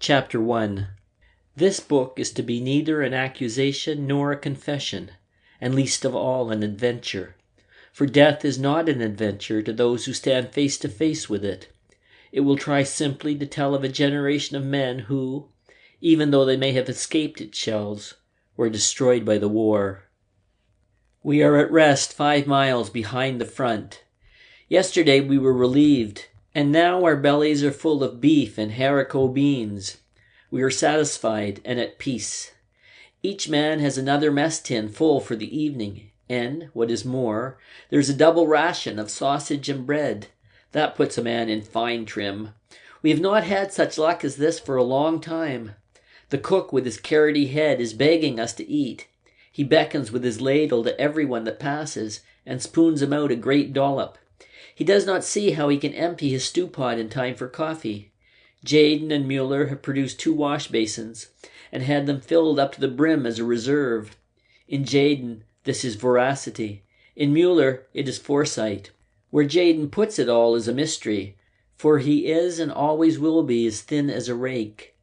Chapter 1. This book is to be neither an accusation nor a confession, and least of all an adventure. For death is not an adventure to those who stand face to face with it. It will try simply to tell of a generation of men who, even though they may have escaped its shells, were destroyed by the war. We are at rest 5 miles behind the front. Yesterday we were relieved, and now our bellies are full of beef and haricot beans. We are satisfied and at peace. Each man has another mess tin full for the evening, and, what is more, there's a double ration of sausage and bread. That puts a man in fine trim. We have not had such luck as this for a long time. The cook with his carroty head is begging us to eat. He beckons with his ladle to everyone that passes, and spoons him out a great dollop. He does not see how he can empty his stew pot in time for coffee. Jaden and Mueller have produced 2 wash basins, and had them filled up to the brim as a reserve. In Jaden, this is voracity. In Mueller, it is foresight. Where Jaden puts it all is a mystery, for he is and always will be as thin as a rake.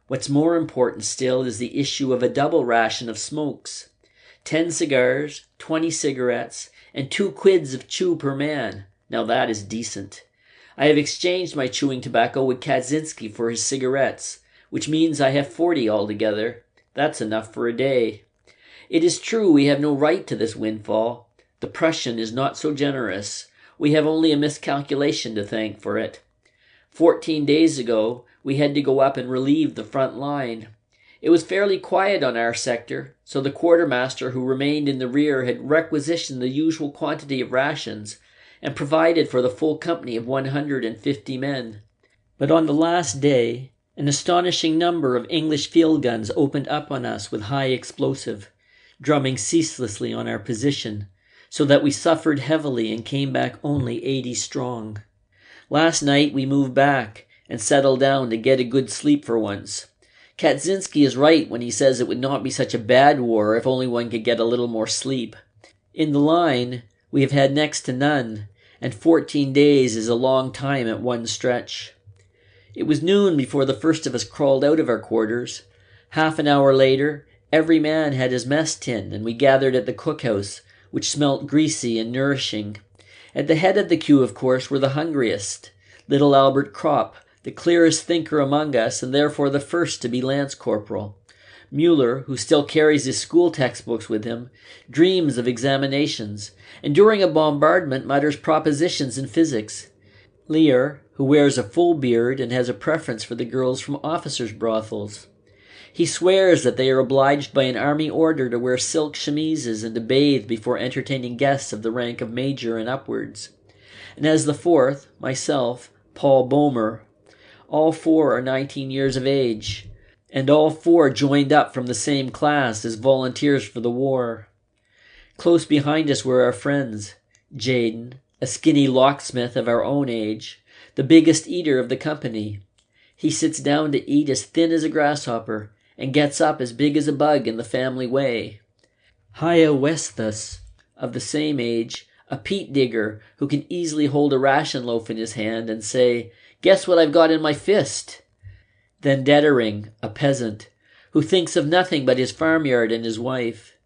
What's more important still is the issue of a double ration of smokes. 10 cigars, 20 cigarettes, and 2 quids of chew per man. Now that is decent. I have exchanged my chewing tobacco with Kaczynski for his cigarettes, which means I have 40 altogether. That's enough for a day. It is true we have no right to this windfall. The Prussian is not so generous. We have only a miscalculation to thank for it. 14 days ago, we had to go up and relieve the front line. It was fairly quiet on our sector, so the quartermaster who remained in the rear had requisitioned the usual quantity of rations, and provided for the full company of 150 men. But on the last day, an astonishing number of English field guns opened up on us with high explosive, drumming ceaselessly on our position, so that we suffered heavily and came back only 80 strong. Last night we moved back and settled down to get a good sleep for once. Kaczynski is right when he says it would not be such a bad war if only one could get a little more sleep. In the line, we have had next to none, and 14 days is a long time at one stretch. It was noon before the first of us crawled out of our quarters. Half an hour later, every man had his mess tin, and we gathered at the cookhouse, which smelt greasy and nourishing. At the head of the queue, of course, were the hungriest. Little Albert Kropp, the clearest thinker among us, and therefore the first to be lance corporal. Mueller, who still carries his school textbooks with him, dreams of examinations, and during a bombardment mutters propositions in physics. Lear, who wears a full beard and has a preference for the girls from officers' brothels. He swears that they are obliged by an army order to wear silk chemises and to bathe before entertaining guests of the rank of major and upwards. And as the fourth, myself, Paul Bäumer, all 4 are 19 years of age, and all 4 joined up from the same class as volunteers for the war. Close behind us were our friends, Jaden, a skinny locksmith of our own age, the biggest eater of the company. He sits down to eat as thin as a grasshopper, and gets up as big as a bug in the family way. Hyoesthus, of the same age, a peat digger who can easily hold a ration loaf in his hand and say, "Guess what I've got in my fist?" Then Dettering, a peasant, who thinks of nothing but his farmyard and his wife.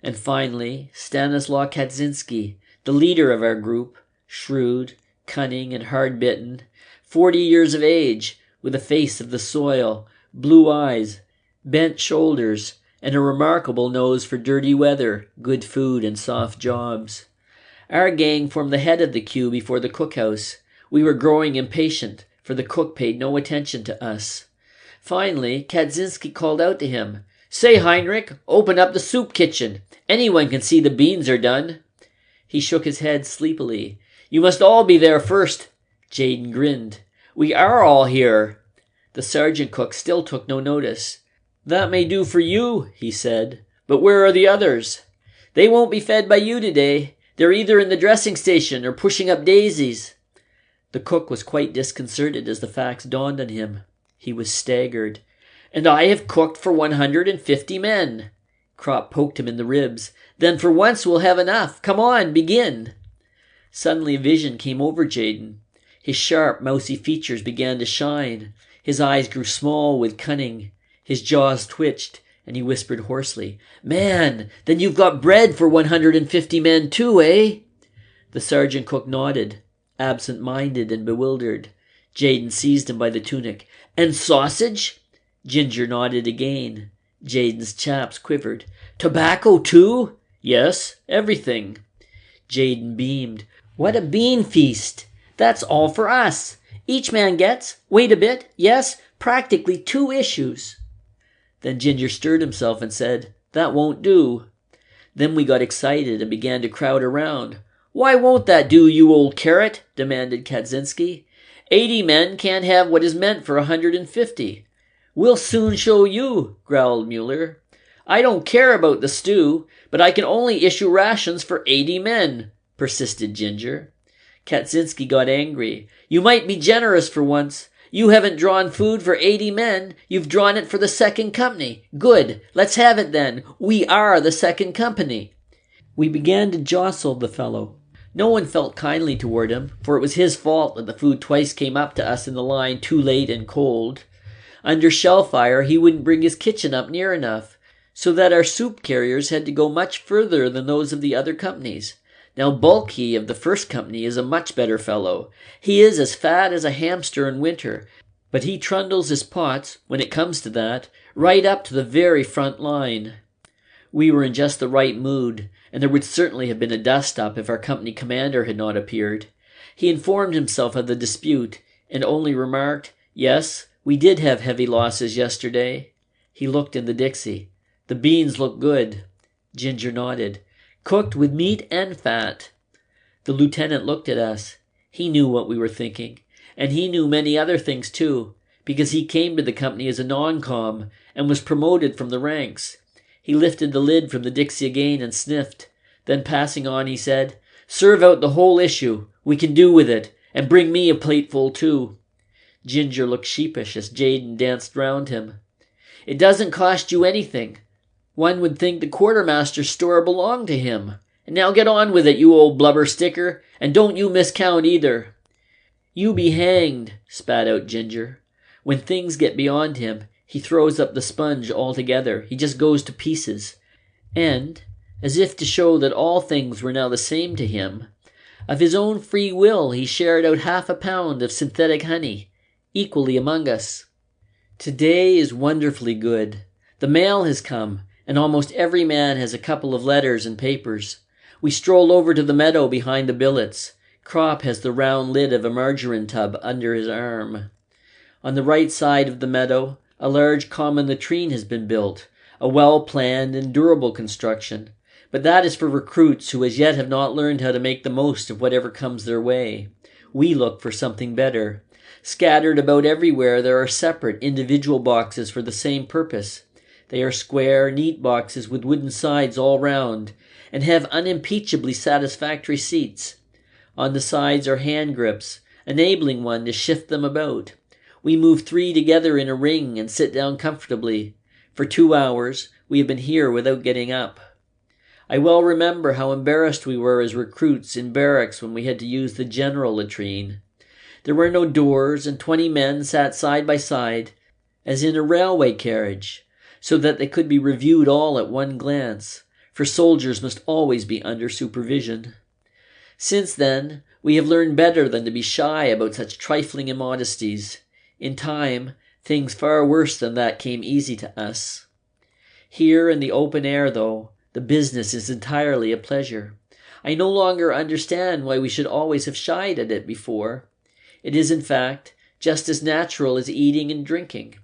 And finally, Stanislaw Kaczynski, the leader of our group, shrewd, cunning, and hard-bitten, 40 years of age, with a face of the soil, blue eyes, bent shoulders, and a remarkable nose for dirty weather, good food, and soft jobs. Our gang formed the head of the queue before the cookhouse. We were growing impatient, for the cook paid no attention to us. Finally, Kaczynski called out to him, "Say, Heinrich, open up the soup kitchen. Anyone can see the beans are done." He shook his head sleepily. "You must all be there first." Jaden grinned. "We are all here." The sergeant cook still took no notice. "That may do for you," he said, "but where are the others?" "They won't be fed by you today. They're either in the dressing station or pushing up daisies." The cook was quite disconcerted as the facts dawned on him. He was staggered. "And I have cooked for 150 men." Kropp poked him in the ribs. "Then for once we'll have enough. Come on, begin." Suddenly a vision came over Jaden. His sharp, mousy features began to shine. His eyes grew small with cunning. His jaws twitched, and he whispered hoarsely, "Man, then you've got bread for 150 men too, eh?" The sergeant cook nodded, absent-minded and bewildered. Jayden seized him by the tunic. "And sausage?" Ginger nodded again. Jayden's chaps quivered. "Tobacco too?" "Yes, everything." Jayden beamed. "What a bean feast! That's all for us. Each man gets, wait a bit, yes, practically 2 issues. Then Ginger stirred himself and said, "That won't do." Then we got excited and began to crowd around. "Why won't that do, you old carrot?" demanded Kaczynski. 80 men can't have what is meant for 150. "We'll soon show you," growled Mueller. "I don't care about the stew, but I can only issue rations for 80 men, persisted Ginger. Kaczynski got angry. "You might be generous for once. You haven't drawn food for 80 men. You've drawn it for the second company. Good. Let's have it then. We are the second company." We began to jostle the fellow. No one felt kindly toward him, for it was his fault that the food twice came up to us in the line too late and cold. Under shell fire, he wouldn't bring his kitchen up near enough, so that our soup carriers had to go much further than those of the other companies. Now Bulky of the first company is a much better fellow. He is as fat as a hamster in winter, but he trundles his pots, when it comes to that, right up to the very front line. We were in just the right mood, and there would certainly have been a dust-up if our company commander had not appeared. He informed himself of the dispute, and only remarked, "Yes, we did have heavy losses yesterday." He looked in the Dixie. "The beans look good." Ginger nodded. "Cooked with meat and fat." The lieutenant looked at us. He knew what we were thinking, and he knew many other things too, because he came to the company as a non-com and was promoted from the ranks. He lifted the lid from the Dixie again and sniffed. Then passing on, he said, "Serve out the whole issue. We can do with it. And bring me a plateful too." Ginger looked sheepish as Jayden danced round him. "It doesn't cost you anything. One would think the quartermaster's store belonged to him. And now get on with it, you old blubber sticker, and don't you miscount either." "You be hanged," spat out Ginger. When things get beyond him, he throws up the sponge altogether. He just goes to pieces. And, as if to show that all things were now the same to him, of his own free will he shared out 1/2 pound of synthetic honey, equally among us. Today is wonderfully good. The mail has come, and almost every man has a couple of letters and papers. We stroll over to the meadow behind the billets. Crop has the round lid of a margarine tub under his arm. On the right side of the meadow, a large common latrine has been built, a well-planned and durable construction, but that is for recruits who as yet have not learned how to make the most of whatever comes their way. We look for something better. Scattered about everywhere there are separate individual boxes for the same purpose. They are square, neat boxes with wooden sides all round, and have unimpeachably satisfactory seats. On the sides are hand grips, enabling one to shift them about. We move 3 together in a ring and sit down comfortably. For 2 hours, we have been here without getting up. I well remember how embarrassed we were as recruits in barracks when we had to use the general latrine. There were no doors, and 20 men sat side by side, as in a railway carriage, so that they could be reviewed all at one glance, for soldiers must always be under supervision. Since then, we have learned better than to be shy about such trifling immodesties. In time, things far worse than that came easy to us. Here in the open air, though, the business is entirely a pleasure. I no longer understand why we should always have shied at it before. It is, in fact, just as natural as eating and drinking.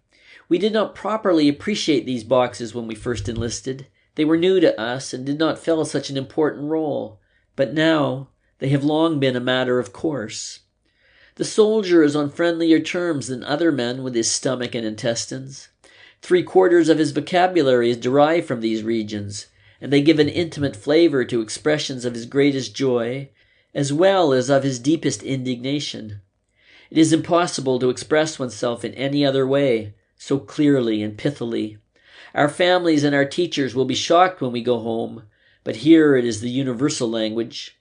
We did not properly appreciate these boxes when we first enlisted. They were new to us and did not fill such an important role. But now, they have long been a matter of course. The soldier is on friendlier terms than other men with his stomach and intestines. 3/4 of his vocabulary is derived from these regions, and they give an intimate flavor to expressions of his greatest joy, as well as of his deepest indignation. It is impossible to express oneself in any other way, so clearly and pithily. Our families and our teachers will be shocked when we go home, but here it is the universal language.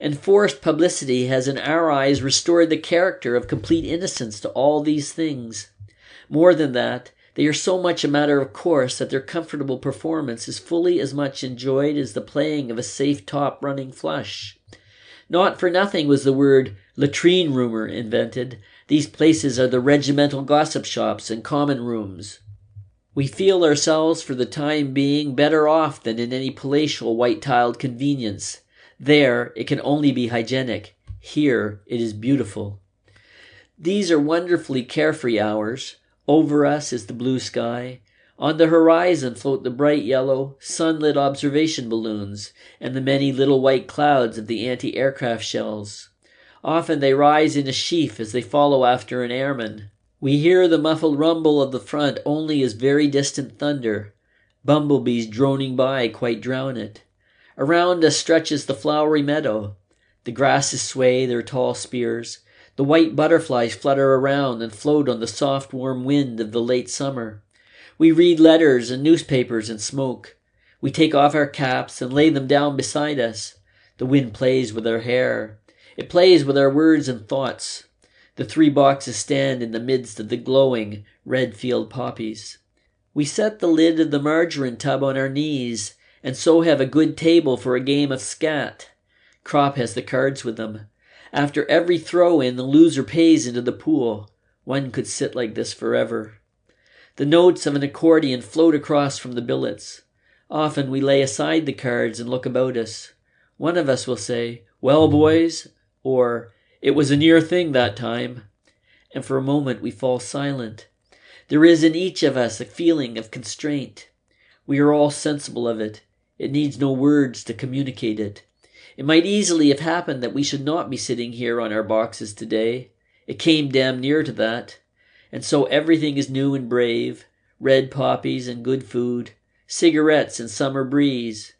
Enforced publicity has in our eyes restored the character of complete innocence to all these things. More than that, they are so much a matter of course that their comfortable performance is fully as much enjoyed as the playing of a safe top running flush. Not for nothing was the word latrine roomer invented. These places are the regimental gossip shops and common rooms. We feel ourselves for the time being better off than in any palatial white-tiled convenience. There, it can only be hygienic. Here, it is beautiful. These are wonderfully carefree hours. Over us is the blue sky. On the horizon float the bright yellow, sunlit observation balloons and the many little white clouds of the anti-aircraft shells. Often they rise in a sheaf as they follow after an airman. We hear the muffled rumble of the front only as very distant thunder. Bumblebees droning by quite drown it. Around us stretches the flowery meadow. The grasses sway their tall spears. The white butterflies flutter around and float on the soft warm wind of the late summer. We read letters and newspapers and smoke. We take off our caps and lay them down beside us. The wind plays with our hair. It plays with our words and thoughts. The 3 boxes stand in the midst of the glowing red field poppies. We set the lid of the margarine tub on our knees, and so have a good table for a game of scat. Crop has the cards with them. After every throw-in, the loser pays into the pool. One could sit like this forever. The notes of an accordion float across from the billets. Often we lay aside the cards and look about us. One of us will say, "Well, boys," or "It was a near thing that time." And for a moment we fall silent. There is in each of us a feeling of constraint. We are all sensible of it. It needs no words to communicate it. It might easily have happened that we should not be sitting here on our boxes today. It came damn near to that. And so everything is new and brave. Red poppies and good food. Cigarettes and summer breeze.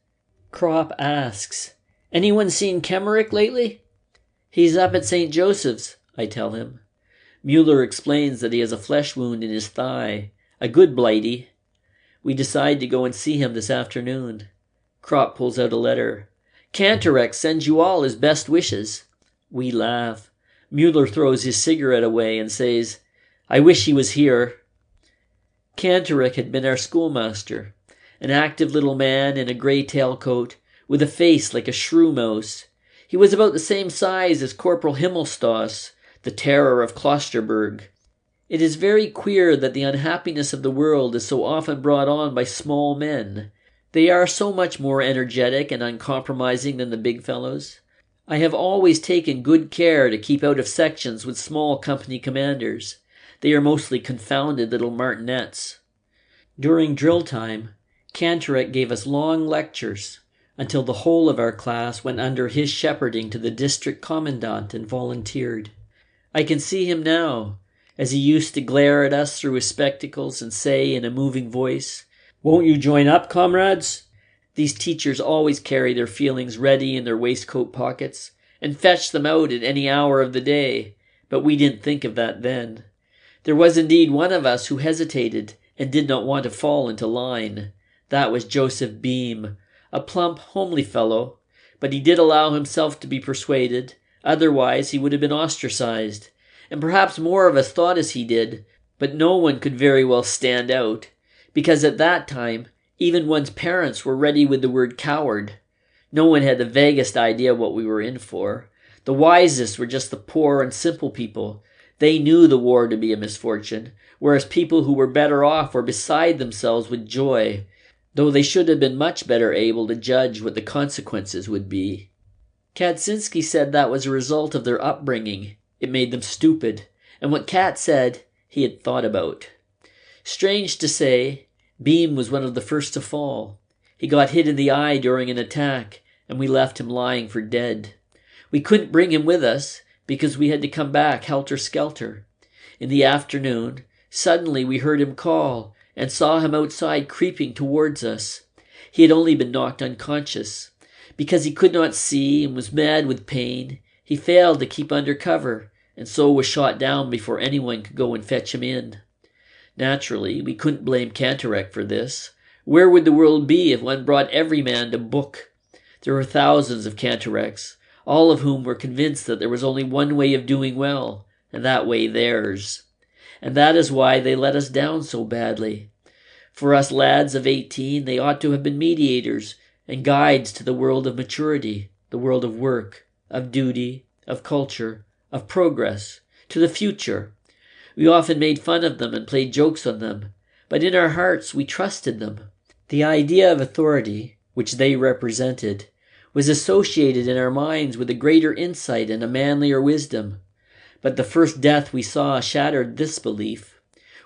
Crop asks, "Anyone seen Kemerick lately?" "He's up at St. Joseph's," I tell him. Mueller explains that he has a flesh wound in his thigh. A good blighty. We decide to go and see him this afternoon. Crop pulls out a letter. "Cantorek sends you all his best wishes." We laugh. Mueller throws his cigarette away and says, "I wish he was here." Cantorek had been our schoolmaster, an active little man in a grey tailcoat, with a face like a shrew mouse. He was about the same size as Corporal Himmelstoss, the terror of Klosterberg. It is very queer that the unhappiness of the world is so often brought on by small men. They are so much more energetic and uncompromising than the big fellows. I have always taken good care to keep out of sections with small company commanders. They are mostly confounded little martinets. During drill time, Cantorek gave us long lectures, until the whole of our class went under his shepherding to the district commandant and volunteered. I can see him now, as he used to glare at us through his spectacles and say in a moving voice, "Won't you join up, comrades?" These teachers always carry their feelings ready in their waistcoat pockets, and fetch them out at any hour of the day, but we didn't think of that then. There was indeed one of us who hesitated and did not want to fall into line. That was Joseph Beam, a plump, homely fellow, but he did allow himself to be persuaded, otherwise he would have been ostracized, and perhaps more of us thought as he did, but no one could very well stand out, because at that time even one's parents were ready with the word coward. No one had the vaguest idea what we were in for. The wisest were just the poor and simple people. They knew the war to be a misfortune, whereas people who were better off were beside themselves with joy, though they should have been much better able to judge what the consequences would be. Kaczynski said that was a result of their upbringing. It made them stupid, and what Kat said he had thought about. Strange to say, Beam was one of the first to fall. He got hit in the eye during an attack, and we left him lying for dead. We couldn't bring him with us, because we had to come back helter-skelter. In the afternoon, suddenly we heard him call, and saw him outside creeping towards us. He had only been knocked unconscious. Because he could not see and was mad with pain, he failed to keep under cover, and so was shot down before anyone could go and fetch him in. Naturally, we couldn't blame Cantorek for this. Where would the world be if one brought every man to book? There were thousands of Cantoreks, all of whom were convinced that there was only one way of doing well, and that way theirs. and that is why they let us down so badly. For us lads of 18, they ought to have been mediators and guides to the world of maturity, the world of work, of duty, of culture, of progress, to the future. We often made fun of them and played jokes on them, but in our hearts we trusted them. The idea of authority, which they represented, was associated in our minds with a greater insight and a manlier wisdom. But the first death we saw shattered this belief.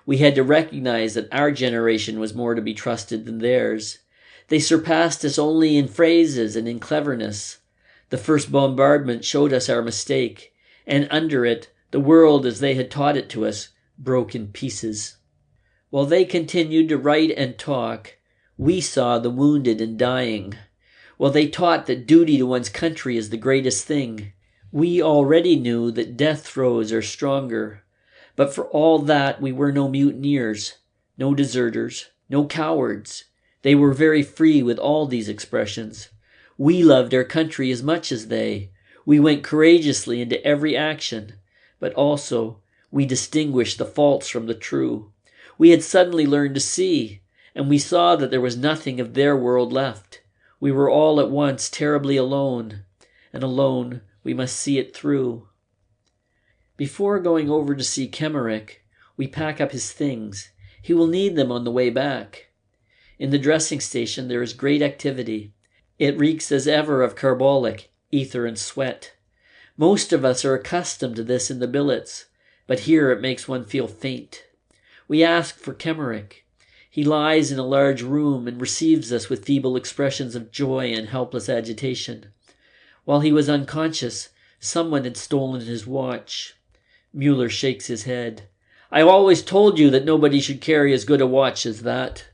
We had to recognize that our generation was more to be trusted than theirs. They surpassed us only in phrases and in cleverness. The first bombardment showed us our mistake, and under it, the world as they had taught it to us broke in pieces. While they continued to write and talk, we saw the wounded and dying. While they taught that duty to one's country is the greatest thing, we already knew that death throes are stronger. But for all that, we were no mutineers, no deserters, no cowards. They were very free with all these expressions. We loved our country as much as they. We went courageously into every action, but also we distinguished the false from the true. We had suddenly learned to see, and we saw that there was nothing of their world left. We were all at once terribly alone, and alone we must see it through. Before going over to see Kemmerich, we pack up his things. He will need them on the way back. In the dressing station there is great activity. It reeks as ever of carbolic, ether and sweat. Most of us are accustomed to this in the billets, but here it makes one feel faint. We ask for Kemmerich. He lies in a large room and receives us with feeble expressions of joy and helpless agitation. While he was unconscious, someone had stolen his watch. Mueller shakes his head. I always told you that nobody should carry as good a watch as that.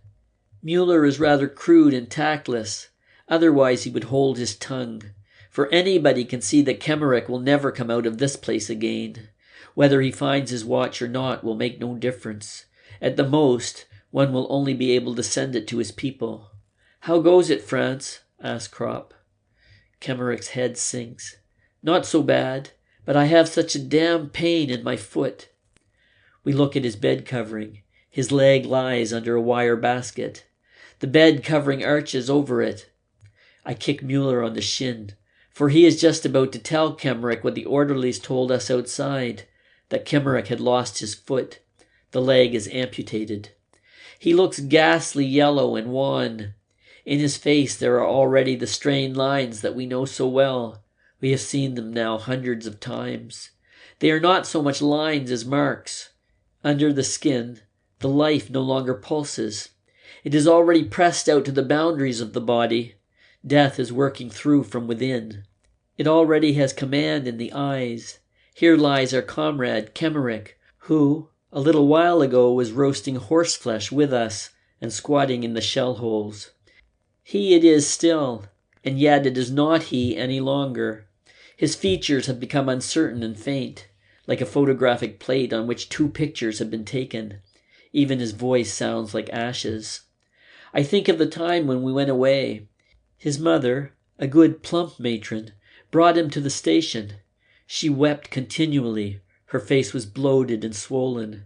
Mueller is rather crude and tactless. Otherwise he would hold his tongue. For anybody can see that Kemmerich will never come out of this place again. Whether he finds his watch or not will make no difference. At the most, one will only be able to send it to his people. How goes it, France? asked Kropp. Kemmerich's head sinks. Not so bad, but I have such a damn pain in my foot. We look at his bed covering. His leg lies under a wire basket. The bed covering arches over it. I kick Mueller on the shin, for he is just about to tell Kemmerich what the orderlies told us outside, that Kemmerich had lost his foot. The leg is amputated. He looks ghastly yellow and wan. In his face there are already the strained lines that we know so well. We have seen them now hundreds of times. They are not so much lines as marks. Under the skin, the life no longer pulses. It is already pressed out to the boundaries of the body. Death is working through from within. It already has command in the eyes. Here lies our comrade Kemmerich, who, a little while ago, was roasting horseflesh with us and squatting in the shell holes. He it is still, and yet it is not he any longer. His features have become uncertain and faint, like a photographic plate on which two pictures have been taken. Even his voice sounds like ashes. I think of the time when we went away. His mother, a good plump matron, brought him to the station. She wept continually. Her face was bloated and swollen.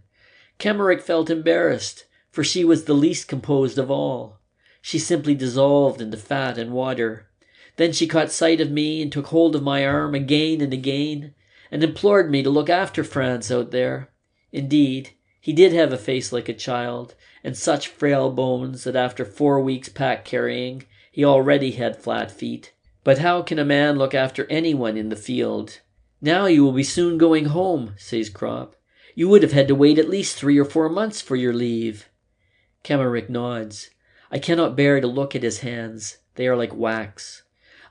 Kemmerich felt embarrassed, for she was the least composed of all. She simply dissolved into fat and water. Then she caught sight of me and took hold of my arm again and again, and implored me to look after Franz out there. Indeed, he did have a face like a child, and such frail bones that after 4 weeks pack-carrying, he already had flat feet. But how can a man look after anyone in the field? Now you will be soon going home, says Kropp. You would have had to wait at least 3 or 4 months for your leave. Kemmerich nods. I cannot bear to look at his hands. They are like wax.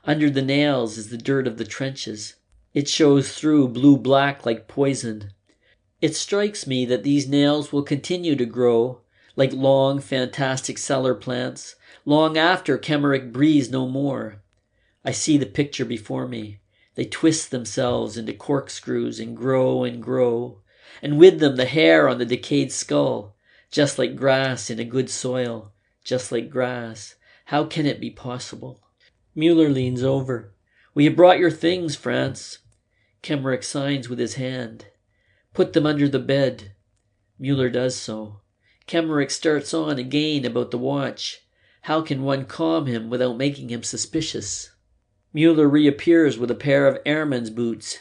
Under the nails is the dirt of the trenches. It shows through blue-black like poison. It strikes me that these nails will continue to grow, like long, fantastic cellar plants, long after Kemmerich breathes no more. I see the picture before me. They twist themselves into corkscrews and grow, and with them the hair on the decayed skull, just like grass in a good soil, just like grass. How can it be possible? Mueller leans over. We have brought your things, Franz. Kemmerich signs with his hand. Put them under the bed. Mueller does so. Kemmerich starts on again about the watch. How can one calm him without making him suspicious? Mueller reappears with a pair of airman's boots.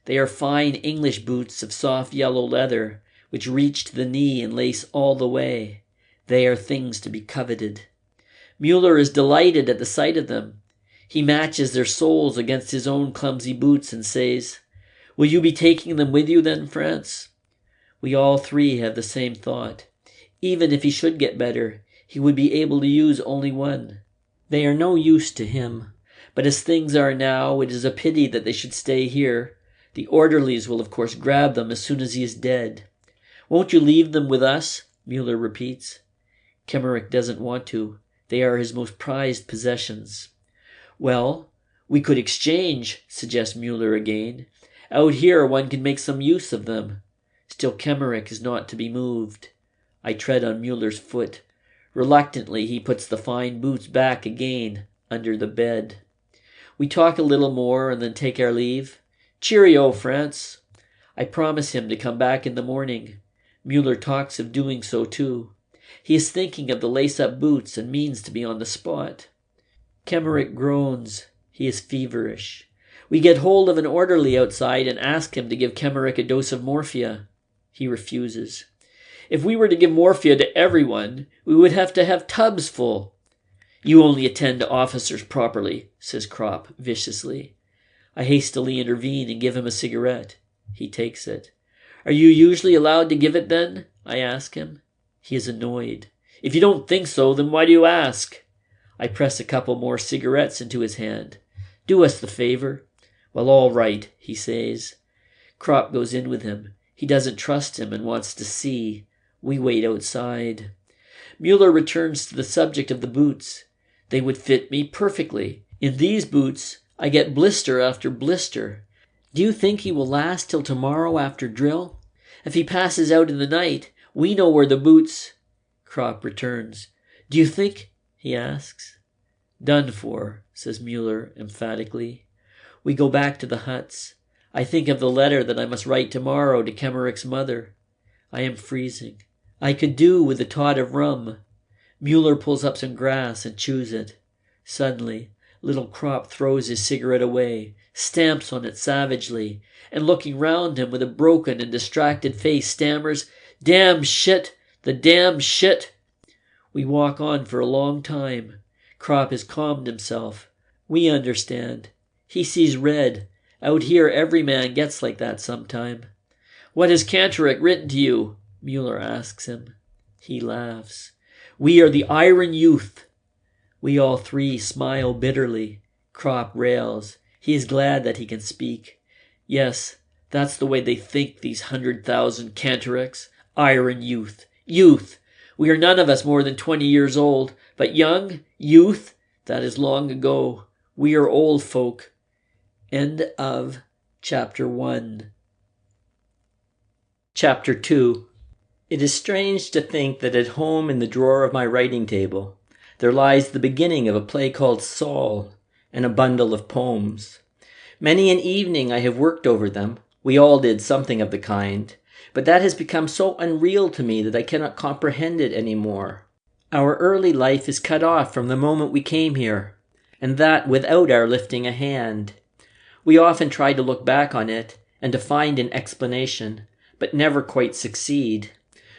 They are fine English boots of soft yellow leather, which reach to the knee and lace all the way. They are things to be coveted. Mueller is delighted at the sight of them. He matches their soles against his own clumsy boots and says, "Will you be taking them with you then, France?" We all three have the same thought. Even if he should get better, he would be able to use only one. They are no use to him. But as things are now, it is a pity that they should stay here. The orderlies will of course grab them as soon as he is dead. "Won't you leave them with us?" Mueller repeats. Kemmerich doesn't want to. They are his most prized possessions. "Well, we could exchange," suggests Mueller again. "Out here one can make some use of them." Still Kemmerich is not to be moved. I tread on Mueller's foot. Reluctantly he puts the fine boots back again under the bed. We talk a little more and then take our leave. "Cheerio, France." I promise him to come back in the morning. Mueller talks of doing so too. He is thinking of the lace-up boots and means to be on the spot. Kemmerich groans. He is feverish. We get hold of an orderly outside and ask him to give Kemmerich a dose of morphia. He refuses. "If we were to give morphia to everyone, we would have to have tubs full." "You only attend to officers properly," says Kropp viciously. I hastily intervene and give him a cigarette. He takes it. "Are you usually allowed to give it then?" I ask him. He is annoyed. "If you don't think so, then why do you ask?" I press a couple more cigarettes into his hand. "Do us the favor." "Well, all right," he says. Kropp goes in with him. He doesn't trust him and wants to see. We wait outside. Mueller returns to the subject of the boots. "They would fit me perfectly. In these boots I get blister after blister. Do you think he will last till tomorrow after drill? If he passes out in the night, we know where the boots—" Kropp returns. "Do you think—" he asks. "Done for," says Mueller emphatically. We go back to the huts. I think of the letter that I must write tomorrow to Kemmerich's mother. I am freezing. I could do with a tot of rum. Mueller pulls up some grass and chews it. Suddenly, little Kropp throws his cigarette away, stamps on it savagely, and looking round him with a broken and distracted face stammers, "Damn shit! The damn shit!" We walk on for a long time. Kropp has calmed himself. We understand. He sees red. Out here every man gets like that sometime. "What has Kantorek written to you?" Mueller asks him. He laughs. "We are the Iron Youth." We all three smile bitterly. Kropp rails. He is glad that he can speak. Yes, that's the way they think, these 100,000 Kantoreks. Iron Youth. Youth! We are none of us more than 20 years old. But young? Youth? That is long ago. We are old folk. End of Chapter 1. Chapter 2. It is strange to think that at home in the drawer of my writing table there lies the beginning of a play called Saul and a bundle of poems. Many an evening I have worked over them. We all did something of the kind. But that has become so unreal to me that I cannot comprehend it any more. Our early life is cut off from the moment we came here, and that without our lifting a hand. We often try to look back on it and to find an explanation, but never quite succeed.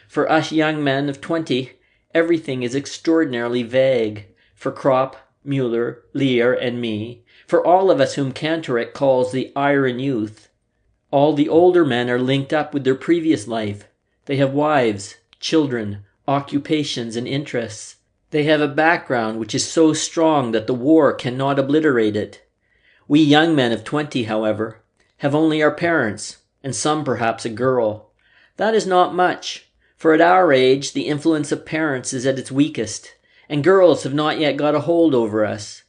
For us young men of 20, everything is extraordinarily vague. For Kropp, Mueller, Lear, and me, for all of us whom Kantorek calls the Iron Youth. All the older men are linked up with their previous life. They have wives, children, occupations, and interests. They have a background which is so strong that the war cannot obliterate it. We young men of 20, however, have only our parents, and some perhaps a girl. That is not much, for at our age the influence of parents is at its weakest, and girls have not yet got a hold over us.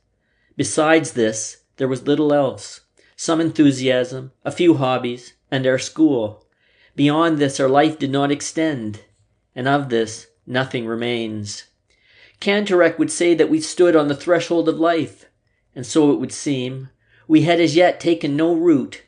Besides this, there was little else. Some enthusiasm, a few hobbies, and our school. Beyond this our life did not extend, and of this nothing remains. Kantorek would say that we stood on the threshold of life, and so it would seem. We had as yet taken no root.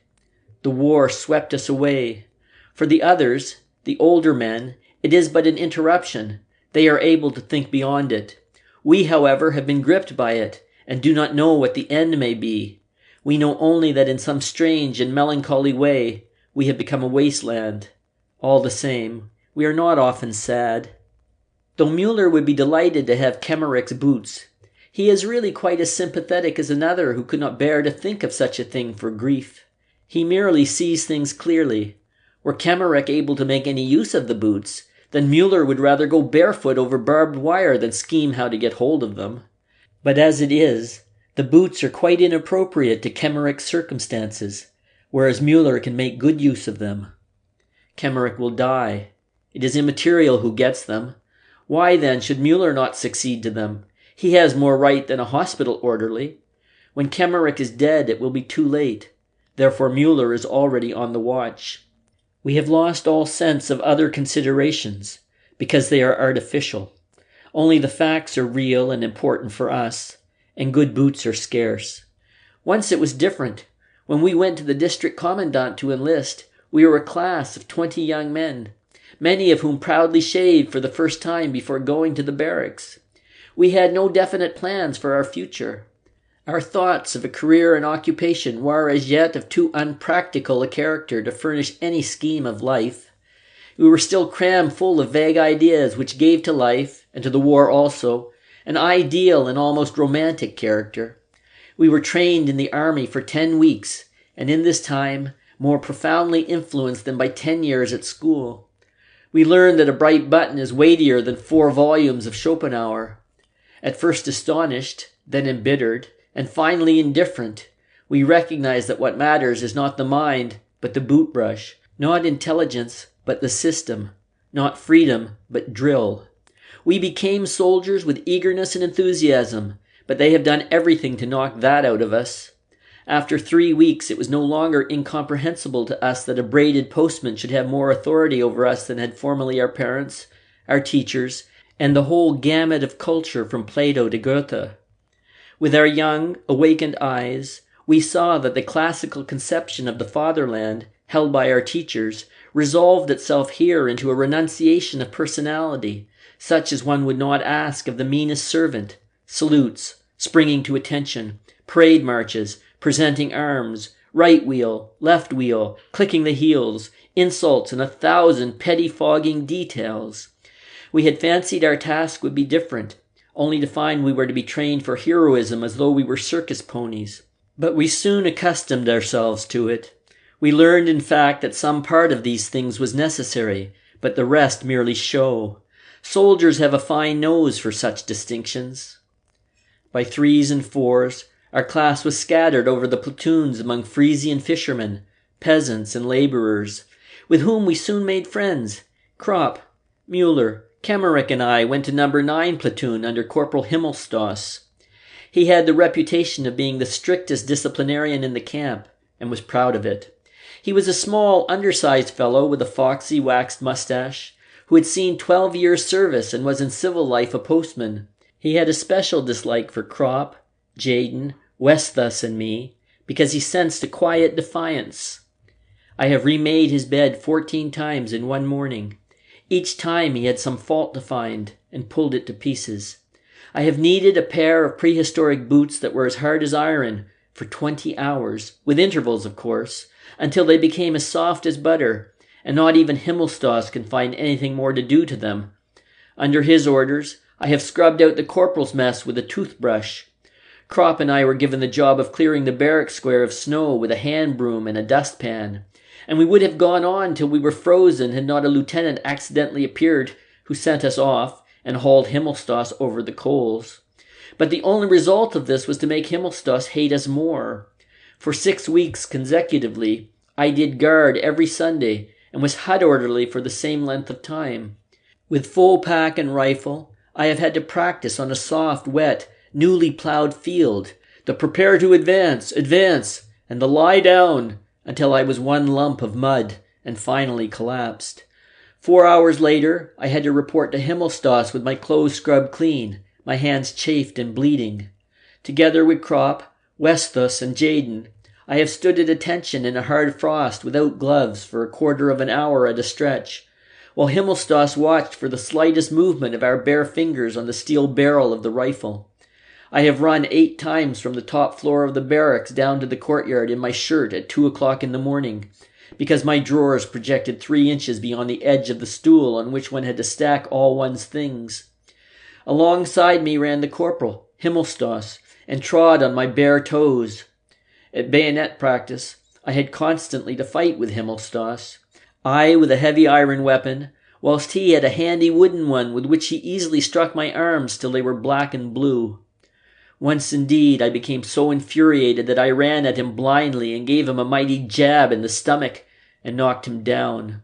The war swept us away. For the others, the older men, It is but an interruption. They are able to think beyond it. We, however, have been gripped by it, and do not know what the end may be. We know only that in some strange and melancholy way we have become a wasteland. All the same, we are not often sad. Though Müller would be delighted to have Kemmerich's boots, he is really quite as sympathetic as another who could not bear to think of such a thing for grief. He merely sees things clearly. Were Kemmerich able to make any use of the boots, then Müller would rather go barefoot over barbed wire than scheme how to get hold of them. But as it is, the boots are quite inappropriate to Kemmerich's circumstances, whereas Müller can make good use of them. Kemmerich will die. It is immaterial who gets them. Why, then, should Müller not succeed to them? He has more right than a hospital orderly. When Kemmerich is dead, it will be too late. Therefore Müller is already on the watch. We have lost all sense of other considerations, because they are artificial. Only the facts are real and important for us, and good boots are scarce. Once it was different. When we went to the district commandant to enlist, we were a class of 20 young men, many of whom proudly shaved for the first time before going to the barracks. We had no definite plans for our future. Our thoughts of a career and occupation were as yet of too unpractical a character to furnish any scheme of life. We were still crammed full of vague ideas which gave to life, and to the war also, an ideal and almost romantic character. We were trained in the army for 10 weeks, and in this time more profoundly influenced than by 10 years at school. We learned that a bright button is weightier than 4 volumes of Schopenhauer. At first astonished, then embittered, and finally indifferent, we recognize that what matters is not the mind, but the boot brush, not intelligence, but the system, not freedom, but drill. We became soldiers with eagerness and enthusiasm, but they have done everything to knock that out of us. After 3 weeks, it was no longer incomprehensible to us that a braided postman should have more authority over us than had formerly our parents, our teachers, and the whole gamut of culture from Plato to Goethe. With our young, awakened eyes, we saw that the classical conception of the fatherland, held by our teachers, resolved itself here into a renunciation of personality, such as one would not ask of the meanest servant: salutes, springing to attention, parade marches, presenting arms, right wheel, left wheel, clicking the heels, insults, and 1,000 petty-fogging details. We had fancied our task would be different, only to find we were to be trained for heroism as though we were circus ponies. But we soon accustomed ourselves to it. We learned, in fact, that some part of these things was necessary, but the rest merely show. Soldiers have a fine nose for such distinctions. By 3s and 4s, our class was scattered over the platoons among Frisian fishermen, peasants, and laborers, with whom we soon made friends. Kropp, Müller, Kemmerich, and I went to No. 9 platoon under Corporal Himmelstoss. He had the reputation of being the strictest disciplinarian in the camp, and was proud of it. He was a small, undersized fellow with a foxy, waxed mustache, who had seen 12 years' service and was in civil life a postman. He had a special dislike for Kropp, Jayden, Westhus, and me, because he sensed a quiet defiance. I have remade his bed 14 times in one morning. Each time he had some fault to find, and pulled it to pieces. I have kneaded a pair of prehistoric boots that were as hard as iron for 20 hours, with intervals, of course, until they became as soft as butter, and not even Himmelstoss can find anything more to do to them. Under his orders, I have scrubbed out the corporal's mess with a toothbrush. Kropp and I were given the job of clearing the barrack square of snow with a hand broom and a dustpan, and we would have gone on till we were frozen had not a lieutenant accidentally appeared who sent us off and hauled Himmelstoss over the coals. But the only result of this was to make Himmelstoss hate us more. For 6 weeks consecutively, I did guard every Sunday and was hut orderly for the same length of time. With full pack and rifle, I have had to practice on a soft, wet, newly plowed field, the prepare to advance, advance, and the lie down, until I was one lump of mud and finally collapsed. 4 hours later, I had to report to Himmelstoss with my clothes scrubbed clean, my hands chafed and bleeding. Together with Kropp, Westhus, and Jayden, I have stood at attention in a hard frost without gloves for a quarter of an hour at a stretch, while Himmelstas watched for the slightest movement of our bare fingers on the steel barrel of the rifle. I have run 8 times from the top floor of the barracks down to the courtyard in my shirt at 2 o'clock in the morning, because my drawers projected 3 inches beyond the edge of the stool on which one had to stack all one's things. Alongside me ran the corporal, Himmelstas, and trod on my bare toes. At bayonet practice, I had constantly to fight with Himmelstas, I with a heavy iron weapon, whilst he had a handy wooden one with which he easily struck my arms till they were black and blue. Once indeed I became so infuriated that I ran at him blindly and gave him a mighty jab in the stomach and knocked him down.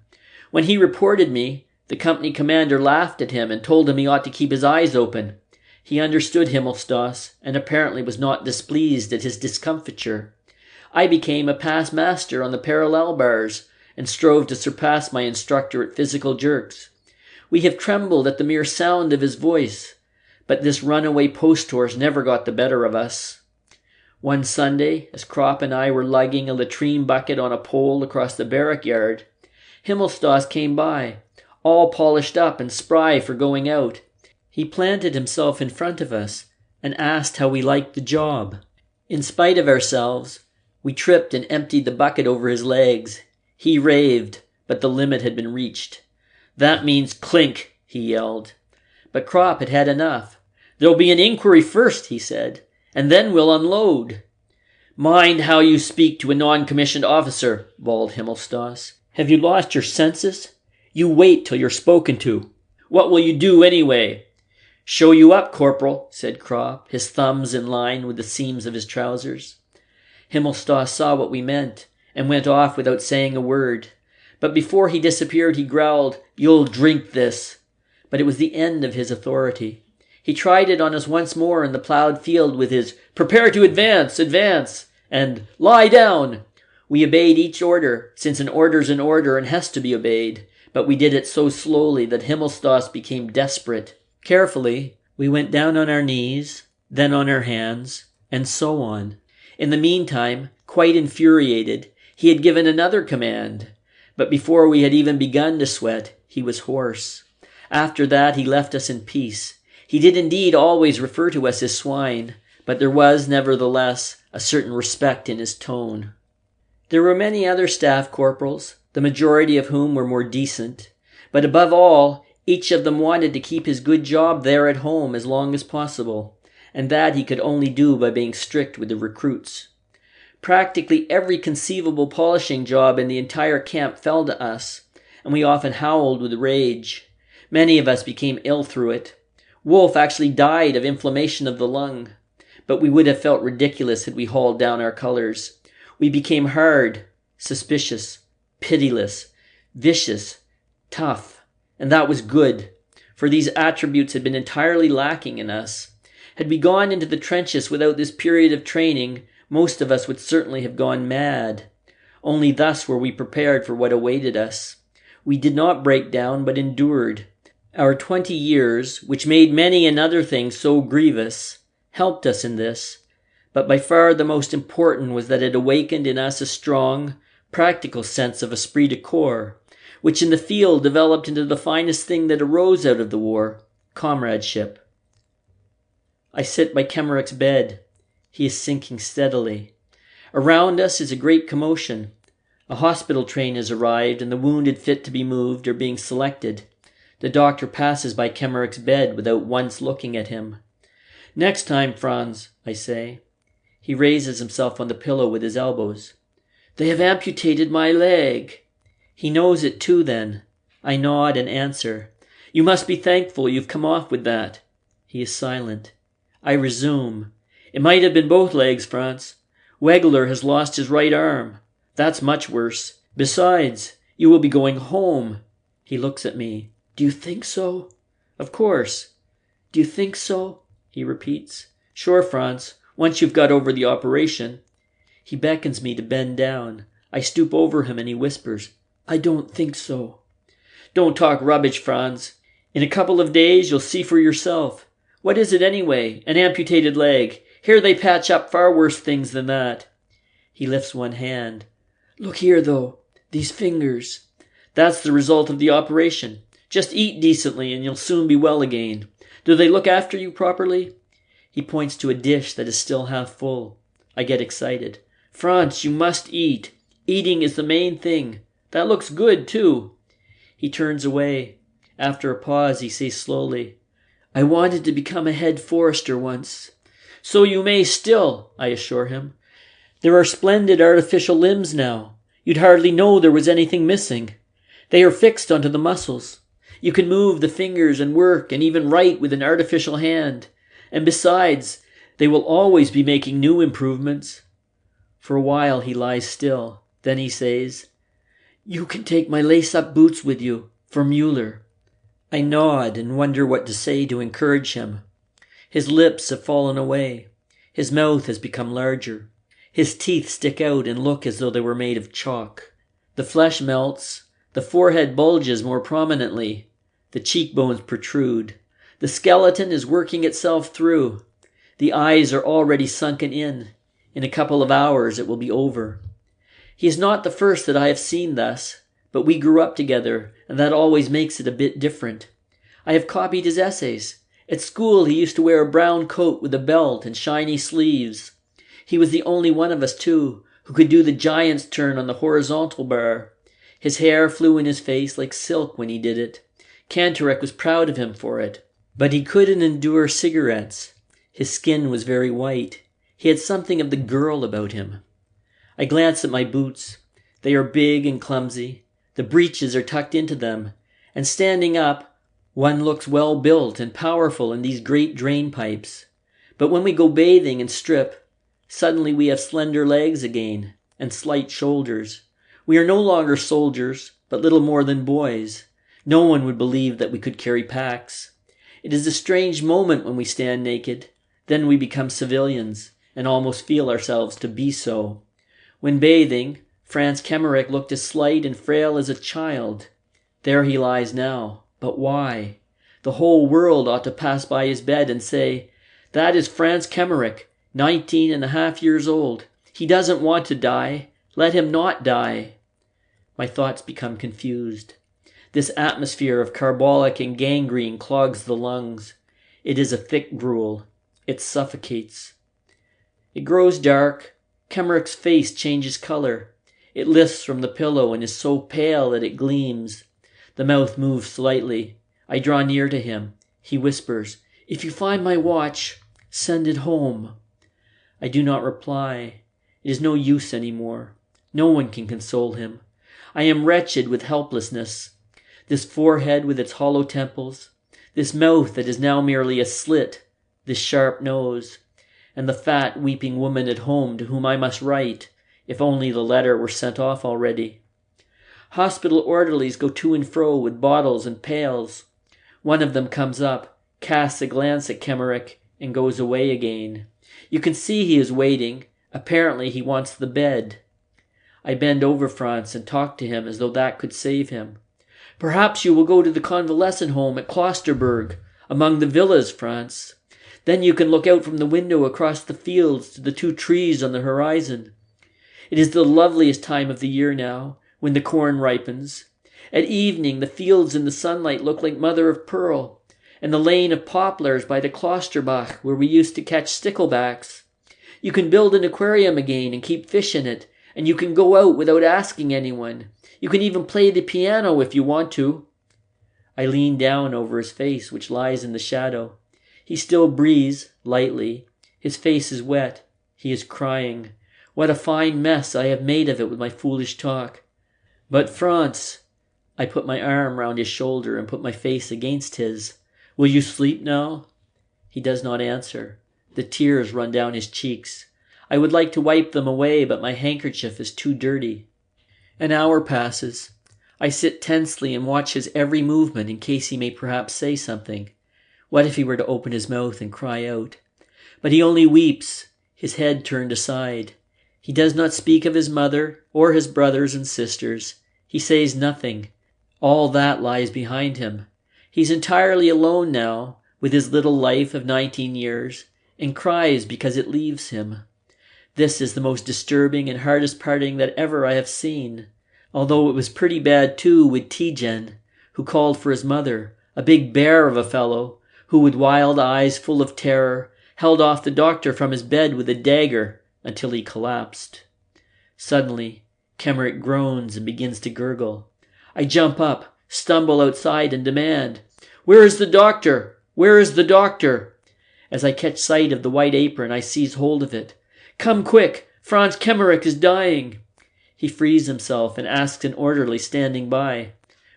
When he reported me, the company commander laughed at him and told him he ought to keep his eyes open. He understood Himmelstas and apparently was not displeased at his discomfiture. I became a past master on the parallel bars and strove to surpass my instructor at physical jerks. We have trembled at the mere sound of his voice, but this runaway post-horse never got the better of us. One Sunday, as Kropp and I were lugging a latrine bucket on a pole across the barrack yard, Himmelstas came by, all polished up and spry for going out. He planted himself in front of us and asked how we liked the job. In spite of ourselves, we tripped and emptied the bucket over his legs. He raved, but the limit had been reached. "That means clink," he yelled. But Kropp had had enough. "There'll be an inquiry first," he said, "and then we'll unload." "Mind how you speak to a non-commissioned officer," bawled Himmelstas. "Have you lost your senses? You wait till you're spoken to. What will you do anyway?" "Show you up, Corporal," said Kropp, his thumbs in line with the seams of his trousers. Himmelstas saw what we meant and went off without saying a word. But before he disappeared, he growled, "You'll drink this." But it was the end of his authority. He tried it on us once more in the ploughed field with his "Prepare to advance, advance," and "Lie down." We obeyed each order, since an order's an order and has to be obeyed, but we did it so slowly that Himmelstas became desperate. Carefully, we went down on our knees, then on our hands, and so on. In the meantime, quite infuriated, he had given another command, but before we had even begun to sweat, he was hoarse. After that, he left us in peace. He did indeed always refer to us as swine, but there was, nevertheless, a certain respect in his tone. There were many other staff corporals, the majority of whom were more decent, but above all, each of them wanted to keep his good job there at home as long as possible, and that he could only do by being strict with the recruits. Practically every conceivable polishing job in the entire camp fell to us, and we often howled with rage. Many of us became ill through it. Wolf actually died of inflammation of the lung, but we would have felt ridiculous had we hauled down our colors. We became hard, suspicious, pitiless, vicious, tough, and that was good, for these attributes had been entirely lacking in us. Had we gone into the trenches without this period of training, most of us would certainly have gone mad. Only thus were we prepared for what awaited us. We did not break down, but endured. Our 20 years, which made many another thing so grievous, helped us in this, but by far the most important was that it awakened in us a strong, practical sense of esprit de corps, which in the field developed into the finest thing that arose out of the war, comradeship. I sit by Kemmerich's bed. He is sinking steadily. Around us is a great commotion. A hospital train has arrived, and the wounded fit to be moved are being selected. The doctor passes by Kemmerich's bed without once looking at him. "Next time, Franz," I say. He raises himself on the pillow with his elbows. "They have amputated my leg." He knows it too, then. I nod and answer. "You must be thankful you've come off with that." He is silent. I resume. "It might have been both legs, Franz. Wegler has lost his right arm. That's much worse. Besides, you will be going home." He looks at me. "Do you think so?" "Of course." "Do you think so?" he repeats. "Sure, Franz, once you've got over the operation." He beckons me to bend down. I stoop over him and he whispers, "I don't think so." "Don't talk rubbish, Franz. In a couple of days you'll see for yourself. What is it anyway? An amputated leg. Here they patch up far worse things than that." He lifts one hand. "Look here, though. These fingers. That's the result of the operation. Just eat decently and you'll soon be well again. Do they look after you properly?" He points to a dish that is still half full. I get excited. "Franz, you must eat. Eating is the main thing. That looks good, too." He turns away. After a pause, he says slowly, "I wanted to become a head forester once." "So you may still," I assure him. "There are splendid artificial limbs now. You'd hardly know there was anything missing. They are fixed onto the muscles. You can move the fingers and work and even write with an artificial hand. And besides, they will always be making new improvements." For a while he lies still. Then he says, "You can take my lace-up boots with you, for Müller." I nod and wonder what to say to encourage him. His lips have fallen away. His mouth has become larger. His teeth stick out and look as though they were made of chalk. The flesh melts. The forehead bulges more prominently. The cheekbones protrude. The skeleton is working itself through. The eyes are already sunken in. In a couple of hours it will be over. He is not the first that I have seen thus, but we grew up together, and that always makes it a bit different. I have copied his essays. At school he used to wear a brown coat with a belt and shiny sleeves. He was the only one of us, too, who could do the giant's turn on the horizontal bar. His hair flew in his face like silk when he did it. Cantorek was proud of him for it. But he couldn't endure cigarettes. His skin was very white. He had something of the girl about him. I glance at my boots. They are big and clumsy. The breeches are tucked into them. And standing up, one looks well built and powerful in these great drain pipes. But when we go bathing and strip, suddenly we have slender legs again and slight shoulders. We are no longer soldiers, but little more than boys. No one would believe that we could carry packs. It is a strange moment when we stand naked. Then we become civilians, and almost feel ourselves to be so. When bathing, Franz Kemmerich looked as slight and frail as a child. There he lies now. But why? The whole world ought to pass by his bed and say, "That is Franz Kemmerich, 19.5 years old. He doesn't want to die. Let him not die." My thoughts become confused. This atmosphere of carbolic and gangrene clogs the lungs. It is a thick gruel. It suffocates. It grows dark. Kemmerich's face changes color. It lifts from the pillow and is so pale that it gleams. The mouth moves slightly. I draw near to him. He whispers, "If you find my watch, send it home." I do not reply. It is no use any more. No one can console him. I am wretched with helplessness. This forehead with its hollow temples, this mouth that is now merely a slit, this sharp nose, and the fat, weeping woman at home to whom I must write, if only the letter were sent off already. Hospital orderlies go to and fro with bottles and pails. One of them comes up, casts a glance at Kemmerich, and goes away again. You can see he is waiting. Apparently he wants the bed. I bend over Franz and talk to him as though that could save him. "Perhaps you will go to the convalescent home at Klosterberg, among the villas, Franz. Then you can look out from the window across the fields to the 2 trees on the horizon. It is the loveliest time of the year now, when the corn ripens. At evening the fields in the sunlight look like mother of pearl, and the lane of poplars by the Klosterbach where we used to catch sticklebacks. You can build an aquarium again and keep fish in it, and you can go out without asking anyone. You can even play the piano if you want to." I lean down over his face, which lies in the shadow. He still breathes, lightly. His face is wet. He is crying. What a fine mess I have made of it with my foolish talk. "But Franz," I put my arm round his shoulder and put my face against his. "Will you sleep now?" He does not answer. The tears run down his cheeks. I would like to wipe them away, but my handkerchief is too dirty. An hour passes. I sit tensely and watch his every movement in case he may perhaps say something. What if he were to open his mouth and cry out? But he only weeps, his head turned aside. He does not speak of his mother or his brothers and sisters. He says nothing. All that lies behind him. He's entirely alone now, with his little life of 19 years, and cries because it leaves him. This is the most disturbing and hardest parting that ever I have seen. Although it was pretty bad too with Tijen, who called for his mother, a big bear of a fellow, who with wild eyes full of terror held off the doctor from his bed with a dagger until he collapsed. Suddenly, Kemerick groans and begins to gurgle. I jump up, stumble outside and demand, "Where is the doctor? Where is the doctor?" As I catch sight of the white apron, I seize hold of it. "Come quick! Franz Kemerick is dying!" He frees himself and asks an orderly standing by,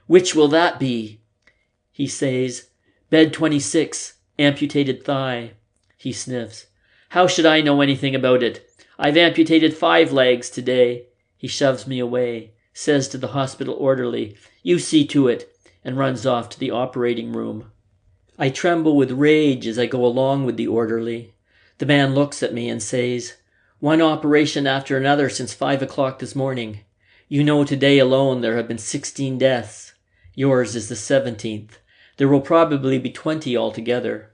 "Which will that be?" He says, "Bed 26, amputated thigh." He sniffs. "How should I know anything about it? I've amputated 5 legs today." He shoves me away, says to the hospital orderly, "You see to it," and runs off to the operating room. I tremble with rage as I go along with the orderly. The man looks at me and says, "One operation after another since 5 o'clock this morning. You know today alone there have been 16 deaths. Yours is the 17th. There will probably be 20 altogether."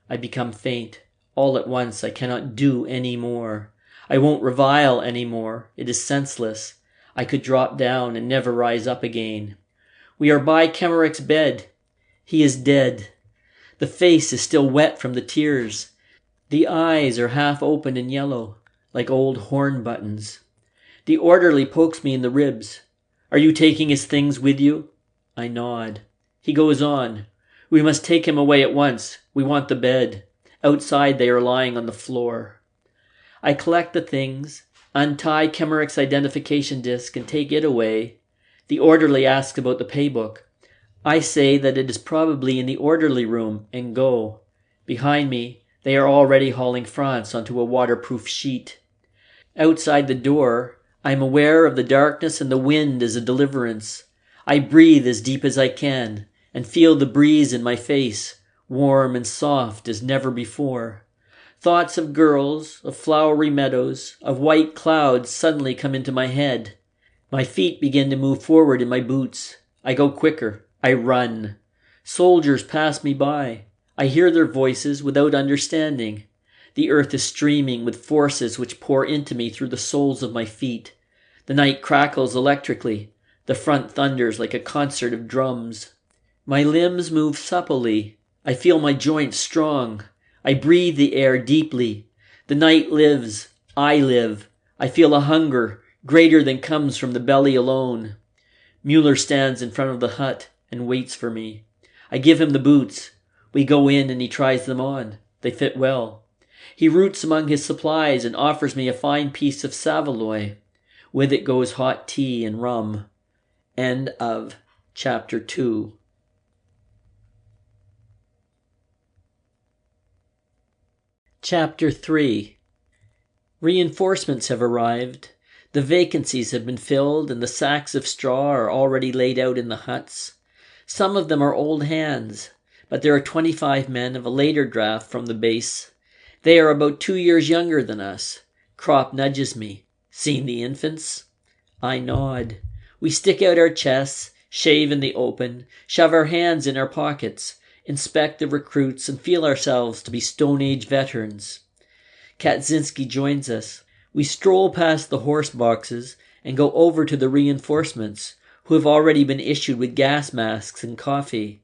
I become faint. All at once I cannot do any more. I won't revile any more. It is senseless. I could drop down and never rise up again. We are by Kemerick's bed. He is dead. The face is still wet from the tears. The eyes are half open and yellow, like old horn buttons. The orderly pokes me in the ribs. "Are you taking his things with you?" I nod. He goes on, "We must take him away at once. We want the bed. Outside they are lying on the floor." I collect the things, untie Kemerick's identification disc and take it away. The orderly asks about the paybook. I say that it is probably in the orderly room and go. Behind me, they are already hauling Franz onto a waterproof sheet. Outside the door, I am aware of the darkness and the wind as a deliverance. I breathe as deep as I can and feel the breeze in my face, warm and soft as never before. Thoughts of girls, of flowery meadows, of white clouds suddenly come into my head. My feet begin to move forward in my boots. I go quicker. I run. Soldiers pass me by. I hear their voices without understanding. The earth is streaming with forces which pour into me through the soles of my feet. The night crackles electrically. The front thunders like a concert of drums. My limbs move supplely. I feel my joints strong. I breathe the air deeply. The night lives. I live. I feel a hunger greater than comes from the belly alone. Mueller stands in front of the hut and waits for me. I give him the boots. We go in and he tries them on. They fit well. He roots among his supplies and offers me a fine piece of saveloy. With it goes hot tea and rum. End of chapter 2. Chapter 3. Reinforcements have arrived. The vacancies have been filled and the sacks of straw are already laid out in the huts. Some of them are old hands, but there are 25 men of a later draft from the base. They are about 2 years younger than us. Kropp nudges me. "Seen the infants?" I nod. We stick out our chests, shave in the open, shove our hands in our pockets, inspect the recruits and feel ourselves to be Stone Age veterans. Kaczynski joins us. We stroll past the horse boxes and go over to the reinforcements, who have already been issued with gas masks and coffee.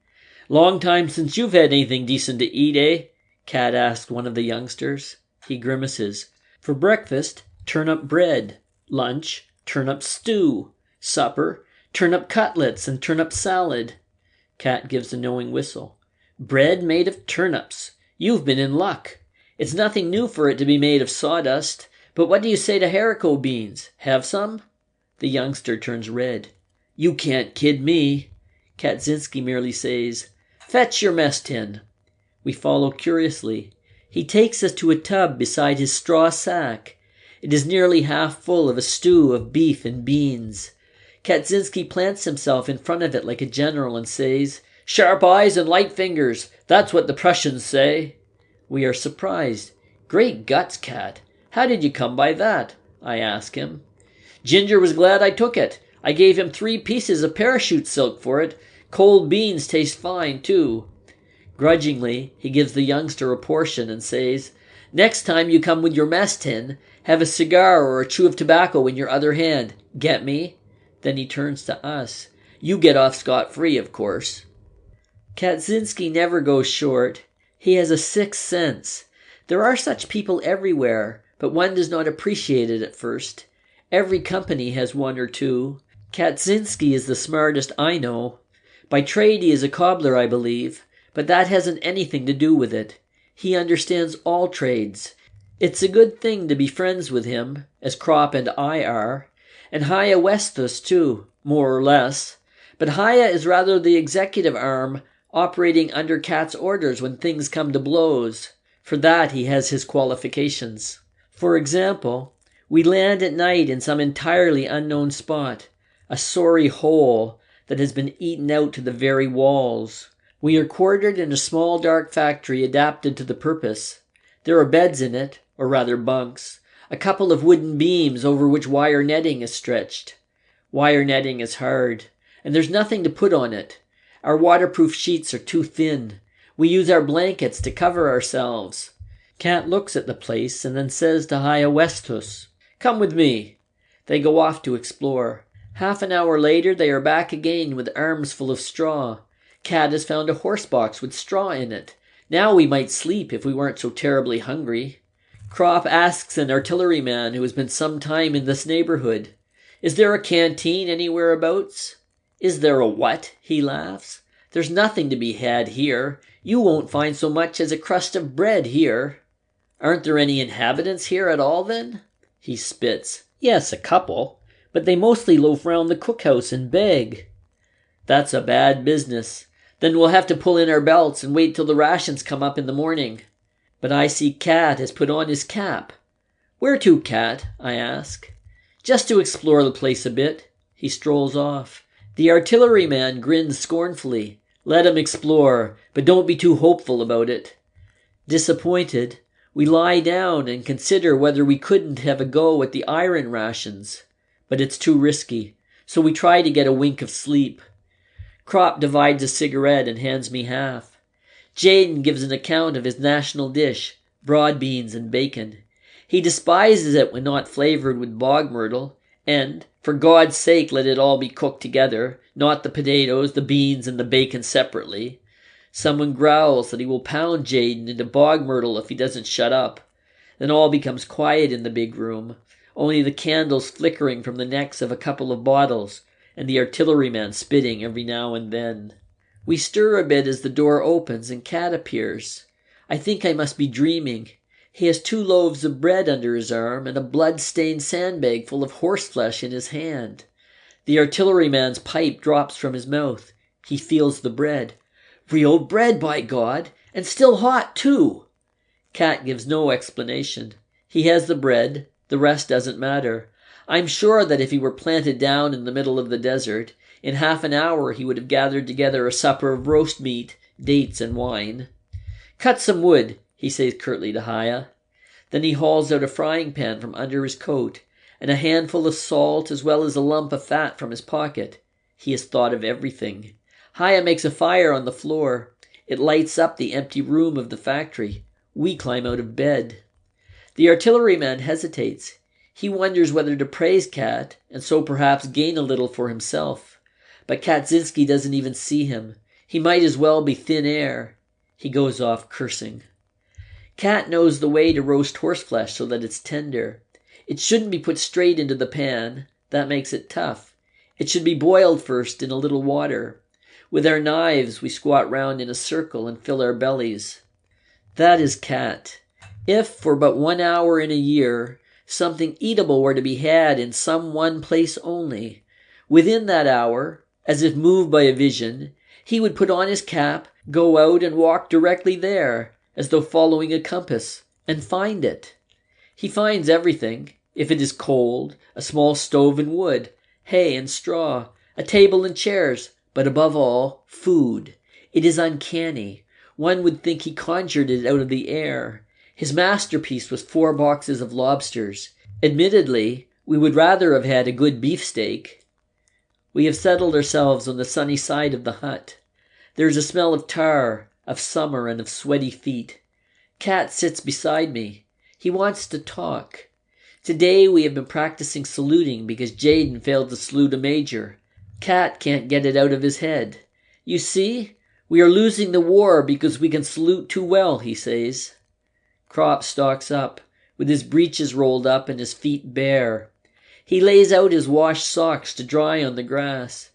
"Long time since you've had anything decent to eat, eh?" Kat asked one of the youngsters. He grimaces. "For breakfast, turnip bread. Lunch, turnip stew. Supper, turnip cutlets and turnip salad." Kat gives a knowing whistle. "Bread made of turnips. You've been in luck. It's nothing new for it to be made of sawdust. But what do you say to haricot beans? Have some?" The youngster turns red. "You can't kid me." Kaczynski merely says, "Fetch your mess tin." We follow curiously. He takes us to a tub beside his straw sack. It is nearly half full of a stew of beef and beans. Kaczynski plants himself in front of it like a general and says, "Sharp eyes and light fingers. That's what the Prussians say." We are surprised. "Great guts, Kat. How did you come by that?" I ask him. "Ginger was glad I took it. I gave him 3 pieces of parachute silk for it. Cold beans taste fine, too." Grudgingly, he gives the youngster a portion and says, "Next time you come with your mess tin, have a cigar or a chew of tobacco in your other hand. Get me?" Then he turns to us. You get off scot-free, of course. Kaczynski never goes short. He has a sixth sense. There are such people everywhere, but one does not appreciate it at first. Every company has one or two. Kaczynski is the smartest I know. By trade he is a cobbler, I believe, but that hasn't anything to do with it. He understands all trades. It's a good thing to be friends with him, as Kropp and I are, and Haya Westus too, more or less. But Haya is rather the executive arm, operating under Kat's orders when things come to blows. For that he has his qualifications. For example, we land at night in some entirely unknown spot, a sorry hole that has been eaten out to the very walls. We are quartered in a small dark factory adapted to the purpose. There are beds in it, or rather bunks, a couple of wooden beams over which wire netting is stretched. Wire netting is hard, and there's nothing to put on it. Our waterproof sheets are too thin. We use our blankets to cover ourselves. Kat looks at the place and then says to Haya Westus, "Come with me." They go off to explore. Half an hour later they are back again with arms full of straw. Kat has found a horse box with straw in it. Now we might sleep if we weren't so terribly hungry. Kropp asks an artilleryman who has been some time in this neighborhood, "Is there a canteen anywhere abouts?" "Is there a what?" he laughs. "There's nothing to be had here. You won't find so much as a crust of bread here." "Aren't there any inhabitants here at all, then?" He spits. "Yes, a couple, but they mostly loaf round the cookhouse and beg." "That's a bad business. Then we'll have to pull in our belts and wait till the rations come up in the morning." But I see Kat has put on his cap. "Where to, Kat?" I ask. "Just to explore the place a bit." He strolls off. The artilleryman grins scornfully. "Let him explore, but don't be too hopeful about it." Disappointed, we lie down and consider whether we couldn't have a go at the iron rations. But it's too risky, so we try to get a wink of sleep. Kropp divides a cigarette and hands me half. Jaden gives an account of his national dish, broad beans and bacon. He despises it when not flavored with bog myrtle, and, for God's sake, let it all be cooked together, not the potatoes, the beans, and the bacon separately. Someone growls that he will pound Jaden into bog myrtle if he doesn't shut up. Then all becomes quiet in the big room, only the candles flickering from the necks of a couple of bottles, and the artilleryman spitting every now and then. We stir a bit as the door opens and Kat appears. I think I must be dreaming. He has 2 loaves of bread under his arm and a blood-stained sandbag full of horseflesh in his hand. The artilleryman's pipe drops from his mouth. He feels the bread. "Real bread, by God! And still hot, too!" Kat gives no explanation. He has the bread. The rest doesn't matter. I'm sure that if he were planted down in the middle of the desert, in half an hour he would have gathered together a supper of roast meat, dates, and wine. "Cut some wood," he says curtly to Haya. Then he hauls out a frying pan from under his coat, and a handful of salt as well as a lump of fat from his pocket. He has thought of everything. Haya makes a fire on the floor. It lights up the empty room of the factory. We climb out of bed. The artilleryman hesitates. He wonders whether to praise Kat, and so perhaps gain a little for himself. But Kaczynski doesn't even see him. He might as well be thin air. He goes off cursing. Kat knows the way to roast horseflesh so that it's tender. It shouldn't be put straight into the pan. That makes it tough. It should be boiled first in a little water. With our knives, we squat round in a circle and fill our bellies. That is Kat. If, for but 1 hour in a year, something eatable were to be had in some one place only, within that hour, as if moved by a vision, he would put on his cap, go out and walk directly there, as though following a compass, and find it. He finds everything. If it is cold, a small stove and wood, hay and straw, a table and chairs, but above all, food. It is uncanny. One would think he conjured it out of the air. His masterpiece was 4 boxes of lobsters. Admittedly, we would rather have had a good beefsteak. We have settled ourselves on the sunny side of the hut. There is a smell of tar, of summer, and of sweaty feet. Kat sits beside me. He wants to talk. Today we have been practicing saluting because Jaden failed to salute a major. Cat can't get it out of his head. You see, we are losing the war because we can salute too well, he says. Crop stalks up, with his breeches rolled up and his feet bare. He lays out his washed socks to dry on the grass.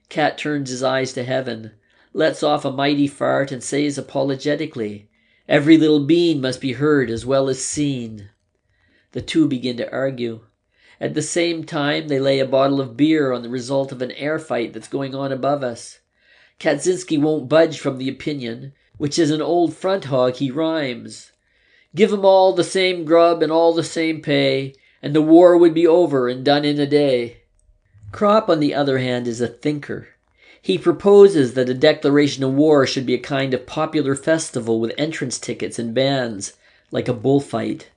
Cat turns his eyes to heaven, lets off a mighty fart, and says apologetically, "Every little bean must be heard as well as seen." The two begin to argue. At the same time, they lay a bottle of beer on the result of an air fight that's going on above us. Kaczynski won't budge from the opinion, which is an old front hog he rhymes. "Give 'em all the same grub and all the same pay, and the war would be over and done in a day." Crop, on the other hand, is a thinker. He proposes that a declaration of war should be a kind of popular festival with entrance tickets and bands, like a bullfight.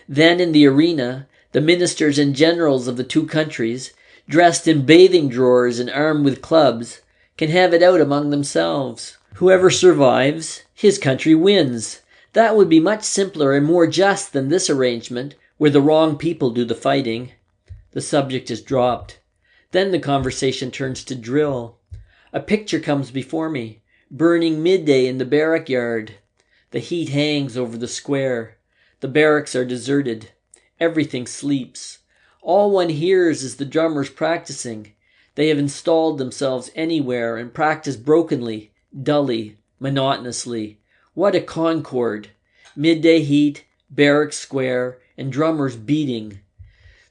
Then in the arena, the ministers and generals of the two countries, dressed in bathing drawers and armed with clubs, can have it out among themselves. Whoever survives, his country wins. That would be much simpler and more just than this arrangement, where the wrong people do the fighting. The subject is dropped. Then the conversation turns to drill. A picture comes before me, burning midday in the barrack yard. The heat hangs over the square. The barracks are deserted. Everything sleeps. All one hears is the drummers practicing. They have installed themselves anywhere and practice brokenly, dully, monotonously. What a concord! Midday heat, barrack square, and drummers beating.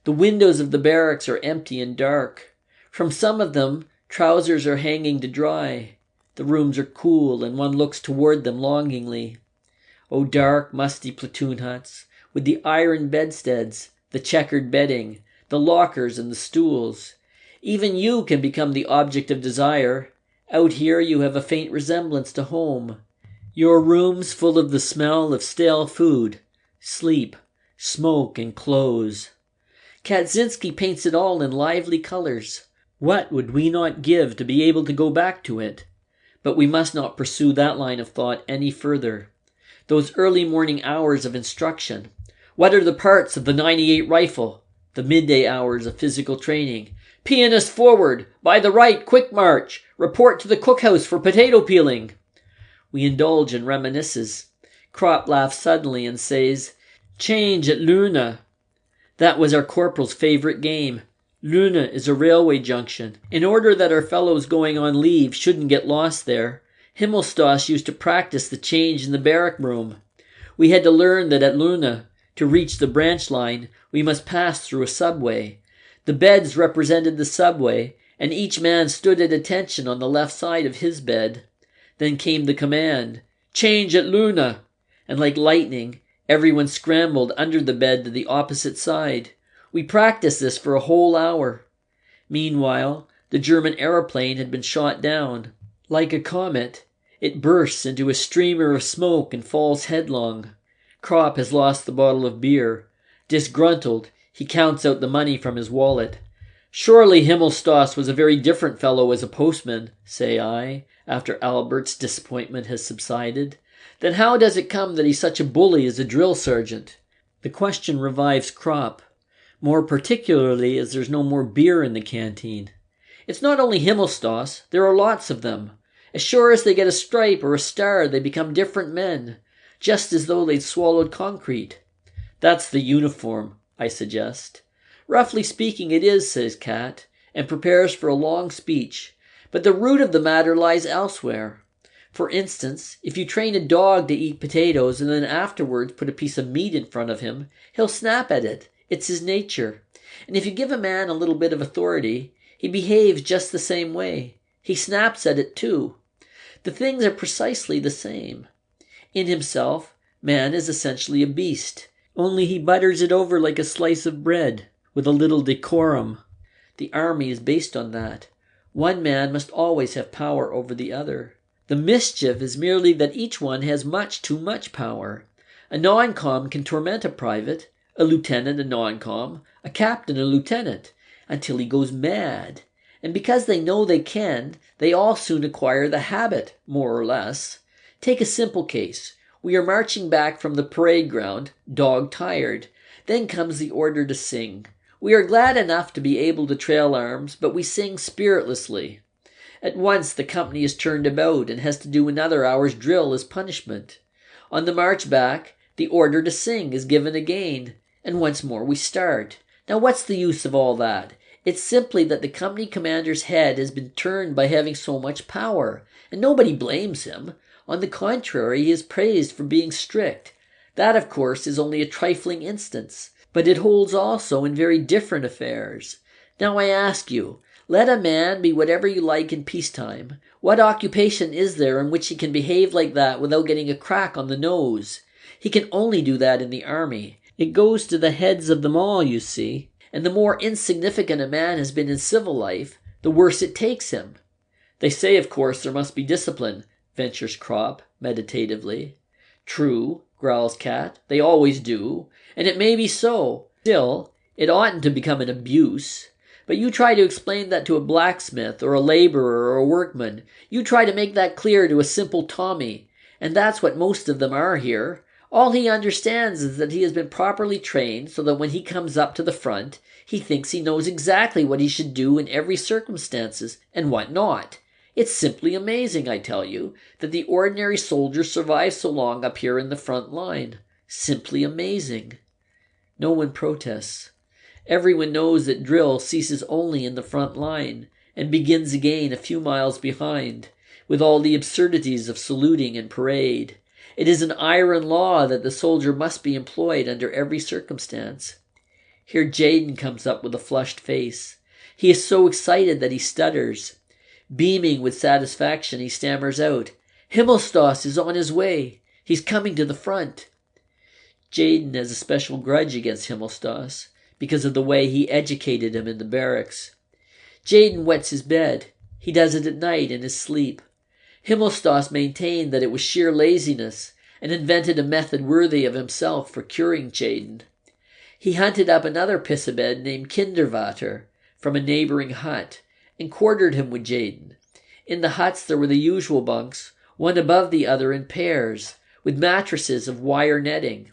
The windows of the barracks are empty and dark. From some of them, trousers are hanging to dry. The rooms are cool, and one looks toward them longingly. Oh, dark, musty platoon huts, with the iron bedsteads, the checkered bedding, the lockers and the stools. Even you can become the object of desire. Out here you have a faint resemblance to home. Your room's full of the smell of stale food, sleep, smoke, and clothes. Kaczynski paints it all in lively colors. What would we not give to be able to go back to it? But we must not pursue that line of thought any further. Those early morning hours of instruction. What are the parts of the 98 rifle? The midday hours of physical training. Pianist forward! By the right, quick march! Report to the cookhouse for potato peeling! We indulge in reminiscences. Crop laughs suddenly and says, "Change at Luna." That was our corporal's favorite game. Luna is a railway junction. In order that our fellows going on leave shouldn't get lost there, Himmelstoss used to practice the change in the barrack room. We had to learn that at Luna, to reach the branch line, we must pass through a subway. The beds represented the subway, and each man stood at attention on the left side of his bed. Then came the command, "Change at Luna!" And like lightning, everyone scrambled under the bed to the opposite side. We practiced this for a whole hour. Meanwhile, the German aeroplane had been shot down. Like a comet, it bursts into a streamer of smoke and falls headlong. Crop has lost the bottle of beer. Disgruntled, he counts out the money from his wallet. "Surely Himmelstoss was a very different fellow as a postman," say I, after Albert's disappointment has subsided. "Then how does it come that he's such a bully as a drill sergeant?" The question revives Crop, more particularly as there's no more beer in the canteen. "It's not only Himmelstoss, there are lots of them. As sure as they get a stripe or a star, they become different men, just as though they'd swallowed concrete." "That's the uniform," I suggest. "Roughly speaking it is," says Cat, and prepares for a long speech. "But the root of the matter lies elsewhere. For instance, if you train a dog to eat potatoes and then afterwards put a piece of meat in front of him, he'll snap at it. It's his nature. And if you give a man a little bit of authority, he behaves just the same way. He snaps at it too. The things are precisely the same. In himself, man is essentially a beast, only he butters it over like a slice of bread, with a little decorum. The army is based on that. One man must always have power over the other. The mischief is merely that each one has much too much power. A non-com can torment a private, a lieutenant a non-com, a captain a lieutenant, until he goes mad. And because they know they can, they all soon acquire the habit, more or less. Take a simple case. We are marching back from the parade ground, dog-tired. Then comes the order to sing. We are glad enough to be able to trail arms, but we sing spiritlessly. At once the company is turned about and has to do another hour's drill as punishment. On the march back, the order to sing is given again, and once more we start. Now what's the use of all that? It's simply that the company commander's head has been turned by having so much power, and nobody blames him. On the contrary, he is praised for being strict. That, of course, is only a trifling instance, but it holds also in very different affairs. Now I ask you, let a man be whatever you like in peacetime. What occupation is there in which he can behave like that without getting a crack on the nose? He can only do that in the army. It goes to the heads of them all, you see, and the more insignificant a man has been in civil life, the worse it takes him. They say, of course, there must be discipline, ventures Crop, meditatively. True, growls Cat, they always do, and it may be so. Still, it oughtn't to become an abuse. But you try to explain that to a blacksmith or a laborer or a workman. You try to make that clear to a simple Tommy, and that's what most of them are here. All he understands is that he has been properly trained so that when he comes up to the front, he thinks he knows exactly what he should do in every circumstances and what not. It's simply amazing, I tell you, that the ordinary soldier survives so long up here in the front line. Simply amazing. No one protests. Everyone knows that drill ceases only in the front line and begins again a few miles behind, with all the absurdities of saluting and parade. It is an iron law that the soldier must be employed under every circumstance. Here Jaden comes up with a flushed face. He is so excited that he stutters. Beaming with satisfaction, he stammers out, "Himmelstoss is on his way. He's coming to the front." Jaden has a special grudge against Himmelstoss because of the way he educated him in the barracks. Jaden wets his bed. He does it at night in his sleep. Himmelstoss maintained that it was sheer laziness and invented a method worthy of himself for curing Jaden. He hunted up another pissabed named Kindervater from a neighboring hut and quartered him with Jaden. In the huts there were the usual bunks, one above the other in pairs, with mattresses of wire netting.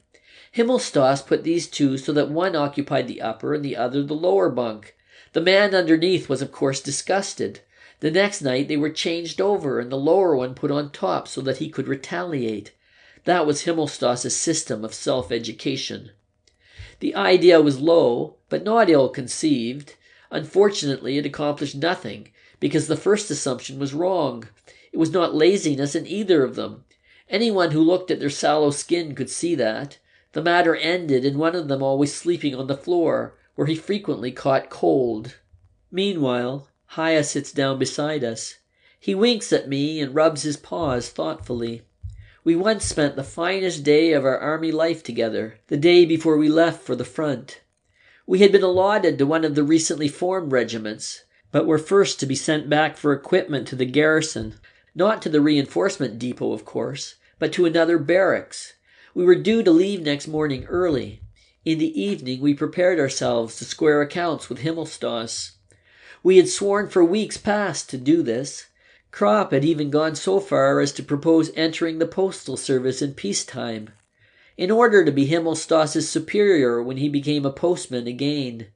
Himmelstoss put these two so that one occupied the upper and the other the lower bunk. The man underneath was of course disgusted. The next night they were changed over and the lower one put on top so that he could retaliate. That was Himmelstoss's system of self-education. The idea was low, but not ill-conceived. Unfortunately, it accomplished nothing, because the first assumption was wrong. It was not laziness in either of them. Anyone who looked at their sallow skin could see that. The matter ended in one of them always sleeping on the floor, where he frequently caught cold. Meanwhile, Haya sits down beside us. He winks at me and rubs his paws thoughtfully. We once spent the finest day of our army life together, the day before we left for the front. We had been allotted to one of the recently formed regiments, but were first to be sent back for equipment to the garrison, not to the reinforcement depot, of course, but to another barracks. We were due to leave next morning early. In the evening we prepared ourselves to square accounts with Himmelstoss. We had sworn for weeks past to do this. Crop had even gone so far as to propose entering the postal service in peacetime, in order to be Himmelstoss's superior when he became a postman again.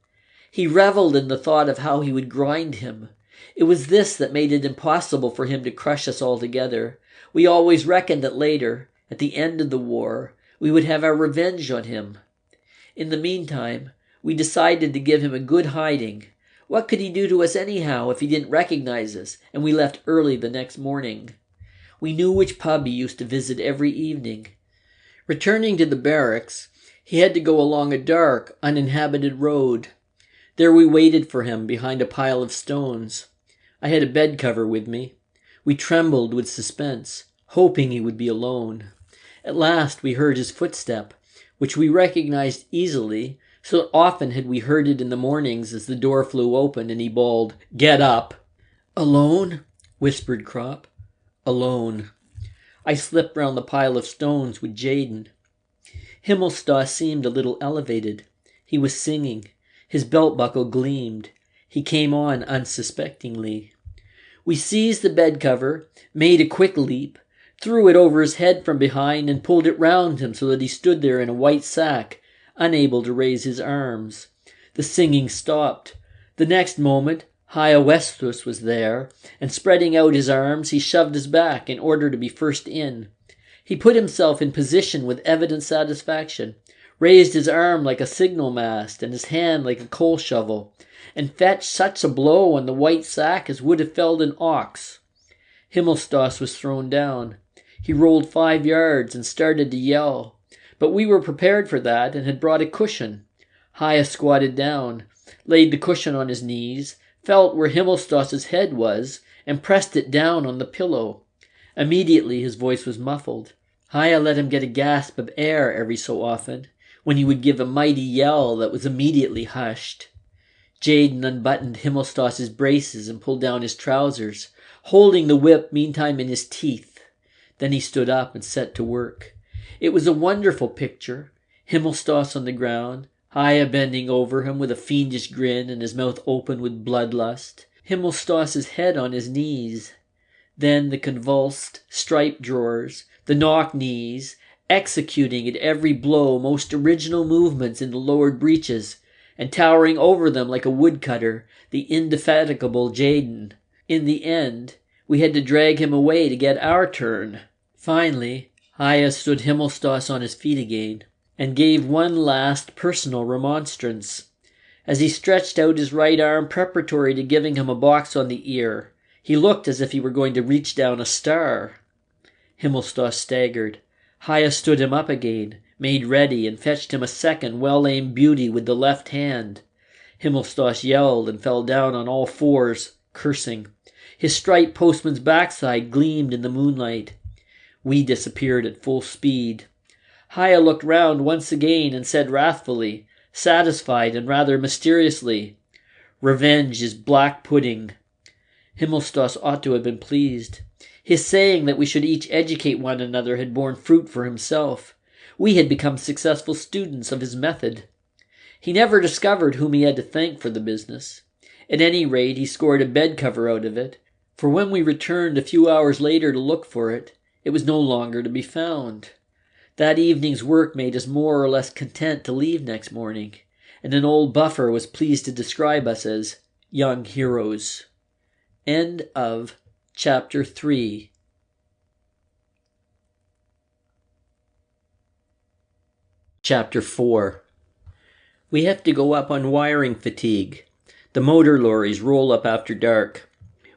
He reveled in the thought of how he would grind him. It was this that made it impossible for him to crush us altogether. We always reckoned that later, at the end of the war, we would have our revenge on him. In the meantime, we decided to give him a good hiding. What could he do to us anyhow if he didn't recognize us, and we left early the next morning? We knew which pub he used to visit every evening. Returning to the barracks, he had to go along a dark, uninhabited road. There we waited for him behind a pile of stones. I had a bed cover with me. We trembled with suspense, hoping he would be alone. At last we heard his footstep, which we recognized easily, so often had we heard it in the mornings as the door flew open and he bawled, "Get up!" "Alone?" whispered Crop. "Alone." I slipped round the pile of stones with Jaden. Himmelstoss seemed a little elevated. He was singing. His belt buckle gleamed. He came on unsuspectingly. We seized the bed cover, made a quick leap, threw it over his head from behind, and pulled it round him so that he stood there in a white sack, unable to raise his arms. The singing stopped. The next moment, Hyacinthus was there, and spreading out his arms, he shoved us back in order to be first in. He put himself in position with evident satisfaction, raised his arm like a signal mast and his hand like a coal shovel, and fetched such a blow on the white sack as would have felled an ox. Himmelstas was thrown down. He rolled 5 yards and started to yell, but we were prepared for that and had brought a cushion. Haya squatted down, laid the cushion on his knees, felt where Himmelstas's head was, and pressed it down on the pillow. Immediately his voice was muffled. Haya let him get a gasp of air every so often, when he would give a mighty yell that was immediately hushed. Jaden unbuttoned Himmelstas's braces and pulled down his trousers, holding the whip meantime in his teeth. Then he stood up and set to work. It was a wonderful picture. Himmelstas on the ground, Haya bending over him with a fiendish grin and his mouth open with bloodlust, Himmelstas's head on his knees. Then the convulsed, striped drawers, the knock-knees, executing at every blow most original movements in the lowered breeches, and towering over them like a woodcutter, the indefatigable Jaden. In the end, we had to drag him away to get our turn. Finally, Haya stood Himmelstas on his feet again, and gave one last personal remonstrance. As he stretched out his right arm preparatory to giving him a box on the ear, he looked as if he were going to reach down a star. Himmelstas staggered. Haya stood him up again, made ready, and fetched him a second well-aimed beauty with the left hand. Himmelstas yelled and fell down on all fours, cursing. His striped postman's backside gleamed in the moonlight. We disappeared at full speed. Haya looked round once again and said wrathfully, satisfied and rather mysteriously, "Revenge is black pudding." Himmelstas ought to have been pleased. His saying that we should each educate one another had borne fruit for himself. We had become successful students of his method. He never discovered whom he had to thank for the business. At any rate, he scored a bed cover out of it, for when we returned a few hours later to look for it, it was no longer to be found. That evening's work made us more or less content to leave next morning, and an old buffer was pleased to describe us as young heroes. End of Chapter 3. Chapter 4. We have to go up on wiring fatigue. The motor lorries roll up after dark.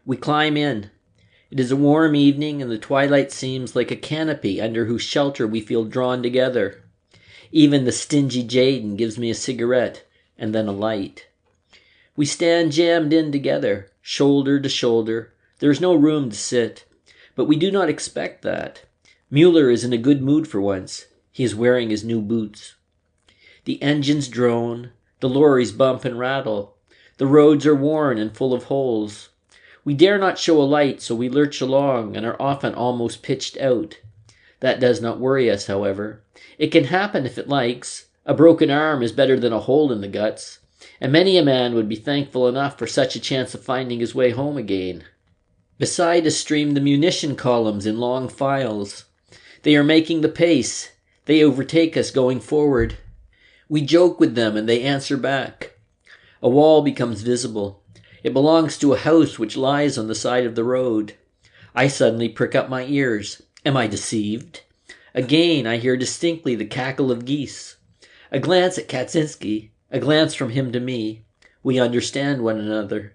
We climb in. It is a warm evening, and the twilight seems like a canopy under whose shelter we feel drawn together. Even the stingy Jaden gives me a cigarette, and then a light. We stand jammed in together, shoulder to shoulder. There is no room to sit, but we do not expect that. Mueller is in a good mood for once. He is wearing his new boots. The engines drone, the lorries bump and rattle. The roads are worn and full of holes. We dare not show a light, so we lurch along and are often almost pitched out. That does not worry us, however. It can happen if it likes. A broken arm is better than a hole in the guts, and many a man would be thankful enough for such a chance of finding his way home again. Beside us stream the munition columns in long files. They are making the pace. They overtake us going forward. We joke with them and they answer back. A wall becomes visible. It belongs to a house which lies on the side of the road. I suddenly prick up my ears. Am I deceived? Again I hear distinctly the cackle of geese. A glance at Kaczynski, a glance from him to me. We understand one another.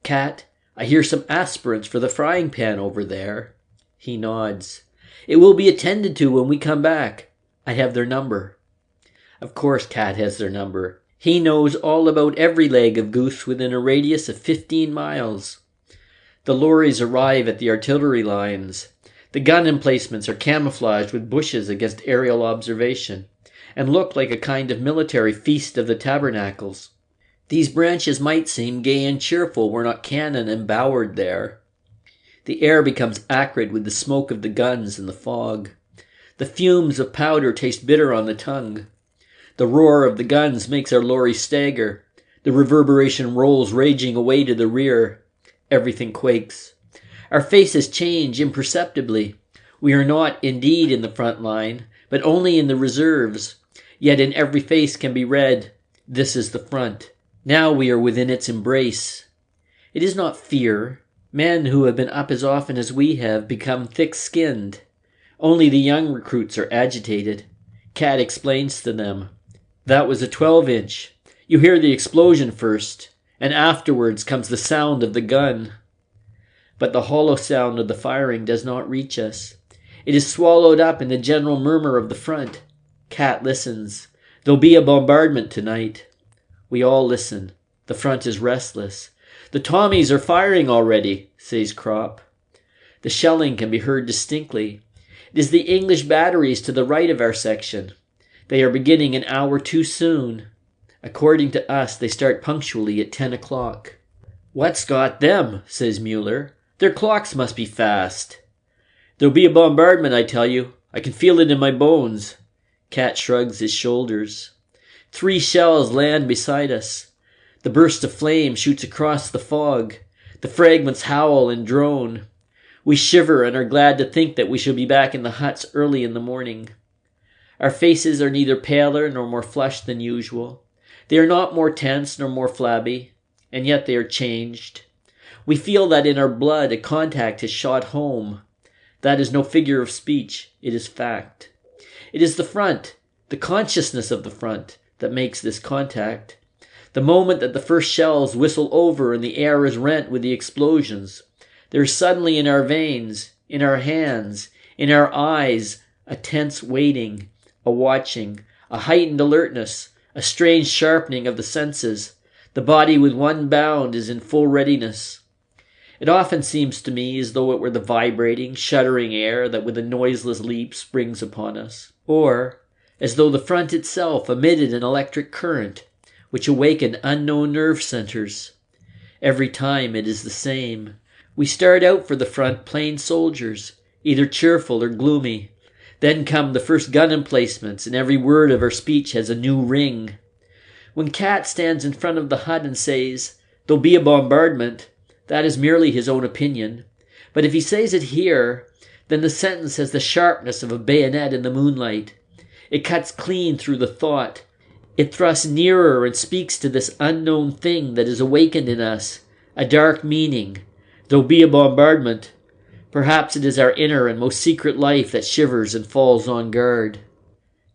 "Kat, I hear some aspirants for the frying pan over there." He nods. "It will be attended to when we come back. I have their number." Of course Kat has their number. He knows all about every leg of goose within a radius of 15 miles. The lorries arrive at the artillery lines. The gun emplacements are camouflaged with bushes against aerial observation, and look like a kind of military feast of the tabernacles. These branches might seem gay and cheerful were not cannon embowered there. The air becomes acrid with the smoke of the guns and the fog. The fumes of powder taste bitter on the tongue. The roar of the guns makes our lorry stagger. The reverberation rolls raging away to the rear. Everything quakes. Our faces change imperceptibly. We are not indeed in the front line, but only in the reserves. Yet in every face can be read, "This is the front." Now we are within its embrace. It is not fear. Men who have been up as often as we have become thick-skinned. Only the young recruits are agitated. Cat explains to them, "That was a 12-inch. You hear the explosion first, and afterwards comes the sound of the gun." But the hollow sound of the firing does not reach us. It is swallowed up in the general murmur of the front. Cat listens. "There'll be a bombardment tonight." We all listen. The front is restless. "The Tommies are firing already," says Crop. The shelling can be heard distinctly. It is the English batteries to the right of our section. They are beginning an hour too soon. According to us, they start punctually at 10 o'clock. "What's got them?" says Mueller. "Their clocks must be fast." "There'll be a bombardment, I tell you. I can feel it in my bones." Cat shrugs his shoulders. 3 shells land beside us. The burst of flame shoots across the fog. The fragments howl and drone. We shiver and are glad to think that we shall be back in the huts early in the morning. Our faces are neither paler nor more flushed than usual. They are not more tense nor more flabby, and yet they are changed. We feel that in our blood a contact has shot home. That is no figure of speech, it is fact. It is the front, the consciousness of the front, that makes this contact. The moment that the first shells whistle over and the air is rent with the explosions, there is suddenly in our veins, in our hands, in our eyes, a tense waiting, a watching, a heightened alertness, a strange sharpening of the senses. The body with one bound is in full readiness. It often seems to me as though it were the vibrating, shuddering air that with a noiseless leap springs upon us, or as though the front itself emitted an electric current, which awakened unknown nerve centers. Every time it is the same. We start out for the front plain soldiers, either cheerful or gloomy. Then come the first gun emplacements, and every word of our speech has a new ring. When Cat stands in front of the hut and says, "There'll be a bombardment," that is merely his own opinion. But if he says it here, then the sentence has the sharpness of a bayonet in the moonlight. It cuts clean through the thought. It thrusts nearer and speaks to this unknown thing that is awakened in us, a dark meaning. There'll be a bombardment. Perhaps it is our inner and most secret life that shivers and falls on guard.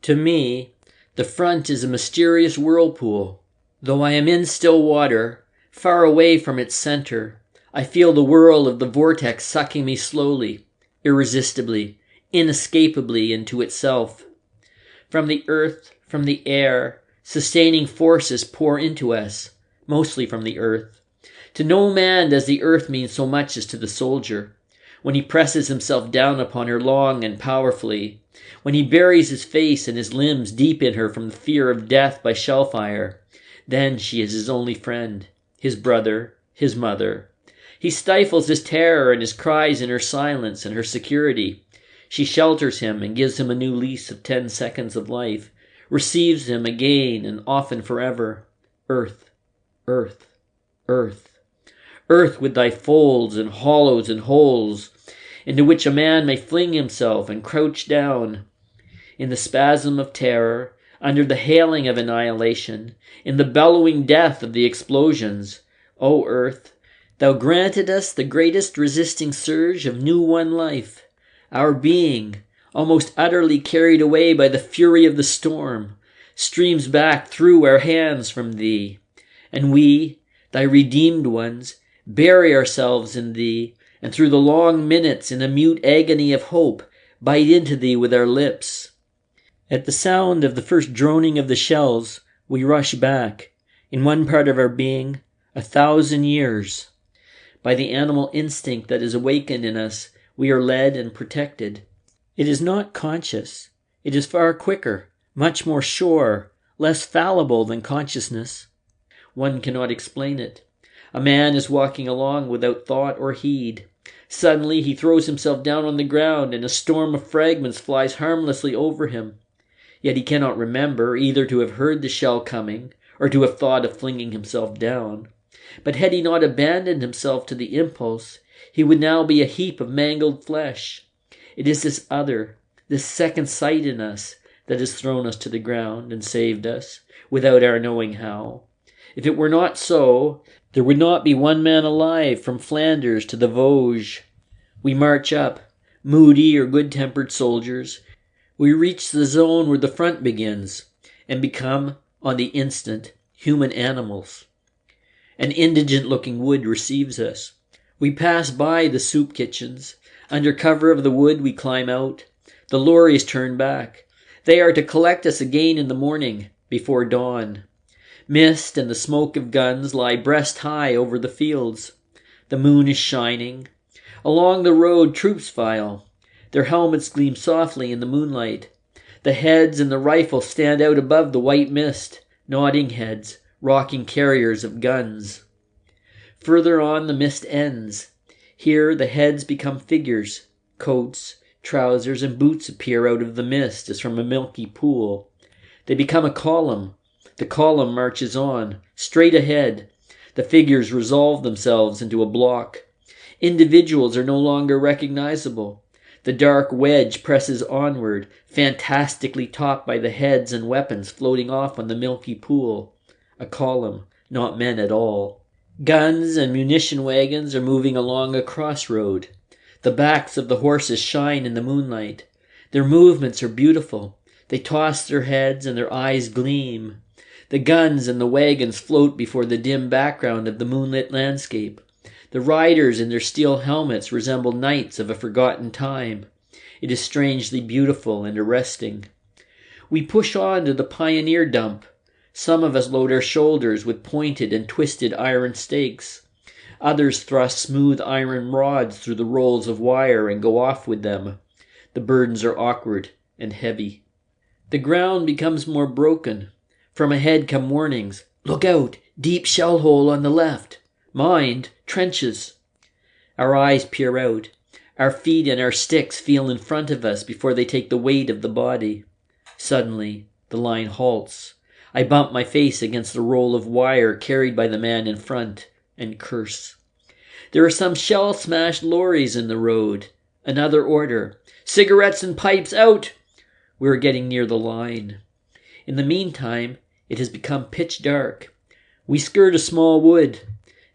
To me, the front is a mysterious whirlpool. Though I am in still water, far away from its center, I feel the whirl of the vortex sucking me slowly, irresistibly, inescapably into itself. From the earth, from the air, sustaining forces pour into us, mostly from the earth. To no man does the earth mean so much as to the soldier. When he presses himself down upon her long and powerfully, when he buries his face and his limbs deep in her from the fear of death by shellfire, then she is his only friend, his brother, his mother. He stifles his terror and his cries in her silence and her security. She shelters him and gives him a new lease of 10 seconds of life, receives him again and often forever. Earth, earth, earth. Earth with thy folds and hollows and holes, into which a man may fling himself and crouch down. In the spasm of terror, under the hailing of annihilation, in the bellowing death of the explosions, O earth, thou granted us the greatest resisting surge of new-won life. Our being, almost utterly carried away by the fury of the storm, streams back through our hands from thee. And we, thy redeemed ones, bury ourselves in thee, and through the long minutes in a mute agony of hope, bite into thee with our lips. At the sound of the first droning of the shells, we rush back, in one part of our being, 1,000 years. By the animal instinct that is awakened in us, we are led and protected. It is not conscious. It is far quicker, much more sure, less fallible than consciousness. One cannot explain it. A man is walking along without thought or heed. Suddenly he throws himself down on the ground and a storm of fragments flies harmlessly over him. Yet he cannot remember either to have heard the shell coming or to have thought of flinging himself down. But had he not abandoned himself to the impulse, he would now be a heap of mangled flesh. It is this other, this second sight in us, that has thrown us to the ground and saved us, without our knowing how. If it were not so, there would not be one man alive from Flanders to the Vosges. We march up, moody or good-tempered soldiers. We reach the zone where the front begins, and become, on the instant, human animals. An indigent-looking wood receives us. We pass by the soup kitchens. Under cover of the wood we climb out. The lorries turn back. They are to collect us again in the morning, before dawn. Mist and the smoke of guns lie breast high over the fields. The moon is shining. Along the road troops file. Their helmets gleam softly in the moonlight. The heads and the rifles stand out above the white mist, nodding heads, rocking carriers of guns. Further on the mist ends. Here the heads become figures. Coats, trousers, and boots appear out of the mist as from a milky pool. They become a column. The column marches on, straight ahead. The figures resolve themselves into a block. Individuals are no longer recognizable. The dark wedge presses onward, fantastically topped by the heads and weapons floating off on the milky pool. A column, not men at all. Guns and munition wagons are moving along a crossroad. The backs of the horses shine in the moonlight. Their movements are beautiful. They toss their heads and their eyes gleam. The guns and the wagons float before the dim background of the moonlit landscape. The riders in their steel helmets resemble knights of a forgotten time. It is strangely beautiful and arresting. We push on to the pioneer dump. Some of us load our shoulders with pointed and twisted iron stakes. Others thrust smooth iron rods through the rolls of wire and go off with them. The burdens are awkward and heavy. The ground becomes more broken. From ahead come warnings. Look out! Deep shell hole on the left. Mind! Trenches! Our eyes peer out. Our feet and our sticks feel in front of us before they take the weight of the body. Suddenly, the line halts. I bump my face against the roll of wire carried by the man in front and curse. There are some shell-smashed lorries in the road. Another order. Cigarettes and pipes out! We are getting near the line. In the meantime, it has become pitch dark. We skirt a small wood,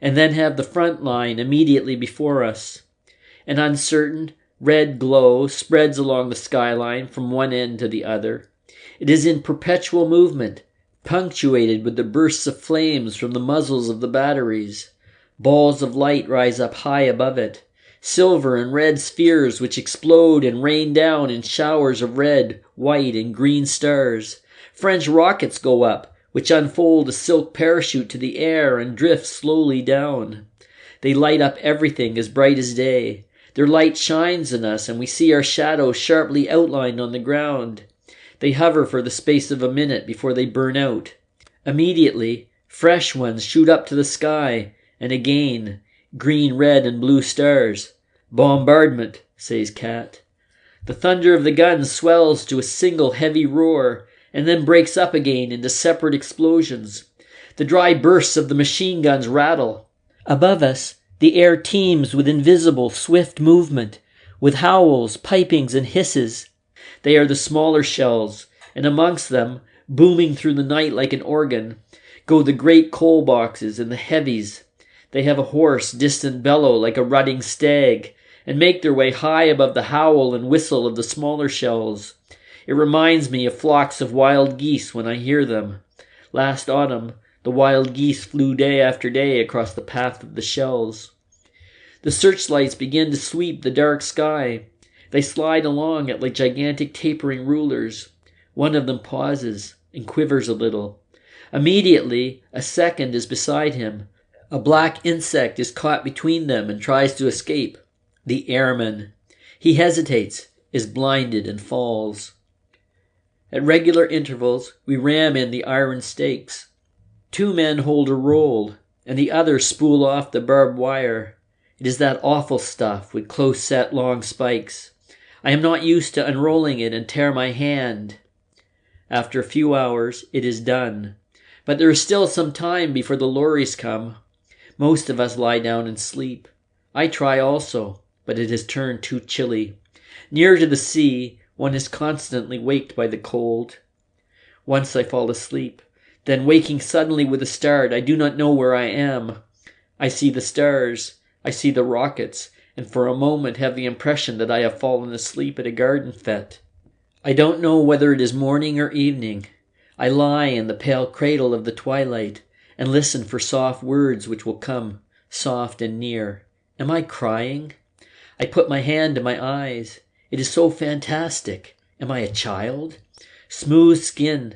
and then have the front line immediately before us. An uncertain, red glow spreads along the skyline from one end to the other. It is in perpetual movement, punctuated with the bursts of flames from the muzzles of the batteries. Balls of light rise up high above it, silver and red spheres which explode and rain down in showers of red, white, and green stars. French rockets go up, which unfold a silk parachute to the air and drift slowly down. They light up everything as bright as day. Their light shines on us, and we see our shadows sharply outlined on the ground. They hover for the space of a minute before they burn out. Immediately, fresh ones shoot up to the sky, and again, green, red, and blue stars. Bombardment, says Cat. The thunder of the guns swells to a single heavy roar, and then breaks up again into separate explosions. The dry bursts of the machine guns rattle. Above us, the air teems with invisible, swift movement, with howls, pipings, and hisses. They are the smaller shells, and amongst them, booming through the night like an organ, go the great coal boxes and the heavies. They have a hoarse, distant bellow like a rutting stag, and make their way high above the howl and whistle of the smaller shells. It reminds me of flocks of wild geese when I hear them. Last autumn, the wild geese flew day after day across the path of the shells. The searchlights begin to sweep the dark sky. They slide along it like gigantic tapering rulers. One of them pauses and quivers a little. Immediately, a second is beside him. A black insect is caught between them and tries to escape. The airman. He hesitates, is blinded, and falls. At regular intervals, we ram in the iron stakes. 2 men hold a roll, and the others spool off the barbed wire. It is that awful stuff with close-set long spikes. I am not used to unrolling it and tear my hand. After a few hours, it is done. But there is still some time before the lorries come. Most of us lie down and sleep. I try also, but it has turned too chilly. Near to the sea, one is constantly waked by the cold. Once I fall asleep, then waking suddenly with a start, I do not know where I am. I see the stars, I see the rockets, and for a moment have the impression that I have fallen asleep at a garden fete. I don't know whether it is morning or evening. I lie in the pale cradle of the twilight and listen for soft words which will come, soft and near. Am I crying? I put my hand to my eyes. It is so fantastic. Am I a child? Smooth skin.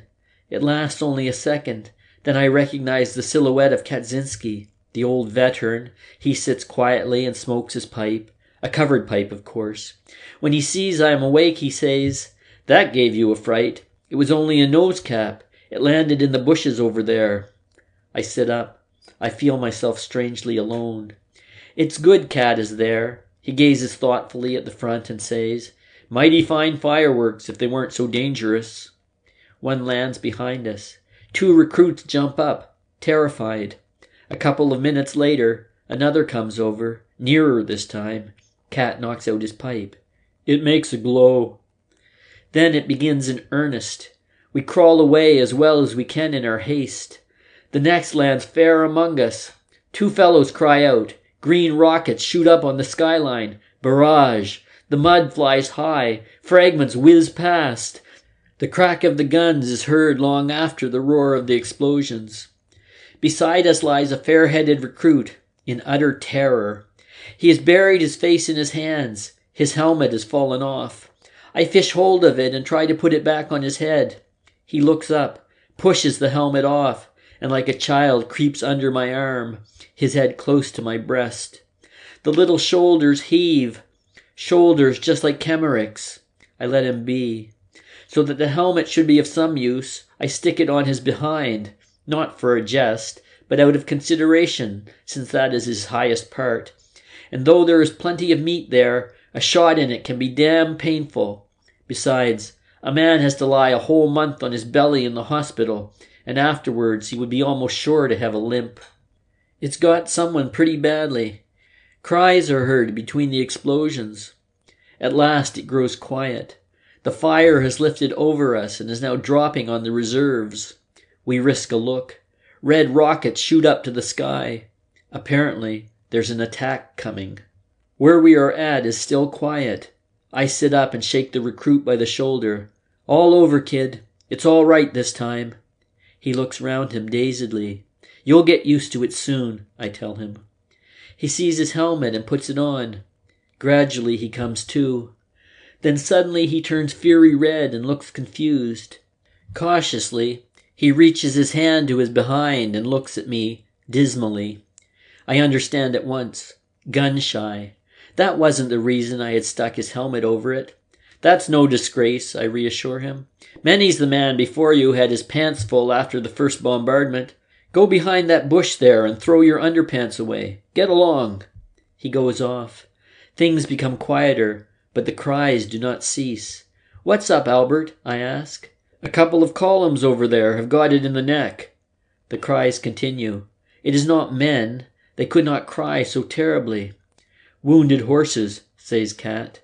It lasts only a second. Then I recognize the silhouette of Kaczynski, the old veteran. He sits quietly and smokes his pipe. A covered pipe, of course. When he sees I am awake, he says, "That gave you a fright. It was only a nose cap. It landed in the bushes over there." I sit up. I feel myself strangely alone. It's good Cat is there. He gazes thoughtfully at the front and says, "Mighty fine fireworks if they weren't so dangerous." One lands behind us. 2 recruits jump up, terrified. A couple of minutes later, another comes over, nearer this time. Cat knocks out his pipe. It makes a glow. Then it begins in earnest. We crawl away as well as we can in our haste. The next lands fair among us. 2 fellows cry out. Green rockets shoot up on the skyline. Barrage. The mud flies high. Fragments whiz past. The crack of the guns is heard long after the roar of the explosions. Beside us lies a fair-headed recruit, in utter terror. He has buried his face in his hands. His helmet has fallen off. I fish hold of it and try to put it back on his head. He looks up, pushes the helmet off, and like a child creeps under my arm, his head close to my breast. The little shoulders heave, shoulders just like Kemmerich's. I let him be. So that the helmet should be of some use, I stick it on his behind, not for a jest, but out of consideration, since that is his highest part. And though there is plenty of meat there, a shot in it can be damn painful. Besides, a man has to lie a whole month on his belly in the hospital, and afterwards he would be almost sure to have a limp. It's got someone pretty badly. Cries are heard between the explosions. At last it grows quiet. The fire has lifted over us and is now dropping on the reserves. We risk a look. Red rockets shoot up to the sky. Apparently, there's an attack coming. Where we are at is still quiet. I sit up and shake the recruit by the shoulder. "All over, kid. It's all right this time." He looks round him dazedly. "You'll get used to it soon," I tell him. He sees his helmet and puts it on. Gradually he comes to. Then suddenly he turns fiery red and looks confused. Cautiously, he reaches his hand to his behind and looks at me dismally. I understand at once. Gun-shy. That wasn't the reason I had stuck his helmet over it. "That's no disgrace," I reassure him. "Many's the man before you had his pants full after the first bombardment. Go behind that bush there and throw your underpants away. Get along." He goes off. Things become quieter, but the cries do not cease. "What's up, Albert?" I ask. "A couple of columns over there have got it in the neck." The cries continue. It is not men. They could not cry so terribly. "Wounded horses," says Cat.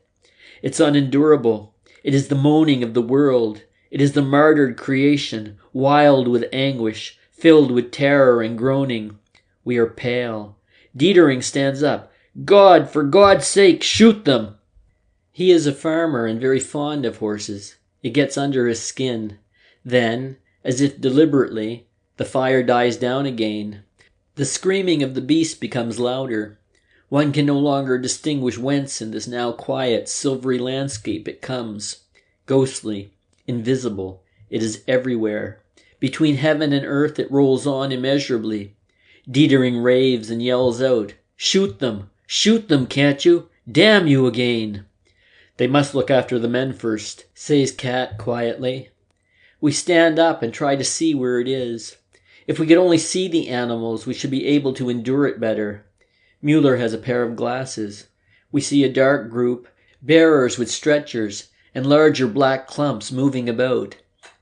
It's unendurable. It is the moaning of the world. It is the martyred creation, wild with anguish, filled with terror and groaning. We are pale. Dietering stands up. "God, for God's sake, shoot them!" He is a farmer and very fond of horses. It gets under his skin. Then, as if deliberately, the fire dies down again. The screaming of the beast becomes louder. One can no longer distinguish whence in this now quiet, silvery landscape it comes. Ghostly, invisible, it is everywhere. Between heaven and earth it rolls on immeasurably. Dietering raves and yells out, "Shoot them! Shoot them, can't you? Damn you again!" "They must look after the men first," says Cat quietly. We stand up and try to see where it is. If we could only see the animals, we should be able to endure it better. Mueller has a pair of glasses. We see a dark group, bearers with stretchers, and larger black clumps moving about.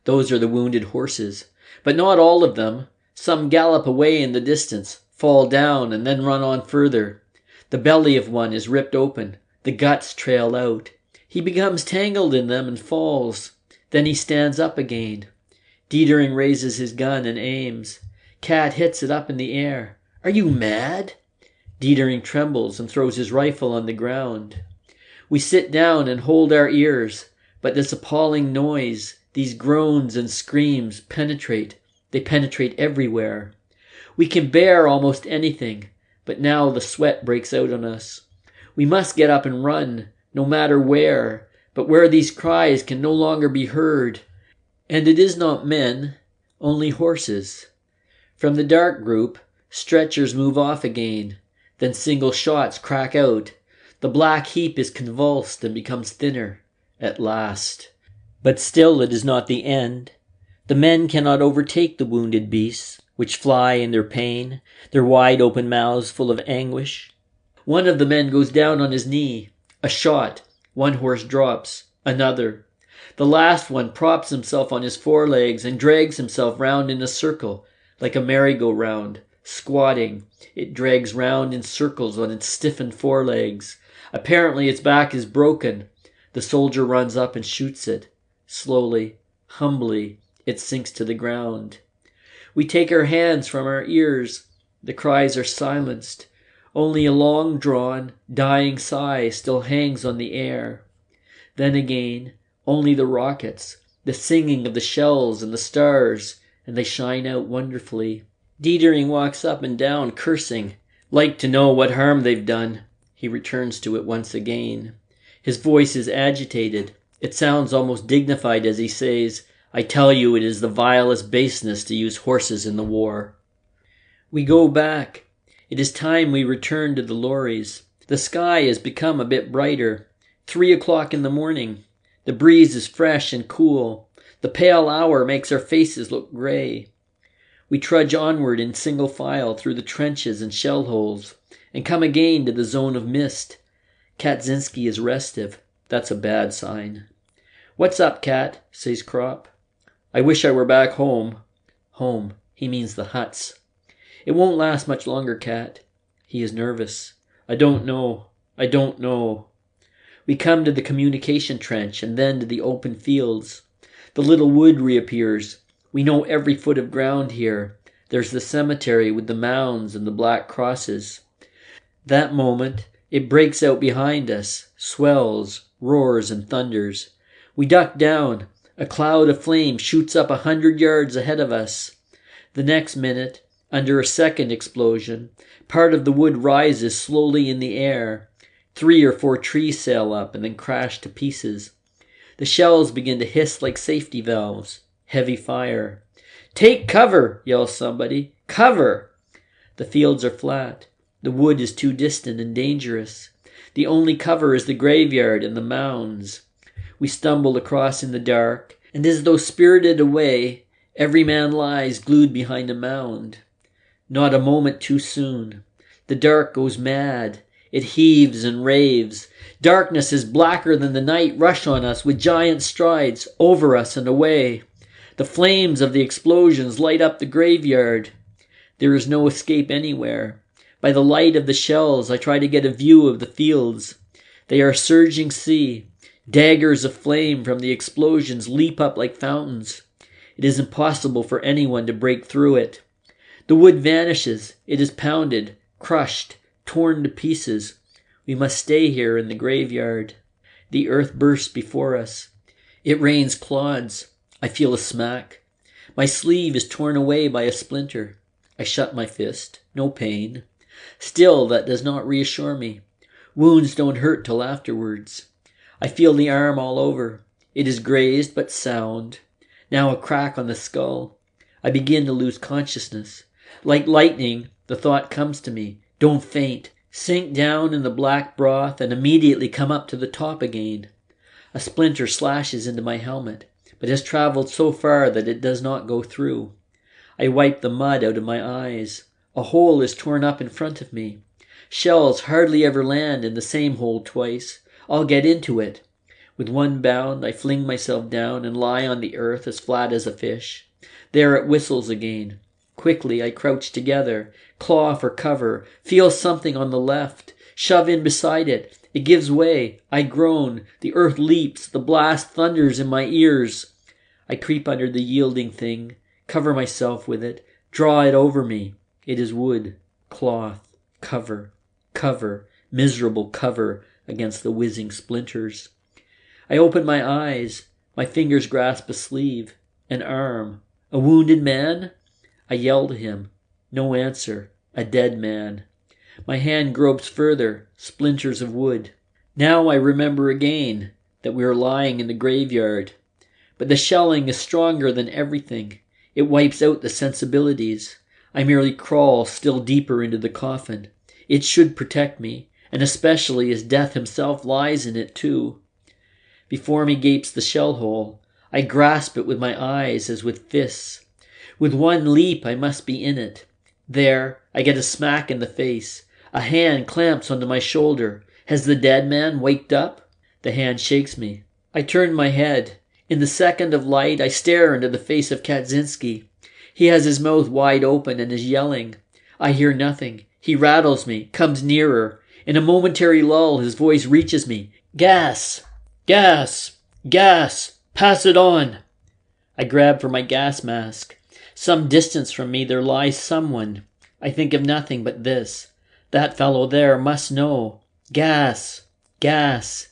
Those are the wounded horses. But not all of them. Some gallop away in the distance, fall down, and then run on further. The belly of one is ripped open. The guts trail out. He becomes tangled in them and falls. Then he stands up again. Dietering raises his gun and aims. Cat hits it up in the air. Are you mad? Dietering trembles and throws his rifle on the ground. We sit down and hold our ears, but this appalling noise, these groans and screams penetrate. They penetrate everywhere. We can bear almost anything, but now the sweat breaks out on us. We must get up and run, no matter where, but where these cries can no longer be heard. And it is not men, only horses. From the dark group, stretchers move off again. Then single shots crack out. The black heap is convulsed and becomes thinner, at last. But still it is not the end. The men cannot overtake the wounded beasts, which fly in their pain, their wide open mouths full of anguish. One of the men goes down on his knee. A shot. One horse drops. Another. The last one props himself on his forelegs and drags himself round in a circle, like a merry-go-round. Squatting, it drags round in circles on its stiffened forelegs. Apparently its back is broken. The soldier runs up and shoots it. Slowly, humbly, it sinks to the ground. We take our hands from our ears. The cries are silenced. Only a long-drawn, dying sigh still hangs on the air. Then again, only the rockets, the singing of the shells and the stars, and they shine out wonderfully. Dietering walks up and down, cursing. Like to know what harm they've done. He returns to it once again. His voice is agitated. It sounds almost dignified as he says, I tell you it is the vilest baseness to use horses in the war. We go back. It is time we return to the lorries. The sky has become a bit brighter. 3 o'clock in the morning. The breeze is fresh and cool. The pale hour makes our faces look grey. We trudge onward in single file through the trenches and shell holes, and come again to the zone of mist. Katzinski is restive. That's a bad sign. What's up, Kat? Says Krop. I wish I were back home. Home. He means the huts. It won't last much longer, Kat. He is nervous. I don't know. We come to the communication trench and then to the open fields. The little wood reappears. We know every foot of ground here. There's the cemetery with the mounds and the black crosses. That moment, it breaks out behind us, swells, roars and thunders. We duck down. A cloud of flame shoots up 100 yards ahead of us. The next minute, under a second explosion, part of the wood rises slowly in the air. 3 or 4 trees sail up and then crash to pieces. The shells begin to hiss like safety valves. Heavy fire. Take cover, yells somebody. Cover! The fields are flat. The wood is too distant and dangerous. The only cover is the graveyard and the mounds. We stumble across in the dark, and as though spirited away, every man lies glued behind a mound. Not a moment too soon. The dark goes mad. It heaves and raves. Darkness is blacker than the night rush on us with giant strides, over us and away. The flames of the explosions light up the graveyard. There is no escape anywhere. By the light of the shells, I try to get a view of the fields. They are a surging sea. Daggers of flame from the explosions leap up like fountains. It is impossible for anyone to break through it. The wood vanishes. It is pounded, crushed, torn to pieces. We must stay here in the graveyard. The earth bursts before us. It rains clods. I feel a smack. My sleeve is torn away by a splinter. I shut my fist. No pain. Still, that does not reassure me. Wounds don't hurt till afterwards. I feel the arm all over. It is grazed but sound. Now a crack on the skull. I begin to lose consciousness. Like lightning, the thought comes to me. Don't faint. Sink down in the black broth and immediately come up to the top again. A splinter slashes into my helmet, but has traveled so far that it does not go through. I wipe the mud out of my eyes. A hole is torn up in front of me. Shells hardly ever land in the same hole twice. I'll get into it. With one bound, I fling myself down and lie on the earth as flat as a fish. There it whistles again. Quickly, I crouch together, claw for cover, feel something on the left. Shove in beside it. It gives way. I groan. The earth leaps. The blast thunders in my ears. I creep under the yielding thing, cover myself with it, draw it over me. It is wood, cloth, cover, miserable cover against the whizzing splinters. I open my eyes. My fingers grasp a sleeve, an arm. A wounded man? I yell to him. No answer. A dead man. My hand gropes further, splinters of wood. Now I remember again that we are lying in the graveyard. But the shelling is stronger than everything. It wipes out the sensibilities. I merely crawl still deeper into the coffin. It should protect me, and especially as death himself lies in it too. Before me gapes the shell hole. I grasp it with my eyes as with fists. With one leap I must be in it. There, I get a smack in the face. A hand clamps onto my shoulder. Has the dead man waked up? The hand shakes me. I turn my head. In the second of light, I stare into the face of Kaczynski. He has his mouth wide open and is yelling. I hear nothing. He rattles me, comes nearer. In a momentary lull, his voice reaches me. Gas! Gas! Gas! Pass it on! I grab for my gas mask. Some distance from me there lies someone. I think of nothing but this. That fellow there must know. Gas! Gas!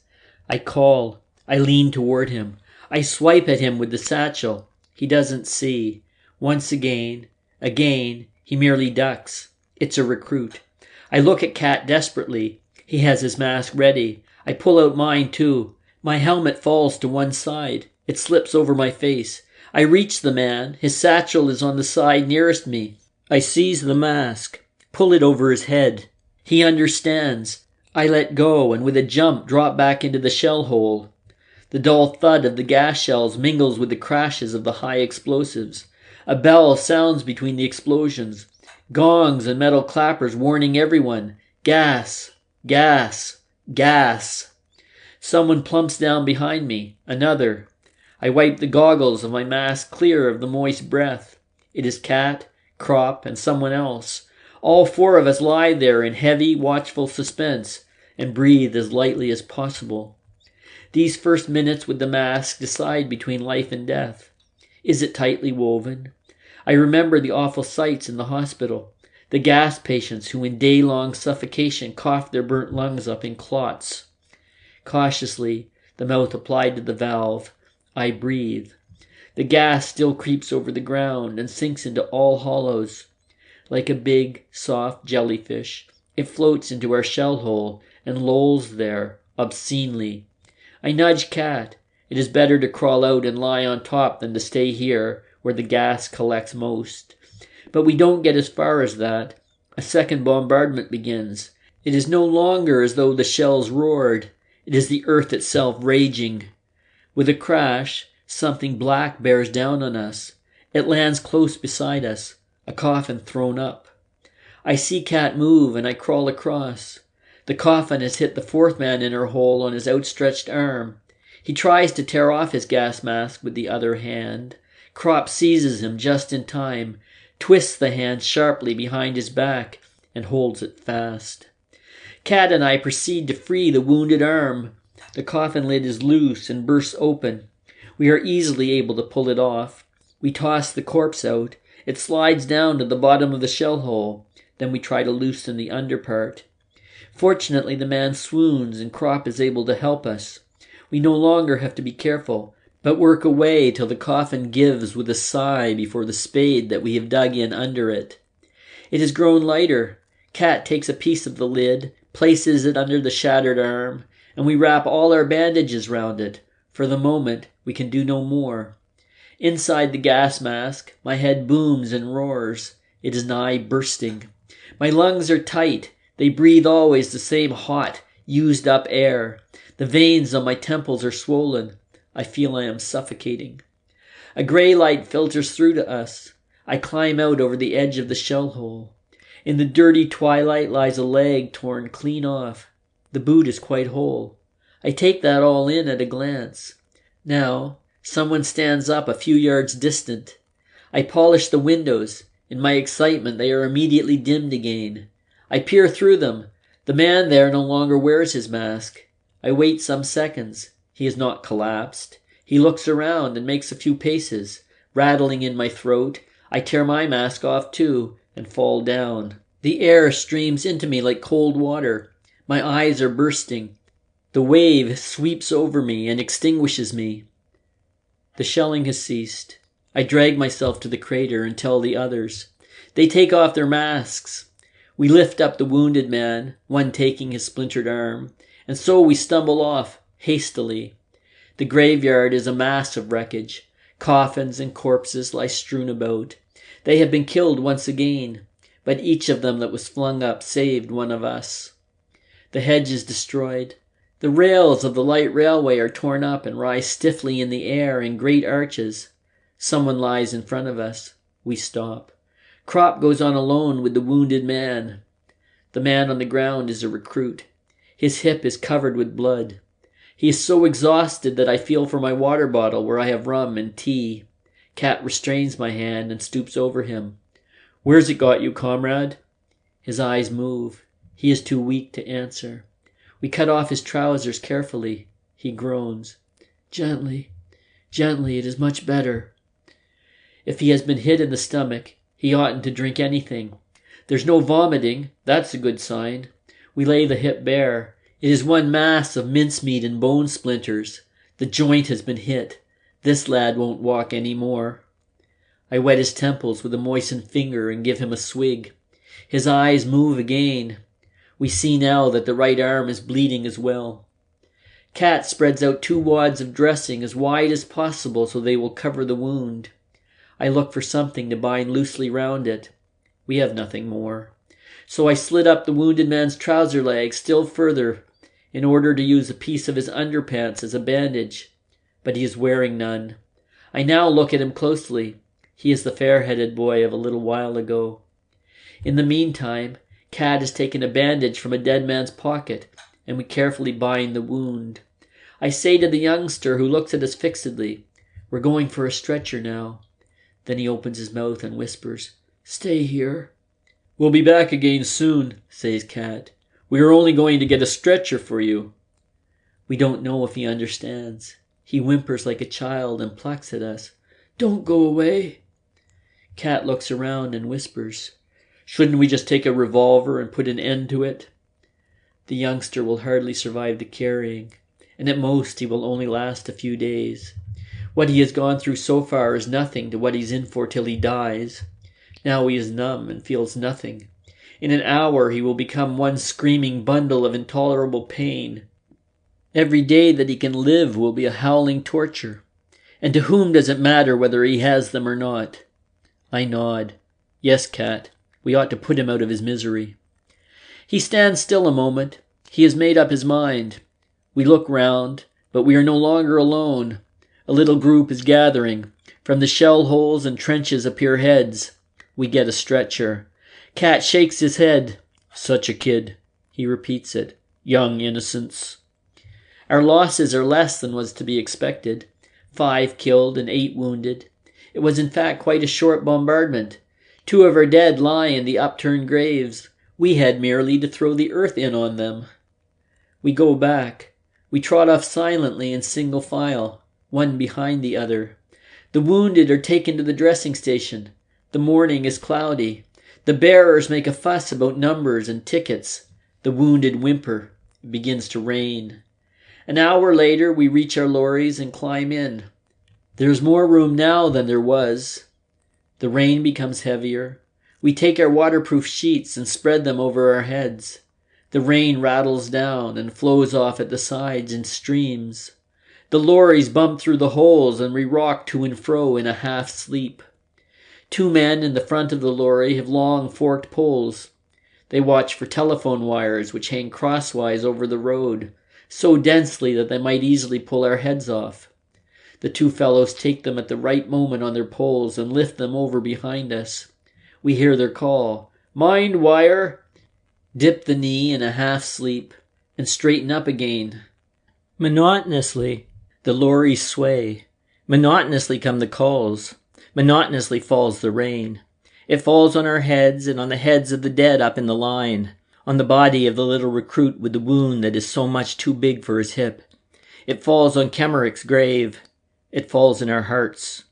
I call. I lean toward him. I swipe at him with the satchel. He doesn't see. Once again, he merely ducks. It's a recruit. I look at Cat desperately. He has his mask ready. I pull out mine too. My helmet falls to one side. It slips over my face. I reach the man. His satchel is on the side nearest me. I seize the mask, pull it over his head. He understands. I let go and with a jump drop back into the shell hole. The dull thud of the gas shells mingles with the crashes of the high explosives. A bell sounds between the explosions. Gongs and metal clappers warning everyone. Gas! Gas! Gas! Someone plumps down behind me. Another. I wipe the goggles of my mask clear of the moist breath. It is Cat, Crop, and someone else. All four of us lie there in heavy, watchful suspense and breathe as lightly as possible. These first minutes with the mask decide between life and death. Is it tightly woven? I remember the awful sights in the hospital. The gas patients who in day-long suffocation coughed their burnt lungs up in clots. Cautiously, the mouth applied to the valve, I breathe. The gas still creeps over the ground and sinks into all hollows. Like a big, soft jellyfish, it floats into our shell hole and lolls there, obscenely. I nudge Cat. It is better to crawl out and lie on top than to stay here where the gas collects most. But we don't get as far as that. A second bombardment begins. It is no longer as though the shells roared. It is the earth itself raging. With a crash, something black bears down on us. It lands close beside us, a coffin thrown up. I see Cat move and I crawl across. The coffin has hit the fourth man in her hole on his outstretched arm. He tries to tear off his gas mask with the other hand. Crop seizes him just in time, twists the hand sharply behind his back, and holds it fast. Cat and I proceed to free the wounded arm. The coffin lid is loose and bursts open. We are easily able to pull it off. We toss the corpse out. It slides down to the bottom of the shell hole. Then we try to loosen the underpart. Fortunately, the man swoons and Crop is able to help us. We no longer have to be careful, but work away till the coffin gives with a sigh before the spade that we have dug in under it. It has grown lighter. Cat takes a piece of the lid, places it under the shattered arm, and we wrap all our bandages round it. For the moment, we can do no more. Inside the gas mask, my head booms and roars. It is nigh bursting. My lungs are tight. They breathe always the same hot, used-up air. The veins on my temples are swollen. I feel I am suffocating. A grey light filters through to us. I climb out over the edge of the shell hole. In the dirty twilight lies a leg torn clean off. The boot is quite whole. I take that all in at a glance. Now, someone stands up a few yards distant. I polish the windows. In my excitement, they are immediately dimmed again. I peer through them. The man there no longer wears his mask. I wait some seconds. He has not collapsed. He looks around and makes a few paces. Rattling in my throat, I tear my mask off too and fall down. The air streams into me like cold water. My eyes are bursting. The wave sweeps over me and extinguishes me. The shelling has ceased. I drag myself to the crater and tell the others. They take off their masks. We lift up the wounded man, one taking his splintered arm, and so we stumble off, hastily. The graveyard is a mass of wreckage. Coffins and corpses lie strewn about. They have been killed once again, but each of them that was flung up saved one of us. The hedge is destroyed. The rails of the light railway are torn up and rise stiffly in the air in great arches. Someone lies in front of us. We stop. Kropp goes on alone with the wounded man. The man on the ground is a recruit. His hip is covered with blood. He is so exhausted that I feel for my water bottle where I have rum and tea. Cat restrains my hand and stoops over him. "Where's it got you, comrade?" His eyes move. He is too weak to answer. We cut off his trousers carefully. He groans. "Gently, gently, it is much better." If he has been hit in the stomach, he oughtn't to drink anything. There's no vomiting. That's a good sign. We lay the hip bare. It is one mass of mincemeat and bone splinters. The joint has been hit. This lad won't walk any more. I wet his temples with a moistened finger and give him a swig. His eyes move again. We see now that the right arm is bleeding as well. Cat spreads out 2 wads of dressing as wide as possible so they will cover the wound. I look for something to bind loosely round it. We have nothing more. So I slit up the wounded man's trouser leg still further in order to use a piece of his underpants as a bandage, but he is wearing none. I now look at him closely. He is the fair-headed boy of a little while ago. In the meantime, Cat has taken a bandage from a dead man's pocket, and we carefully bind the wound. I say to the youngster, who looks at us fixedly, "We're going for a stretcher now." Then he opens his mouth and whispers, "Stay here." "We'll be back again soon," says Cat. "We are only going to get a stretcher for you." We don't know if he understands. He whimpers like a child and plucks at us. "Don't go away." Cat looks around and whispers, "Shouldn't we just take a revolver and put an end to it?" The youngster will hardly survive the carrying, and at most he will only last a few days. What he has gone through so far is nothing to what he's in for till he dies. Now he is numb and feels nothing. In an hour he will become one screaming bundle of intolerable pain. Every day that he can live will be a howling torture. And to whom does it matter whether he has them or not? I nod. Yes, Cat, we ought to put him out of his misery. He stands still a moment. He has made up his mind. We look round, but we are no longer alone. A little group is gathering. From the shell holes and trenches appear heads. We get a stretcher. Cat shakes his head. Such a kid. He repeats it. Young innocents. Our losses are less than was to be expected. 5 killed and 8 wounded. It was in fact quite a short bombardment. 2 of our dead lie in the upturned graves. We had merely to throw the earth in on them. We go back. We trot off silently in single file, one behind the other. The wounded are taken to the dressing station. The morning is cloudy. The bearers make a fuss about numbers and tickets. The wounded whimper. It begins to rain. An hour later we reach our lorries and climb in. There's more room now than there was. The rain becomes heavier. We take our waterproof sheets and spread them over our heads. The rain rattles down and flows off at the sides in streams. The lorries bump through the holes and we rock to and fro in a half sleep. 2 men in the front of the lorry have long forked poles. They watch for telephone wires which hang crosswise over the road, so densely that they might easily pull our heads off. The 2 fellows take them at the right moment on their poles and lift them over behind us. We hear their call, "Mind wire!" Dip the knee in a half sleep and straighten up again. Monotonously, the lorries sway. Monotonously come the calls. Monotonously falls the rain. It falls on our heads and on the heads of the dead up in the line, on the body of the little recruit with the wound that is so much too big for his hip. It falls on Kemmerich's grave. It falls in our hearts.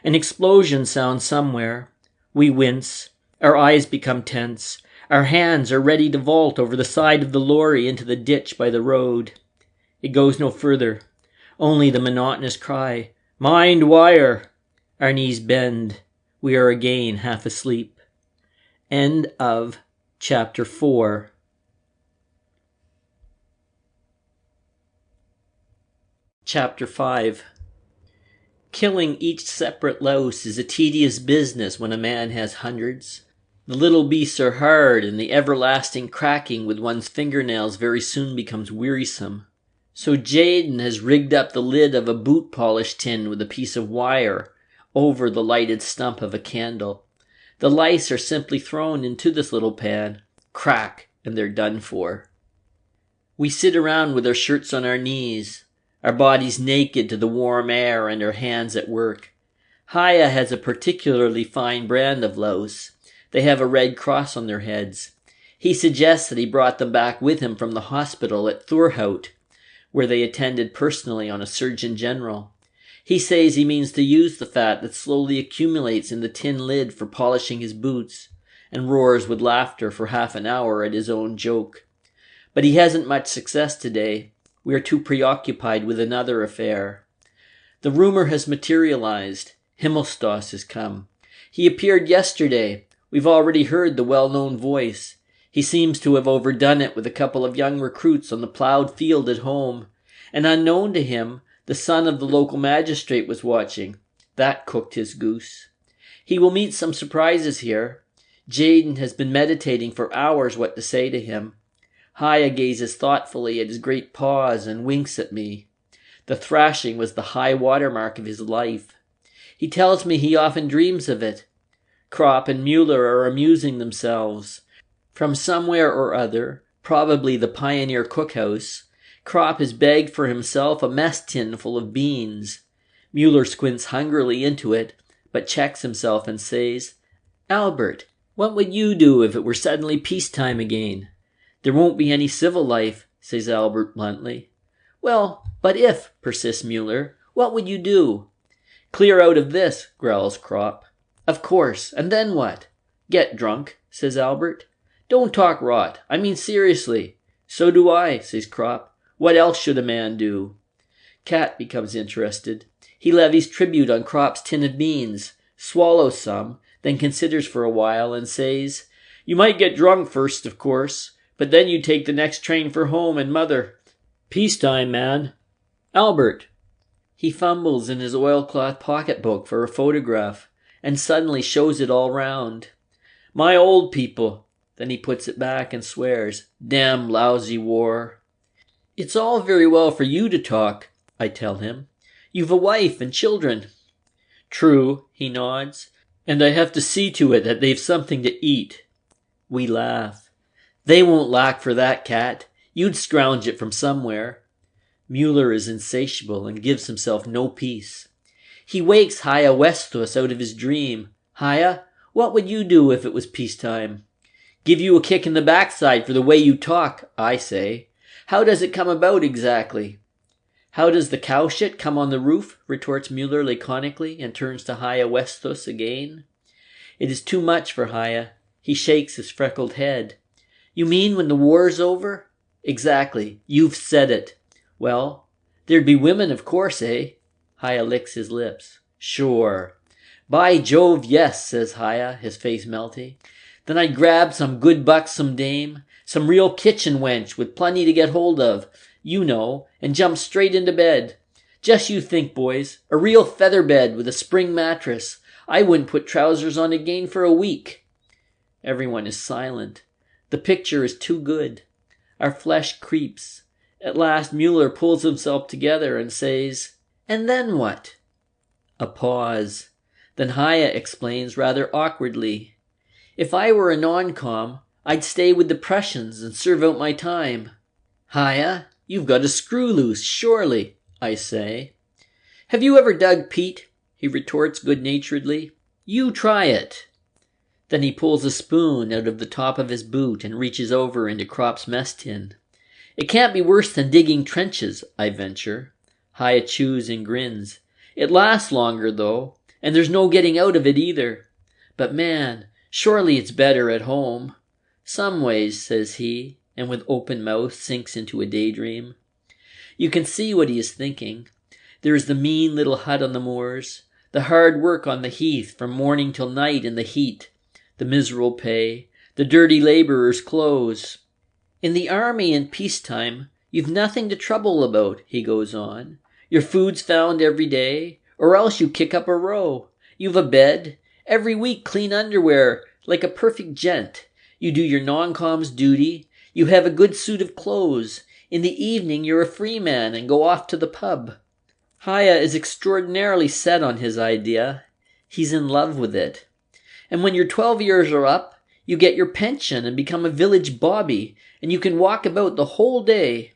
An explosion sounds somewhere. We wince. Our eyes become tense. Our hands are ready to vault over the side of the lorry into the ditch by the road. It goes no further. Only the monotonous cry, "Mind wire!" Our knees bend. We are again half asleep. End of Chapter 4. Chapter 5. Killing each separate louse is a tedious business when a man has hundreds. The little beasts are hard, and the everlasting cracking with one's fingernails very soon becomes wearisome. So Jaden has rigged up the lid of a boot polish tin with a piece of wire over the lighted stump of a candle. The lice are simply thrown into this little pan. Crack, and they're done for. We sit around with our shirts on our knees, our bodies naked to the warm air and our hands at work. Haya has a particularly fine brand of louse. They have a red cross on their heads. He suggests that he brought them back with him from the hospital at Thurhout, where they attended personally on a surgeon general. He says he means to use the fat that slowly accumulates in the tin lid for polishing his boots, and roars with laughter for half an hour at his own joke. But he hasn't much success today. We are too preoccupied with another affair. The rumor has materialized. Himmelstos has come. He appeared yesterday. We've already heard the well-known voice. He seems to have overdone it with a couple of young recruits on the ploughed field at home. And unknown to him, the son of the local magistrate was watching. That cooked his goose. He will meet some surprises here. Jaden has been meditating for hours what to say to him. Haya gazes thoughtfully at his great paws and winks at me. The thrashing was the high watermark of his life. He tells me he often dreams of it. Kropp and Mueller are amusing themselves. From somewhere or other, probably the Pioneer cookhouse, Kropp has begged for himself a mess tin full of beans. Mueller squints hungrily into it, but checks himself and says, "Albert, what would you do if it were suddenly peacetime again?" "There won't be any civil life," says Albert bluntly. "Well, but if," persists Mueller, "what would you do?" "Clear out of this," growls Kropp. "Of course, and then what?" "Get drunk," says Albert. "Don't talk rot. I mean seriously." "So do I," says Kropp. "What else should a man do?" Cat becomes interested. He levies tribute on Kropp's tin of beans, swallows some, then considers for a while and says, "You might get drunk first, of course, but then you take the next train for home and mother. Peacetime, man." "Albert." He fumbles in his oilcloth pocketbook for a photograph and suddenly shows it all round. "My old people." Then he puts it back and swears, "Damn lousy war." "It's all very well for you to talk," I tell him. "You've a wife and children." "True," he nods, "and I have to see to it that they've something to eat." We laugh. "They won't lack for that, Cat. You'd scrounge it from somewhere." Mueller is insatiable and gives himself no peace. He wakes Haya Westos out of his dream. "Haya, what would you do if it was peacetime?" "Give you a kick in the backside for the way you talk," I say. "How does it come about exactly?" "How does the cow shit come on the roof?" retorts Mueller laconically and turns to Haya Westos again. It is too much for Haya. He shakes his freckled head. "You mean when the war's over?" "Exactly. You've said it." "Well, there'd be women, of course, eh?" Haya licks his lips. "Sure." "By Jove, yes," says Haya, his face melty. "Then I'd grab some good buxom dame, some real kitchen wench with plenty to get hold of, you know, and jump straight into bed. Just you think, boys, a real feather bed with a spring mattress. I wouldn't put trousers on again for a week." Everyone is silent. The picture is too good. Our flesh creeps. At last Mueller pulls himself together and says, "And then what?" A pause. Then Haya explains rather awkwardly. "If I were a non-com, I'd stay with the Prussians and serve out my time." "Haya, you've got a screw loose, surely," I say. "Have you ever dug peat?" he retorts good-naturedly. "You try it." Then he pulls a spoon out of the top of his boot and reaches over into Crop's mess tin. "It can't be worse than digging trenches," I venture. Haya chews and grins. "It lasts longer, though, and there's no getting out of it either. But man, surely it's better at home." "Some ways," says he, and with open mouth sinks into a daydream. You can see what he is thinking. There is the mean little hut on the moors, the hard work on the heath from morning till night in the heat, the miserable pay, the dirty labourer's clothes. "In the army in peacetime, you've nothing to trouble about," he goes on. "Your food's found every day, or else you kick up a row. You've a bed, every week clean underwear, like a perfect gent. You do your non-com's duty. You have a good suit of clothes. In the evening you're a free man and go off to the pub." Haya is extraordinarily set on his idea. He's in love with it. "And when your 12 years are up, you get your pension and become a village bobby, and you can walk about the whole day."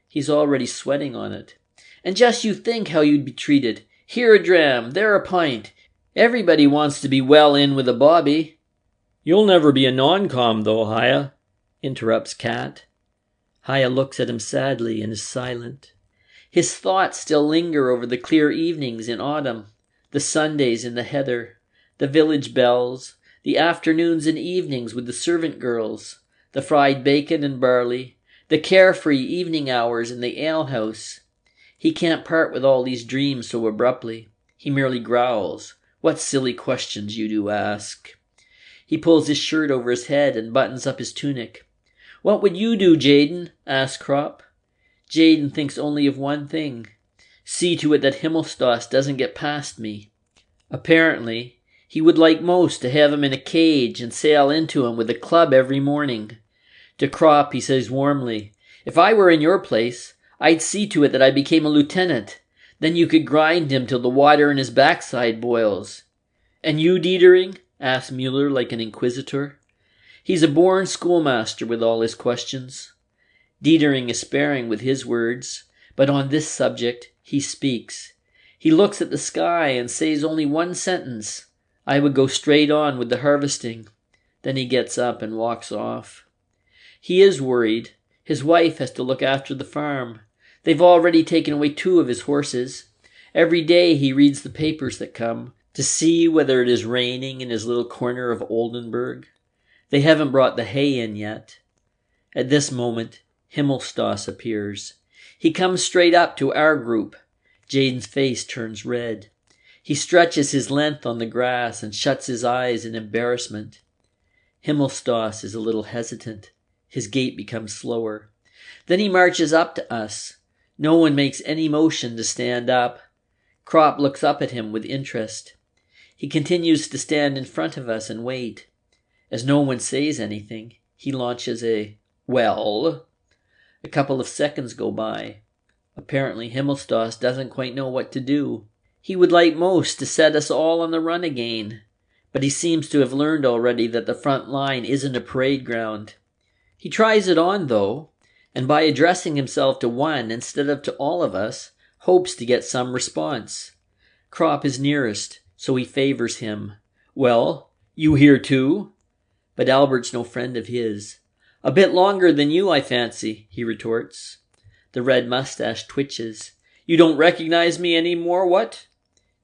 He's already sweating on it. "And just you think how you'd be treated. Here a dram, there a pint. Everybody wants to be well in with a bobby." "You'll never be a non-com though, Haya," interrupts Cat. Haya looks at him sadly and is silent. His thoughts still linger over the clear evenings in autumn, the Sundays in the heather, the village bells, the afternoons and evenings with the servant girls, the fried bacon and barley, the carefree evening hours in the alehouse. He can't part with all these dreams so abruptly. He merely growls, "What silly questions you do ask." He pulls his shirt over his head and buttons up his tunic. "What would you do, Jaden?" asks Crop. Jaden thinks only of one thing: see to it that Himmelstas doesn't get past me. Apparently, he would like most to have him in a cage and sail into him with a club every morning. To Crop he says warmly, "If I were in your place, I'd see to it that I became a lieutenant. Then you could grind him till the water in his backside boils." "And you, Dietering?" asks Mueller like an inquisitor. He's a born schoolmaster with all his questions. Dietering is sparing with his words, but on this subject he speaks. He looks at the sky and says only one sentence: "I would go straight on with the harvesting." Then he gets up and walks off. He is worried. His wife has to look after the farm. They've already taken away 2 of his horses. Every day he reads the papers that come to see whether it is raining in his little corner of Oldenburg. They haven't brought the hay in yet. At this moment, Himmelstas appears. He comes straight up to our group. Jaden's face turns red. He stretches his length on the grass and shuts his eyes in embarrassment. Himmelstas is a little hesitant. His gait becomes slower. Then he marches up to us. No one makes any motion to stand up. Crop looks up at him with interest. He continues to stand in front of us and wait. As no one says anything, he launches a "Well?" A couple of seconds go by. Apparently Himmelstas doesn't quite know what to do. He would like most to set us all on the run again, but he seems to have learned already that the front line isn't a parade ground. He tries it on, though, and by addressing himself to one instead of to all of us, hopes to get some response. Crop is nearest, so he favors him. "Well, you here too?" But Albert's no friend of his. "A bit longer than you, I fancy," he retorts. The red mustache twitches. "You don't recognize me any more, what?"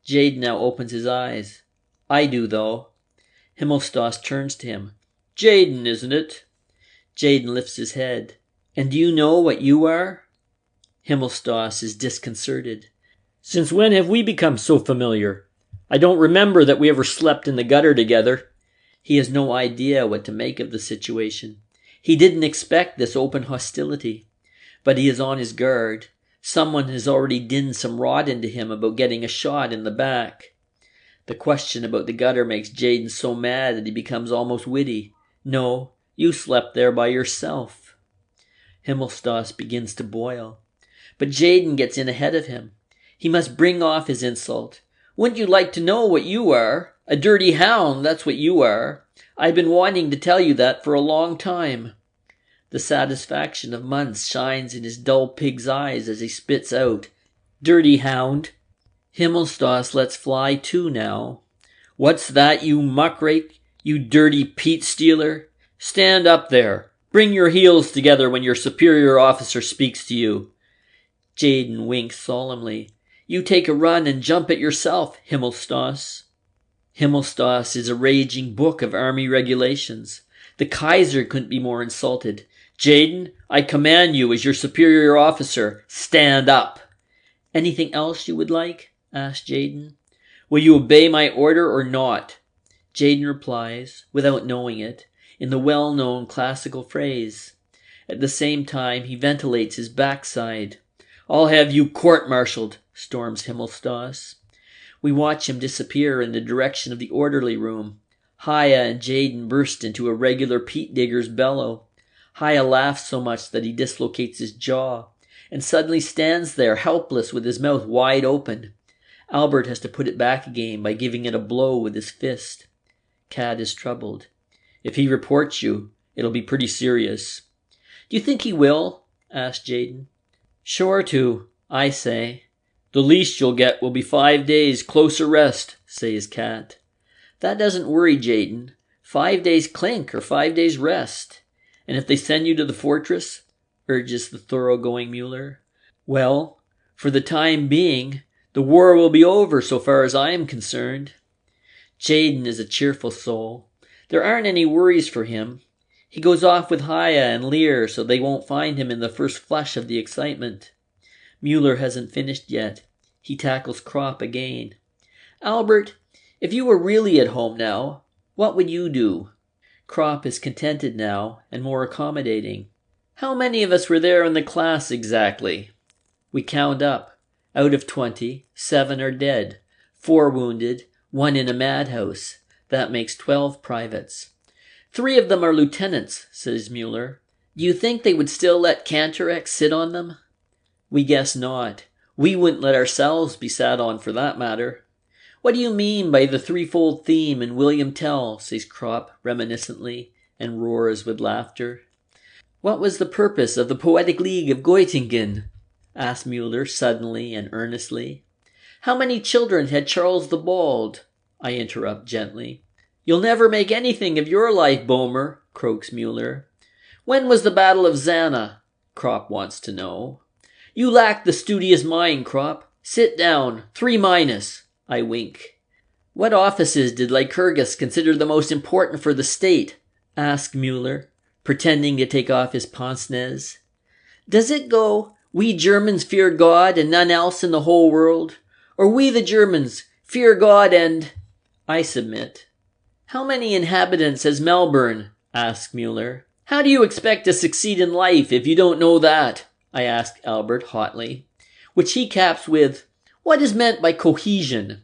Jaden now opens his eyes. "I do, though." Himmelstas turns to him. "Jaden, isn't it?" Jaden lifts his head. "And do you know what you are?" Himmelstas is disconcerted. "Since when have we become so familiar? I don't remember that we ever slept in the gutter together." He has no idea what to make of the situation. He didn't expect this open hostility, but he is on his guard. Someone has already dinned some rot into him about getting a shot in the back. The question about the gutter makes Jaden so mad that he becomes almost witty. "No, you slept there by yourself." Himmelstas begins to boil, but Jaden gets in ahead of him. He must bring off his insult. "Wouldn't you like to know what you are? A dirty hound, that's what you are. I've been wanting to tell you that for a long time." The satisfaction of months shines in his dull pig's eyes as he spits out, "Dirty hound." Himmelstas lets fly too now. "What's that, you muckrake? You dirty peat stealer! Stand up there! Bring your heels together when your superior officer speaks to you. Jaden winks solemnly. You take a run and jump it yourself, Himmelstoss. Himmelstoss is a raging book of army regulations. The Kaiser couldn't be more insulted. Jaden, I command you as your superior officer, stand up. Anything else you would like? Asked Jaden. Will you obey my order or not? Jaden replies, without knowing it, in the well-known classical phrase. At the same time, he ventilates his backside. I'll have you court-martialed, storms Himmelstoss. We watch him disappear in the direction of the orderly room. Haya and Jaden burst into a regular peat digger's bellow. Haya laughs so much that he dislocates his jaw, and suddenly stands there helpless with his mouth wide open. Albert has to put it back again by giving it a blow with his fist. Cad is troubled. If he reports you, it'll be pretty serious. Do you think he will? Asked Jaden. Sure to, I say. The least you'll get will be 5 days close arrest, says Cat. That doesn't worry Jaden. 5 days clink or 5 days rest. And if they send you to the fortress, urges the thoroughgoing Mueller, well, for the time being, the war will be over so far as I am concerned. Jaden is a cheerful soul. There aren't any worries for him. He goes off with Haya and Lear so they won't find him in the first flush of the excitement. Mueller hasn't finished yet. He tackles Krop again. Albert, if you were really at home now, what would you do? Krop is contented now and more accommodating. How many of us were there in the class exactly? We count up. Out of 20, 7 are dead, 4 wounded, 1 in a madhouse. That makes 12 privates. 3 of them are lieutenants, says Mueller. Do you think they would still let Cantorek sit on them? We guess not. We wouldn't let ourselves be sat on for that matter. What do you mean by the threefold theme in William Tell, says Krop reminiscently, and roars with laughter. What was the purpose of the Poetic League of Göttingen? Asked Mueller suddenly and earnestly. How many children had Charles the Bald? I interrupt gently. You'll never make anything of your life, Bäumer, croaks Mueller. When was the Battle of Zana? Krop wants to know. You lack the studious mind, Krop. Sit down. 3-. I wink. What offices did Lycurgus consider the most important for the state? Asked Mueller, pretending to take off his pince-nez. Does it go, we Germans fear God and none else in the whole world? Or we the Germans fear God and... I submit. How many inhabitants has Melbourne? Asked Mueller. How do you expect to succeed in life if you don't know that? I asked Albert hotly, which he caps with, what is meant by cohesion?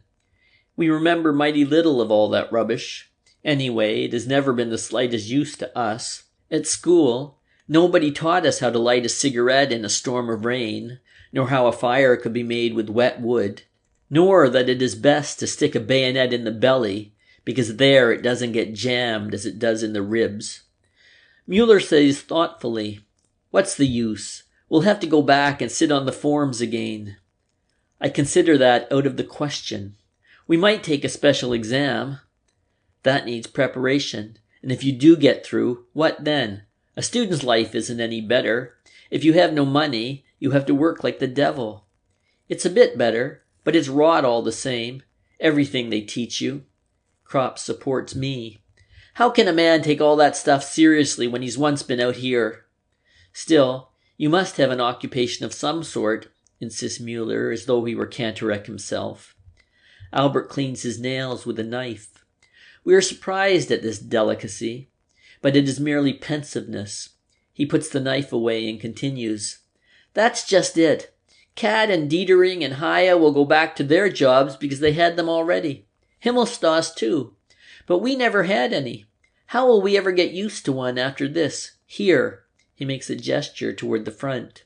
We remember mighty little of all that rubbish. Anyway, it has never been the slightest use to us. At school, nobody taught us how to light a cigarette in a storm of rain, nor how a fire could be made with wet wood, nor that it is best to stick a bayonet in the belly, because there it doesn't get jammed as it does in the ribs. Mueller says thoughtfully, what's the use? We'll have to go back and sit on the forms again. I consider that out of the question. We might take a special exam. That needs preparation, and if you do get through, what then? A student's life isn't any better. If you have no money, you have to work like the devil. It's a bit better, but it's rot all the same. Everything they teach you. Krop supports me. How can a man take all that stuff seriously when he's once been out here? Still, you must have an occupation of some sort, insists Mueller, as though he were Cantorek himself. Albert cleans his nails with a knife. We are surprised at this delicacy, but it is merely pensiveness. He puts the knife away and continues. That's just it. Cad and Dietering and Haya will go back to their jobs because they had them already. Himmelstoss too. But we never had any. How will we ever get used to one after this? Here. He makes a gesture toward the front.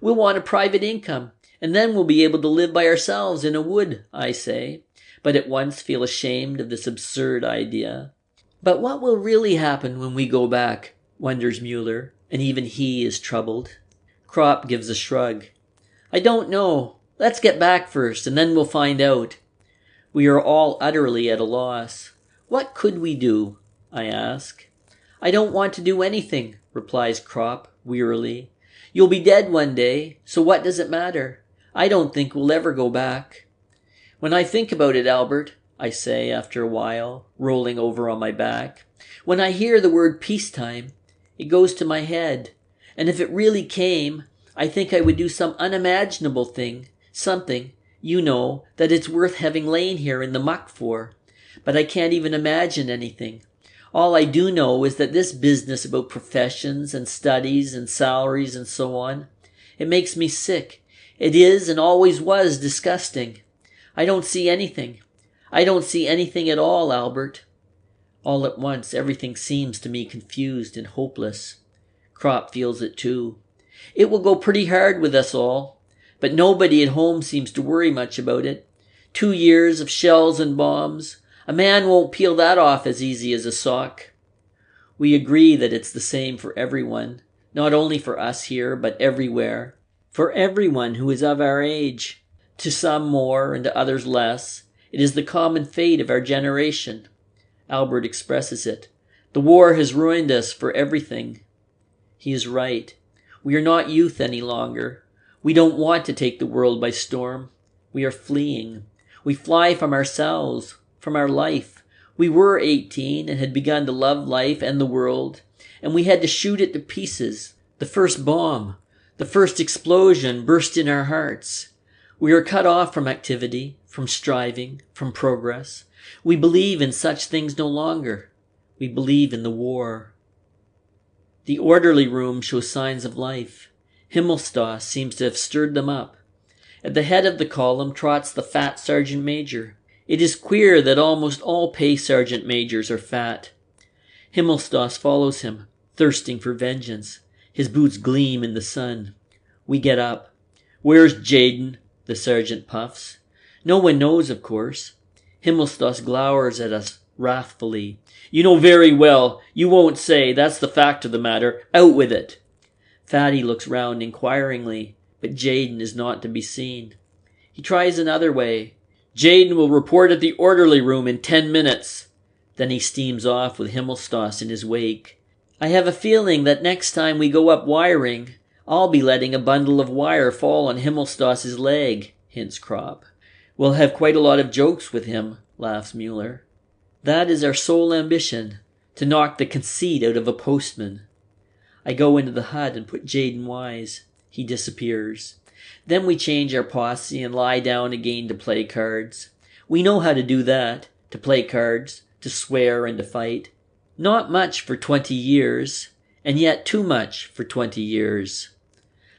We'll want a private income, and then we'll be able to live by ourselves in a wood, I say, but at once feel ashamed of this absurd idea. But what will really happen when we go back? Wonders Mueller, and even he is troubled. Krop gives a shrug. I don't know. Let's get back first, and then we'll find out. We are all utterly at a loss. What could we do? I ask. I don't want to do anything, replies Crop wearily. You'll be dead one day, so what does it matter? I don't think we'll ever go back. When I think about it, Albert, I say after a while, rolling over on my back, when I hear the word peacetime, it goes to my head. And if it really came, I think I would do some unimaginable thing, something, you know, that it's worth having lain here in the muck for. But I can't even imagine anything. All I do know is that this business about professions and studies and salaries and so on, it makes me sick. It is and always was disgusting. I don't see anything. I don't see anything at all, Albert. All at once, everything seems to me confused and hopeless. Crop feels it too. It will go pretty hard with us all, but nobody at home seems to worry much about it. 2 years of shells and bombs. A man won't peel that off as easy as a sock. We agree that it's the same for everyone, not only for us here, but everywhere. For everyone who is of our age. To some more and to others less. It is the common fate of our generation. Albert expresses it. The war has ruined us for everything. He is right. We are not youth any longer. We don't want to take the world by storm. We are fleeing. We fly from ourselves, from our life. We were 18 and had begun to love life and the world, and we had to shoot it to pieces. The first bomb, the first explosion burst in our hearts. We are cut off from activity, from striving, from progress. We believe in such things no longer. We believe in the war. The orderly room shows signs of life. Himmelstoss seems to have stirred them up. At the head of the column trots the fat sergeant major. It is queer that almost all pay sergeant majors are fat. Himmelstoss follows him, thirsting for vengeance. His boots gleam in the sun. We get up. Where's Jayden? The sergeant puffs. No one knows, of course. Himmelstoss glowers at us wrathfully. You know very well. You won't say. That's the fact of the matter. Out with it. Fatty looks round inquiringly, but Jayden is not to be seen. He tries another way. Jayden will report at the orderly room in 10 minutes. Then he steams off with Himmelstoss in his wake. I have a feeling that next time we go up wiring, I'll be letting a bundle of wire fall on Himmelstoss's leg, hints Crop. We'll have quite a lot of jokes with him, laughs Mueller. That is our sole ambition, to knock the conceit out of a postman. I go into the hut and put Jayden wise. He disappears. Then we change our posse and lie down again to play cards. We know how to do that, to play cards, to swear and to fight. Not much for 20 years, and yet too much for 20 years.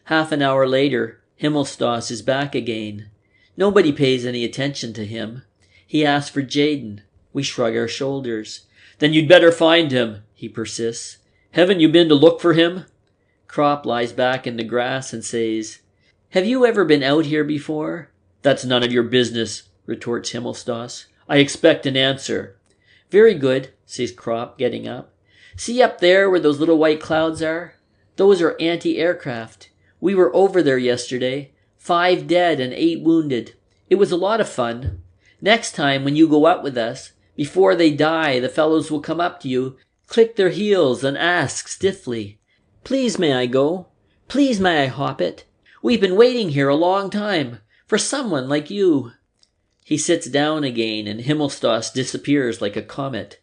Half an hour later, Himmelstoss is back again. Nobody pays any attention to him. He asks for Jayden. We shrug our shoulders. Then you'd better find him, he persists. Haven't you been to look for him? Crop lies back in the grass and says, Have you ever been out here before? That's none of your business, retorts Himmelstoss. I expect an answer. Very good, says Crop, getting up. See up there where those little white clouds are? Those are anti-aircraft. We were over there yesterday. 5 dead and 8 wounded. It was a lot of fun. Next time when you go up with us, before they die, the fellows will come up to you, click their heels and ask stiffly, Please may I go? Please may I hop it? We've been waiting here a long time, for someone like you. He sits down again and Himmelstoss disappears like a comet.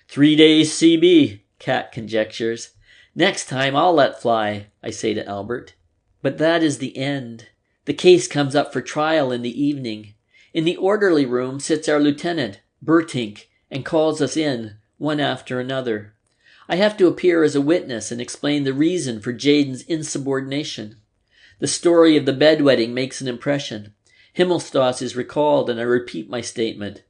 3 days CB, Cat conjectures. Next time I'll let fly, I say to Albert. But that is the end. The case comes up for trial in the evening. In the orderly room sits our lieutenant, Bertink, and calls us in, one after another. I have to appear as a witness and explain the reason for Jayden's insubordination. The story of the bedwetting makes an impression. Himmelstoss is recalled and I repeat my statement.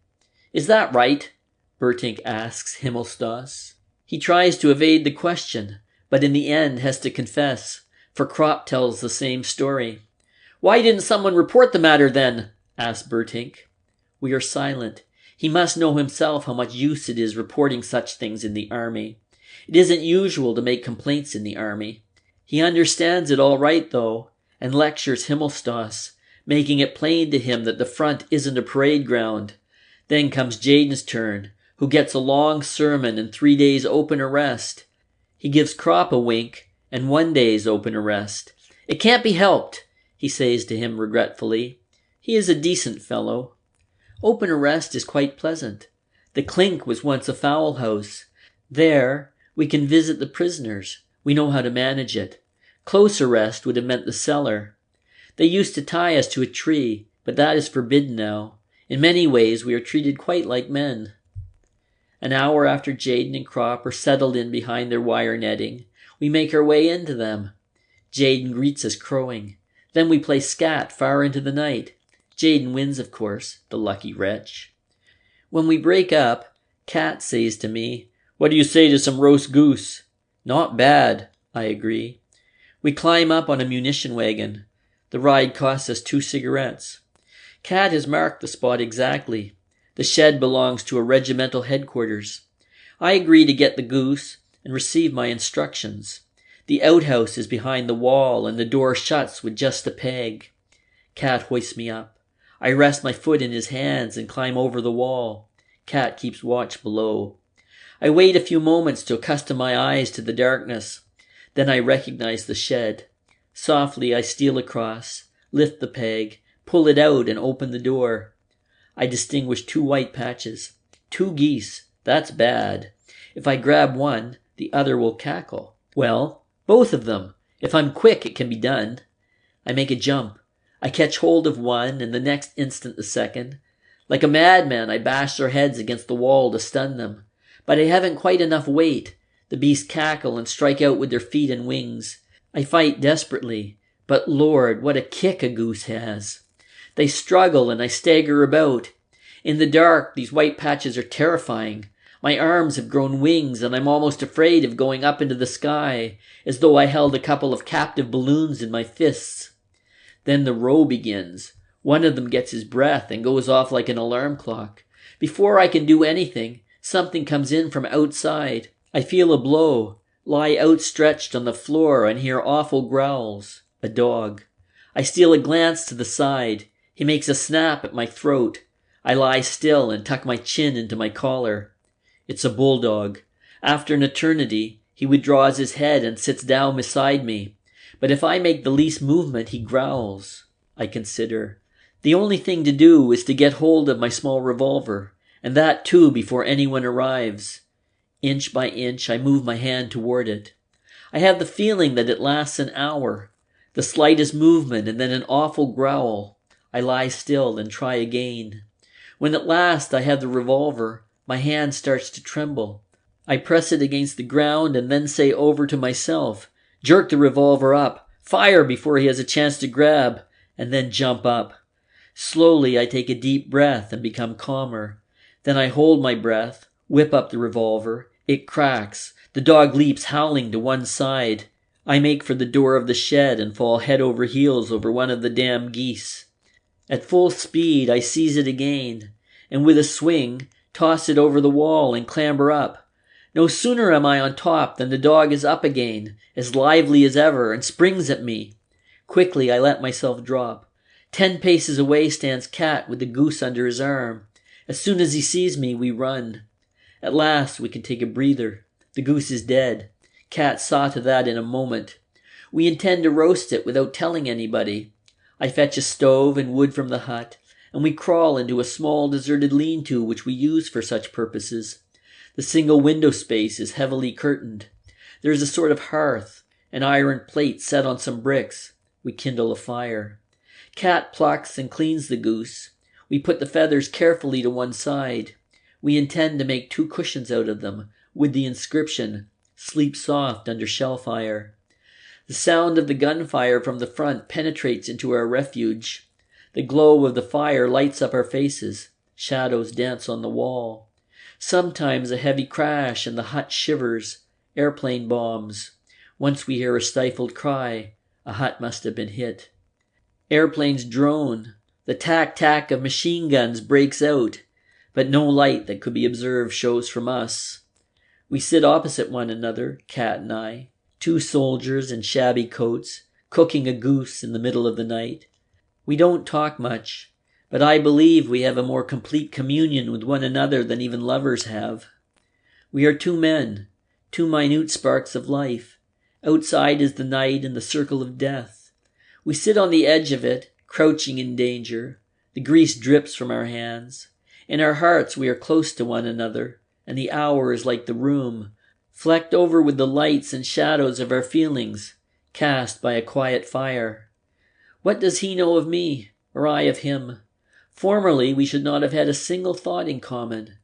Is that right? Bertink asks Himmelstoss. He tries to evade the question, but in the end has to confess, for Crop tells the same story. Why didn't someone report the matter then? Asks Bertink. We are silent. He must know himself how much use it is reporting such things in the army. It isn't usual to make complaints in the army. He understands it all right, though, and lectures Himmelstoss, making it plain to him that the front isn't a parade ground. Then comes Jayden's turn, who gets a long sermon and 3 days open arrest. He gives Crop a wink and 1 day's open arrest. It can't be helped, he says to him regretfully. He is a decent fellow. Open arrest is quite pleasant. The Clink was once a fowl house. There we can visit the prisoners. We know how to manage it. Close arrest would have meant the cellar. They used to tie us to a tree, but that is forbidden now. In many ways we are treated quite like men. An hour after Jaden and Crop are settled in behind their wire netting, we make our way into them. Jaden greets us crowing. Then we play scat far into the night. Jaden wins, of course, the lucky wretch. When we break up, Kat says to me, "What do you say to some roast goose?" "Not bad," I agree. We climb up on a munition wagon. The ride costs us 2 cigarettes. Kat has marked the spot exactly. The shed belongs to a regimental headquarters. I agree to get the goose and receive my instructions. The outhouse is behind the wall and the door shuts with just a peg. Kat hoists me up. I rest my foot in his hands and climb over the wall. Kat keeps watch below. I wait a few moments to accustom my eyes to the darkness. Then I recognize the shed. Softly I steal across, lift the peg, pull it out and open the door. I distinguish 2 white patches. 2 geese. That's bad. If I grab one, the other will cackle. Well, both of them. If I'm quick, it can be done. I make a jump. I catch hold of one and the next instant the second. Like a madman, I bash their heads against the wall to stun them. But I haven't quite enough weight. The beasts cackle and strike out with their feet and wings. I fight desperately. But Lord, what a kick a goose has. They struggle and I stagger about. In the dark, these white patches are terrifying. My arms have grown wings and I'm almost afraid of going up into the sky, as though I held a couple of captive balloons in my fists. Then the row begins. One of them gets his breath and goes off like an alarm clock. Before I can do anything, something comes in from outside. I feel a blow, lie outstretched on the floor and hear awful growls. A dog. I steal a glance to the side. He makes a snap at my throat. I lie still and tuck my chin into my collar. It's a bulldog. After an eternity, he withdraws his head and sits down beside me. But if I make the least movement, he growls. I consider. The only thing to do is to get hold of my small revolver, and that too before anyone arrives. Inch by inch, I move my hand toward it. I have the feeling that it lasts an hour. The slightest movement and then an awful growl. I lie still and try again. When at last I have the revolver, my hand starts to tremble. I press it against the ground and then say over to myself, jerk the revolver up, fire before he has a chance to grab, and then jump up. Slowly I take a deep breath and become calmer. Then I hold my breath, whip up the revolver. It cracks. The dog leaps howling to one side. I make for the door of the shed and fall head over heels over one of the damn geese. At full speed I seize it again, and with a swing, toss it over the wall and clamber up. No sooner am I on top than the dog is up again, as lively as ever, and springs at me. Quickly I let myself drop. 10 paces away stands Cat with the goose under his arm. As soon as he sees me, we run. At last we can take a breather. The goose is dead. Cat saw to that in a moment. We intend to roast it without telling anybody. I fetch a stove and wood from the hut, and we crawl into a small deserted lean-to which we use for such purposes. The single window space is heavily curtained. There is a sort of hearth, an iron plate set on some bricks. We kindle a fire. Cat plucks and cleans the goose. We put the feathers carefully to one side. We intend to make 2 cushions out of them, with the inscription, "Sleep soft under shell fire." The sound of the gunfire from the front penetrates into our refuge. The glow of the fire lights up our faces. Shadows dance on the wall. Sometimes a heavy crash and the hut shivers. Airplane bombs. Once we hear a stifled cry. A hut must have been hit. Airplanes drone. The tack-tack of machine guns breaks out. But no light that could be observed shows from us. We sit opposite one another, Cat and I, 2 soldiers in shabby coats, cooking a goose in the middle of the night. We don't talk much, But I believe we have a more complete communion with one another than even lovers have. We are two men, two minute sparks of life. Outside is the night and the circle of death. We sit on the edge of it, crouching in danger. The grease drips from our hands. In our hearts we are close to one another, and the hour is like the room, flecked over with the lights and shadows of our feelings, cast by a quiet fire. What does he know of me, or I of him? Formerly we should not have had a single thought in common.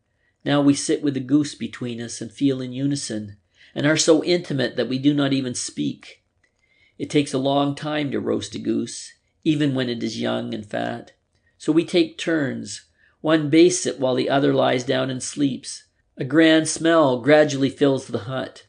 Now we sit with a goose between us and feel in unison, and are so intimate that we do not even speak. It takes a long time to roast a goose, even when it is young and fat. So we take turns. One bastes it while the other lies down and sleeps. A grand smell gradually fills the hut.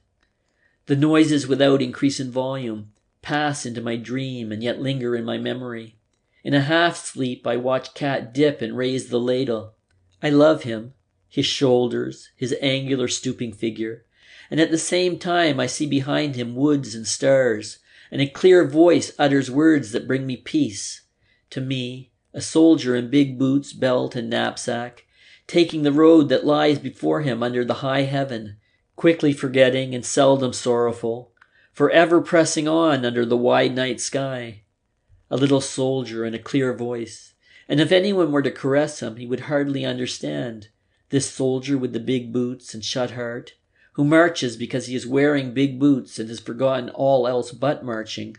The noises without increase in volume, pass into my dream, and yet linger in my memory. In a half-sleep I watch Cat dip and raise the ladle. I love him, his shoulders, his angular stooping figure, and at the same time I see behind him woods and stars, and a clear voice utters words that bring me peace. To me, a soldier in big boots, belt, and knapsack, taking the road that lies before him under the high heaven, quickly forgetting and seldom sorrowful, forever pressing on under the wide night sky. A little soldier and a clear voice, and if anyone were to caress him, he would hardly understand. This soldier with the big boots and shut heart, who marches because he is wearing big boots and has forgotten all else but marching.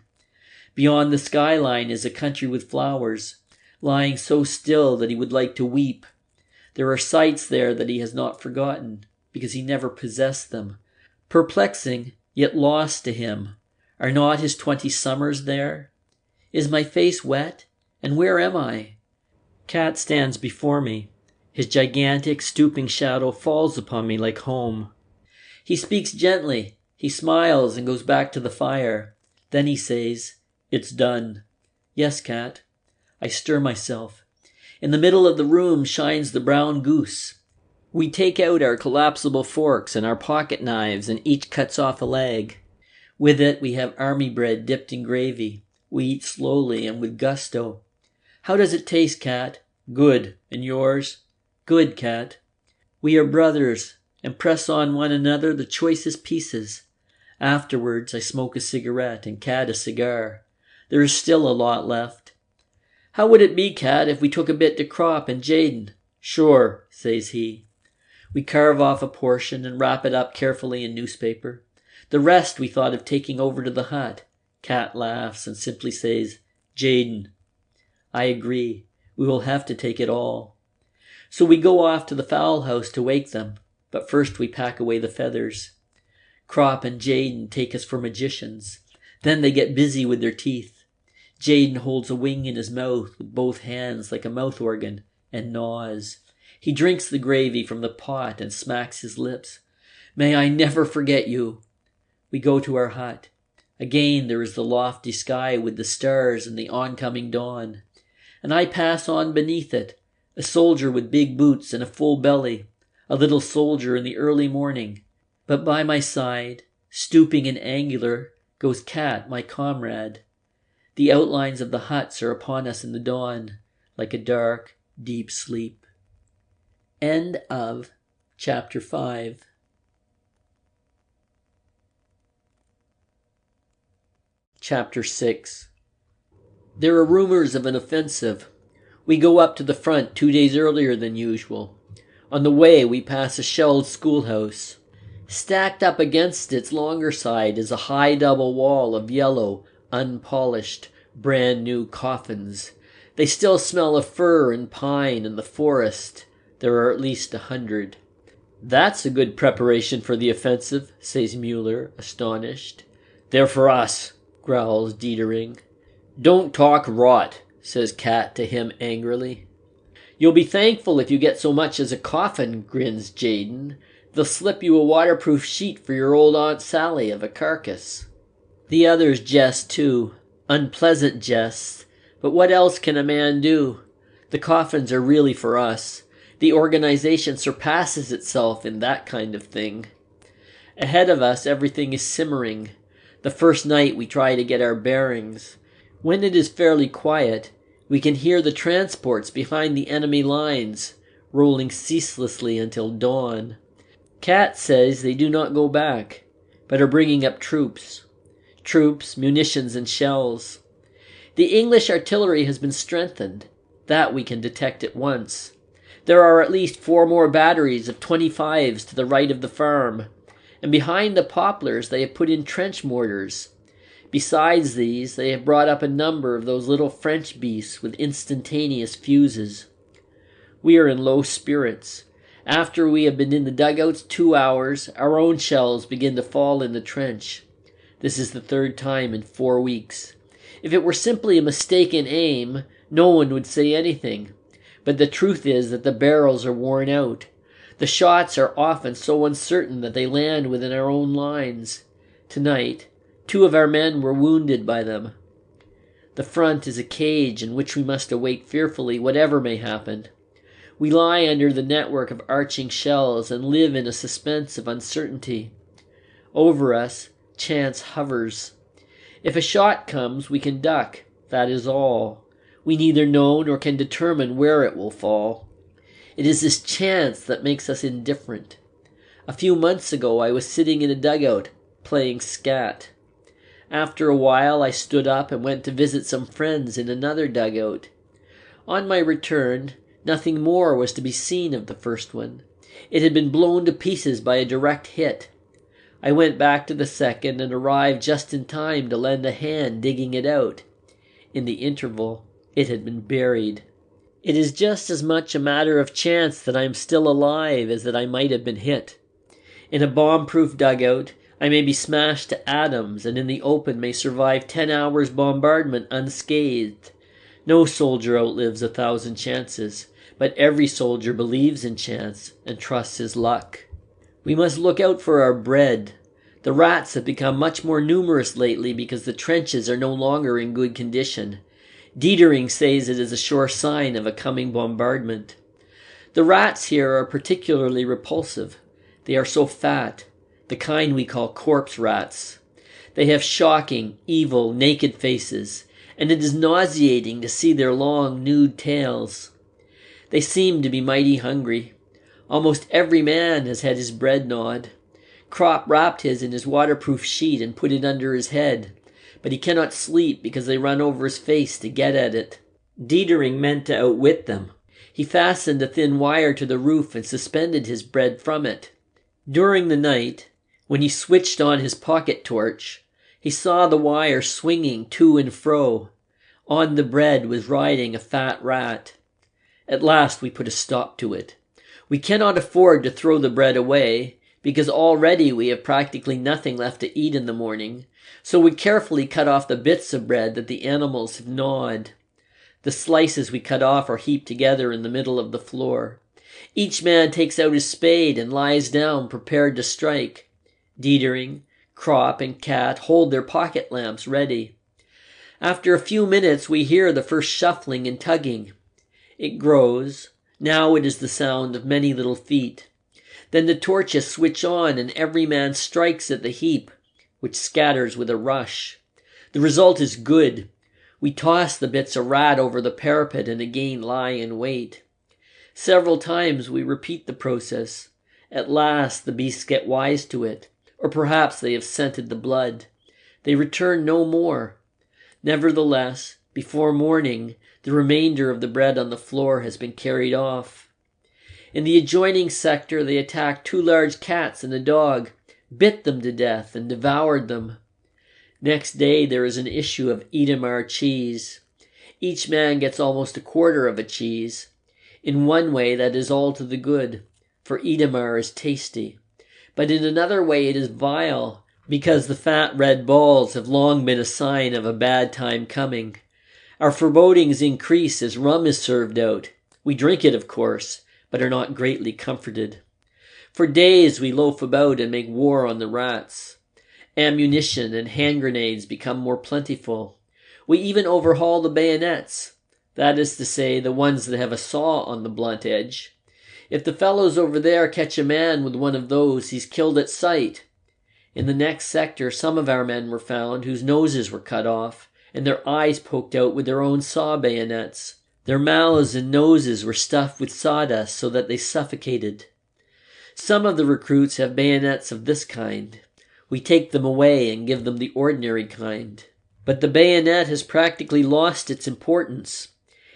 Beyond the skyline is a country with flowers, lying so still that he would like to weep. There are sights there that he has not forgotten, because he never possessed them. Perplexing, yet lost to him. Are not his 20 summers there? Is my face wet? And where am I? Cat stands before me. His gigantic, stooping shadow falls upon me like home. He speaks gently. He smiles and goes back to the fire. Then he says, "It's done." "Yes, Cat." I stir myself. In the middle of the room shines the brown goose. We take out our collapsible forks and our pocket knives, and each cuts off a leg. With it we have army bread dipped in gravy. We eat slowly and with gusto. "How does it taste, Cat?" "Good. And yours?" "Good, Cat." We are brothers, and press on one another the choicest pieces. Afterwards I smoke a cigarette and Cat a cigar. There is still a lot left. "How would it be, Cat, if we took a bit to Crop and Jaden?" "Sure," says he. We carve off a portion and wrap it up carefully in newspaper. The rest we thought of taking over to the hut. Cat laughs and simply says, "Jaden." I agree. We will have to take it all. So we go off to the fowl house to wake them, but first we pack away the feathers. Crop and Jaden take us for magicians. Then they get busy with their teeth. Jaden holds a wing in his mouth with both hands like a mouth organ and gnaws. He drinks the gravy from the pot and smacks his lips. "May I never forget you." We go to our hut. Again there is the lofty sky with the stars and the oncoming dawn. And I pass on beneath it, a soldier with big boots and a full belly, a little soldier in the early morning. But by my side, stooping and angular, goes Cat, my comrade. The outlines of the huts are upon us in the dawn, like a dark, deep sleep. End of Chapter 5. Chapter 6. There are rumors of an offensive. We go up to the front 2 days earlier than usual. On the way we pass a shelled schoolhouse. Stacked up against its longer side is a high double wall of yellow, unpolished, brand-new coffins. They still smell of fir and pine and the forest. There are at least 100. "That's a good preparation for the offensive," says Mueller, astonished. "They're for us," growls Dietering. "Don't talk rot," says Cat to him angrily. "You'll be thankful if you get so much as a coffin," grins Jaden. "They'll slip you a waterproof sheet for your old Aunt Sally of a carcass." The others jest too. Unpleasant jests. But what else can a man do? The coffins are really for us. The organization surpasses itself in that kind of thing. Ahead of us everything is simmering. The first night we try to get our bearings. When it is fairly quiet, We can hear the transports behind the enemy lines, rolling ceaselessly until dawn. Cat says they do not go back, but are bringing up troops. Troops, munitions, and shells. The English artillery has been strengthened. That we can detect at once. There are at least 4 more batteries of 25s to the right of the farm, and behind the poplars they have put in trench mortars. Besides these, they have brought up a number of those little French beasts with instantaneous fuses. We are in low spirits. After we have been in the dugouts 2 hours, our own shells begin to fall in the trench. This is the 3rd time in 4 weeks. If it were simply a mistaken aim, no one would say anything. But the truth is that the barrels are worn out. The shots are often so uncertain that they land within our own lines. Tonight, 2 of our men were wounded by them. The front is a cage in which we must await fearfully whatever may happen. We lie under the network of arching shells and live in a suspense of uncertainty. Over us, chance hovers. If a shot comes, we can duck. That is all. We neither know nor can determine where it will fall. It is this chance that makes us indifferent. A few months ago I was sitting in a dugout, playing scat. After a while I stood up and went to visit some friends in another dugout. On my return, nothing more was to be seen of the first one. It had been blown to pieces by a direct hit. I went back to the second and arrived just in time to lend a hand digging it out. In the interval, it had been buried. It is just as much a matter of chance that I am still alive as that I might have been hit. In a bomb-proof dugout, I may be smashed to atoms and in the open may survive 10 hours bombardment unscathed. No soldier outlives 1,000 chances, but every soldier believes in chance and trusts his luck. We must look out for our bread. The rats have become much more numerous lately because the trenches are no longer in good condition. Dietering says it is a sure sign of a coming bombardment. The rats here are particularly repulsive. They are so fat, the kind we call corpse rats. They have shocking, evil, naked faces, and it is nauseating to see their long, nude tails. They seem to be mighty hungry. Almost every man has had his bread gnawed. Crop wrapped his in his waterproof sheet and put it under his head, but he cannot sleep because they run over his face to get at it. Dietering meant to outwit them. He fastened a thin wire to the roof and suspended his bread from it. During the night, when he switched on his pocket torch, he saw the wire swinging to and fro. On the bread was riding a fat rat. At last we put a stop to it. We cannot afford to throw the bread away, because already we have practically nothing left to eat in the morning, so we carefully cut off the bits of bread that the animals have gnawed. The slices we cut off are heaped together in the middle of the floor. Each man takes out his spade and lies down prepared to strike. Dietering, Crop, and Cat hold their pocket lamps ready. After a few minutes we hear the first shuffling and tugging. It grows. Now it is the sound of many little feet. Then the torches switch on and every man strikes at the heap, which scatters with a rush. The result is good. We toss the bits of rat over the parapet and again lie in wait. Several times we repeat the process. At last the beasts get wise to it, or perhaps they have scented the blood. They return no more. Nevertheless, before morning, the remainder of the bread on the floor has been carried off. In the adjoining sector they attacked 2 large cats and a dog, bit them to death, and devoured them. Next day there is an issue of Idamar cheese. Each man gets almost a quarter of a cheese. In one way that is all to the good, for Idamar is tasty. But in another way it is vile, because the fat red balls have long been a sign of a bad time coming. Our forebodings increase as rum is served out. We drink it, of course, but are not greatly comforted. For days we loaf about and make war on the rats. Ammunition and hand grenades become more plentiful. We even overhaul the bayonets, that is to say, the ones that have a saw on the blunt edge. If the fellows over there catch a man with one of those, he's killed at sight. In the next sector some of our men were found whose noses were cut off, and their eyes poked out with their own saw bayonets. Their mouths and noses were stuffed with sawdust so that they suffocated. Some of the recruits have bayonets of this kind. We take them away and give them the ordinary kind. But the bayonet has practically lost its importance.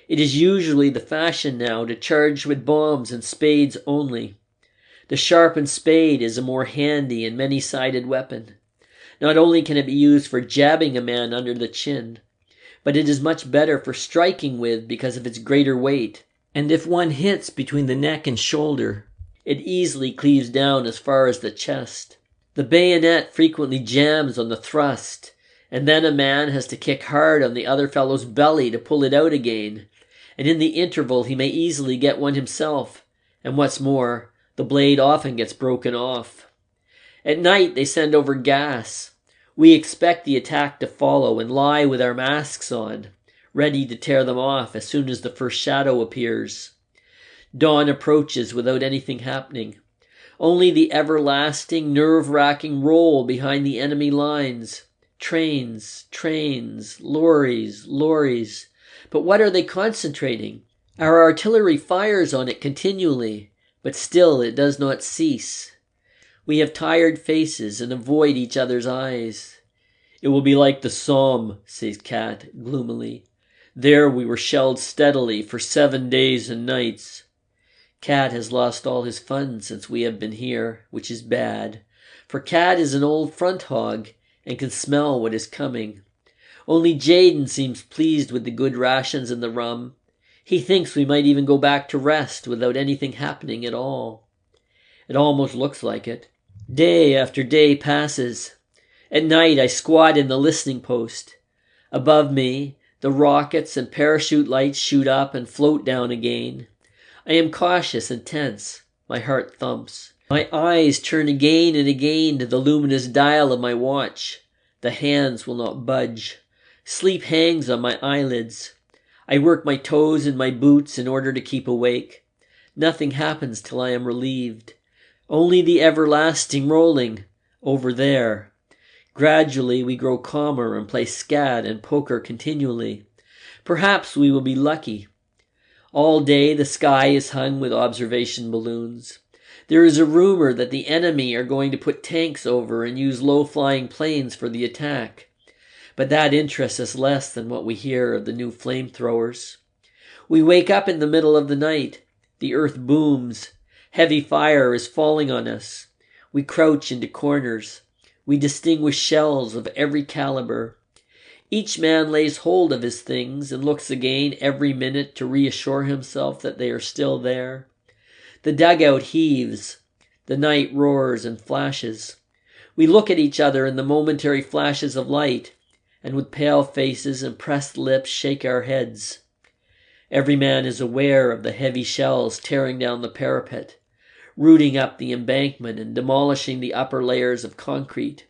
It is usually the fashion now to charge with bombs and spades only. The sharpened spade is a more handy and many-sided weapon. Not only can it be used for jabbing a man under the chin, but it is much better for striking with because of its greater weight. And if one hits between the neck and shoulder, it easily cleaves down as far as the chest. The bayonet frequently jams on the thrust, and then a man has to kick hard on the other fellow's belly to pull it out again, and in the interval he may easily get one himself, and what's more, the blade often gets broken off. At night they send over gas. We expect the attack to follow and lie with our masks on, ready to tear them off as soon as the first shadow appears. Dawn approaches without anything happening. Only the everlasting, nerve-wracking roll behind the enemy lines. Trains, trains, lorries, lorries. But what are they concentrating? Our artillery fires on it continually, but still it does not cease. We have tired faces and avoid each other's eyes. "It will be like the Somme," says Kat gloomily. "There we were shelled steadily for 7 days and nights." Kat has lost all his fun since we have been here, which is bad, for Kat is an old front hog and can smell what is coming. Only Jaden seems pleased with the good rations and the rum. He thinks we might even go back to rest without anything happening at all. It almost looks like it. Day after day passes. At night I squat in the listening post. Above me, the rockets and parachute lights shoot up and float down again. I am cautious and tense. My heart thumps. My eyes turn again and again to the luminous dial of my watch. The hands will not budge. Sleep hangs on my eyelids. I work my toes in my boots in order to keep awake. Nothing happens till I am relieved. Only the everlasting rolling, over there. Gradually we grow calmer and play scat and poker continually. Perhaps we will be lucky. All day the sky is hung with observation balloons. There is a rumor that the enemy are going to put tanks over and use low-flying planes for the attack. But that interests us less than what we hear of the new flamethrowers. We wake up in the middle of the night. The earth booms. Heavy fire is falling on us. We crouch into corners. We distinguish shells of every caliber. Each man lays hold of his things and looks again every minute to reassure himself that they are still there. The dugout heaves. The night roars and flashes. We look at each other in the momentary flashes of light, and with pale faces and pressed lips shake our heads. Every man is aware of the heavy shells tearing down the parapet, rooting up the embankment and demolishing the upper layers of concrete.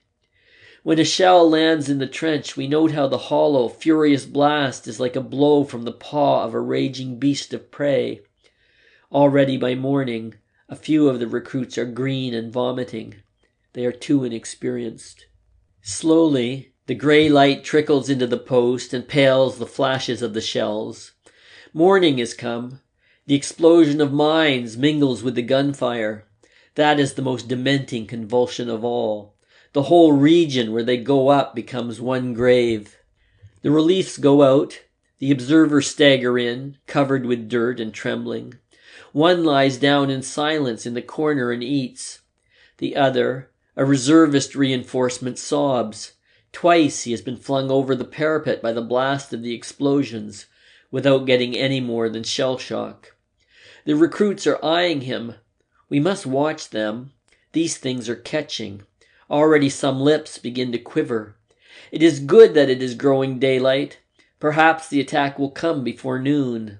When a shell lands in the trench, we note how the hollow, furious blast is like a blow from the paw of a raging beast of prey. Already by morning, a few of the recruits are green and vomiting. They are too inexperienced. Slowly, the grey light trickles into the post and pales the flashes of the shells. Morning has come. The explosion of mines mingles with the gunfire. That is the most dementing convulsion of all. The whole region where they go up becomes one grave. The reliefs go out. The observers stagger in, covered with dirt and trembling. One lies down in silence in the corner and eats. The other, a reservist reinforcement, sobs. Twice he has been flung over the parapet by the blast of the explosions, without getting any more than shell shock. The recruits are eyeing him. We must watch them. These things are catching. Already some lips begin to quiver. It is good that it is growing daylight. Perhaps the attack will come before noon.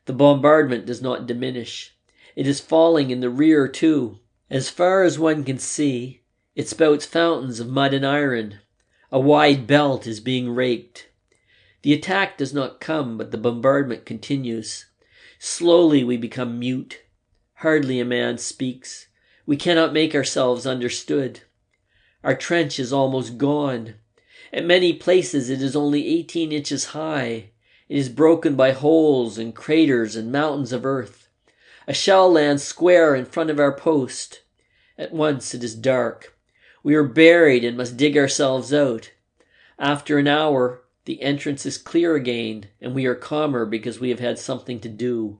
The bombardment does not diminish. It is falling in the rear too. As far as one can see, it spouts fountains of mud and iron. A wide belt is being raked. The attack does not come, but the bombardment continues. Slowly we become mute. Hardly a man speaks. We cannot make ourselves understood. Our trench is almost gone. At many places it is only 18 inches high. It is broken by holes and craters and mountains of earth. A shell lands square in front of our post. At once it is dark. We are buried and must dig ourselves out. After an hour, the entrance is clear again, and we are calmer because we have had something to do.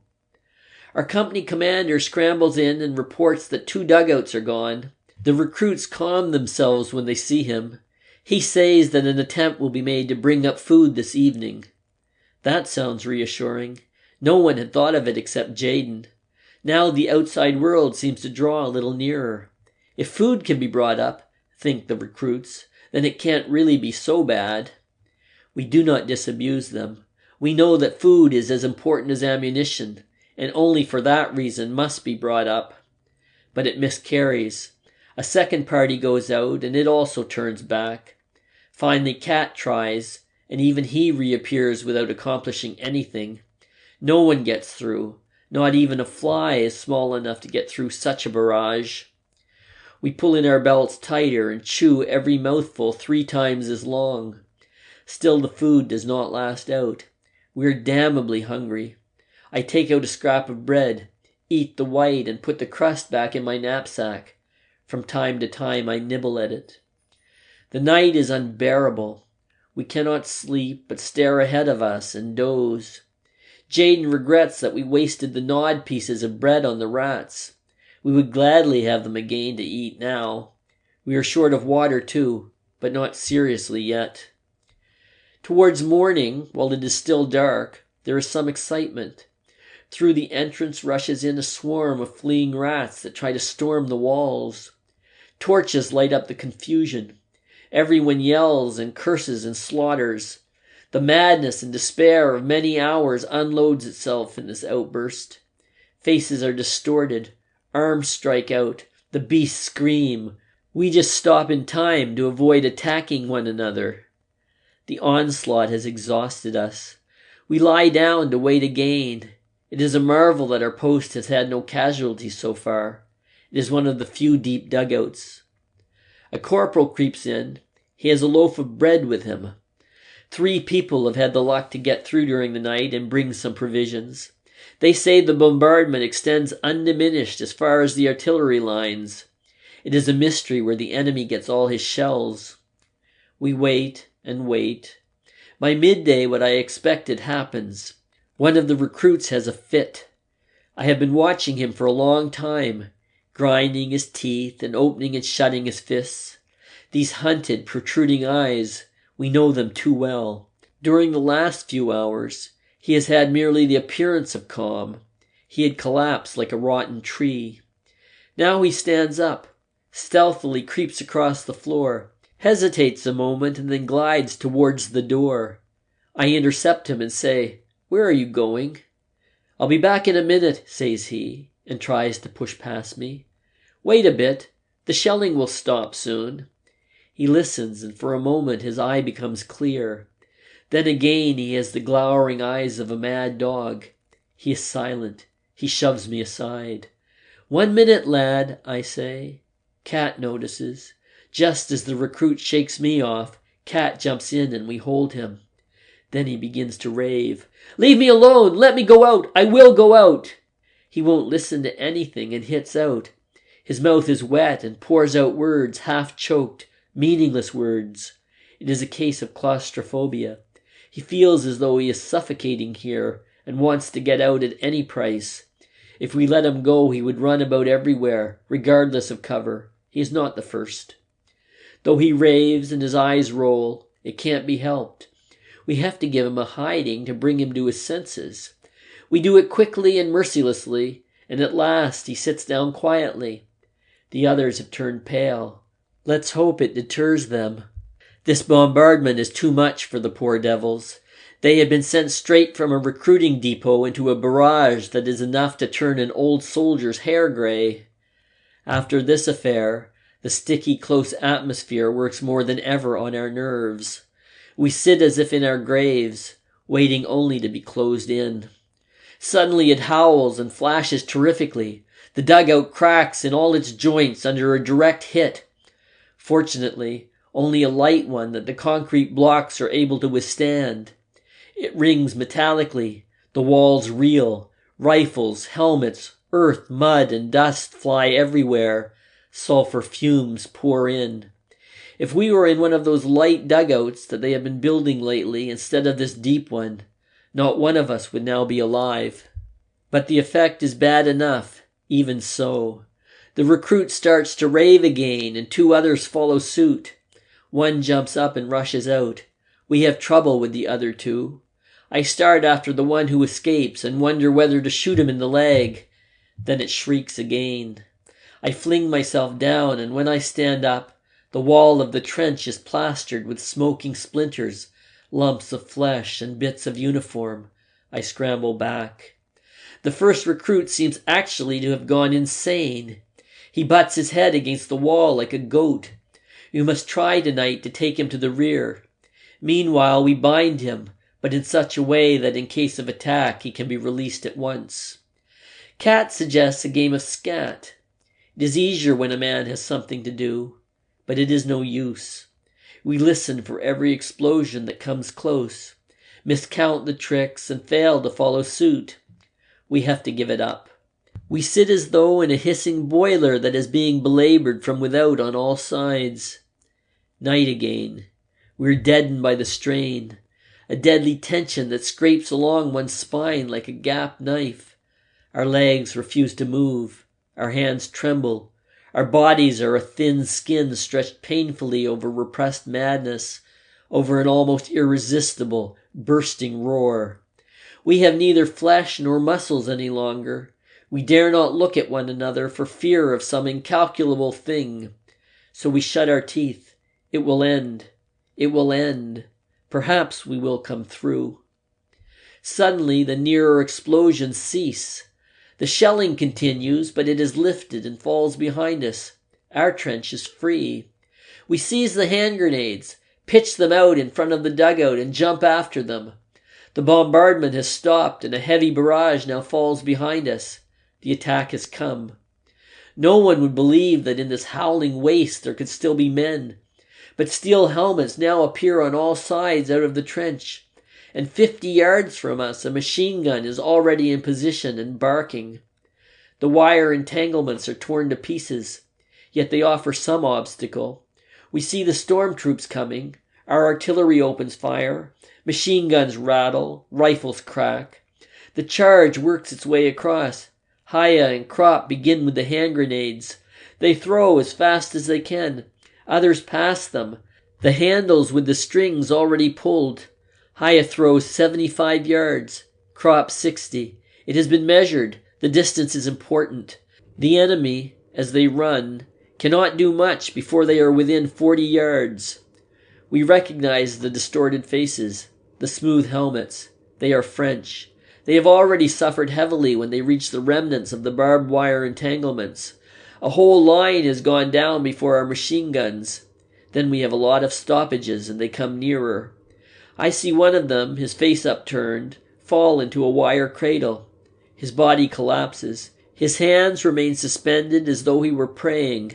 Our company commander scrambles in and reports that 2 dugouts are gone. The recruits calm themselves when they see him. He says that an attempt will be made to bring up food this evening. That sounds reassuring. No one had thought of it except Jaden. Now the outside world seems to draw a little nearer. If food can be brought up, think the recruits, then it can't really be so bad. We do not disabuse them. We know that food is as important as ammunition, and only for that reason must be brought up. But it miscarries. A second party goes out, and it also turns back. Finally, Cat tries, and even he reappears without accomplishing anything. No one gets through. Not even a fly is small enough to get through such a barrage. We pull in our belts tighter and chew every mouthful 3 times as long. Still the food does not last out. We are damnably hungry. I take out a scrap of bread, eat the white, and put the crust back in my knapsack. From time to time I nibble at it. The night is unbearable. We cannot sleep, but stare ahead of us and doze. Jaden regrets that we wasted the gnawed pieces of bread on the rats. We would gladly have them again to eat now. We are short of water too, but not seriously yet. Towards morning, while it is still dark, there is some excitement. Through the entrance rushes in a swarm of fleeing rats that try to storm the walls. Torches light up the confusion. Everyone yells and curses and slaughters. The madness and despair of many hours unloads itself in this outburst. Faces are distorted. Arms strike out. The beasts scream. We just stop in time to avoid attacking one another. The onslaught has exhausted us. We lie down to wait again. It is a marvel that our post has had no casualties so far. It is one of the few deep dugouts. A corporal creeps in. He has a loaf of bread with him. 3 people have had the luck to get through during the night and bring some provisions. They say the bombardment extends undiminished as far as the artillery lines. It is a mystery where the enemy gets all his shells. We wait and wait. By midday, what I expected happens. One of the recruits has a fit. I have been watching him for a long time, grinding his teeth and opening and shutting his fists. These hunted, protruding eyes, we know them too well. During the last few hours, he has had merely the appearance of calm. He had collapsed like a rotten tree. Now he stands up, stealthily creeps across the floor, hesitates a moment, and then glides towards the door. I intercept him and say, "Where are you going?" "I'll be back in a minute," says he, and tries to push past me. "Wait a bit. The shelling will stop soon." He listens, and for a moment his eye becomes clear. Then again he has the glowering eyes of a mad dog. He is silent. He shoves me aside. "1 minute, lad," I say. Cat notices. Just as the recruit shakes me off, Cat jumps in and we hold him. Then he begins to rave. "Leave me alone! Let me go out! I will go out!" He won't listen to anything and hits out. His mouth is wet and pours out words, half-choked, meaningless words. It is a case of claustrophobia. He feels as though he is suffocating here and wants to get out at any price. If we let him go, he would run about everywhere, regardless of cover. He is not the first. Though he raves and his eyes roll, it can't be helped. We have to give him a hiding to bring him to his senses. We do it quickly and mercilessly, and at last he sits down quietly. The others have turned pale. Let's hope it deters them. This bombardment is too much for the poor devils. They have been sent straight from a recruiting depot into a barrage that is enough to turn an old soldier's hair gray. After this affair, the sticky, close atmosphere works more than ever on our nerves. We sit as if in our graves, waiting only to be closed in. Suddenly it howls and flashes terrifically. The dugout cracks in all its joints under a direct hit. Fortunately, only a light one that the concrete blocks are able to withstand. It rings metallically. The walls reel. Rifles, helmets, earth, mud, and dust fly everywhere. Sulfur fumes pour in. If we were in one of those light dugouts that they have been building lately instead of this deep one, not one of us would now be alive. But the effect is bad enough, even so. The recruit starts to rave again, and 2 others follow suit. One jumps up and rushes out. We have trouble with the other 2. I start after the one who escapes and wonder whether to shoot him in the leg. Then it shrieks again. I fling myself down, and when I stand up, the wall of the trench is plastered with smoking splinters, lumps of flesh, and bits of uniform. I scramble back. The first recruit seems actually to have gone insane. He butts his head against the wall like a goat. We must try tonight to take him to the rear. Meanwhile, we bind him, but in such a way that in case of attack he can be released at once. Cat suggests a game of scat. It is easier when a man has something to do, but it is no use. We listen for every explosion that comes close, miscount the tricks, and fail to follow suit. We have to give it up. We sit as though in a hissing boiler that is being belabored from without on all sides. Night again. We're deadened by the strain, a deadly tension that scrapes along one's spine like a gapped knife. Our legs refuse to move. Our hands tremble. Our bodies are a thin skin stretched painfully over repressed madness, over an almost irresistible, bursting roar. We have neither flesh nor muscles any longer. We dare not look at one another for fear of some incalculable thing. So we shut our teeth. It will end. It will end. Perhaps we will come through. Suddenly the nearer explosions cease. The shelling continues, but it is lifted and falls behind us. Our trench is free. We seize the hand grenades, pitch them out in front of the dugout, and jump after them. The bombardment has stopped, and a heavy barrage now falls behind us. The attack has come. No one would believe that in this howling waste there could still be men. But steel helmets now appear on all sides out of the trench, and 50 yards from us a machine gun is already in position and barking. The wire entanglements are torn to pieces, yet they offer some obstacle. We see the storm troops coming. Our artillery opens fire. Machine guns rattle. Rifles crack. The charge works its way across. Haya and Krop begin with the hand grenades. They throw as fast as they can. Others pass them. The handles with the strings already pulled. Haya throws 75 yards. Krop 60. It has been measured. The distance is important. The enemy, as they run, cannot do much before they are within 40 yards. We recognize the distorted faces, the smooth helmets. They are French. They have already suffered heavily when they reach the remnants of the barbed wire entanglements. A whole line has gone down before our machine guns. Then we have a lot of stoppages, and they come nearer. I see one of them, his face upturned, fall into a wire cradle. His body collapses. His hands remain suspended as though he were praying.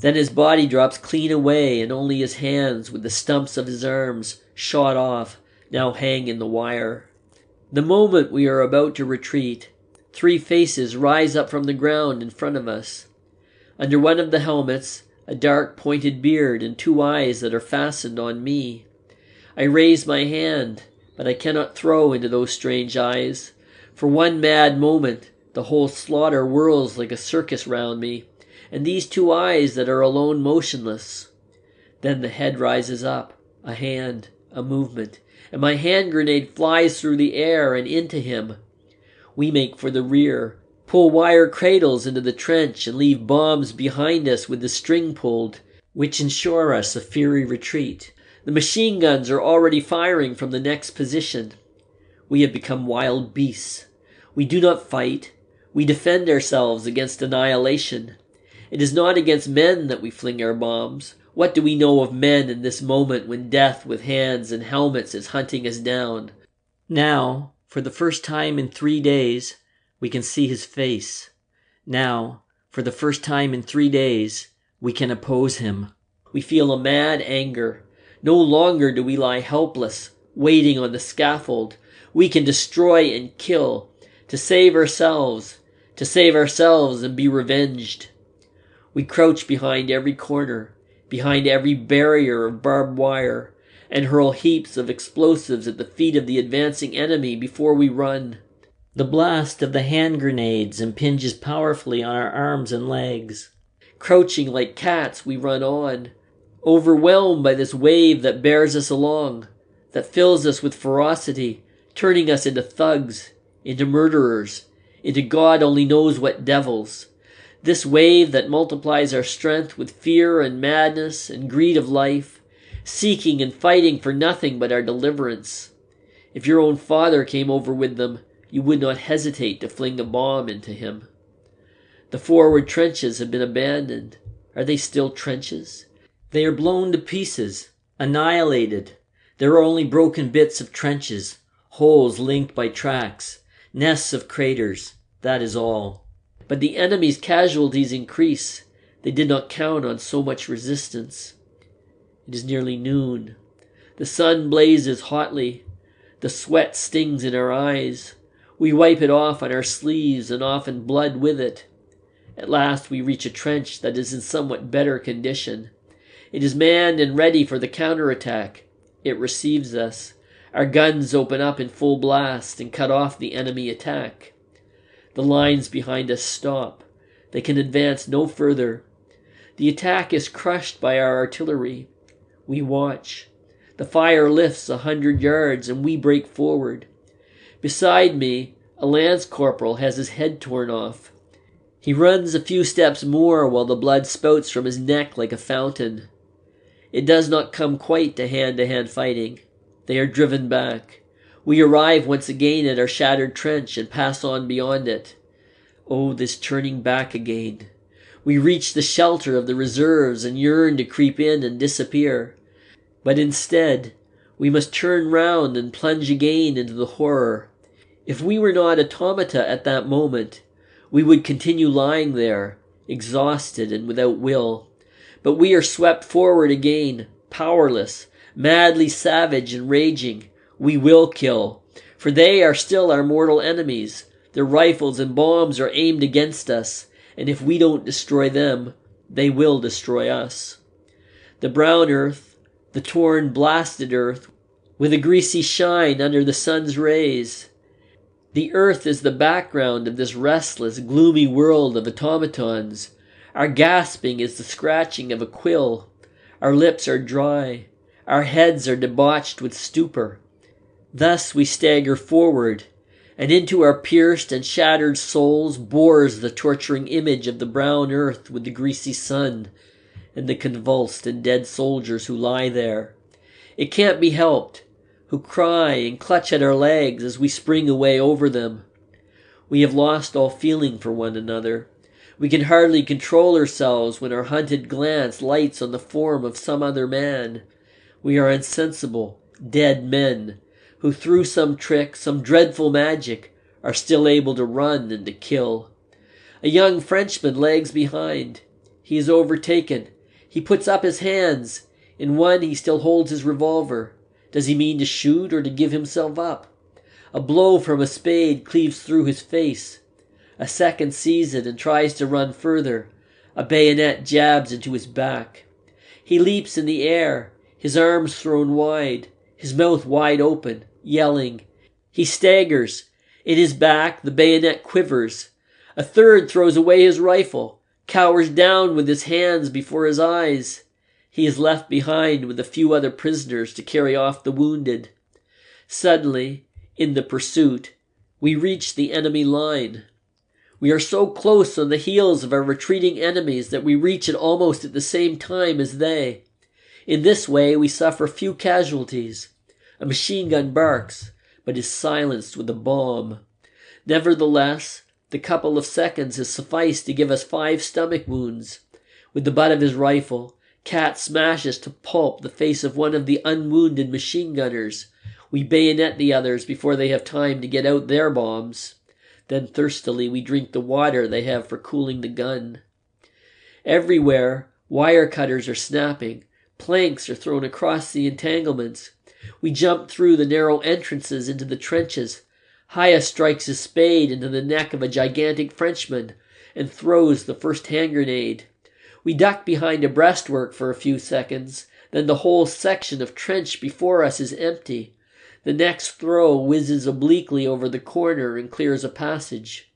Then his body drops clean away, and only his hands, with the stumps of his arms shot off, now hang in the wire. The moment we are about to retreat, 3 faces rise up from the ground in front of us. Under one of the helmets, a dark pointed beard and 2 eyes that are fastened on me. I raise my hand, but I cannot throw into those strange eyes. For one mad moment, the whole slaughter whirls like a circus round me, and these 2 eyes that are alone motionless. Then the head rises up, a hand, a movement, and my hand grenade flies through the air and into him. We make for the rear, pull wire cradles into the trench, and leave bombs behind us with the string pulled, which ensure us a fiery retreat. The machine guns are already firing from the next position. We have become wild beasts. We do not fight. We defend ourselves against annihilation. It is not against men that we fling our bombs. What do we know of men in this moment when death with hands and helmets is hunting us down? Now, for the first time in 3 days, we can see his face. Now, for the first time in 3 days, we can oppose him. We feel a mad anger. No longer do we lie helpless, waiting on the scaffold. We can destroy and kill, to save ourselves and be revenged. We crouch behind every corner, behind every barrier of barbed wire, and hurl heaps of explosives at the feet of the advancing enemy before we run. The blast of the hand grenades impinges powerfully on our arms and legs. Crouching like cats, we run on, overwhelmed by this wave that bears us along, that fills us with ferocity, turning us into thugs, into murderers, into God only knows what devils. This wave that multiplies our strength with fear and madness and greed of life, seeking and fighting for nothing but our deliverance. If your own father came over with them, you would not hesitate to fling a bomb into him. The forward trenches have been abandoned. Are they still trenches? They are blown to pieces, annihilated. There are only broken bits of trenches, holes linked by tracks, nests of craters. That is all. But the enemy's casualties increase. They did not count on so much resistance. It is nearly noon. The sun blazes hotly. The sweat stings in our eyes. We wipe it off on our sleeves and often blood with it. At last we reach a trench that is in somewhat better condition. It is manned and ready for the counterattack. It receives us. Our guns open up in full blast and cut off the enemy attack. The lines behind us stop. They can advance no further. The attack is crushed by our artillery. We watch. The fire lifts 100 yards and we break forward. Beside me, a lance corporal has his head torn off. He runs a few steps more while the blood spouts from his neck like a fountain. It does not come quite to hand fighting. They are driven back. We arrive once again at our shattered trench and pass on beyond it. Oh, this turning back again. We reach the shelter of the reserves and yearn to creep in and disappear. But instead, we must turn round and plunge again into the horror. If we were not automata at that moment, we would continue lying there, exhausted and without will. But we are swept forward again, powerless, madly savage and raging. We will kill, for they are still our mortal enemies. Their rifles and bombs are aimed against us, and if we don't destroy them, they will destroy us. The brown earth, the torn, blasted earth, with a greasy shine under the sun's rays. The earth is the background of this restless, gloomy world of automatons. Our gasping is the scratching of a quill. Our lips are dry. Our heads are debauched with stupor. Thus we stagger forward, and into our pierced and shattered souls bores the torturing image of the brown earth with the greasy sun, and the convulsed and dead soldiers who lie there. It can't be helped, who cry and clutch at our legs as we spring away over them. We have lost all feeling for one another. We can hardly control ourselves when our hunted glance lights on the form of some other man. We are insensible, dead men, who through some trick, some dreadful magic, are still able to run and to kill. A young Frenchman lags behind. He is overtaken. He puts up his hands. In one he still holds his revolver. Does he mean to shoot or to give himself up? A blow from a spade cleaves through his face. A second sees it and tries to run further. A bayonet jabs into his back. He leaps in the air, his arms thrown wide, his mouth wide open, yelling. He staggers. In his back the bayonet quivers. A third throws away his rifle, cowers down with his hands before his eyes. He is left behind with a few other prisoners to carry off the wounded. Suddenly, in the pursuit, we reach the enemy line. We are so close on the heels of our retreating enemies that we reach it almost at the same time as they. In this way we suffer few casualties. A machine gun barks, but is silenced with a bomb. Nevertheless, the couple of seconds has sufficed to give us 5 stomach wounds. With the butt of his rifle, Cat smashes to pulp the face of one of the unwounded machine gunners. We bayonet the others before they have time to get out their bombs. Then thirstily we drink the water they have for cooling the gun. Everywhere Wire cutters are snapping. Planks are thrown across the entanglements. We jump through the narrow entrances into the trenches. Haya strikes his spade into the neck of a gigantic Frenchman and throws the first hand grenade. We duck behind a breastwork for a few seconds. Then the whole section of trench before us is empty. The next throw whizzes obliquely over the corner and clears a passage.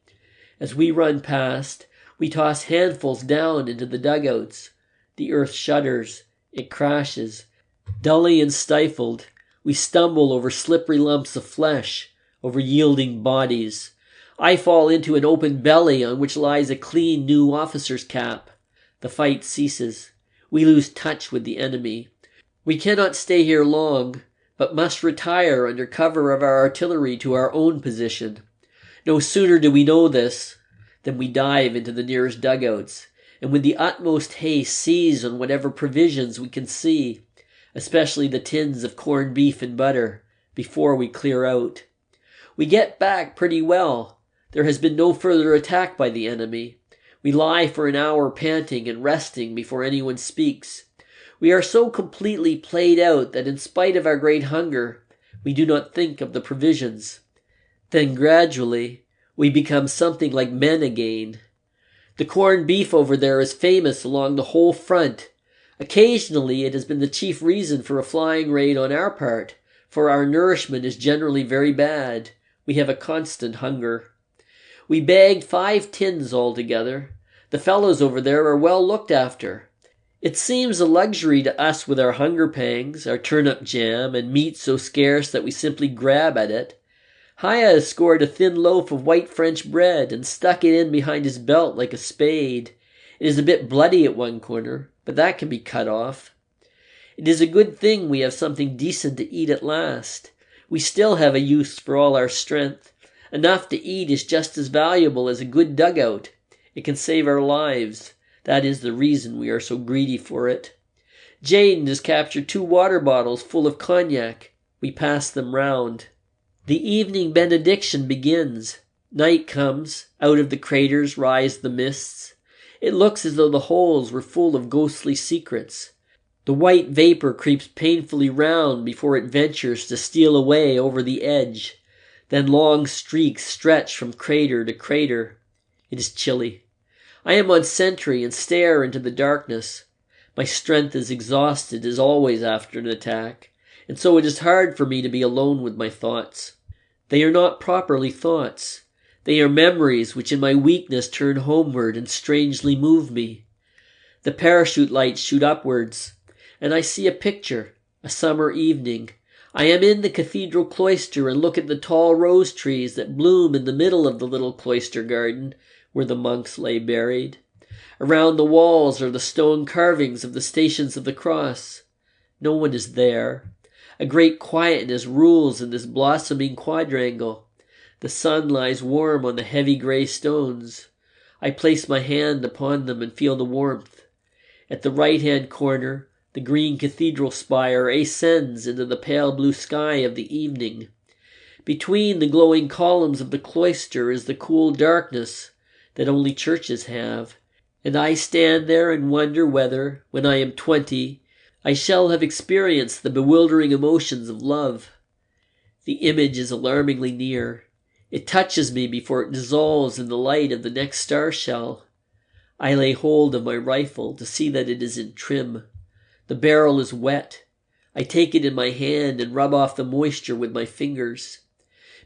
As we run past, we toss handfuls down into the dugouts. The earth shudders. It crashes. Dully and stifled, we stumble over slippery lumps of flesh, over yielding bodies. I fall into an open belly on which lies a clean new officer's cap. The fight ceases. We lose touch with the enemy. We cannot stay here long, but must retire under cover of our artillery to our own position. No sooner do we know this than we dive into the nearest dugouts, and with the utmost haste seize on whatever provisions we can see, especially the tins of corned beef and butter, before we clear out. We get back pretty well. There has been no further attack by the enemy. We lie for an hour panting and resting before anyone speaks. We are so completely played out that in spite of our great hunger, we do not think of the provisions. Then gradually, we become something like men again. The corned beef over there is famous along the whole front. Occasionally, it has been the chief reason for a flying raid on our part, for our nourishment is generally very bad. We have a constant hunger. We bagged 5 tins altogether. The fellows over there are well looked after. It seems a luxury to us with our hunger pangs, our turnip jam, and meat so scarce that we simply grab at it. Haya has scored a thin loaf of white French bread and stuck it in behind his belt like a spade. It is a bit bloody at one corner, but that can be cut off. It is a good thing we have something decent to eat at last. We still have a use for all our strength. Enough to eat is just as valuable as a good dugout. It can save our lives. That is the reason we are so greedy for it. Jaden has captured 2 water bottles full of cognac. We pass them round. The evening benediction begins. Night comes. Out of the craters rise the mists. It looks as though the holes were full of ghostly secrets. The white vapor creeps painfully round before it ventures to steal away over the edge. Then long streaks stretch from crater to crater. It is chilly. I am on sentry and stare into the darkness. My strength is exhausted as always after an attack, and so it is hard for me to be alone with my thoughts. They are not properly thoughts. They are memories which in my weakness turn homeward and strangely move me. The parachute lights shoot upwards, and I see a picture, a summer evening. I am in the cathedral cloister and look at the tall rose trees that bloom in the middle of the little cloister garden where the monks lay buried. Around the walls are the stone carvings of the Stations of the Cross. No one is there. A great quietness rules in this blossoming quadrangle. The sun lies warm on the heavy grey stones. I place my hand upon them and feel the warmth. At the right-hand corner, the green cathedral spire ascends into the pale blue sky of the evening. Between the glowing columns of the cloister is the cool darkness that only churches have, and I stand there and wonder whether, when I am 20, I shall have experienced the bewildering emotions of love. The image is alarmingly near. It touches me before it dissolves in the light of the next star shell. I lay hold of my rifle to see that it is in trim. The barrel is wet. I take it in my hand and rub off the moisture with my fingers.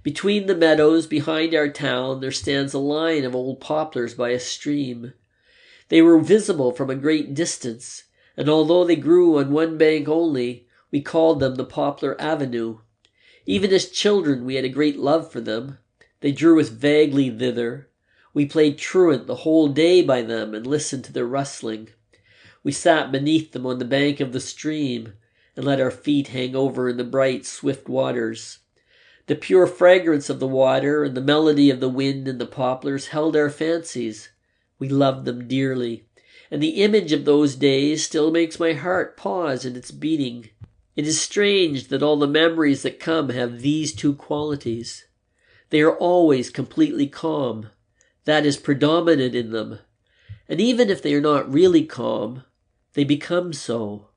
Between the meadows behind our town there stands a line of old poplars by a stream. They were visible from a great distance, and although they grew on one bank only, we called them the Poplar Avenue. Even as children we had a great love for them. They drew us vaguely thither. We played truant the whole day by them and listened to their rustling. We sat beneath them on the bank of the stream and let our feet hang over in the bright, swift waters. The pure fragrance of the water and the melody of the wind in the poplars held our fancies. We loved them dearly, and the image of those days still makes my heart pause in its beating. It is strange that all the memories that come have these 2 qualities. They are always completely calm. That is predominant in them. And even if they are not really calm, They become so.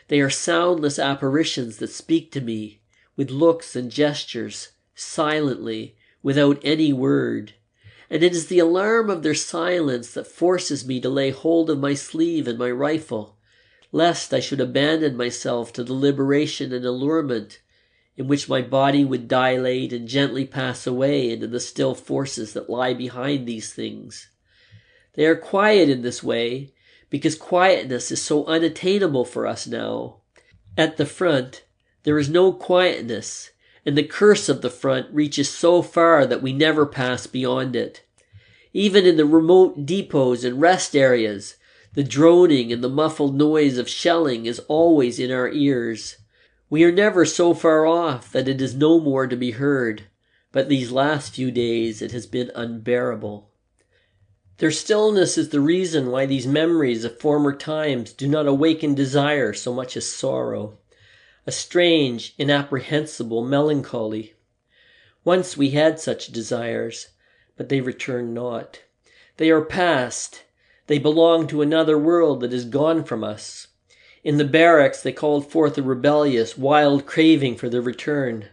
They are soundless apparitions that speak to me, with looks and gestures, silently, without any word. And it is the alarm of their silence that forces me to lay hold of my sleeve and my rifle, lest I should abandon myself to the liberation and allurement in which my body would dilate and gently pass away into the still forces that lie behind these things. They are quiet in this way, because quietness is so unattainable for us now. At the front, there is no quietness, and the curse of the front reaches so far that we never pass beyond it. Even in the remote depots and rest areas, the droning and the muffled noise of shelling is always in our ears. We are never so far off that it is no more to be heard, but these last few days it has been unbearable. Their stillness is the reason why these memories of former times do not awaken desire so much as sorrow, a strange, inapprehensible melancholy. Once we had such desires, but they return not. They are past. They belong to another world that is gone from us. In the barracks they called forth a rebellious, wild craving for their return.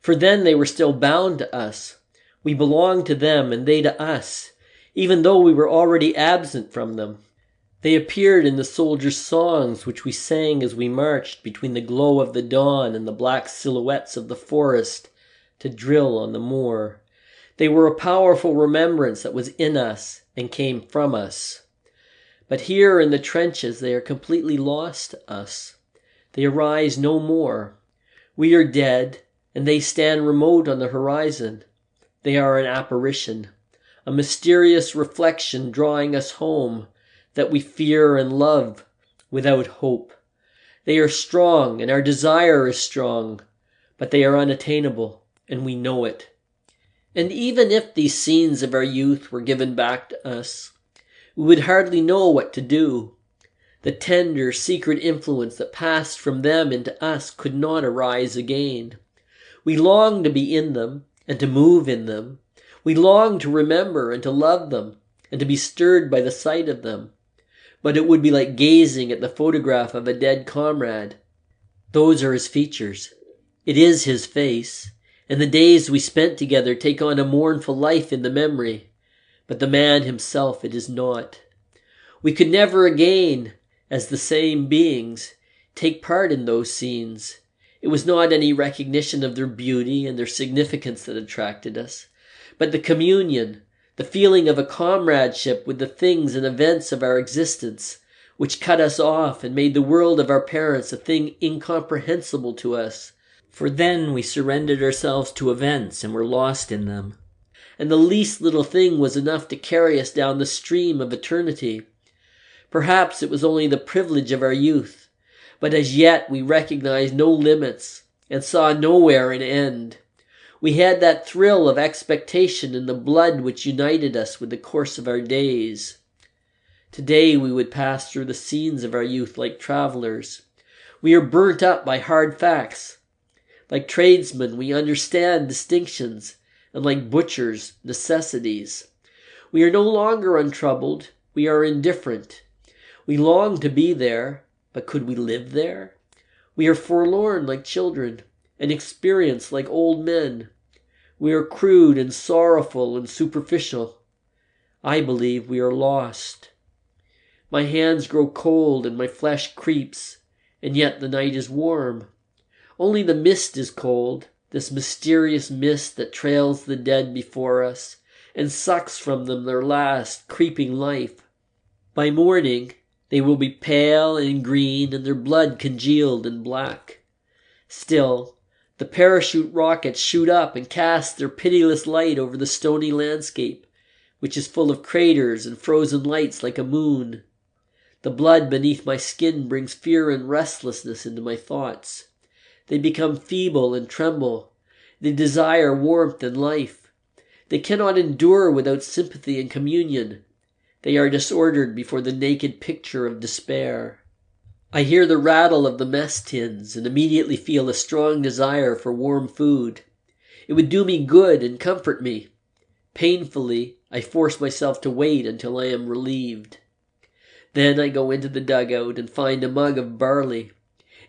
For then they were still bound to us. We belonged to them and they to us, even though we were already absent from them. They appeared in the soldiers' songs which we sang as we marched between the glow of the dawn and the black silhouettes of the forest to drill on the moor. They were a powerful remembrance that was in us and came from us. But here in the trenches they are completely lost to us. They arise no more. We are dead, and they stand remote on the horizon. They are an apparition, a mysterious reflection drawing us home, that we fear and love without hope. They are strong, and our desire is strong, but they are unattainable, and we know it. And even if these scenes of our youth were given back to us, we would hardly know what to do. The tender, secret influence that passed from them into us could not arise again. We long to be in them and to move in them. We long to remember and to love them and to be stirred by the sight of them. But it would be like gazing at the photograph of a dead comrade. Those are his features. It is his face, and the days we spent together take on a mournful life in the memory. But the man himself it is not. We could never again, as the same beings, take part in those scenes. It was not any recognition of their beauty and their significance that attracted us, but the communion, the feeling of a comradeship with the things and events of our existence, which cut us off and made the world of our parents a thing incomprehensible to us. For then we surrendered ourselves to events and were lost in them. And the least little thing was enough to carry us down the stream of eternity. Perhaps it was only the privilege of our youth, but as yet we recognized no limits and saw nowhere an end. We had that thrill of expectation in the blood which united us with the course of our days. Today we would pass through the scenes of our youth like travelers. We are burnt up by hard facts. Like tradesmen, we understand distinctions, and like butchers, necessities. We are no longer untroubled, we are indifferent. We long to be there, but could we live there? We are forlorn like children, and experienced like old men. We are crude and sorrowful and superficial. I believe we are lost. My hands grow cold and my flesh creeps, and yet the night is warm. Only the mist is cold, this mysterious mist that trails the dead before us and sucks from them their last creeping life. By morning, they will be pale and green and their blood congealed and black. Still, the parachute rockets shoot up and cast their pitiless light over the stony landscape, which is full of craters and frozen lights like a moon. The blood beneath my skin brings fear and restlessness into my thoughts. They become feeble and tremble. They desire warmth and life. They cannot endure without sympathy and communion. They are disordered before the naked picture of despair. I hear the rattle of the mess tins and immediately feel a strong desire for warm food. It would do me good and comfort me. Painfully, I force myself to wait until I am relieved. Then I go into the dugout and find a mug of barley.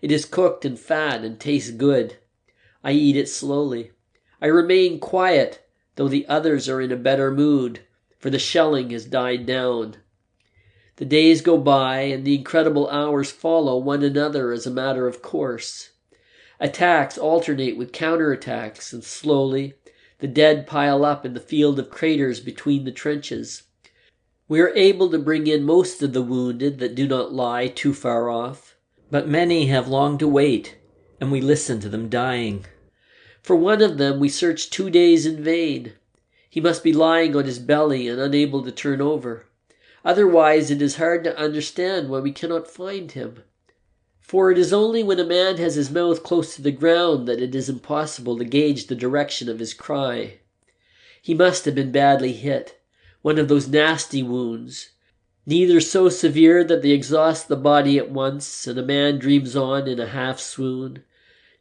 It is cooked and fat and tastes good. I eat it slowly. I remain quiet, though the others are in a better mood, for the shelling has died down. The days go by and the incredible hours follow one another as a matter of course. Attacks alternate with counterattacks, and slowly the dead pile up in the field of craters between the trenches. We are able to bring in most of the wounded that do not lie too far off, but many have long to wait, and we listen to them dying. For one of them we searched 2 days in vain. He must be lying on his belly and unable to turn over. Otherwise it is hard to understand why we cannot find him. For it is only when a man has his mouth close to the ground that it is impossible to gauge the direction of his cry. He must have been badly hit, one of those nasty wounds, neither so severe that they exhaust the body at once and a man dreams on in a half-swoon,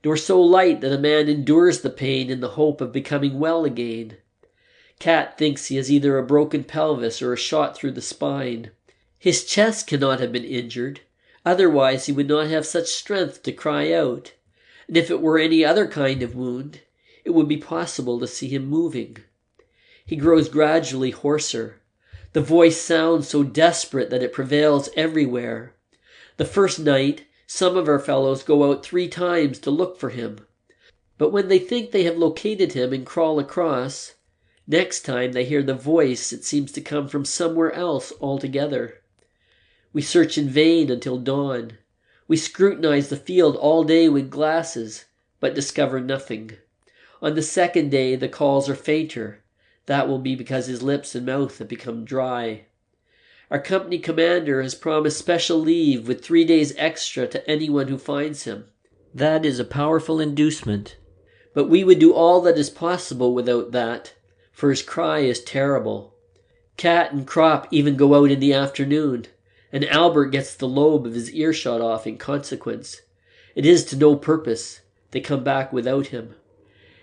nor so light that a man endures the pain in the hope of becoming well again. Cat thinks he has either a broken pelvis or a shot through the spine. His chest cannot have been injured, otherwise he would not have such strength to cry out, and if it were any other kind of wound, it would be possible to see him moving. He grows gradually hoarser. The voice sounds so desperate that it prevails everywhere. The first night, some of our fellows go out 3 times to look for him. But when they think they have located him and crawl across, next time they hear the voice, it seems to come from somewhere else altogether. We search in vain until dawn. We scrutinize the field all day with glasses, but discover nothing. On the second day the calls are fainter. That will be because his lips and mouth have become dry. Our company commander has promised special leave with 3 days extra to anyone who finds him. That is a powerful inducement. But we would do all that is possible without that, for his cry is terrible. Cat and Crop even go out in the afternoon, and Albert gets the lobe of his ear shot off in consequence. It is to no purpose. They come back without him.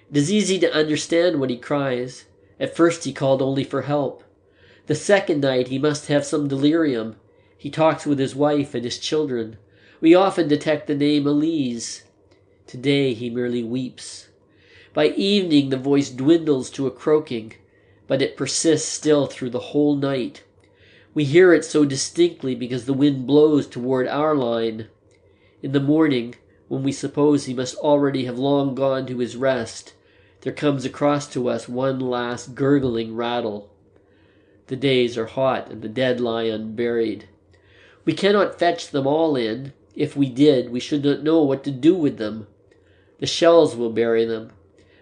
It is easy to understand when he cries. At first he called only for help. The second night he must have some delirium. He talks with his wife and his children. We often detect the name Elise. Today he merely weeps. By evening the voice dwindles to a croaking, but it persists still through the whole night. We hear it so distinctly because the wind blows toward our line. In the morning, when we suppose he must already have long gone to his rest, there comes across to us one last gurgling rattle. The days are hot and the dead lie unburied. We cannot fetch them all in. If we did, we should not know what to do with them. The shells will bury them.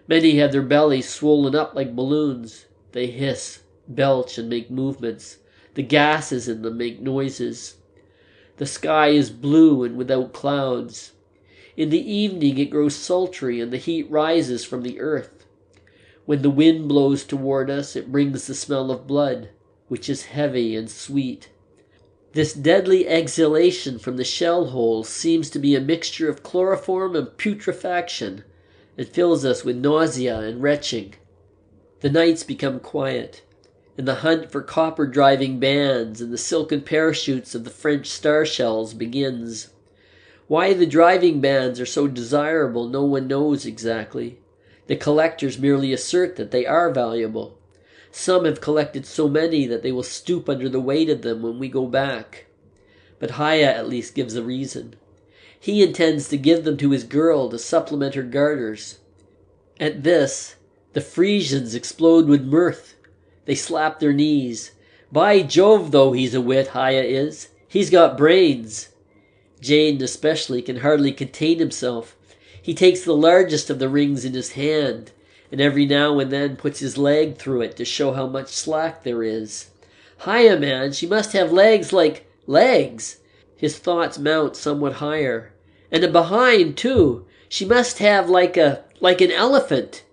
Many have their bellies swollen up like balloons. They hiss, belch, and make movements. The gases in them make noises. The sky is blue and without clouds. In the evening it grows sultry and the heat rises from the earth. When the wind blows toward us, it brings the smell of blood, which is heavy and sweet. This deadly exhalation from the shell holes seems to be a mixture of chloroform and putrefaction, and fills us with nausea and retching. The nights become quiet, and the hunt for copper-driving bands and the silken parachutes of the French star shells begins. Why the driving bands are so desirable no one knows exactly. The collectors merely assert that they are valuable. Some have collected so many that they will stoop under the weight of them when we go back. But Haya at least gives a reason. He intends to give them to his girl to supplement her garters. At this, the Frisians explode with mirth. They slap their knees. By Jove, though, he's a wit, Haya is. He's got brains. Jane especially can hardly contain himself. He takes the largest of the rings in his hand, and every now and then puts his leg through it to show how much slack there is. Haya, man, she must have legs like legs. His thoughts mount somewhat higher. And a behind, too. She must have like an elephant.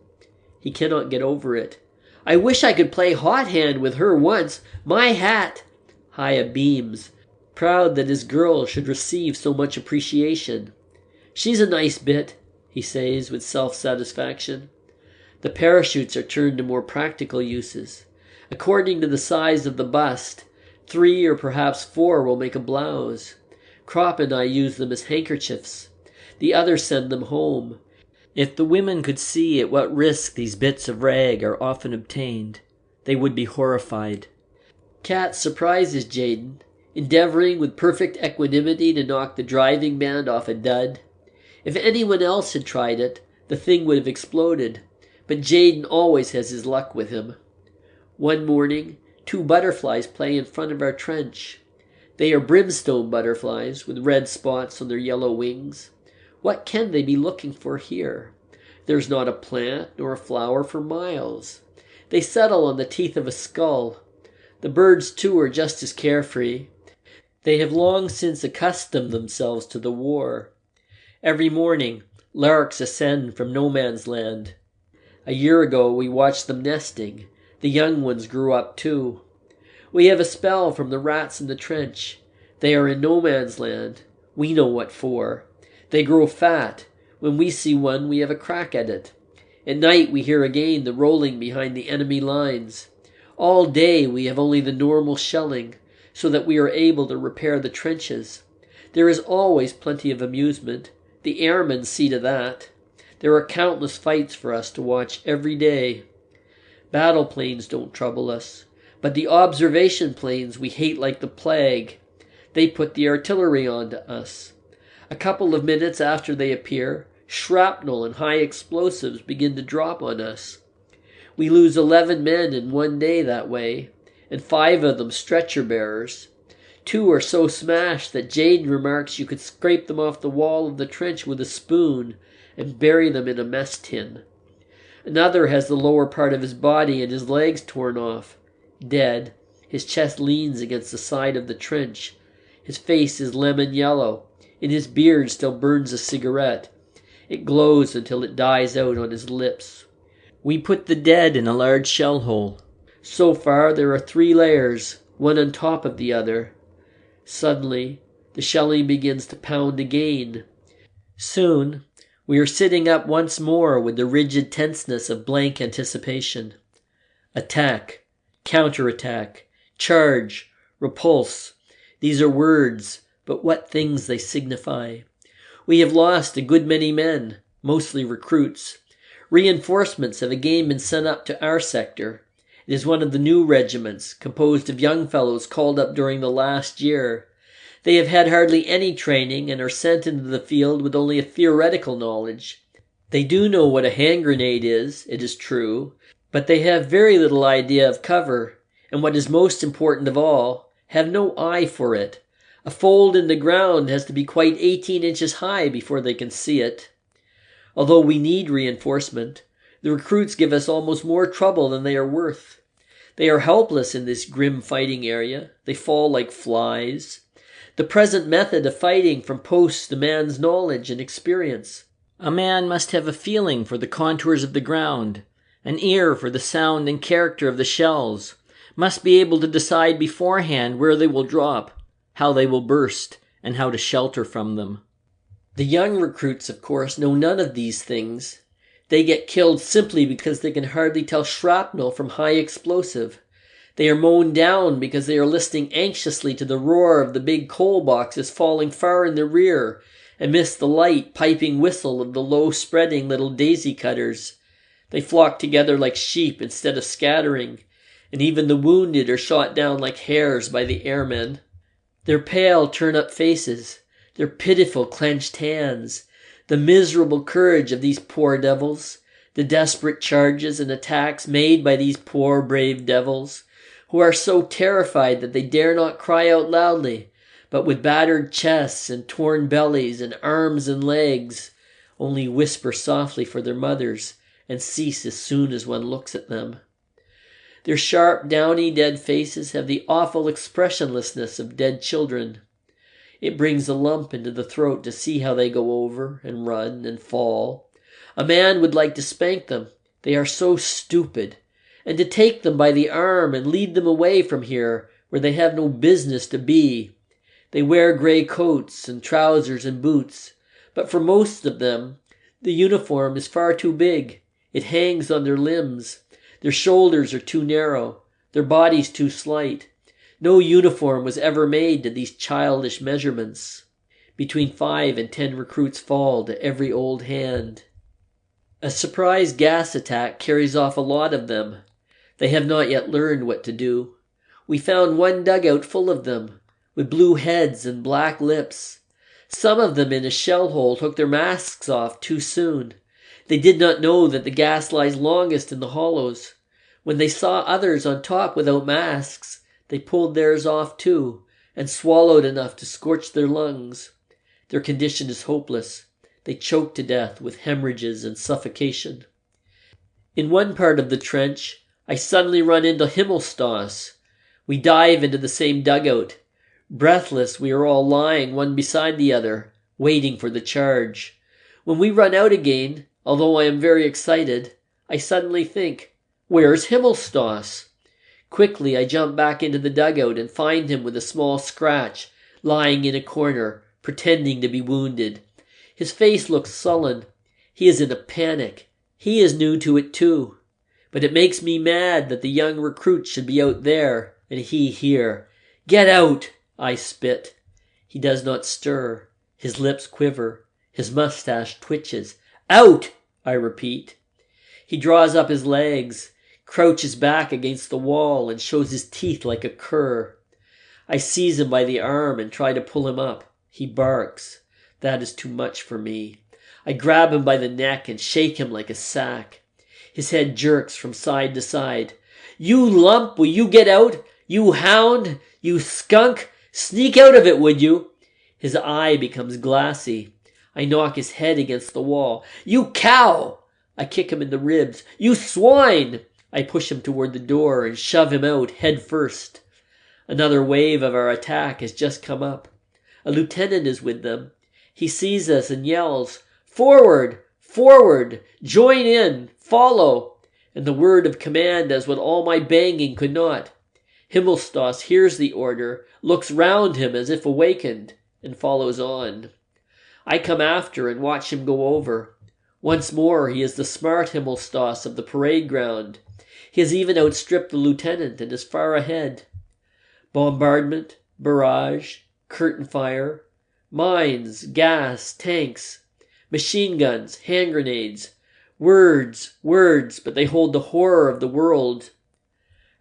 He cannot get over it. I wish I could play hot hand with her once. My hat. Haya beams, proud that his girl should receive so much appreciation. She's a nice bit, he says with self-satisfaction. The parachutes are turned to more practical uses. According to the size of the bust, 3 or perhaps 4 will make a blouse. Crop and I use them as handkerchiefs. The others send them home. If the women could see at what risk these bits of rag are often obtained, they would be horrified. Kat surprises Jaden, endeavoring with perfect equanimity to knock the driving band off a dud. If anyone else had tried it, the thing would have exploded, but Jaden always has his luck with him. One morning, 2 butterflies play in front of our trench. They are brimstone butterflies with red spots on their yellow wings. What can they be looking for here? There's not a plant nor a flower for miles. They settle on the teeth of a skull. The birds, too, are just as carefree. They have long since accustomed themselves to the war. Every morning, larks ascend from no man's land. A year ago, we watched them nesting. The young ones grew up, too. We have a spell from the rats in the trench. They are in no man's land. We know what for. They grow fat. When we see one, we have a crack at it. At night, we hear again the rolling behind the enemy lines. All day, we have only the normal shelling, so that we are able to repair the trenches. There is always plenty of amusement. The airmen see to that. There are countless fights for us to watch every day. Battle planes don't trouble us, but the observation planes we hate like the plague. They put the artillery on to us. A couple of minutes after they appear, shrapnel and high explosives begin to drop on us. We lose 11 men in one day that way, and 5 of them stretcher bearers. 2 are so smashed that Jaden remarks you could scrape them off the wall of the trench with a spoon and bury them in a mess tin. Another has the lower part of his body and his legs torn off. Dead, his chest leans against the side of the trench. His face is lemon yellow. In his beard still burns a cigarette. It glows until it dies out on his lips. We put the dead in a large shell hole. So far there are 3 layers, one on top of the other. Suddenly, the shelling begins to pound again. Soon, we are sitting up once more with the rigid tenseness of blank anticipation. Attack, counterattack, charge, repulse. These are words, but what things they signify. We have lost a good many men, mostly recruits. Reinforcements have again been sent up to our sector. It is one of the new regiments, composed of young fellows called up during the last year. They have had hardly any training and are sent into the field with only a theoretical knowledge. They do know what a hand grenade is, it is true, but they have very little idea of cover, and what is most important of all, have no eye for it. A fold in the ground has to be quite 18 inches high before they can see it. Although we need reinforcement, the recruits give us almost more trouble than they are worth. They are helpless in this grim fighting area. They fall like flies. The present method of fighting from posts demands knowledge and experience. A man must have a feeling for the contours of the ground, an ear for the sound and character of the shells, must be able to decide beforehand where they will drop, how they will burst, and how to shelter from them. The young recruits, of course, know none of these things. They get killed simply because they can hardly tell shrapnel from high explosive. They are mown down because they are listening anxiously to the roar of the big coal boxes falling far in the rear and miss the light, piping whistle of the low-spreading little daisy cutters. They flock together like sheep instead of scattering, and even the wounded are shot down like hares by the airmen. Their pale, turn-up faces, their pitiful, clenched hands, the miserable courage of these poor devils, the desperate charges and attacks made by these poor, brave devils, who are so terrified that they dare not cry out loudly, but with battered chests and torn bellies and arms and legs, only whisper softly for their mothers and cease as soon as one looks at them. Their sharp, downy, dead faces have the awful expressionlessness of dead children. It brings a lump into the throat to see how they go over and run and fall. A man would like to spank them. They are so stupid. And to take them by the arm and lead them away from here where they have no business to be. They wear gray coats and trousers and boots, but for most of them, the uniform is far too big. It hangs on their limbs. Their shoulders are too narrow, their bodies too slight. No uniform was ever made to these childish measurements. Between 5 and 10 recruits fall to every old hand. A surprise gas attack carries off a lot of them. They have not yet learned what to do. We found one dugout full of them, with blue heads and black lips. Some of them in a shell hole took their masks off too soon. They did not know that the gas lies longest in the hollows. When they saw others on top without masks, they pulled theirs off too, and swallowed enough to scorch their lungs. Their condition is hopeless. They choke to death with hemorrhages and suffocation. In one part of the trench, I suddenly run into Himmelstoss. We dive into the same dugout. Breathless, we are all lying one beside the other, waiting for the charge. When we run out again, although I am very excited, I suddenly think, where's Himmelstoss? Quickly, I jump back into the dugout and find him with a small scratch, lying in a corner, pretending to be wounded. His face looks sullen. He is in a panic. He is new to it too. But it makes me mad that the young recruit should be out there, and he here. Get out! I spit. He does not stir. His lips quiver. His mustache twitches. Out! I repeat. He draws up his legs, crouches back against the wall, and shows his teeth like a cur. I seize him by the arm and try to pull him up. He barks. That is too much for me. I grab him by the neck and shake him like a sack. His head jerks from side to side. You lump, will you get out? You hound, you skunk, sneak out of it, would you? His eye becomes glassy. I knock his head against the wall. You cow! I kick him in the ribs. You swine! I push him toward the door and shove him out head first. Another wave of our attack has just come up. A lieutenant is with them. He sees us and yells, Forward! Forward! Join in! Follow! And the word of command does what all my banging could not. Himmelstoss hears the order, looks round him as if awakened, and follows on. I come after and watch him go over. Once more he is the smart Himmelstoss of the parade ground. He has even outstripped the lieutenant and is far ahead. Bombardment, barrage, curtain fire, mines, gas, tanks, machine guns, hand grenades. Words, but they hold the horror of the world.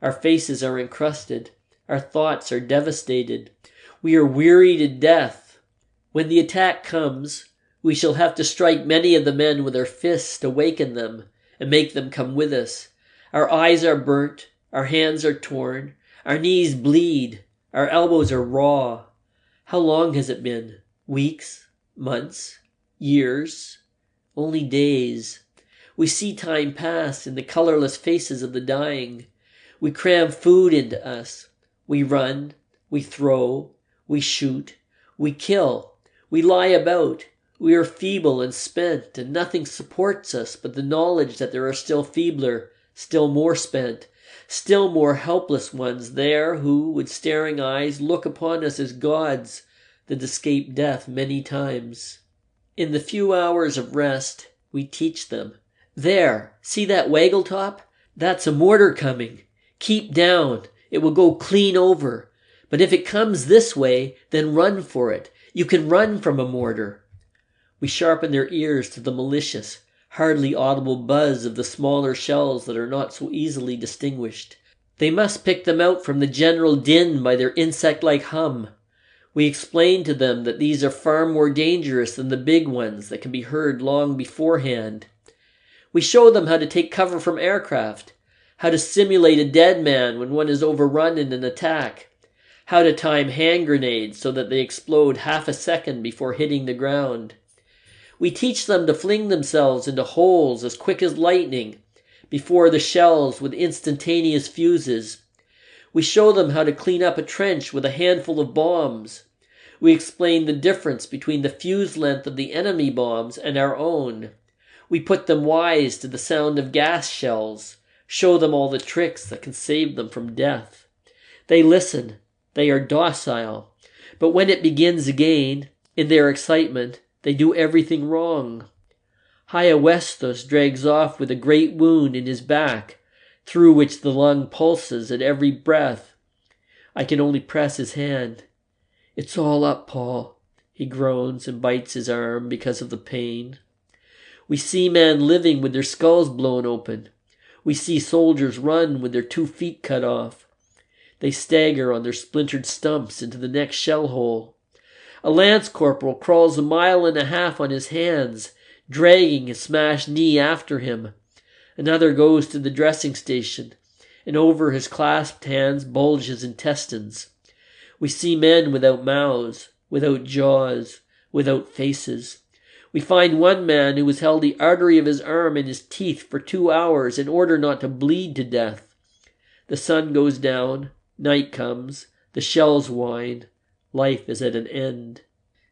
Our faces are encrusted. Our thoughts are devastated. We are weary to death. When the attack comes, we shall have to strike many of the men with our fists to waken them and make them come with us. Our eyes are burnt. Our hands are torn. Our knees bleed. Our elbows are raw. How long has it been? Weeks? Months? Years? Only days. We see time pass in the colorless faces of the dying. We cram food into us. We run. We throw. We shoot. We kill. We lie about. We are feeble and spent, and nothing supports us but the knowledge that there are still feebler, still more spent, still more helpless ones there who, with staring eyes, look upon us as gods that escaped death many times. In the few hours of rest, we teach them. There, see that waggle top? That's a mortar coming. Keep down. It will go clean over. But if it comes this way, then run for it. You can run from a mortar. We sharpen their ears to the malicious, hardly audible buzz of the smaller shells that are not so easily distinguished. They must pick them out from the general din by their insect-like hum. We explain to them that these are far more dangerous than the big ones that can be heard long beforehand. We show them how to take cover from aircraft, how to simulate a dead man when one is overrun in an attack, how to time hand grenades so that they explode half a second before hitting the ground. We teach them to fling themselves into holes as quick as lightning before the shells with instantaneous fuses. We show them how to clean up a trench with a handful of bombs. We explain the difference between the fuse length of the enemy bombs and our own. We put them wise to the sound of gas shells, show them all the tricks that can save them from death. They listen. They are docile. But when it begins again, in their excitement, they do everything wrong. Hyoestos drags off with a great wound in his back, through which the lung pulses at every breath. I can only press his hand. "It's all up, Paul," he groans and bites his arm because of the pain. We see men living with their skulls blown open. We see soldiers run with their 2 feet cut off. They stagger on their splintered stumps into the next shell hole. A lance corporal crawls 1.5 miles on his hands, dragging his smashed knee after him. Another goes to the dressing station, and over his clasped hands bulge his intestines. We see men without mouths, without jaws, without faces. We find one man who has held the artery of his arm in his teeth for 2 hours in order not to bleed to death. The sun goes down, night comes, the shells whine. Life is at an end.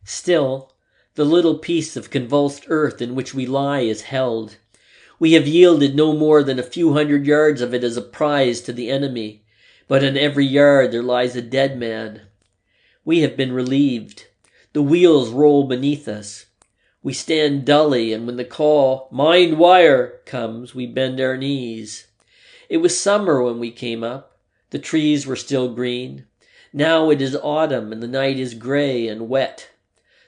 Still, the little piece of convulsed earth in which we lie is held. We have yielded no more than a few 100 yards of it as a prize to the enemy, but in every yard there lies a dead man. We have been relieved. The wheels roll beneath us. We stand dully, and when the call, "Mind wire," comes, we bend our knees. It was summer when we came up. The trees were still green. Now it is autumn, and the night is gray and wet.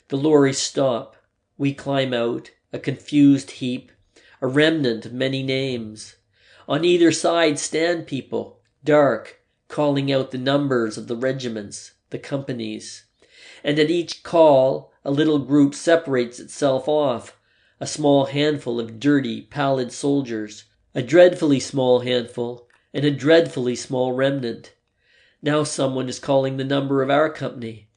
The lorries stop. We climb out, a confused heap, a remnant of many names. On either side stand people, dark, calling out the numbers of the regiments, the companies. And at each call, a little group separates itself off, a small handful of dirty, pallid soldiers, a dreadfully small handful, and a dreadfully small remnant. Now someone is calling the number of our company.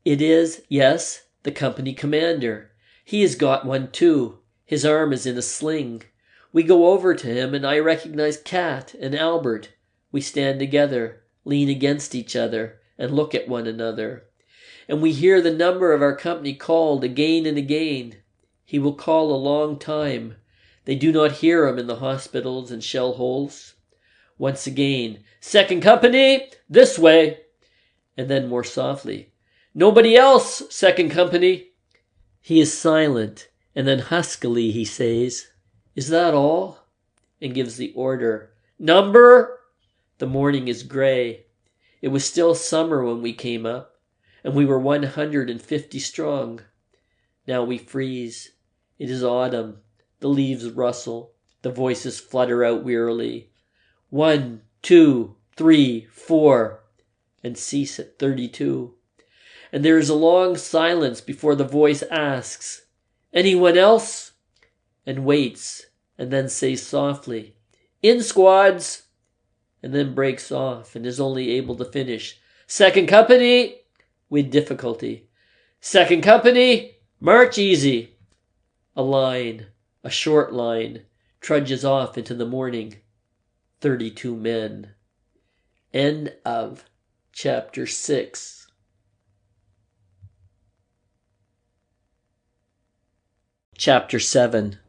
It is, yes, the company commander. He has got one too. His arm is in a sling. We go over to him, and I recognize Kat and Albert. We stand together, lean against each other, and look at one another. And we hear the number of our company called again and again. He will call a long time. They do not hear him in the hospitals and shell holes. Once again, "Second company, this way." And then more softly, "Nobody else, second company." He is silent, and then huskily he says, "Is that all?" and gives the order, "Number." The morning is gray. It was still summer when we came up, and we were 150 strong. Now we freeze. It is autumn. The leaves rustle. The voices flutter out wearily. 1, 2, 3, 4, and cease at 32. And there is a long silence before the voice asks, "Anyone else?" and waits, and then says softly, "In squads," and then breaks off and is only able to finish, "Second company," with difficulty. "Second company, march easy." A line, a short line, trudges off into the morning. 32 men. End of chapter 6. Chapter 7.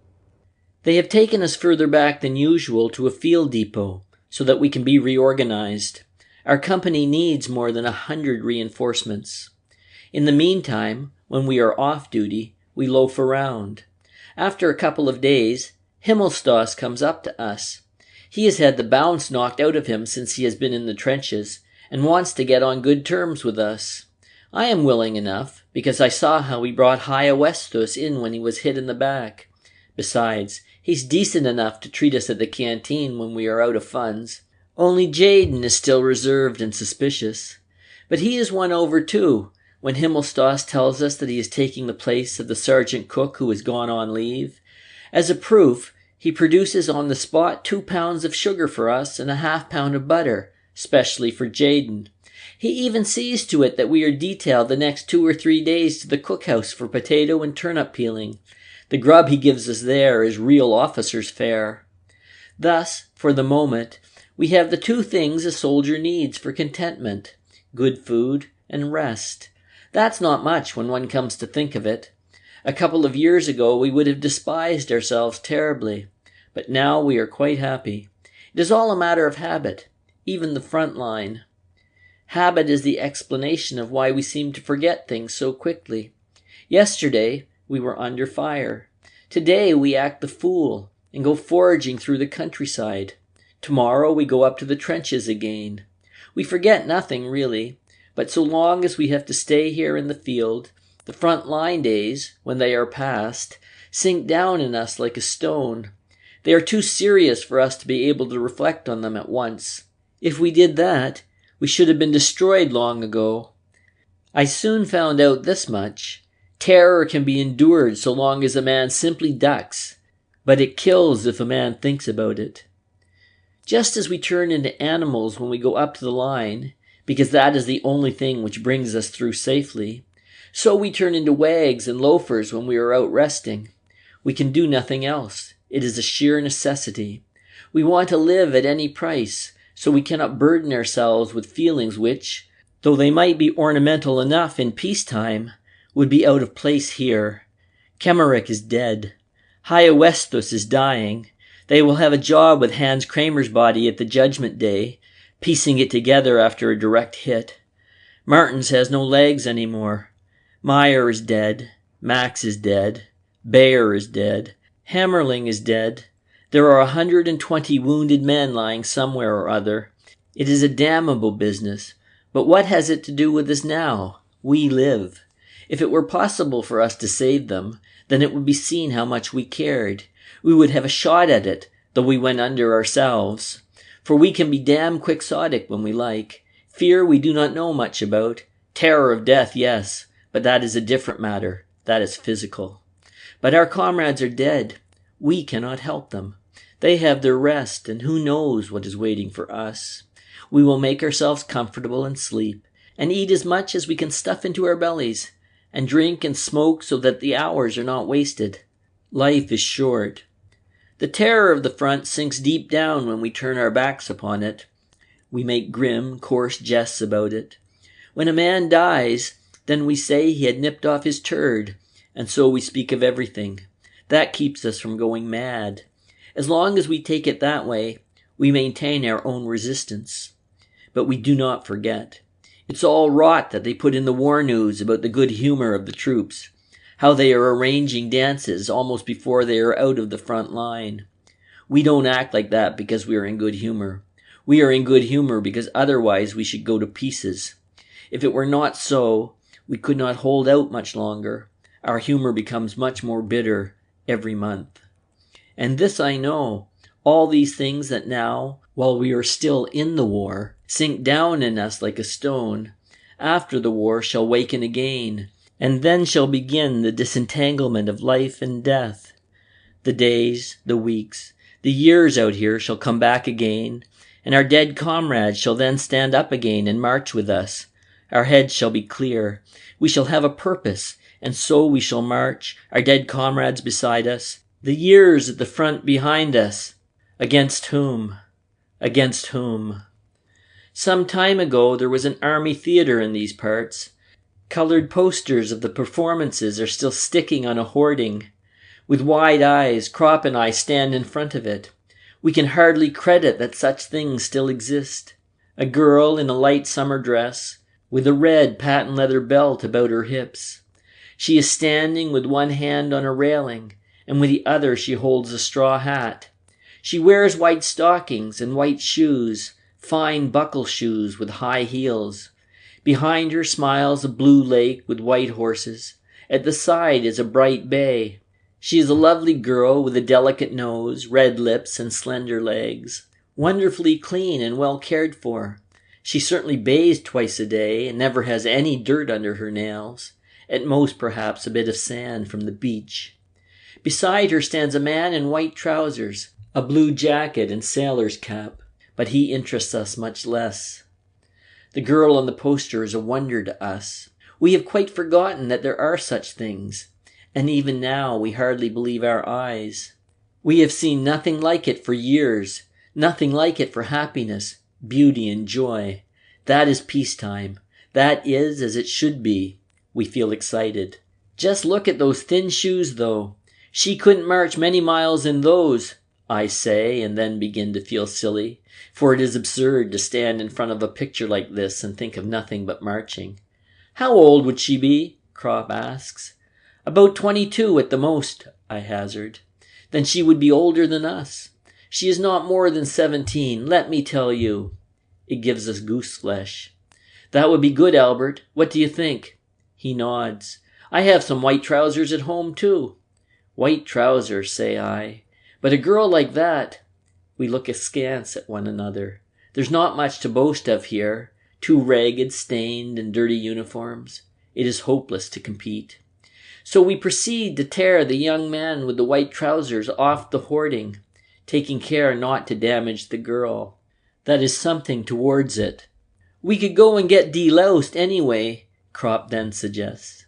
They have taken us further back than usual to a field depot, so that we can be reorganized. Our company needs more than 100 reinforcements. In the meantime, when we are off duty, we loaf around. After a couple of days, Himmelstoss comes up to us. He has had the bounce knocked out of him since he has been in the trenches, and wants to get on good terms with us. I am willing enough, because I saw how he brought Haya Westus in when he was hit in the back. Besides, he's decent enough to treat us at the canteen when we are out of funds. Only Jaden is still reserved and suspicious. But he is won over too, when Himmelstoss tells us that he is taking the place of the sergeant cook who has gone on leave. As a proof, he produces on the spot 2 pounds of sugar for us and a ½ pound of butter, specially for Jaden. He even sees to it that we are detailed the next 2 or 3 days to the cookhouse for potato and turnip peeling. The grub he gives us there is real officer's fare. Thus, for the moment, we have the 2 things a soldier needs for contentment: good food and rest. That's not much when one comes to think of it. A couple of years ago we would have despised ourselves terribly, but now we are quite happy. It is all a matter of habit, even the front line. Habit is the explanation of why we seem to forget things so quickly. Yesterday we were under fire. Today we act the fool and go foraging through the countryside. Tomorrow we go up to the trenches again. We forget nothing, really, but so long as we have to stay here in the field, the front line days, when they are past, sink down in us like a stone. They are too serious for us to be able to reflect on them at once. If we did that, we should have been destroyed long ago. I soon found out this much. Terror can be endured so long as a man simply ducks, but it kills if a man thinks about it. Just as we turn into animals when we go up to the line, because that is the only thing which brings us through safely, so we turn into wags and loafers when we are out resting. We can do nothing else. It is a sheer necessity. We want to live at any price, so we cannot burden ourselves with feelings which, though they might be ornamental enough in peacetime, would be out of place here. Kemmerich is dead. Hyoestus is dying. They will have a job with Hans Kramer's body at the Judgment Day, piecing it together after a direct hit. Martens has no legs anymore. Meyer is dead. Max is dead. Bayer is dead. Hammerling is dead. There are 120 wounded men lying somewhere or other. It is a damnable business. But what has it to do with us now? We live. If it were possible for us to save them, then it would be seen how much we cared. We would have a shot at it, though we went under ourselves. For we can be damn quixotic when we like. Fear we do not know much about. Terror of death, yes, but that is a different matter. That is physical. But our comrades are dead. We cannot help them. They have their rest, and who knows what is waiting for us. We will make ourselves comfortable and sleep, and eat as much as we can stuff into our bellies, and drink and smoke so that the hours are not wasted. Life is short. The terror of the front sinks deep down when we turn our backs upon it. We make grim, coarse jests about it. When a man dies, then we say he had nipped off his turd, and so we speak of everything. That keeps us from going mad. As long as we take it that way, we maintain our own resistance. But we do not forget. It's all rot that they put in the war news about the good humor of the troops, how they are arranging dances almost before they are out of the front line. We don't act like that because we are in good humor. We are in good humor because otherwise we should go to pieces. If it were not so, we could not hold out much longer. Our humor becomes much more bitter every month. And this I know, all these things that now, while we are still in the war, sink down in us like a stone, after the war shall waken again, and then shall begin the disentanglement of life and death. The days, the weeks, the years out here shall come back again, and our dead comrades shall then stand up again and march with us. Our heads shall be clear. We shall have a purpose, and so we shall march, our dead comrades beside us, the years at the front behind us. Against whom? Against whom? Some time ago there was an army theater in these parts. Colored posters of the performances are still sticking on a hoarding. With wide eyes, Kropp and I stand in front of it. We can hardly credit that such things still exist. A girl in a light summer dress, with a red patent leather belt about her hips. She is standing with one hand on a railing, and with the other she holds a straw hat. She wears white stockings and white shoes, fine buckle shoes with high heels. Behind her smiles a blue lake with white horses. At the side is a bright bay. She is a lovely girl with a delicate nose, red lips, and slender legs. Wonderfully clean and well cared for. She certainly bathes twice a day and never has any dirt under her nails. At most, perhaps, a bit of sand from the beach. Beside her stands a man in white trousers, a blue jacket and sailor's cap, but he interests us much less. The girl on the poster is a wonder to us. We have quite forgotten that there are such things, and even now we hardly believe our eyes. We have seen nothing like it for years, nothing like it for happiness, beauty, and joy. That is peacetime. That is as it should be. We feel excited. Just look at those thin shoes, though. She couldn't march many miles in those, I say, and then begin to feel silly, for it is absurd to stand in front of a picture like this and think of nothing but marching. How old would she be? Kropp asks. About 22 at the most, I hazard. Then she would be older than us. She is not more than 17, let me tell you. It gives us goose flesh. That would be good, Albert. What do you think? He nods. I have some white trousers at home, too. White trousers, say I. But a girl like that. We look askance at one another. There's not much to boast of here. 2 ragged, stained, and dirty uniforms. It is hopeless to compete. So we proceed to tear the young man with the white trousers off the hoarding, taking care not to damage the girl. That is something towards it. We could go and get deloused anyway, Crop then suggests.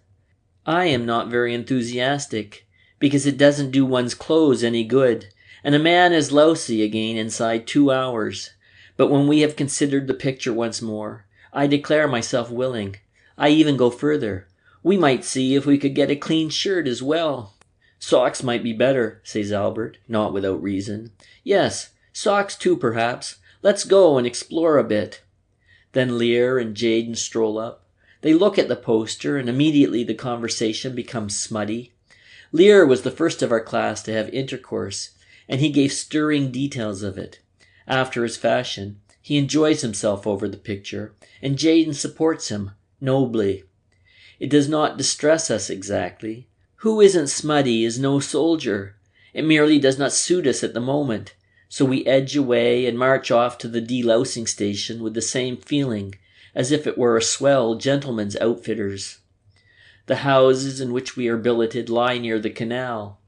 I am not very enthusiastic, because it doesn't do one's clothes any good, and a man is lousy again inside 2 hours. But when we have considered the picture once more, I declare myself willing. I even go further. We might see if we could get a clean shirt as well. Socks might be better, says Albert, not without reason. Yes, socks too, perhaps. Let's go and explore a bit. Then Lear and Jaden stroll up. They look at the poster, and immediately the conversation becomes smutty. Lear was the first of our class to have intercourse, and he gave stirring details of it. After his fashion, he enjoys himself over the picture, and Jaden supports him, nobly. It does not distress us exactly. Who isn't smutty is no soldier. It merely does not suit us at the moment, so we edge away and march off to the delousing station with the same feeling, as if it were a swell gentleman's outfitters. The houses in which we are billeted lie near the canal.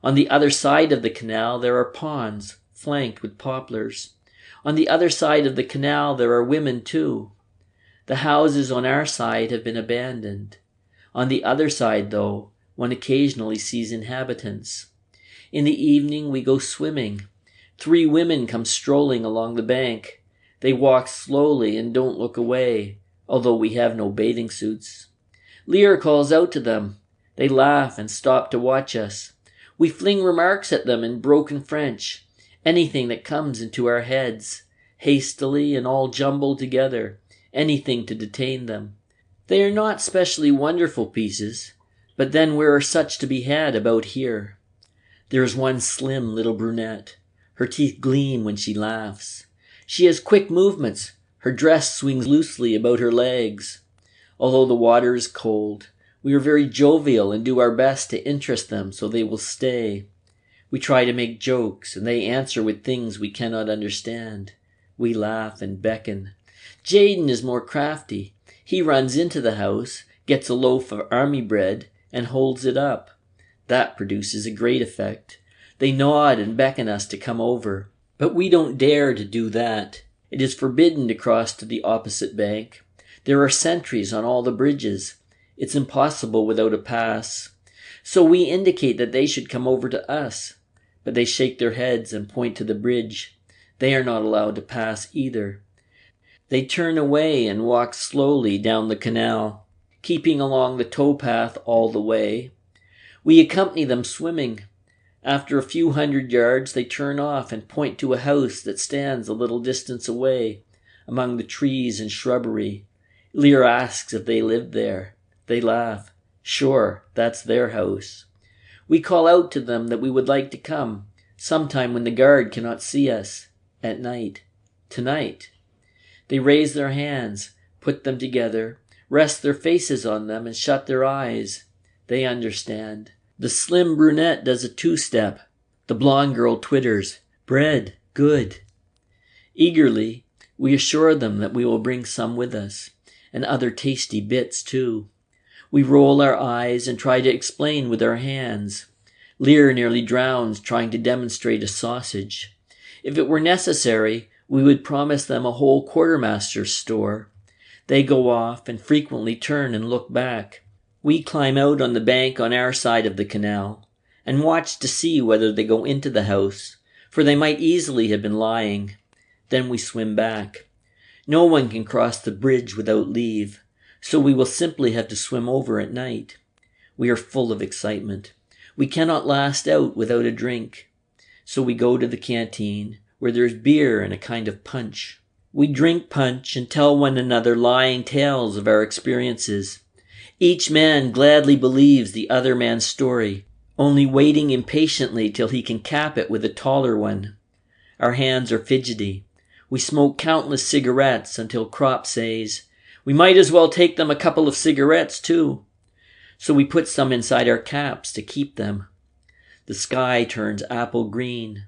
On the other side of the canal there are ponds, flanked with poplars. On the other side of the canal there are women too. The houses on our side have been abandoned. On the other side, though, one occasionally sees inhabitants. In the evening we go swimming. 3 women come strolling along the bank. They walk slowly and don't look away, although we have no bathing suits. Lear calls out to them. They laugh and stop to watch us. We fling remarks at them in broken French, anything that comes into our heads, hastily and all jumbled together, anything to detain them. They are not specially wonderful pieces, but then where are such to be had about here? There is one slim little brunette. Her teeth gleam when she laughs. She has quick movements. Her dress swings loosely about her legs. Although the water is cold, we are very jovial and do our best to interest them so they will stay. We try to make jokes, and they answer with things we cannot understand. We laugh and beckon. Jaden is more crafty. He runs into the house, gets a loaf of army bread, and holds it up. That produces a great effect. They nod and beckon us to come over. But we don't dare to do that. It is forbidden to cross to the opposite bank. There are sentries on all the bridges. It's impossible without a pass. So we indicate that they should come over to us. But they shake their heads and point to the bridge. They are not allowed to pass either. They turn away and walk slowly down the canal, keeping along the towpath all the way. We accompany them swimming. After a few 100 yards, they turn off and point to a house that stands a little distance away, among the trees and shrubbery. Lear asks if they live there. They laugh. Sure, that's their house. We call out to them that we would like to come, sometime when the guard cannot see us, at night. Tonight. They raise their hands, put them together, rest their faces on them, and shut their eyes. They understand. The slim brunette does a 2-step. The blonde girl twitters, "Bread, good." Eagerly, we assure them that we will bring some with us, and other tasty bits too. We roll our eyes and try to explain with our hands. Lear nearly drowns trying to demonstrate a sausage. If it were necessary, we would promise them a whole quartermaster's store. They go off and frequently turn and look back. We climb out on the bank on our side of the canal and watch to see whether they go into the house, for they might easily have been lying. Then we swim back. No one can cross the bridge without leave, so we will simply have to swim over at night. We are full of excitement. We cannot last out without a drink. So we go to the canteen, where there is beer and a kind of punch. We drink punch and tell one another lying tales of our experiences. Each man gladly believes the other man's story, only waiting impatiently till he can cap it with a taller one. Our hands are fidgety. We smoke countless cigarettes until Crop says, "We might as well take them a couple of cigarettes too." So we put some inside our caps to keep them. The sky turns apple green.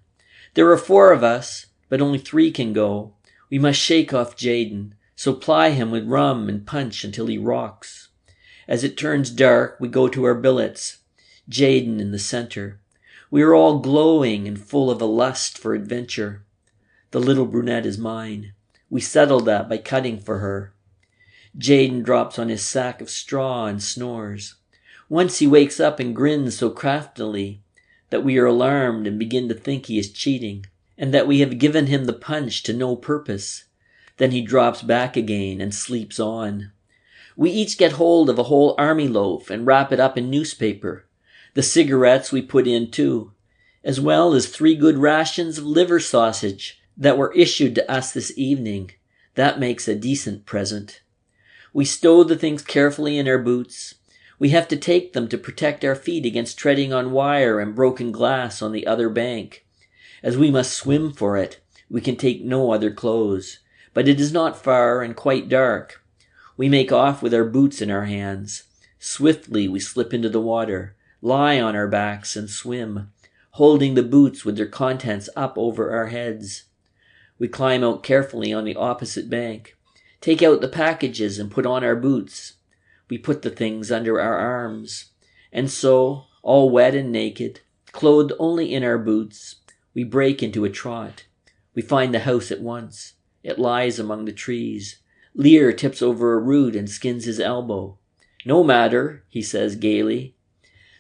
There are 4 of us, but only 3 can go. We must shake off Jaden, so ply him with rum and punch until he rocks. As it turns dark, we go to our billets, Jaden in the center. We are all glowing and full of a lust for adventure. The little brunette is mine. We settled that by cutting for her. Jaden drops on his sack of straw and snores. Once he wakes up and grins so craftily that we are alarmed and begin to think he is cheating, and that we have given him the punch to no purpose. Then he drops back again and sleeps on. We each get hold of a whole army loaf and wrap it up in newspaper. The cigarettes we put in too, as well as 3 good rations of liver sausage that were issued to us this evening. That makes a decent present. We stow the things carefully in our boots. We have to take them to protect our feet against treading on wire and broken glass on the other bank. As we must swim for it, we can take no other clothes, but it is not far and quite dark. We make off with our boots in our hands. Swiftly we slip into the water, lie on our backs and swim, holding the boots with their contents up over our heads. We climb out carefully on the opposite bank, take out the packages and put on our boots. We put the things under our arms, and so, all wet and naked, clothed only in our boots, we break into a trot. We find the house at once. It lies among the trees. Lear tips over a root and skins his elbow. "No matter," he says gaily.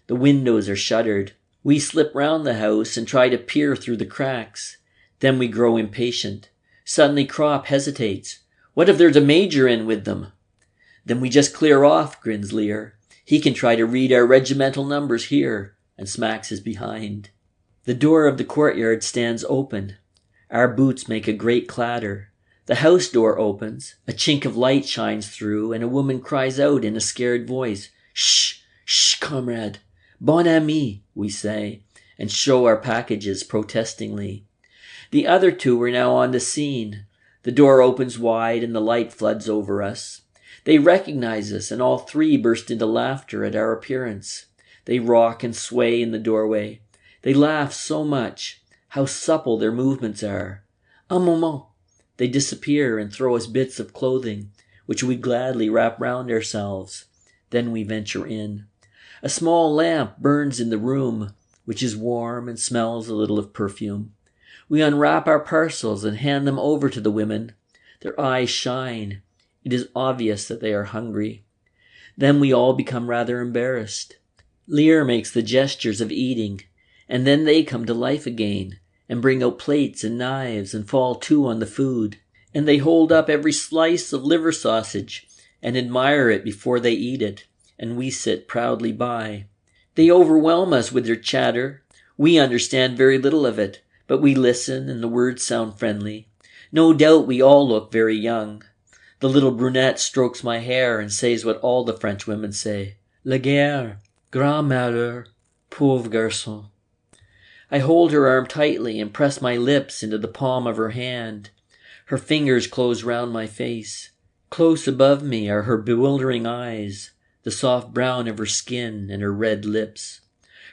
The windows are shuttered. We slip round the house and try to peer through the cracks. Then we grow impatient. Suddenly Crop hesitates. "What if there's a major in with them?" "Then we just clear off," grins Lear. "He can try to read our regimental numbers here," and smacks his behind. The door of the courtyard stands open. Our boots make a great clatter. The house door opens, a chink of light shines through, and a woman cries out in a scared voice, "Shh, shh, comrade." "Bon ami," we say, and show our packages protestingly. The other 2 are now on the scene. The door opens wide and the light floods over us. They recognize us, and all 3 burst into laughter at our appearance. They rock and sway in the doorway. They laugh so much. How supple their movements are. Un moment. They disappear and throw us bits of clothing, which we gladly wrap round ourselves. Then we venture in. A small lamp burns in the room, which is warm and smells a little of perfume. We unwrap our parcels and hand them over to the women. Their eyes shine. It is obvious that they are hungry. Then we all become rather embarrassed. Lear makes the gestures of eating, and then they come to life again, and bring out plates and knives and fall to on the food. And they hold up every slice of liver sausage and admire it before they eat it, and we sit proudly by. They overwhelm us with their chatter. We understand very little of it, but we listen and the words sound friendly. No doubt we all look very young. The little brunette strokes my hair and says what all the French women say. "La guerre, grand malheur, pauvre garçon." I hold her arm tightly and press my lips into the palm of her hand. Her fingers close round my face. Close above me are her bewildering eyes, the soft brown of her skin, and her red lips.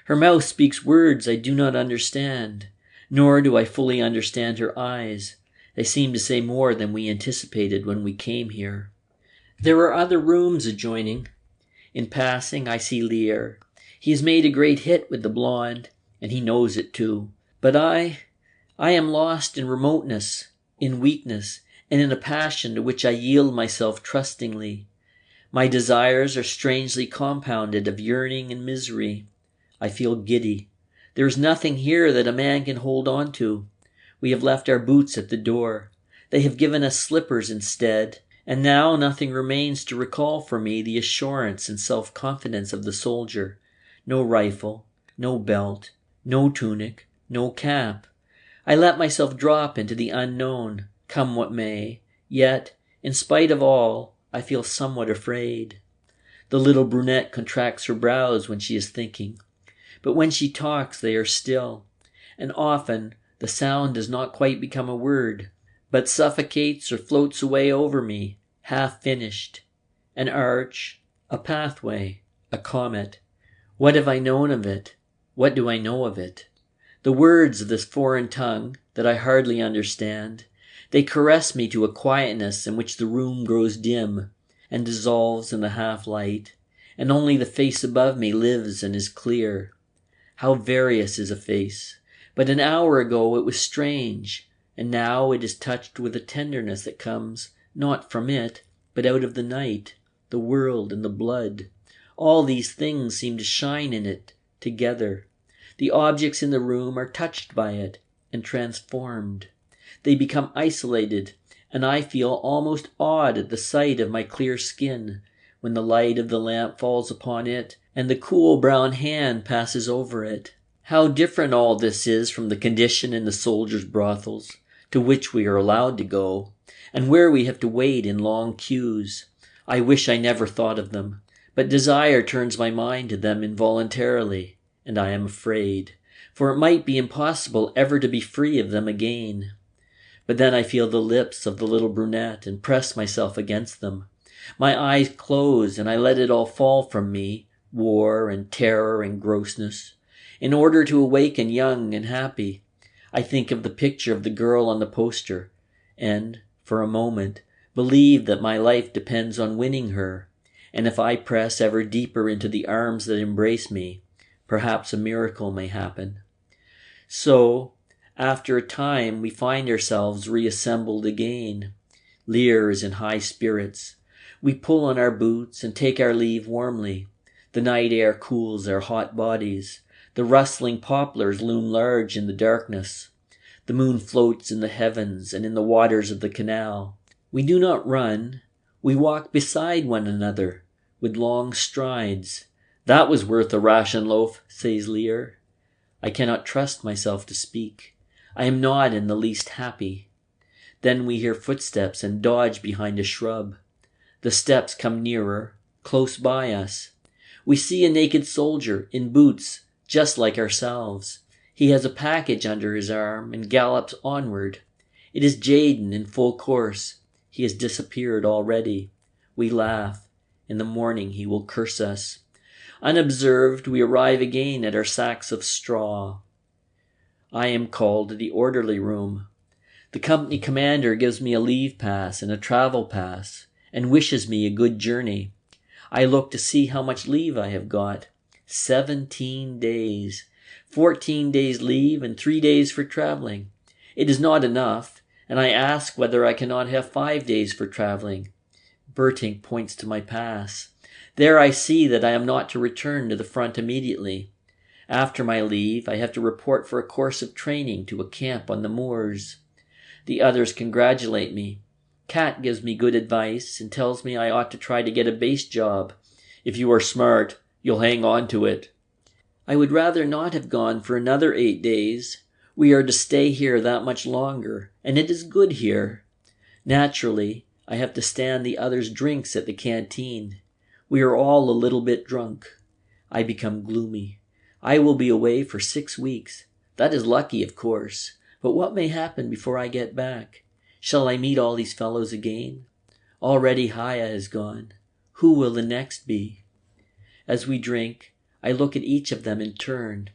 Her mouth speaks words I do not understand, nor do I fully understand her eyes. They seem to say more than we anticipated when we came here. There are other rooms adjoining. In passing, I see Lear. He has made a great hit with the blonde, and he knows it too. But I am lost in remoteness, in weakness, and in a passion to which I yield myself trustingly. My desires are strangely compounded of yearning and misery. I feel giddy. There is nothing here that a man can hold on to. We have left our boots at the door. They have given us slippers instead, and now nothing remains to recall for me the assurance and self-confidence of the soldier. No rifle, no belt, no tunic, no cap. I let myself drop into the unknown, come what may, yet, in spite of all, I feel somewhat afraid. The little brunette contracts her brows when she is thinking, but when she talks they are still, and often the sound does not quite become a word, but suffocates or floats away over me, half finished. An arch, a pathway, a comet. What have I known of it? What do I know of it? The words of this foreign tongue that I hardly understand, they caress me to a quietness in which the room grows dim and dissolves in the half-light, and only the face above me lives and is clear. How various is a face! But an hour ago it was strange, and now it is touched with a tenderness that comes, not from it, but out of the night, the world and the blood. All these things seem to shine in it together. The objects in the room are touched by it and transformed. They become isolated, and I feel almost awed at the sight of my clear skin when the light of the lamp falls upon it and the cool brown hand passes over it. How different all this is from the condition in the soldiers' brothels, to which we are allowed to go, and where we have to wait in long queues. I wish I never thought of them, but desire turns my mind to them involuntarily, and I am afraid, for it might be impossible ever to be free of them again. But then I feel the lips of the little brunette and press myself against them. My eyes close and I let it all fall from me, war and terror and grossness. In order to awaken young and happy, I think of the picture of the girl on the poster, and, for a moment, believe that my life depends on winning her, and if I press ever deeper into the arms that embrace me, perhaps a miracle may happen. So, after a time, we find ourselves reassembled again. Lear is in high spirits. We pull on our boots and take our leave warmly. The night air cools our hot bodies. The rustling poplars loom large in the darkness. The moon floats in the heavens and in the waters of the canal. We do not run. We walk beside one another with long strides. That was worth a ration loaf, says Lear. I cannot trust myself to speak. I am not in the least happy. Then we hear footsteps and dodge behind a shrub. The steps come nearer, close by us. We see a naked soldier in boots, just like ourselves. He has a package under his arm and gallops onward. It is Jaden in full course. He has disappeared already. We laugh. In the morning he will curse us. Unobserved, we arrive again at our sacks of straw. I am called to the orderly room. The company commander gives me a leave pass and a travel pass, and wishes me a good journey. I look to see how much leave I have got. 17 days. 14 days leave and 3 days for traveling. It is not enough, and I ask whether I cannot have 5 days for traveling. Berting points to my pass. There I see that I am not to return to the front immediately. After my leave, I have to report for a course of training to a camp on the moors. The others congratulate me. Kat gives me good advice and tells me I ought to try to get a base job. If you are smart, you'll hang on to it. I would rather not have gone for another 8 days. We are to stay here that much longer, and it is good here. Naturally, I have to stand the others' drinks at the canteen. We are all a little bit drunk. I become gloomy. I will be away for 6 weeks. That is lucky, of course. But what may happen before I get back? Shall I meet all these fellows again? Already Haya is gone. Who will the next be? As we drink, I look at each of them in turn.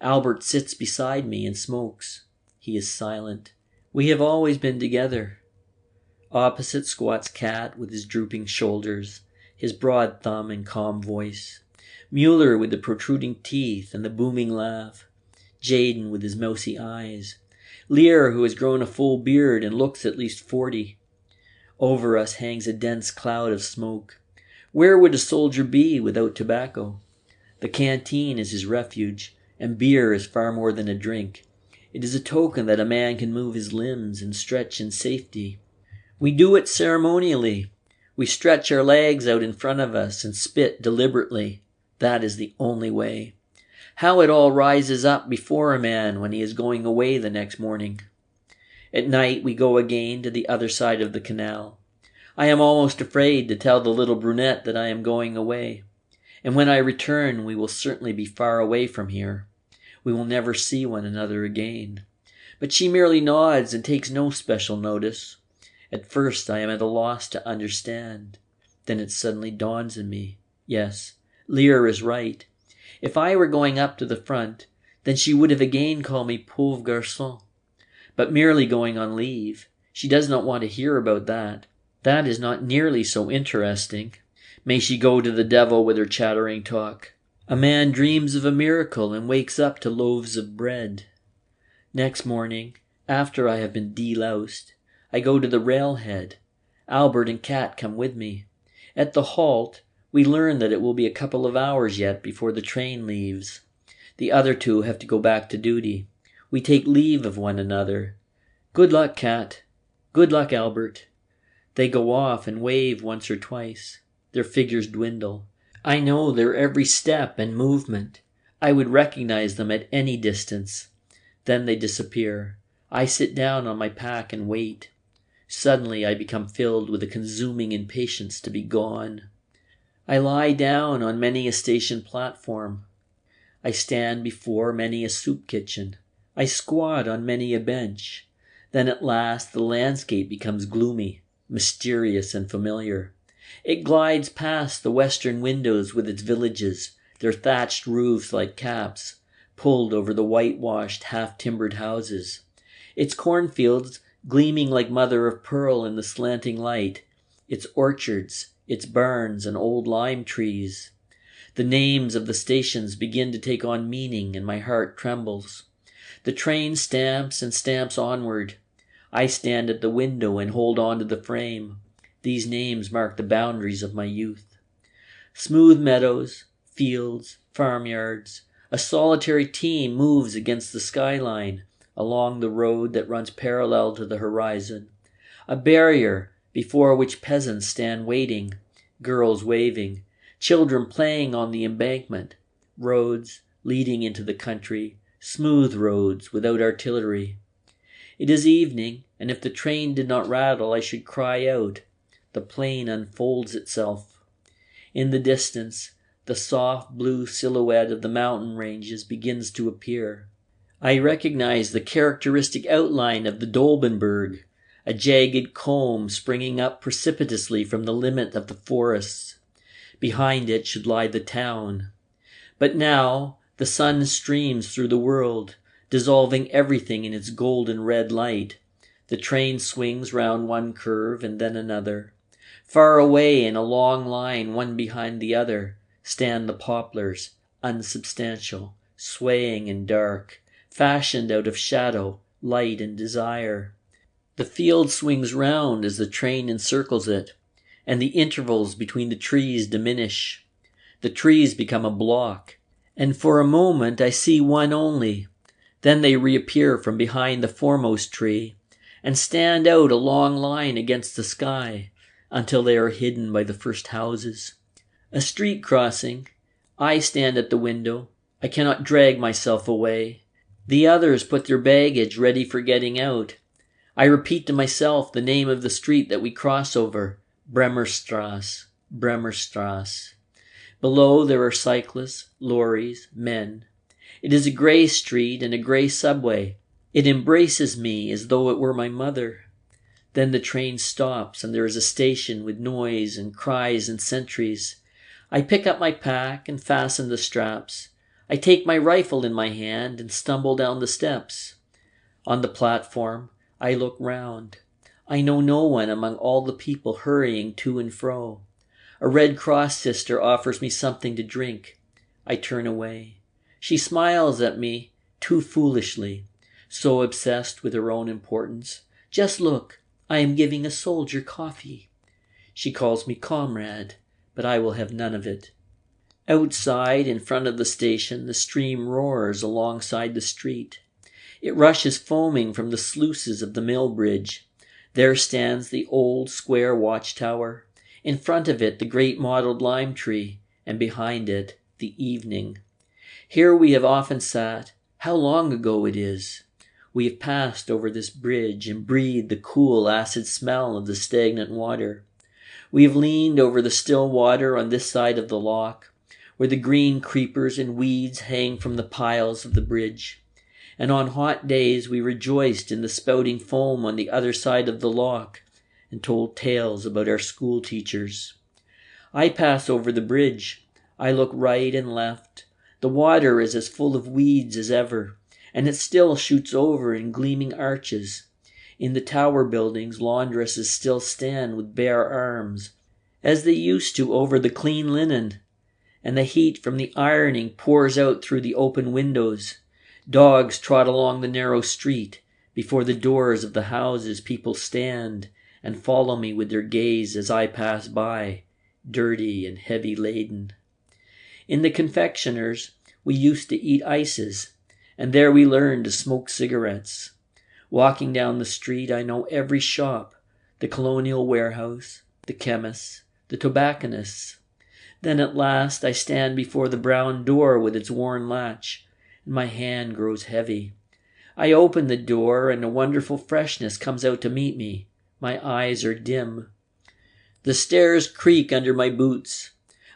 Albert sits beside me and smokes. He is silent. We have always been together. Opposite squats Kat with his drooping shoulders, his broad thumb and calm voice. Mueller with the protruding teeth and the booming laugh. Jaden with his mousy eyes. Lear, who has grown a full beard and looks at least 40. Over us hangs a dense cloud of smoke. Where would a soldier be without tobacco? The canteen is his refuge, and beer is far more than a drink. It is a token that a man can move his limbs and stretch in safety. We do it ceremonially. We stretch our legs out in front of us and spit deliberately. That is the only way. How it all rises up before a man when he is going away the next morning. At night we go again to the other side of the canal. I am almost afraid to tell the little brunette that I am going away. And when I return, we will certainly be far away from here. We will never see one another again. but she merely nods and takes no special notice. At first I am at a loss to understand. Then it suddenly dawns on me. Yes, Lear is right. If I were going up to the front, then she would have again called me pauvre garçon. But merely going on leave, she does not want to hear about that. That is not nearly so interesting. May she go to the devil with her chattering talk. A man dreams of a miracle and wakes up to loaves of bread. Next morning, after I have been deloused, I go to the railhead. Albert and Kat come with me. At the halt, we learn that it will be a couple of hours yet before the train leaves. The other two have to go back to duty. We take leave of one another. Good luck, Kat. Good luck, Albert. They go off and wave once or twice. Their figures dwindle. I know their every step and movement. I would recognize them at any distance. Then they disappear. I sit down on my pack and wait. Suddenly I become filled with a consuming impatience to be gone. I lie down on many a station platform. I stand before many a soup kitchen. I squat on many a bench. Then at last the landscape becomes gloomy, mysterious and familiar. It glides past the western windows with its villages, their thatched roofs like caps, pulled over the whitewashed, half-timbered houses. Its cornfields gleaming like mother of pearl in the slanting light, its orchards, its barns and old lime trees. The names of the stations begin to take on meaning and my heart trembles. The train stamps and stamps onward. I stand at the window and hold on to the frame. These names mark the boundaries of my youth. Smooth meadows, fields, farmyards. A solitary team moves against the skyline along the road that runs parallel to the horizon. A barrier before which peasants stand waiting, girls waving, children playing on the embankment, roads leading into the country, smooth roads without artillery. It is evening, and if the train did not rattle, I should cry out. The plain unfolds itself. In the distance, the soft blue silhouette of the mountain ranges begins to appear. I recognize the characteristic outline of the Dolbenberg, a jagged comb springing up precipitously from the limit of the forests. Behind it should lie the town. But now the sun streams through the world, dissolving everything in its golden red light. The train swings round one curve and then another. Far away in a long line, one behind the other, stand the poplars, unsubstantial, swaying and dark, fashioned out of shadow, light and desire. The field swings round as the train encircles it, and the intervals between the trees diminish. The trees become a block, and for a moment I see one only. Then they reappear from behind the foremost tree, and stand out a long line against the sky, until they are hidden by the first houses. A street crossing. I stand at the window. I cannot drag myself away. The others put their baggage ready for getting out. I repeat to myself the name of the street that we cross over. Bremerstrasse. Bremerstrasse. Below there are cyclists, lorries, men. It is a grey street and a grey subway. It embraces me as though it were my mother. Then the train stops and there is a station with noise and cries and sentries. I pick up my pack and fasten the straps. I take my rifle in my hand and stumble down the steps. On the platform, I look round. I know no one among all the people hurrying to and fro. A Red Cross sister offers me something to drink. I turn away. She smiles at me, too foolishly, so obsessed with her own importance. Just look. I am giving a soldier coffee. She calls me comrade, but I will have none of it. Outside, in front of the station, the stream roars alongside the street. It rushes foaming from the sluices of the mill bridge. There stands the old square watchtower. In front of it, the great mottled lime tree, and behind it, the evening. Here we have often sat. How long ago it is! We have passed over this bridge and breathed the cool, acid smell of the stagnant water. We have leaned over the still water on this side of the loch, where the green creepers and weeds hang from the piles of the bridge. and on hot days we rejoiced in the spouting foam on the other side of the loch, and told tales about our school teachers. I pass over the bridge. I look right and left. The water is as full of weeds as ever, and it still shoots over in gleaming arches. In the tower buildings, laundresses still stand with bare arms, as they used to over the clean linen, and the heat from the ironing pours out through the open windows. Dogs trot along the narrow street. Before the doors of the houses people stand and follow me with their gaze as I pass by, dirty and heavy laden. In the confectioner's we used to eat ices, and there we learned to smoke cigarettes. Walking down the street, I know every shop, the colonial warehouse, the chemist's, the tobacconist's. Then at last I stand before the brown door with its worn latch, and my hand grows heavy. I open the door, and a wonderful freshness comes out to meet me. My eyes are dim. The stairs creak under my boots.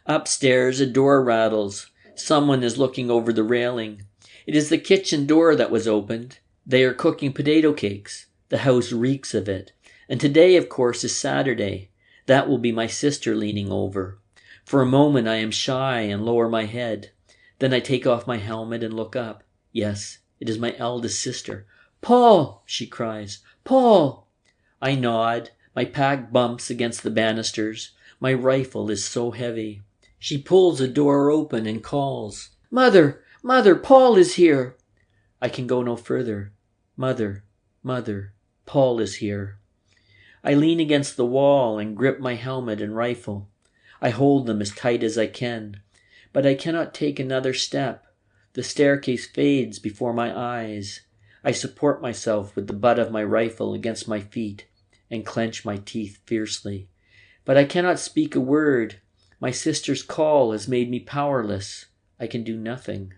Upstairs a door rattles. Someone is looking over the railing. It is the kitchen door that was opened. They are cooking potato cakes. The house reeks of it. And today, of course, is Saturday. That will be my sister leaning over. For a moment I am shy and lower my head. Then I take off my helmet and look up. Yes, it is my eldest sister. "Paul!" she cries. "Paul!" I nod. My pack bumps against the banisters. My rifle is so heavy. She pulls a door open and calls, "Mother! Mother! Paul is here!" I can go no further. "Mother! Mother! Paul is here." I lean against the wall and grip my helmet and rifle. I hold them as tight as I can, but I cannot take another step. The staircase fades before my eyes. I support myself with the butt of my rifle against my feet and clench my teeth fiercely. But I cannot speak a word. My sister's call has made me powerless. I can do nothing.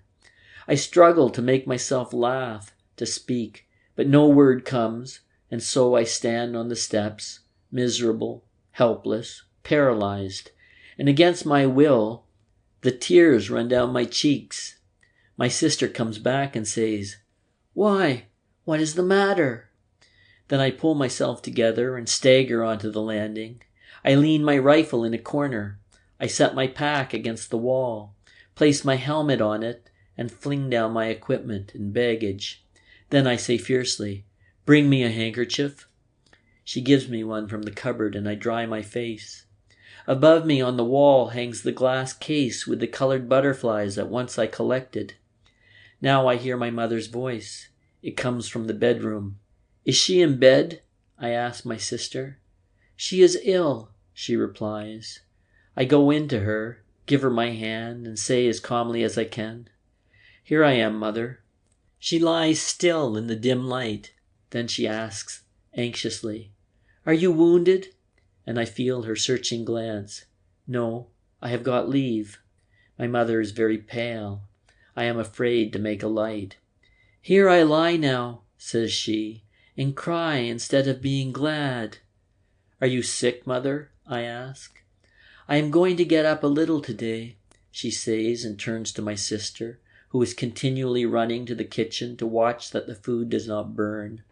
I struggle to make myself laugh, to speak, but no word comes, and so I stand on the steps, miserable, helpless, paralyzed, and against my will, the tears run down my cheeks. My sister comes back and says, "Why? What is the matter?" Then I pull myself together and stagger onto the landing. I lean my rifle in a corner. I set my pack against the wall, place my helmet on it, and fling down my equipment and baggage. Then I say fiercely, "Bring me a handkerchief." She gives me one from the cupboard, and I dry my face. Above me on the wall hangs the glass case with the colored butterflies that once I collected. Now I hear my mother's voice. It comes from the bedroom. "Is she in bed?" I ask my sister. "She is ill," she replies. I go in to her, give her my hand, and say as calmly as I can, "Here I am, Mother." She lies still in the dim light. Then she asks, anxiously, "Are you wounded?" And I feel her searching glance. "No, I have got leave." My mother is very pale. I am afraid to make a light. "Here I lie now," says she, "and cry instead of being glad." "Are you sick, Mother?" I ask. "I am going to get up a little today," she says, and turns to my sister, who is continually running to the kitchen to watch that the food does not burn.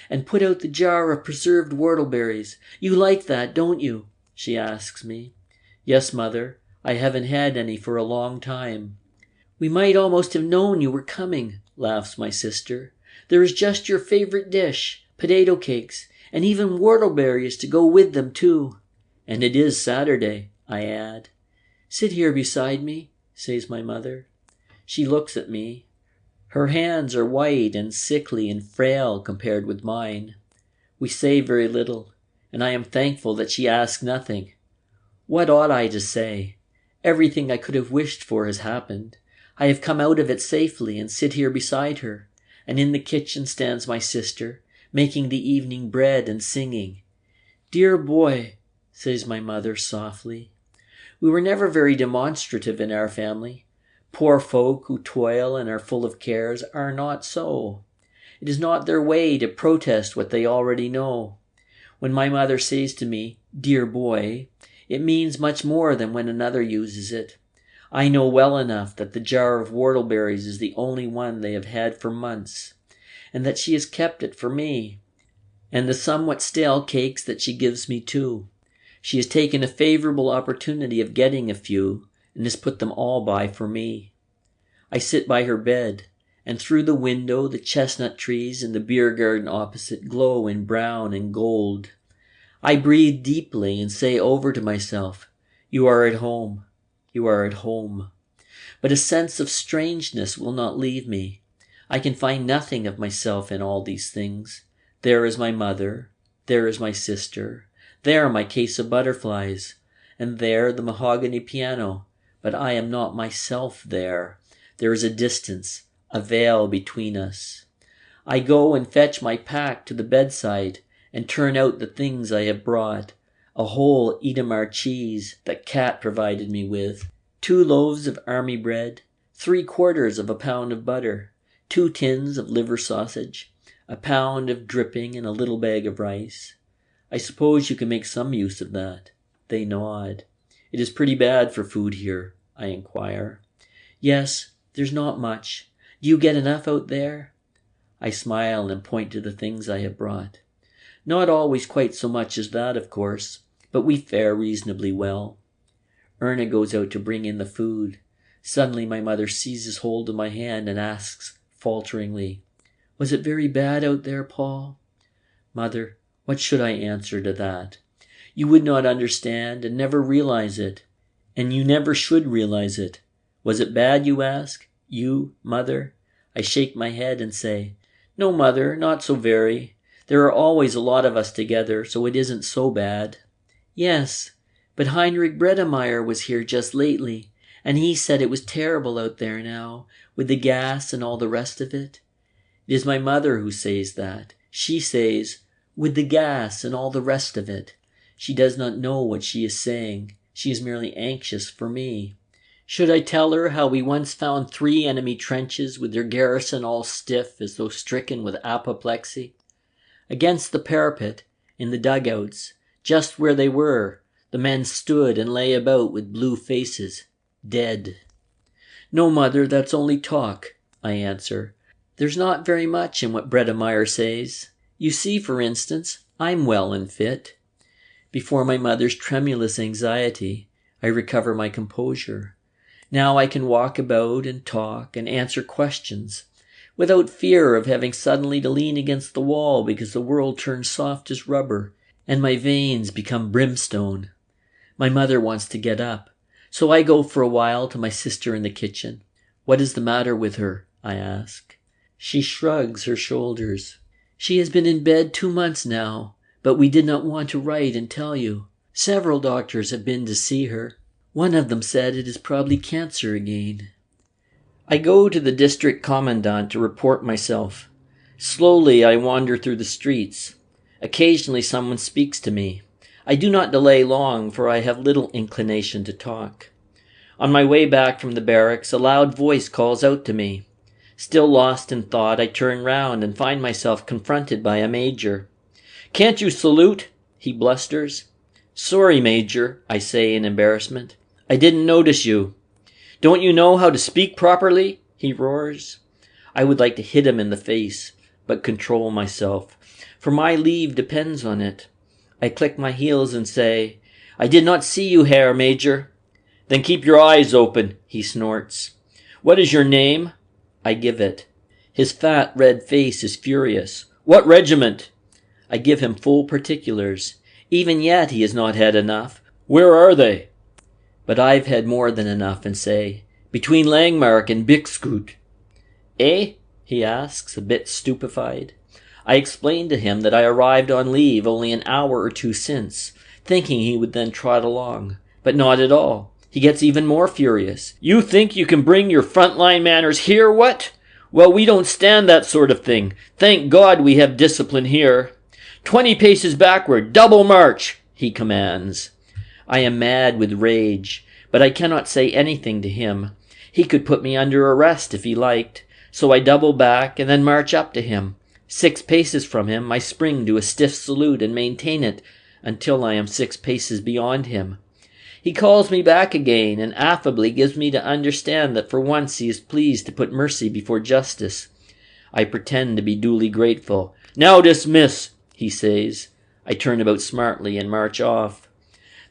"And put out the jar of preserved whortleberries. You like that, don't you?" she asks me. "Yes, Mother. I haven't had any for a long time." "We might almost have known you were coming," laughs my sister. "There is just your favorite dish, potato cakes, and even whortleberries to go with them too. And it is Saturday," I add. "Sit here beside me," says my mother. She looks at me. Her hands are white and sickly and frail compared with mine. We say very little, and I am thankful that she asks nothing. What ought I to say? Everything I could have wished for has happened. I have come out of it safely and sit here beside her, and in the kitchen stands my sister, making the evening bread and singing. "Dear boy," says my mother softly. We were never very demonstrative in our family. Poor folk who toil and are full of cares are not so. It is not their way to protest what they already know. When my mother says to me, "Dear boy," it means much more than when another uses it. I know well enough that the jar of whortleberries is the only one they have had for months. and that she has kept it for me, and the somewhat stale cakes that she gives me too. She has taken a favorable opportunity of getting a few, and has put them all by for me. I sit by her bed, and through the window the chestnut trees in the beer garden opposite glow in brown and gold. I breathe deeply and say over to myself, "You are at home. You are at home." But a sense of strangeness will not leave me. I can find nothing of myself in all these things. There is my mother. There is my sister. There my case of butterflies. And there the mahogany piano. But I am not myself there. There is a distance, a veil between us. I go and fetch my pack to the bedside and turn out the things I have brought. A whole Edamar cheese that Cat provided me with, 2 loaves of army bread, 3/4 of a pound of butter, 2 tins of liver sausage, a pound of dripping, and a little bag of rice. I suppose you can make some use of that. They nod. It is pretty bad for food here, I inquire. Yes, there's not much. Do you get enough out there? I smile and point to the things I have brought. Not always quite so much as that, of course, but we fare reasonably well. Erna goes out to bring in the food. Suddenly my mother seizes hold of my hand and asks falteringly, "Was it very bad out there, Paul?" Mother, what should I answer to that? You would not understand and never realize it. And you never should realize it. Was it bad, you ask? You, mother? I shake my head and say, "No, mother, not so very. There are always a lot of us together, so it isn't so bad." "Yes, but Heinrich Bredemeyer was here just lately, and he said it was terrible out there now, with the gas and all the rest of it." It is my mother who says that. She says, "with the gas and all the rest of it." She does not know what she is saying. She is merely anxious for me. Should I tell her how we once found 3 enemy trenches with their garrison all stiff as though stricken with apoplexy? Against the parapet, in the dugouts, just where they were, the men stood and lay about with blue faces, dead. "No, mother, that's only talk," I answer. "There's not very much in what Bredemeyer says. You see, for instance, I'm well and fit." Before my mother's tremulous anxiety, I recover my composure. Now I can walk about and talk and answer questions, without fear of having suddenly to lean against the wall because the world turns soft as rubber and my veins become brimstone. My mother wants to get up, so I go for a while to my sister in the kitchen. "What is the matter with her?" I ask. She shrugs her shoulders. "She has been in bed 2 months now, but we did not want to write and tell you. Several doctors have been to see her. One of them said it is probably cancer again." I go to the district commandant to report myself. Slowly I wander through the streets. Occasionally someone speaks to me. I do not delay long, for I have little inclination to talk. On my way back from the barracks, a loud voice calls out to me. Still lost in thought, I turn round and find myself confronted by a major. "Can't you salute?" he blusters. "Sorry, Major," I say in embarrassment. "I didn't notice you." "Don't you know how to speak properly?" he roars. I would like to hit him in the face, but control myself, for my leave depends on it. I click my heels and say, "I did not see you, Herr Major." "Then keep your eyes open," he snorts. "What is your name?" I give it. His fat red face is furious. "What regiment?" I give him full particulars. Even yet he has not had enough. "Where are they?" But I've had more than enough and say, "Between Langmark and Bixkut." "Eh?" he asks, a bit stupefied. I explain to him that I arrived on leave only an hour or 2 since, thinking he would then trot along. But not at all. He gets even more furious. "You think you can bring your frontline manners here, what? Well, we don't stand that sort of thing. Thank God we have discipline here. 20 paces backward, double march," he commands. I am mad with rage, but I cannot say anything to him. He could put me under arrest if he liked, so I double back and then march up to him. 6 paces from him, I spring to a stiff salute and maintain it until I am 6 paces beyond him. He calls me back again and affably gives me to understand that for once he is pleased to put mercy before justice. I pretend to be duly grateful. "Now dismiss," he says. I turn about smartly and march off.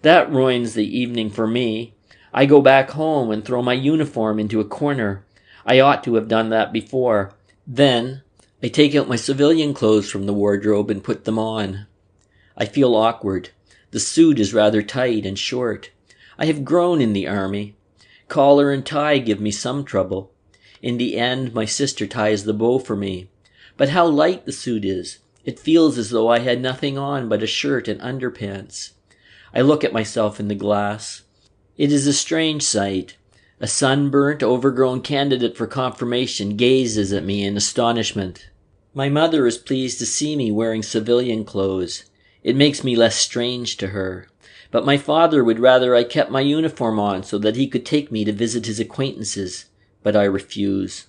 That ruins the evening for me. I go back home and throw my uniform into a corner. I ought to have done that before. Then I take out my civilian clothes from the wardrobe and put them on. I feel awkward. The suit is rather tight and short. I have grown in the army. Collar and tie give me some trouble. In the end, my sister ties the bow for me. But how light the suit is! It feels as though I had nothing on but a shirt and underpants. I look at myself in the glass. It is a strange sight. A sunburnt, overgrown candidate for confirmation gazes at me in astonishment. My mother is pleased to see me wearing civilian clothes. It makes me less strange to her. But my father would rather I kept my uniform on so that he could take me to visit his acquaintances, but I refuse.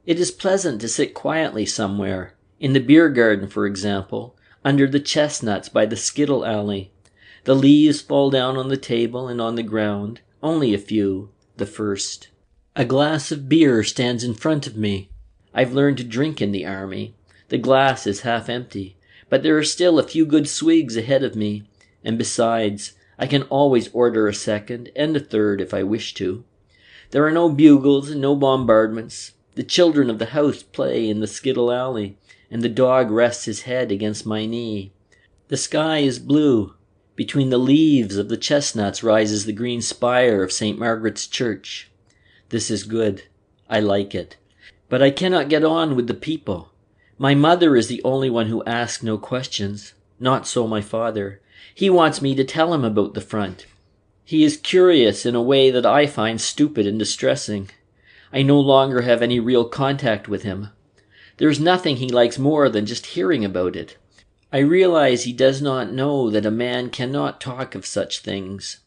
It is pleasant to sit quietly somewhere, in the beer garden, for example, under the chestnuts by the skittle alley. The leaves fall down on the table and on the ground, only a few, the first. A glass of beer stands in front of me. I've learned to drink in the army. The glass is half empty, but there are still a few good swigs ahead of me, and besides, I can always order a second and a third if I wish to. There are no bugles and no bombardments. The children of the house play in the skittle alley, and the dog rests his head against my knee. The sky is blue. Between the leaves of the chestnuts rises the green spire of St. Margaret's Church. This is good. I like it. But I cannot get on with the people. My mother is the only one who asks no questions. Not so my father. He wants me to tell him about the front. He is curious in a way that I find stupid and distressing. I no longer have any real contact with him. There is nothing he likes more than just hearing about it. I realize he does not know that a man cannot talk of such things.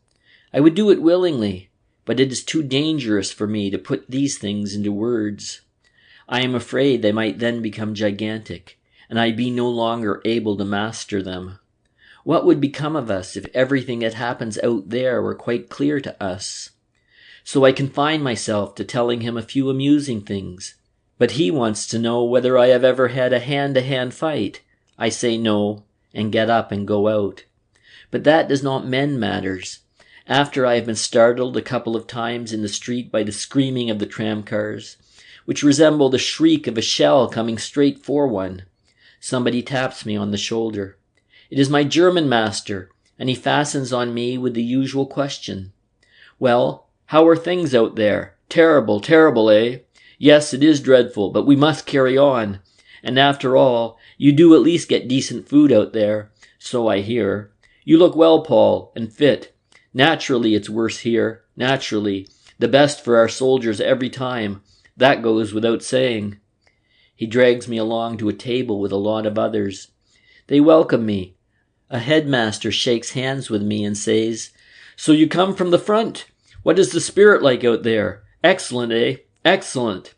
I would do it willingly, but it is too dangerous for me to put these things into words. I am afraid they might then become gigantic, and I'd be no longer able to master them. What would become of us if everything that happens out there were quite clear to us? So I confine myself to telling him a few amusing things. But he wants to know whether I have ever had a hand-to-hand fight. I say no, and get up and go out. But that does not mend matters. After I have been startled a couple of times in the street by the screaming of the tramcars, which resemble the shriek of a shell coming straight for one, somebody taps me on the shoulder. It is my German master, and he fastens on me with the usual question. "Well, how are things out there? Terrible, terrible, eh? Yes, it is dreadful, but we must carry on. And after all, you do at least get decent food out there, so I hear. You look well, Paul, and fit. Naturally, it's worse here. Naturally. The best for our soldiers every time. That goes without saying." He drags me along to a table with a lot of others. They welcome me. A headmaster shakes hands with me and says, "So you come from the front? What is the spirit like out there? Excellent, eh? Excellent."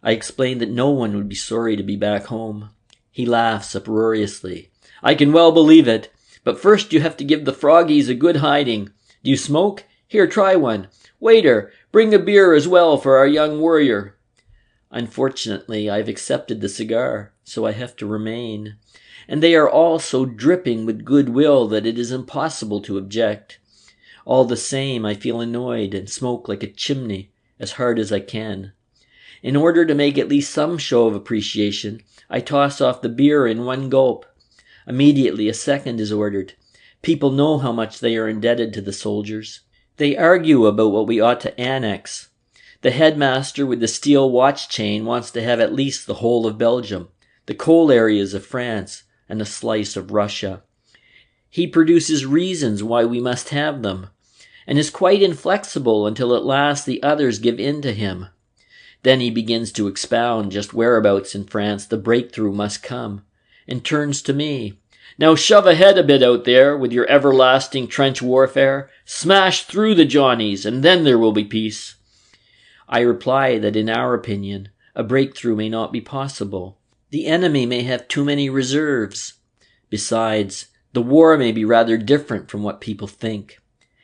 I explain that no one would be sorry to be back home. He laughs uproariously. "I can well believe it. But first you have to give the froggies a good hiding. Do you smoke? Here, try one. Waiter, bring a beer as well for our young warrior." Unfortunately, I've accepted the cigar, so I have to remain. And they are all so dripping with goodwill that it is impossible to object. All the same, I feel annoyed and smoke like a chimney, as hard as I can. In order to make at least some show of appreciation, I toss off the beer in one gulp. Immediately, a second is ordered. People know how much they are indebted to the soldiers. They argue about what we ought to annex. The headmaster with the steel watch chain wants to have at least the whole of Belgium, the coal areas of France, and a slice of Russia. He produces reasons why we must have them, and is quite inflexible until at last the others give in to him. Then he begins to expound just whereabouts in France the breakthrough must come, and turns to me. "Now shove ahead a bit out there with your everlasting trench warfare. Smash through the Johnnies, and then there will be peace." I reply that in our opinion, a breakthrough may not be possible. The enemy may have too many reserves. Besides, the war may be rather different from what people think.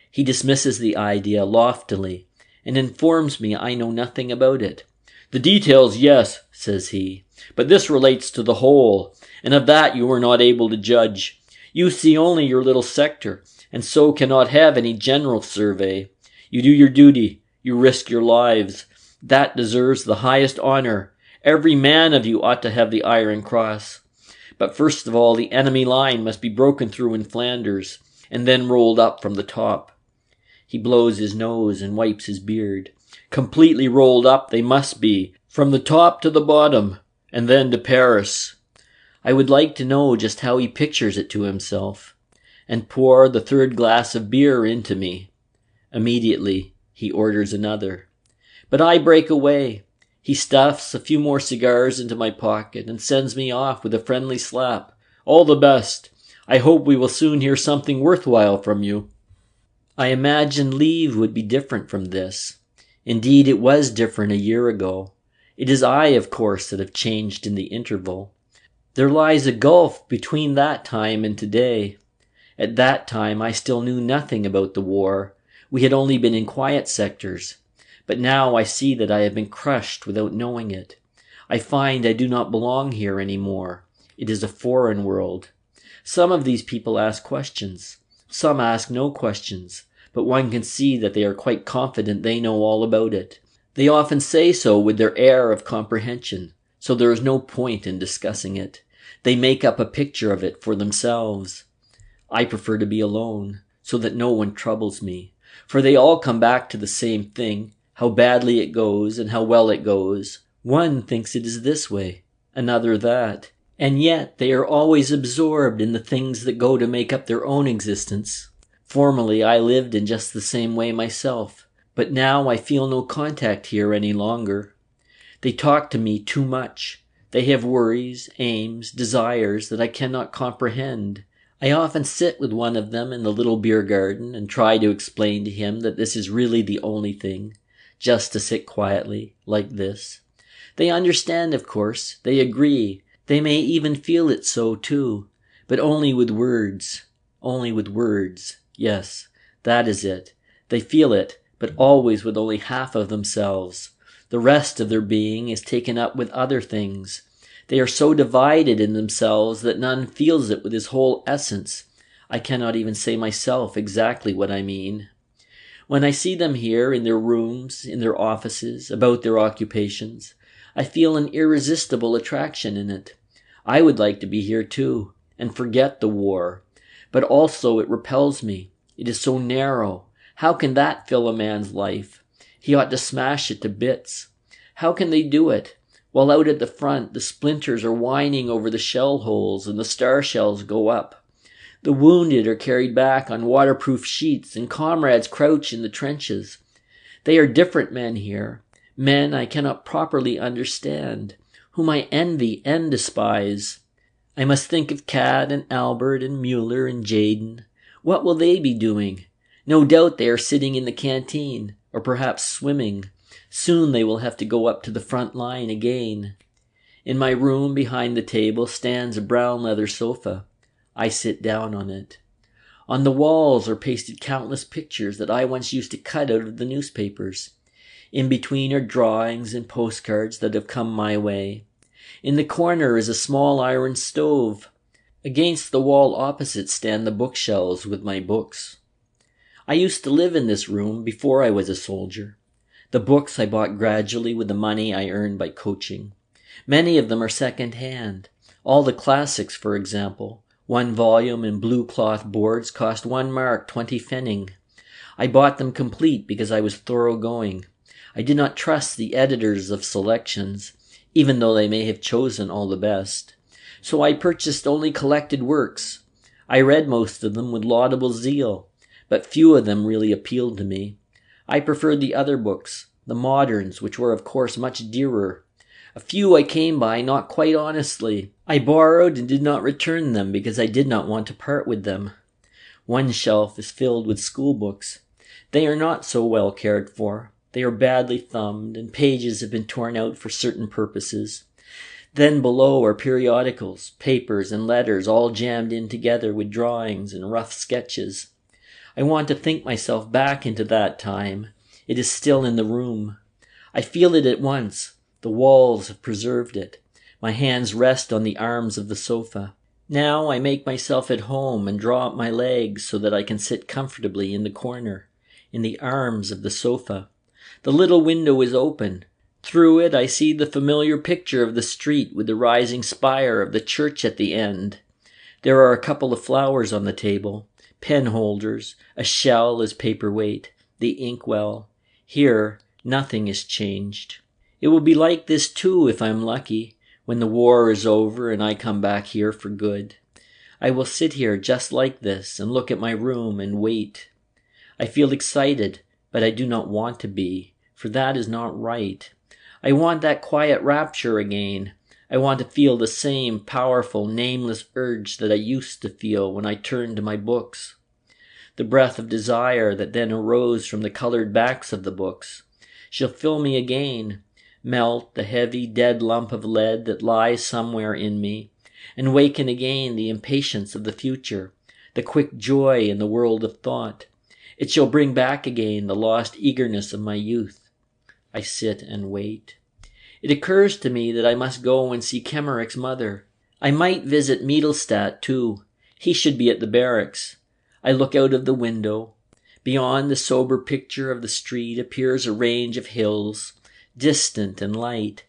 He dismisses the idea loftily and informs me I know nothing about it. "The details, yes," says he, "but this relates to the whole, and of that you are not able to judge. You see only your little sector, and so cannot have any general survey. You do your duty, you risk your lives. That deserves the highest honor. Every man of you ought to have the Iron Cross. But first of all, the enemy line must be broken through in Flanders, and then rolled up from the top." He blows his nose and wipes his beard. "Completely rolled up they must be, from the top to the bottom, and then to Paris." I would like to know just how he pictures it to himself. And pour the third glass of beer into me. Immediately, he orders another. But I break away. He stuffs a few more cigars into my pocket and sends me off with a friendly slap. "All the best. I hope we will soon hear something worthwhile from you." I imagined leave would be different from this. Indeed, it was different a year ago. It is I, of course, that have changed in the interval. There lies a gulf between that time and today. At that time, I still knew nothing about the war. We had only been in quiet sectors. But now I see that I have been crushed without knowing it. I find I do not belong here any more. It is a foreign world. Some of these people ask questions. Some ask no questions, but one can see that they are quite confident they know all about it. They often say so with their air of comprehension, so there is no point in discussing it. They make up a picture of it for themselves. I prefer to be alone, so that no one troubles me, for they all come back to the same thing, how badly it goes and how well it goes. One thinks it is this way, another that, and yet they are always absorbed in the things that go to make up their own existence. Formerly I lived in just the same way myself, but now I feel no contact here any longer. They talk to me too much. They have worries, aims, desires that I cannot comprehend. I often sit with one of them in the little beer garden and try to explain to him that this is really the only thing, just to sit quietly, like this. They understand, of course. They agree. They may even feel it so too, but only with words. Only with words. Yes, that is it. They feel it, but always with only half of themselves. The rest of their being is taken up with other things. They are so divided in themselves that none feels it with his whole essence. I cannot even say myself exactly what I mean. When I see them here, in their rooms, in their offices, about their occupations, I feel an irresistible attraction in it. I would like to be here too, and forget the war. But also it repels me. It is so narrow. How can that fill a man's life? He ought to smash it to bits. How can they do it? While out at the front, the splinters are whining over the shell holes and the star shells go up. The wounded are carried back on waterproof sheets and comrades crouch in the trenches. They are different men here, men I cannot properly understand, whom I envy and despise. I must think of Kat and Albert and Mueller and Jaden. What will they be doing? No doubt they are sitting in the canteen, or perhaps swimming. Soon they will have to go up to the front line again. In my room behind the table stands a brown leather sofa. I sit down on it. On the walls are pasted countless pictures that I once used to cut out of the newspapers. In between are drawings and postcards that have come my way. In the corner is a small iron stove. Against the wall opposite stand the bookshelves with my books. I used to live in this room before I was a soldier. The books I bought gradually with the money I earned by coaching. Many of them are second-hand. All the classics, for example. 1 volume in blue cloth boards cost 1 mark 20 pfennig. I bought them complete because I was thoroughgoing. I did not trust the editors of selections, even though they may have chosen all the best. So I purchased only collected works. I read most of them with laudable zeal, but few of them really appealed to me. I preferred the other books, the moderns, which were of course much dearer. A few I came by not quite honestly. I borrowed and did not return them because I did not want to part with them. One shelf is filled with school books. They are not so well cared for. They are badly thumbed, and pages have been torn out for certain purposes. Then below are periodicals, papers, and letters all jammed in together with drawings and rough sketches. I want to think myself back into that time. It is still in the room. I feel it at once. The walls have preserved it. My hands rest on the arms of the sofa. Now I make myself at home and draw up my legs so that I can sit comfortably in the corner, in the arms of the sofa. The little window is open. Through it I see the familiar picture of the street with the rising spire of the church at the end. There are a couple of flowers on the table, pen holders, a shell as paperweight, the inkwell. Here, nothing is changed. It will be like this too if I'm lucky, when the war is over and I come back here for good. I will sit here just like this and look at my room and wait. I feel excited, but I do not want to be, for that is not right. I want that quiet rapture again. I want to feel the same powerful, nameless urge that I used to feel when I turned to my books. The breath of desire that then arose from the colored backs of the books shall fill me again, melt the heavy, dead lump of lead that lies somewhere in me, and waken again the impatience of the future, the quick joy in the world of thought. It shall bring back again the lost eagerness of my youth. I sit and wait. It occurs to me that I must go and see Kemmerich's mother. I might visit Mittelstadt too. He should be at the barracks. I look out of the window. Beyond the sober picture of the street appears a range of hills, distant and light.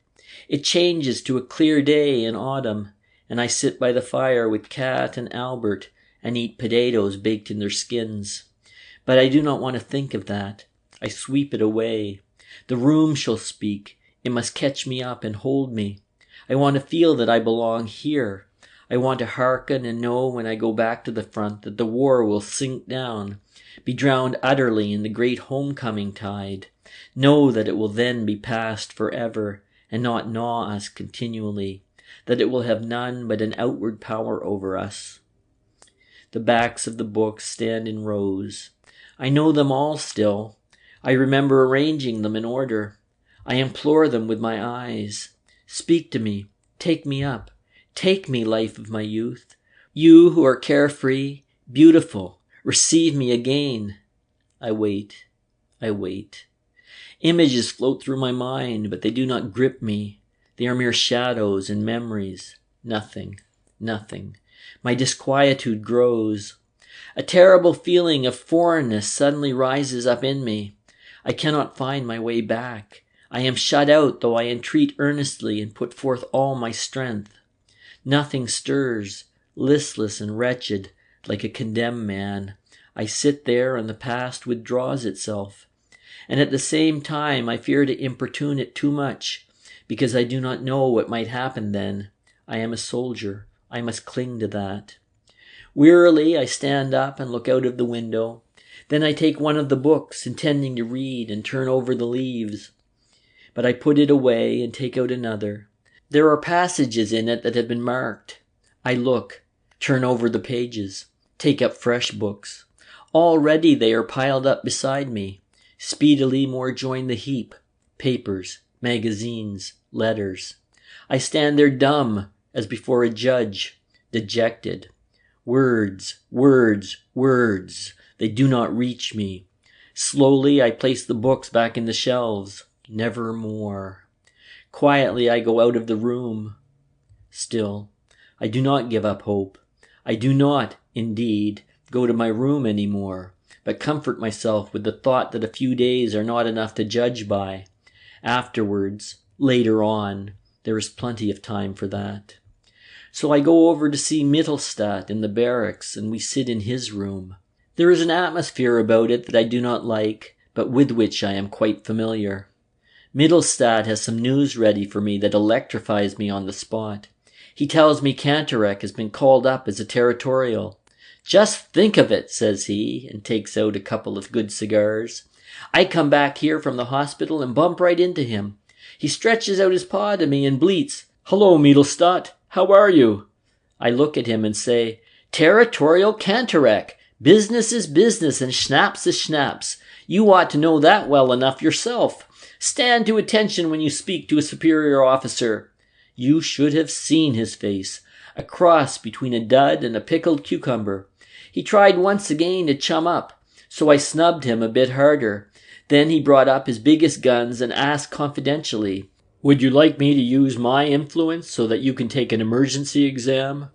It changes to a clear day in autumn, and I sit by the fire with Kat and Albert and eat potatoes baked in their skins. But I do not want to think of that. I sweep it away. The room shall speak. It must catch me up and hold me. I want to feel that I belong here. I want to hearken and know when I go back to the front that the war will sink down, be drowned utterly in the great homecoming tide. Know that it will then be past forever and not gnaw us continually, that it will have none but an outward power over us. The backs of the books stand in rows. I know them all still. I remember arranging them in order. I implore them with my eyes. Speak to me. Take me up. Take me, life of my youth. You who are carefree, beautiful, receive me again. I wait. I wait. Images float through my mind, but they do not grip me. They are mere shadows and memories. Nothing. Nothing. My disquietude grows. A terrible feeling of foreignness suddenly rises up in me. I cannot find my way back. I am shut out, though I entreat earnestly and put forth all my strength. Nothing stirs, listless and wretched, like a condemned man. I sit there and the past withdraws itself. And at the same time I fear to importune it too much, because I do not know what might happen then. I am a soldier. I must cling to that. Wearily I stand up and look out of the window. Then I take one of the books, intending to read, and turn over the leaves. But I put it away and take out another. There are passages in it that have been marked. I look, turn over the pages, take up fresh books. Already they are piled up beside me. Speedily more join the heap. Papers, magazines, letters. I stand there dumb, as before a judge, dejected. Words, words, words. They do not reach me. Slowly I place the books back in the shelves. Never more. Quietly I go out of the room. Still, I do not give up hope. I do not, indeed, go to my room any more, but comfort myself with the thought that a few days are not enough to judge by. Afterwards, later on, there is plenty of time for that. So I go over to see Mittelstadt in the barracks, and we sit in his room. There is an atmosphere about it that I do not like, but with which I am quite familiar. Mittelstadt has some news ready for me that electrifies me on the spot. He tells me Cantorek has been called up as a territorial. Just think of it, says he, and takes out a couple of good cigars. I come back here from the hospital and bump right into him. He stretches out his paw to me and bleats, "Hello, Mittelstadt, how are you?" I look at him and say, "Territorial Cantorek. Business is business and schnapps is schnapps. You ought to know that well enough yourself. Stand to attention when you speak to a superior officer." You should have seen his face. A cross between a dud and a pickled cucumber. He tried once again to chum up, so I snubbed him a bit harder. Then he brought up his biggest guns and asked confidentially, Would you like me to use my influence so that you can take an emergency exam?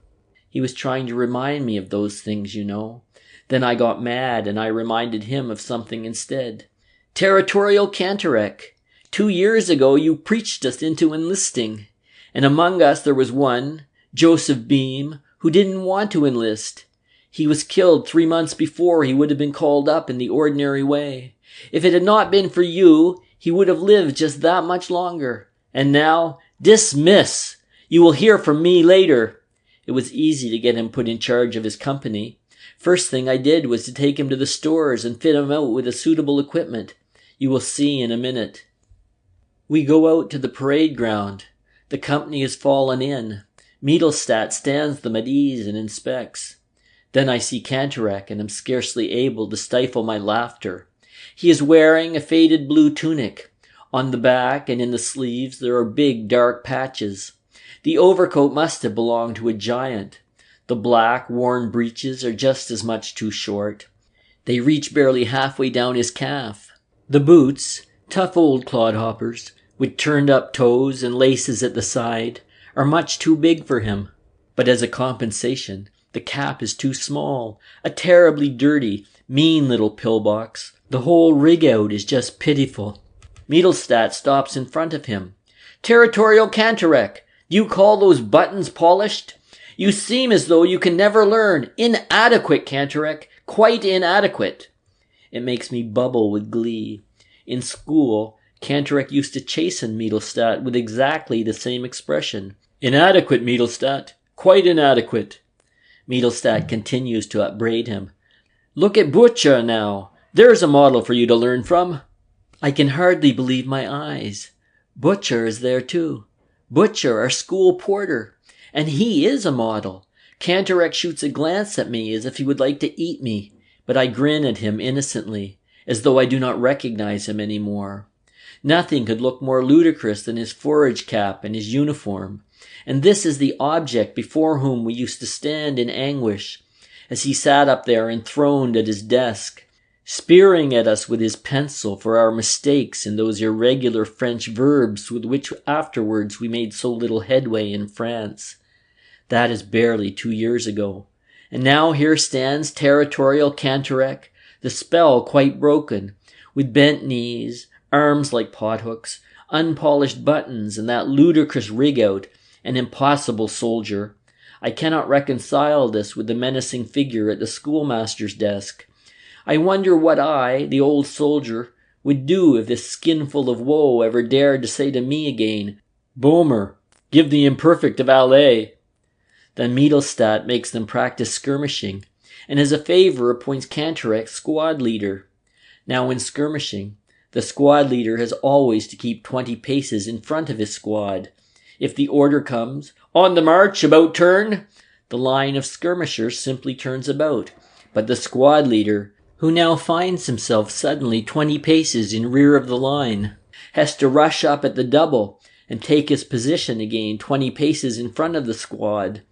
He was trying to remind me of those things, you know. Then I got mad and I reminded him of something instead. Territorial Cantorek. 2 years ago you preached us into enlisting. And among us there was one, Joseph Beam, who didn't want to enlist. He was killed 3 months before he would have been called up in the ordinary way. If it had not been for you, he would have lived just that much longer. And now, dismiss! You will hear from me later. It was easy to get him put in charge of his company. First thing I did was to take him to the stores and fit him out with a suitable equipment. You will see in a minute. We go out to the parade ground. The company has fallen in. Mittelstadt stands them at ease and inspects. Then I see Cantorek and am scarcely able to stifle my laughter. He is wearing a faded blue tunic. On the back and in the sleeves there are big dark patches. The overcoat must have belonged to a giant. The black, worn breeches are just as much too short. They reach barely halfway down his calf. The boots, tough old clodhoppers, with turned-up toes and laces at the side, are much too big for him. But as a compensation, the cap is too small, a terribly dirty, mean little pillbox. The whole rig-out is just pitiful. Mittelstadt stops in front of him. Territorial Cantorek, do you call those buttons polished? You seem as though you can never learn. Inadequate, Cantorek, quite inadequate. It makes me bubble with glee. In school, Cantorek used to chasten Mittelstadt with exactly the same expression. Inadequate, Mittelstadt, quite inadequate. Mittelstadt continues to upbraid him. Look at Butcher now. There's a model for you to learn from. I can hardly believe my eyes. Butcher is there too. Butcher, our school porter. And he is a model. Cantorek shoots a glance at me as if he would like to eat me, but I grin at him innocently, as though I do not recognize him any more. Nothing could look more ludicrous than his forage cap and his uniform, and this is the object before whom we used to stand in anguish, as he sat up there enthroned at his desk, spearing at us with his pencil for our mistakes in those irregular French verbs with which afterwards we made so little headway in France. That is barely 2 years ago. And now here stands Territorial Cantorek, the spell quite broken, with bent knees, arms like pothooks, unpolished buttons, and that ludicrous rig-out, an impossible soldier. I cannot reconcile this with the menacing figure at the schoolmaster's desk. I wonder what I, the old soldier, would do if this skinful of woe ever dared to say to me again, Bäumer, give the imperfect a valet. Then Mittelstadt makes them practice skirmishing, and as a favor appoints Cantorek squad leader. Now in skirmishing, the squad leader has always to keep 20 paces in front of his squad. If the order comes, on the march, about turn, the line of skirmishers simply turns about, but the squad leader, who now finds himself suddenly 20 paces in rear of the line, has to rush up at the double and take his position again 20 paces in front of the squad.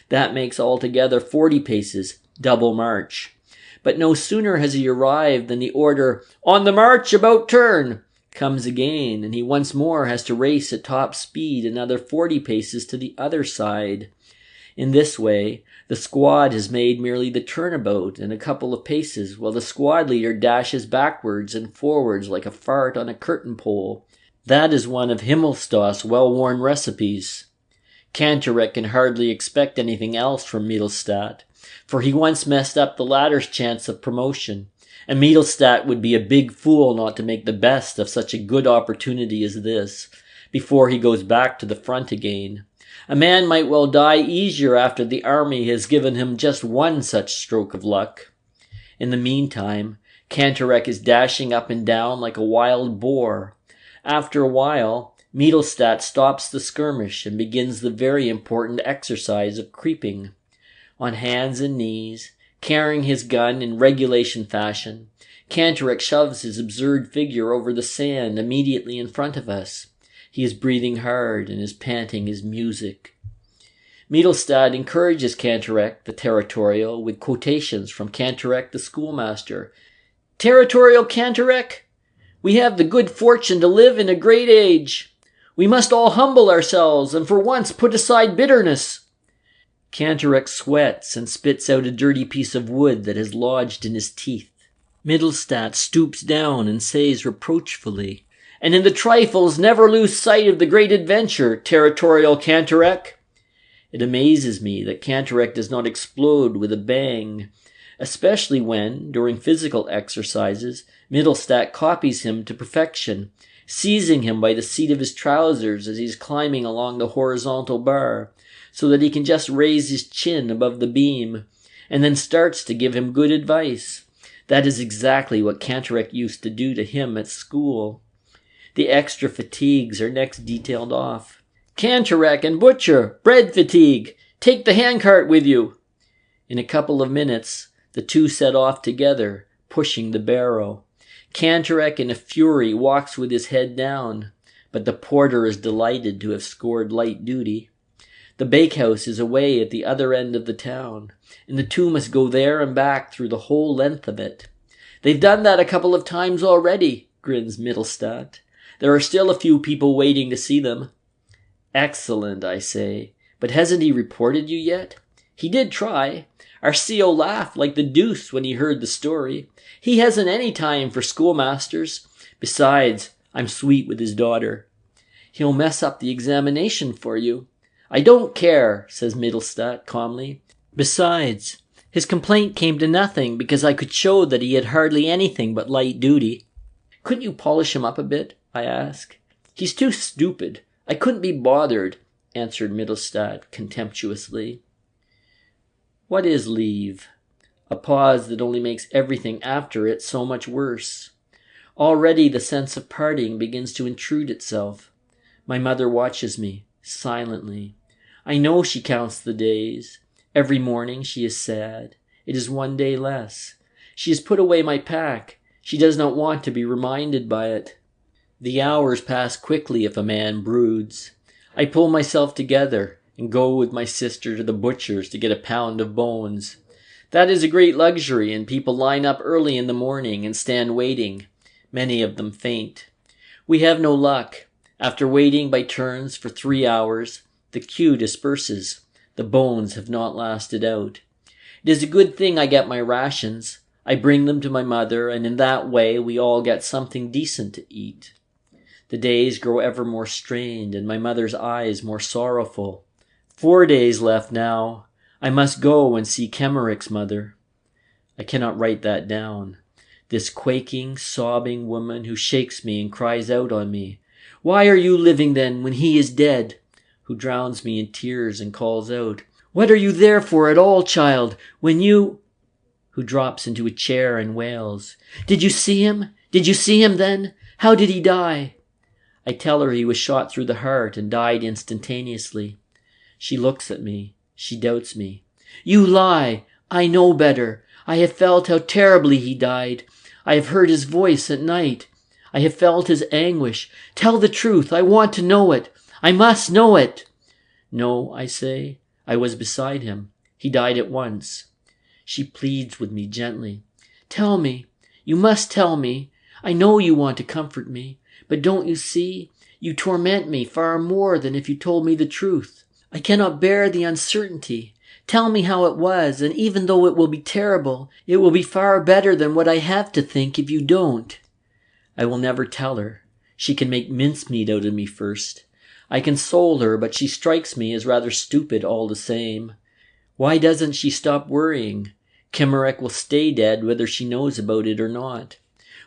That makes altogether 40 paces, double march. But no sooner has he arrived than the order, on the march, about turn, comes again, and he once more has to race at top speed another 40 paces to the other side. In this way, the squad has made merely the turnabout and a couple of paces, while the squad leader dashes backwards and forwards like a fart on a curtain pole. That is one of Himmelstoss's well-worn recipes. Cantorek can hardly expect anything else from Mittelstadt, for he once messed up the latter's chance of promotion, and Mittelstadt would be a big fool not to make the best of such a good opportunity as this, before he goes back to the front again. A man might well die easier after the army has given him just one such stroke of luck. In the meantime, Cantorek is dashing up and down like a wild boar. After a while, Mittelstadt stops the skirmish and begins the very important exercise of creeping. On hands and knees, carrying his gun in regulation fashion, Cantorek shoves his absurd figure over the sand immediately in front of us. He is breathing hard and his panting is music. Mittelstadt encourages Cantorek, the territorial, with quotations from Cantorek, the schoolmaster. Territorial Cantorek, we have the good fortune to live in a great age. We must all humble ourselves and for once put aside bitterness." Cantorek sweats and spits out a dirty piece of wood that has lodged in his teeth. Mittelstadt stoops down and says reproachfully, "And in the trifles never lose sight of the great adventure, territorial Cantorek." It amazes me that Cantorek does not explode with a bang, especially when, during physical exercises, Mittelstadt copies him to perfection, seizing him by the seat of his trousers as he's climbing along the horizontal bar, so that he can just raise his chin above the beam, and then starts to give him good advice. That is exactly what Cantorek used to do to him at school. The extra fatigues are next detailed off. "Cantorek and Butcher, bread fatigue. Take the handcart with you." In a couple of minutes, the two set off together, pushing the barrow. Cantorek in a fury walks with his head down, but the porter is delighted to have scored light duty. The bakehouse is away at the other end of the town, and the two must go there and back through the whole length of it. "They've done that a couple of times already," grins Mittelstadt. "There are still a few people waiting to see them." "Excellent," I say. "But hasn't he reported you yet?" "He did try. Our CO laughed like the deuce when he heard the story. He hasn't any time for schoolmasters. Besides, I'm sweet with his daughter." "He'll mess up the examination for you." "I don't care," says Mittelstadt calmly. "Besides, his complaint came to nothing because I could show that he had hardly anything but light duty." "Couldn't you polish him up a bit?" I ask. "He's too stupid. I couldn't be bothered," answered Mittelstadt contemptuously. What is leave? A pause that only makes everything after it so much worse. Already the sense of parting begins to intrude itself. My mother watches me, silently. I know she counts the days. Every morning she is sad. It is one day less. She has put away my pack. She does not want to be reminded by it. The hours pass quickly if a man broods. I pull myself together and go with my sister to the butcher's to get a pound of bones. That is a great luxury, and people line up early in the morning and stand waiting. Many of them faint. We have no luck. After waiting by turns for 3 hours, the queue disperses. The bones have not lasted out. It is a good thing I get my rations. I bring them to my mother, and in that way we all get something decent to eat. The days grow ever more strained, and my mother's eyes more sorrowful. 4 days left now. I must go and see Kemmerik's mother. I cannot write that down. This quaking, sobbing woman who shakes me and cries out on me, "Why are you living then when he is dead?" Who drowns me in tears and calls out, "What are you there for at all, child, when you—" Who drops into a chair and wails, "Did you see him? Did you see him then? How did he die?" I tell her he was shot through the heart and died instantaneously. She looks at me. She doubts me. "You lie. I know better. I have felt how terribly he died. I have heard his voice at night. I have felt his anguish. Tell the truth. I want to know it. I must know it." "No," I say. "I was beside him. He died at once." She pleads with me gently. "Tell me. You must tell me. I know you want to comfort me. But don't you see? You torment me far more than if you told me the truth. I cannot bear the uncertainty. Tell me how it was, and even though it will be terrible, it will be far better than what I have to think if you don't." I will never tell her. She can make mincemeat out of me first. I console her, but she strikes me as rather stupid all the same. Why doesn't she stop worrying? Kemmerik will stay dead whether she knows about it or not.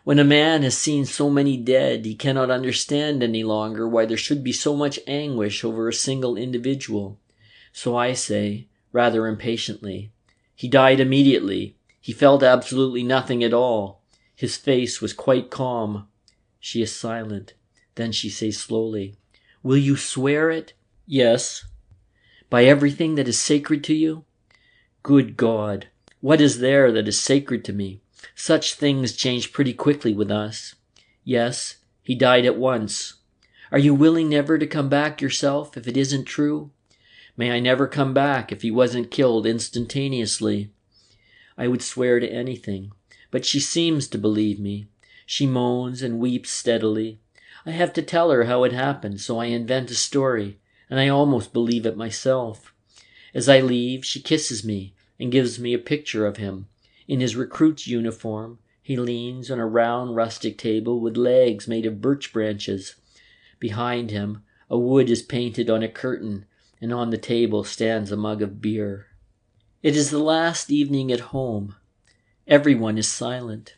When a man has seen so many dead, he cannot understand any longer why there should be so much anguish over a single individual. So I say, rather impatiently, "He died immediately. He felt absolutely nothing at all. His face was quite calm." She is silent. Then she says slowly, "Will you swear it?" "Yes." "By everything that is sacred to you?" Good God, what is there that is sacred to me? Such things change pretty quickly with us. "Yes, he died at once." "Are you willing never to come back yourself if it isn't true?" "May I never come back if he wasn't killed instantaneously." I would swear to anything, but she seems to believe me. She moans and weeps steadily. I have to tell her how it happened, so I invent a story, and I almost believe it myself. As I leave, she kisses me and gives me a picture of him. In his recruit's uniform, he leans on a round rustic table with legs made of birch branches. Behind him, a wood is painted on a curtain, and on the table stands a mug of beer. It is the last evening at home. Everyone is silent.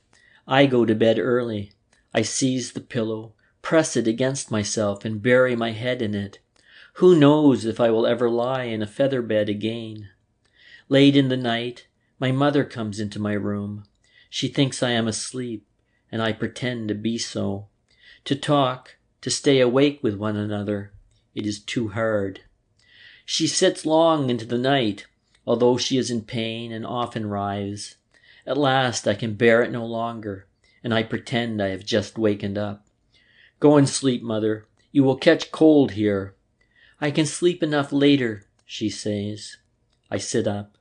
I go to bed early. I seize the pillow, press it against myself, and bury my head in it. Who knows if I will ever lie in a feather bed again? Late in the night, my mother comes into my room. She thinks I am asleep, and I pretend to be so. To talk, to stay awake with one another, it is too hard. She sits long into the night, although she is in pain and often writhes. At last I can bear it no longer, and I pretend I have just wakened up. Go and sleep, mother. You will catch cold here. I can sleep enough later, she says. I sit up.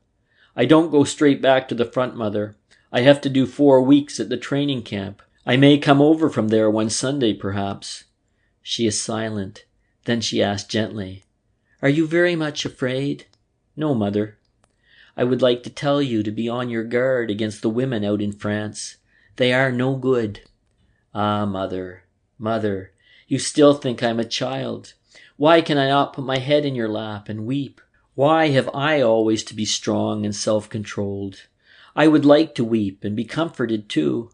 I don't go straight back to the front, mother. I have to do 4 weeks at the training camp. I may come over from there one Sunday, perhaps. She is silent. Then she asks gently, Are you very much afraid? No, mother. I would like to tell you to be on your guard against the women out in France. They are no good. Ah, mother, mother, you still think I'm a child. Why can I not put my head in your lap and weep? Why have I always to be strong and self-controlled? I would like to weep and be comforted too.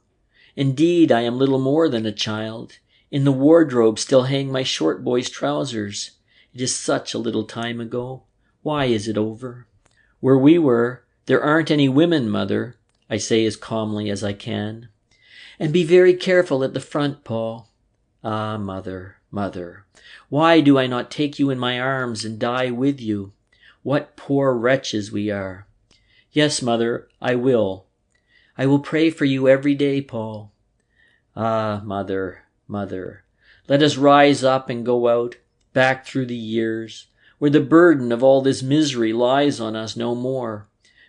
Indeed, I am little more than a child. In the wardrobe still hang my short boy's trousers. It is such a little time ago. Why is it over? Where we were, there aren't any women, mother, I say as calmly as I can. And be very careful at the front, Paul. Ah, mother, mother, why do I not take you in my arms and die with you? What poor wretches we are. Yes, mother, I will. I will pray for you every day, Paul. Ah, mother, mother, let us rise up and go out, back through the years, where the burden of all this misery lies on us no more.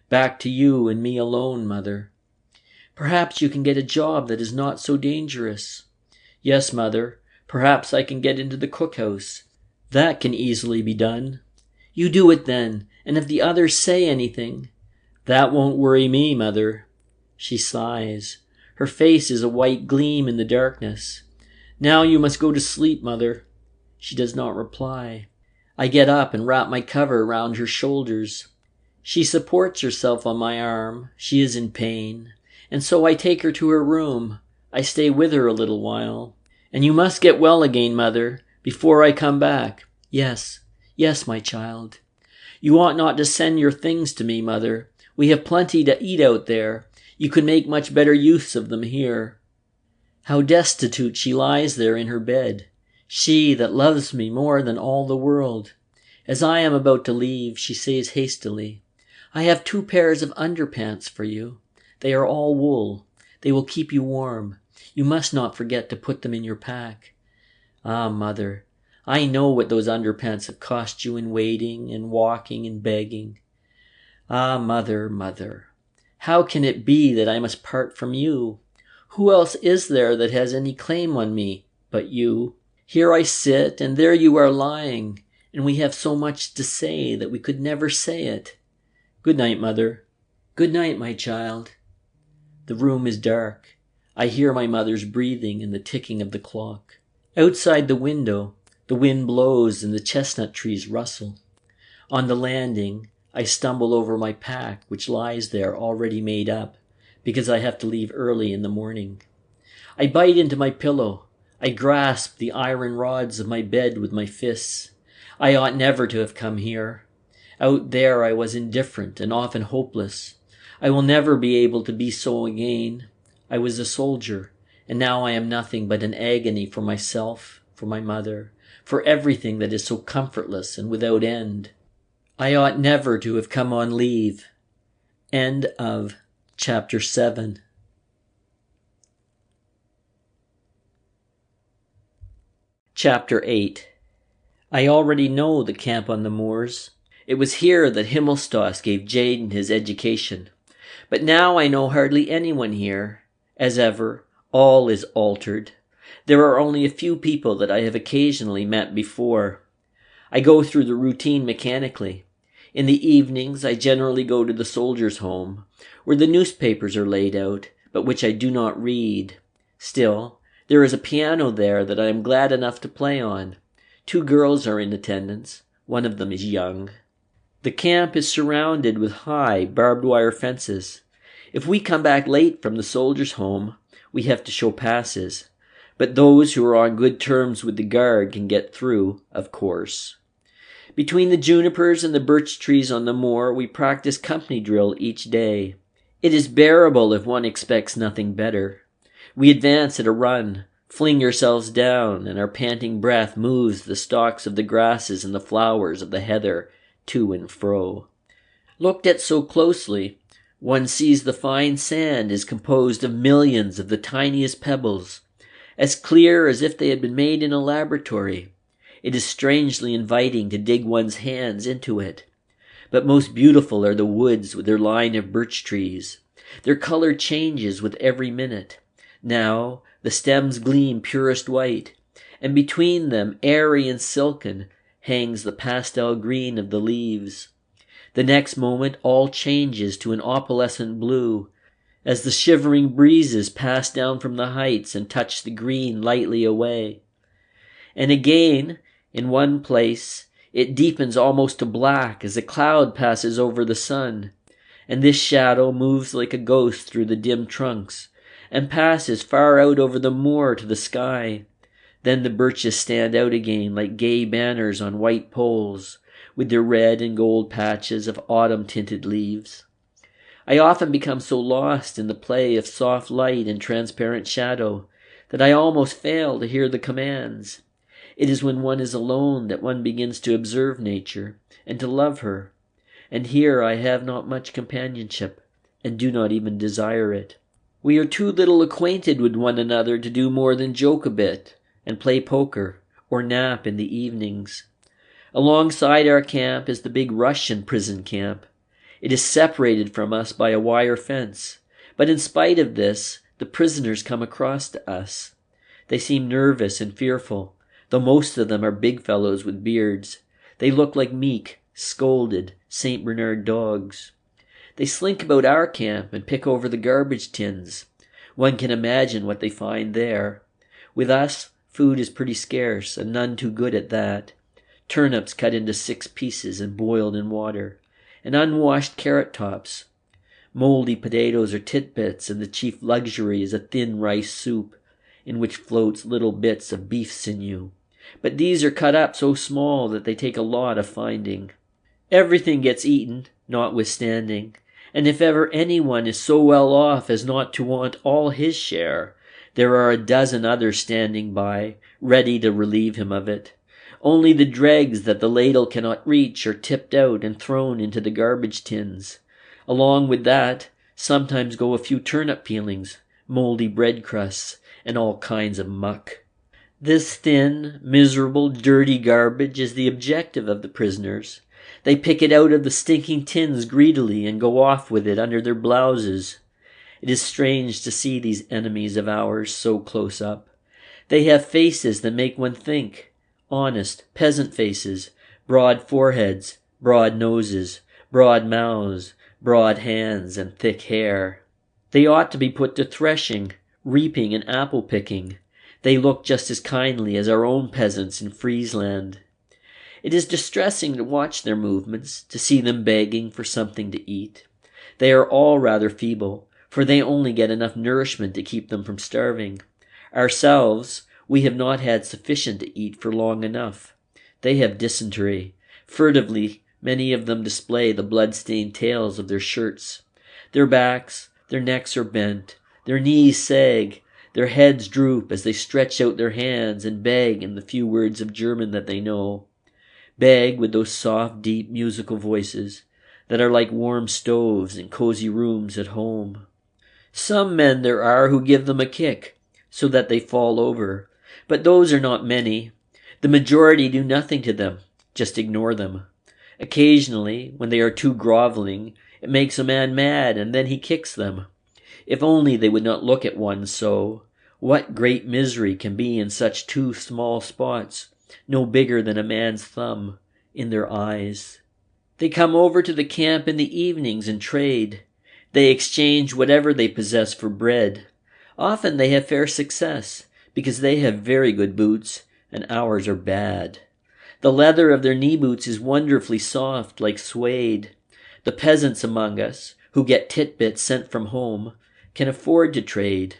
Back to you and me alone, mother. Perhaps you can get a job that is not so dangerous. Yes, mother, perhaps I can get into the cookhouse. That can easily be done. You do it then, and if the others say anything, that won't worry me, mother. She sighs. Her face is a white gleam in the darkness. Now you must go to sleep, mother. She does not reply. I get up and wrap my cover round her shoulders. She supports herself on my arm. She is in pain. And so I take her to her room. I stay with her a little while. And you must get well again, mother, before I come back. Yes, yes, my child. You ought not to send your things to me, mother. We have plenty to eat out there. You could make much better use of them here. How destitute she lies there in her bed. She that loves me more than all the world. As I am about to leave, she says hastily, I have 2 pairs of underpants for you. They are all wool. They will keep you warm. You must not forget to put them in your pack. Ah, mother, I know what those underpants have cost you in waiting and walking and begging. Ah, mother, mother, how can it be that I must part from you? Who else is there that has any claim on me but you? Here I sit, and there you are lying, and we have so much to say that we could never say it. Good night, mother. Good night, my child. The room is dark. I hear my mother's breathing and the ticking of the clock. Outside the window, the wind blows and the chestnut trees rustle. On the landing, I stumble over my pack, which lies there already made up, because I have to leave early in the morning. I bite into my pillow. I grasp the iron rods of my bed with my fists. I ought never to have come here. Out there I was indifferent and often hopeless. I will never be able to be so again. I was a soldier, and now I am nothing but an agony for myself, for my mother, for everything that is so comfortless and without end. I ought never to have come on leave. End of Chapter 7. Chapter 8. I already know the camp on the moors. It was here that Himmelstoss gave Jaden his education. But now I know hardly anyone here. As ever, all is altered. There are only a few people that I have occasionally met before. I go through the routine mechanically. In the evenings, I generally go to the soldiers' home, where the newspapers are laid out, but which I do not read. Still, there is a piano there that I am glad enough to play on. 2 girls are in attendance. One of them is young. The camp is surrounded with high, barbed wire fences. If we come back late from the soldiers' home, we have to show passes. But those who are on good terms with the guard can get through, of course. Between the junipers and the birch trees on the moor, we practice company drill each day. It is bearable if one expects nothing better. We advance at a run, fling ourselves down, and our panting breath moves the stalks of the grasses and the flowers of the heather to and fro. Looked at so closely, one sees the fine sand is composed of millions of the tiniest pebbles, as clear as if they had been made in a laboratory. It is strangely inviting to dig one's hands into it. But most beautiful are the woods with their line of birch trees. Their color changes with every minute. Now the stems gleam purest white, and between them, airy and silken, hangs the pastel green of the leaves. The next moment all changes to an opalescent blue, as the shivering breezes pass down from the heights and touch the green lightly away. And again, in one place, it deepens almost to black as a cloud passes over the sun, and this shadow moves like a ghost through the dim trunks, and passes far out over the moor to the sky. Then the birches stand out again like gay banners on white poles, with their red and gold patches of autumn-tinted leaves. I often become so lost in the play of soft light and transparent shadow that I almost fail to hear the commands. It is when one is alone that one begins to observe nature and to love her. And here I have not much companionship, and do not even desire it. We are too little acquainted with one another to do more than joke a bit and play poker or nap in the evenings. Alongside our camp is the big Russian prison camp. It is separated from us by a wire fence, but in spite of this, the prisoners come across to us. They seem nervous and fearful, though most of them are big fellows with beards. They look like meek, scolded St. Bernard dogs. They slink about our camp and pick over the garbage tins. One can imagine what they find there. With us, food is pretty scarce, and none too good at that. Turnips cut into 6 pieces and boiled in water, and unwashed carrot tops. Moldy potatoes are titbits, and the chief luxury is a thin rice soup, in which floats little bits of beef sinew. But these are cut up so small that they take a lot of finding. Everything gets eaten, notwithstanding, and if ever anyone is so well off as not to want all his share, there are a dozen others standing by, ready to relieve him of it. Only the dregs that the ladle cannot reach are tipped out and thrown into the garbage tins. Along with that, sometimes go a few turnip peelings, moldy bread crusts, and all kinds of muck. This thin, miserable, dirty garbage is the objective of the prisoners. They pick it out of the stinking tins greedily and go off with it under their blouses. It is strange to see these enemies of ours so close up. They have faces that make one think. Honest, peasant faces, broad foreheads, broad noses, broad mouths, broad hands, and thick hair. They ought to be put to threshing, reaping, and apple picking. They look just as kindly as our own peasants in Friesland. It is distressing to watch their movements, to see them begging for something to eat. They are all rather feeble, for they only get enough nourishment to keep them from starving. Ourselves, we have not had sufficient to eat for long enough. They have dysentery. Furtively, many of them display the blood-stained tails of their shirts. Their backs, their necks are bent, their knees sag, their heads droop as they stretch out their hands and beg in the few words of German that they know. Beg with those soft, deep, musical voices that are like warm stoves in cozy rooms at home. Some men there are who give them a kick, so that they fall over, but those are not many. The majority do nothing to them, just ignore them. Occasionally, when they are too groveling, it makes a man mad, and then he kicks them. If only they would not look at one so, What great misery can be in such two small spots, no bigger than a man's thumb, in their eyes? They come over to the camp in the evenings and trade. They exchange whatever they possess for bread. Often they have fair success, because they have very good boots, and ours are bad. The leather of their knee boots is wonderfully soft, like suede. The peasants among us, who get titbits sent from home, can afford to trade.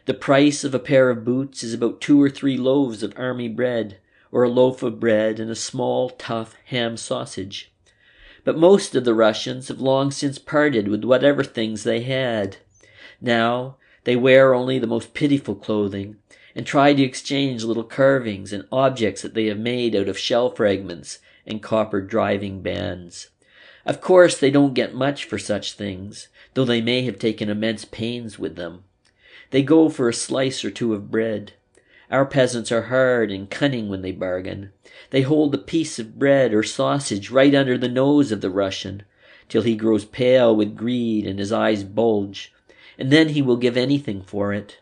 The price of a pair of boots is about 2 or 3 loaves of army bread, or a loaf of bread and a small, tough ham sausage. But most of the Russians have long since parted with whatever things they had. Now they wear only the most pitiful clothing, and try to exchange little carvings and objects that they have made out of shell fragments and copper driving bands. Of course they don't get much for such things, though they may have taken immense pains with them. They go for a slice or two of bread. Our peasants are hard and cunning when they bargain. They hold a piece of bread or sausage right under the nose of the Russian, till he grows pale with greed and his eyes bulge, and then he will give anything for it.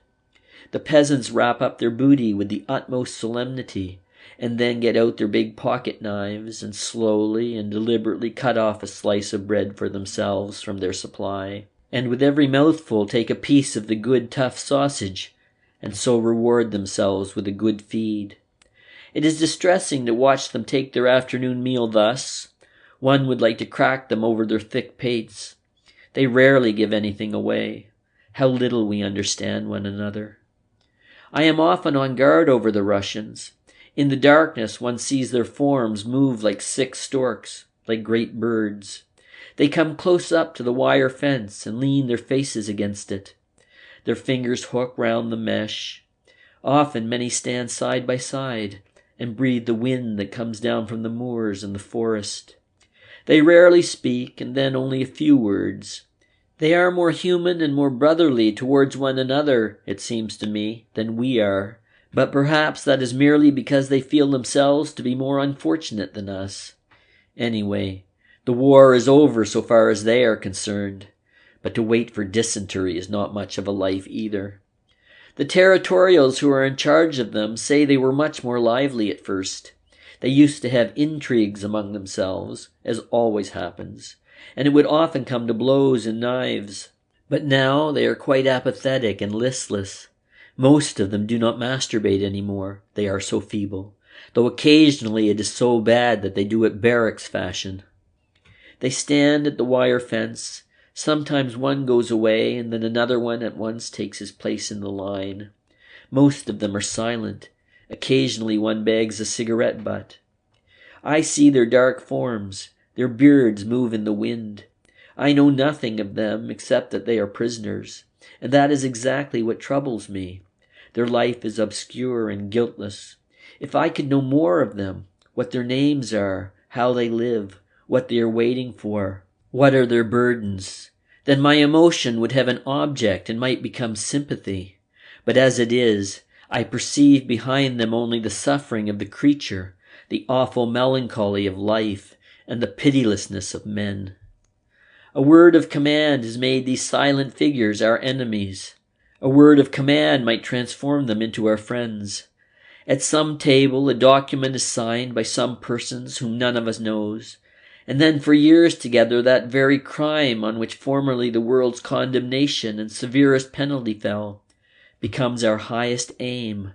The peasants wrap up their booty with the utmost solemnity, and then get out their big pocket knives and slowly and deliberately cut off a slice of bread for themselves from their supply, and with every mouthful take a piece of the good tough sausage, and so reward themselves with a good feed. It is distressing to watch them take their afternoon meal thus. One would like to crack them over their thick pates. They rarely give anything away. How little we understand one another. I am often on guard over the Russians. In the darkness one sees their forms move like sick storks, like great birds. They come close up to the wire fence and lean their faces against it. Their fingers hook round the mesh. Often many stand side by side and breathe the wind that comes down from the moors and the forest. They rarely speak, and then only a few words. They are more human and more brotherly towards one another, it seems to me, than we are. But perhaps that is merely because they feel themselves to be more unfortunate than us. Anyway, the war is over so far as they are concerned. But to wait for dysentery is not much of a life either. The territorials who are in charge of them say they were much more lively at first. They used to have intrigues among themselves, as always happens, and it would often come to blows and knives. But now they are quite apathetic and listless. Most of them do not masturbate any more, they are so feeble, though occasionally it is so bad that they do it barracks fashion. They stand at the wire fence. Sometimes one goes away, and then another one at once takes his place in the line. Most of them are silent. Occasionally one begs a cigarette butt. I see their dark forms. Their beards move in the wind. I know nothing of them except that they are prisoners, and that is exactly what troubles me. Their life is obscure and guiltless. If I could know more of them, what their names are, how they live, what they are waiting for, what are their burdens, then my emotion would have an object and might become sympathy. But as it is, I perceive behind them only the suffering of the creature, the awful melancholy of life, and the pitilessness of men. A word of command has made these silent figures our enemies. A word of command might transform them into our friends. At some table a document is signed by some persons whom none of us knows, and then for years together that very crime on which formerly the world's condemnation and severest penalty fell becomes our highest aim.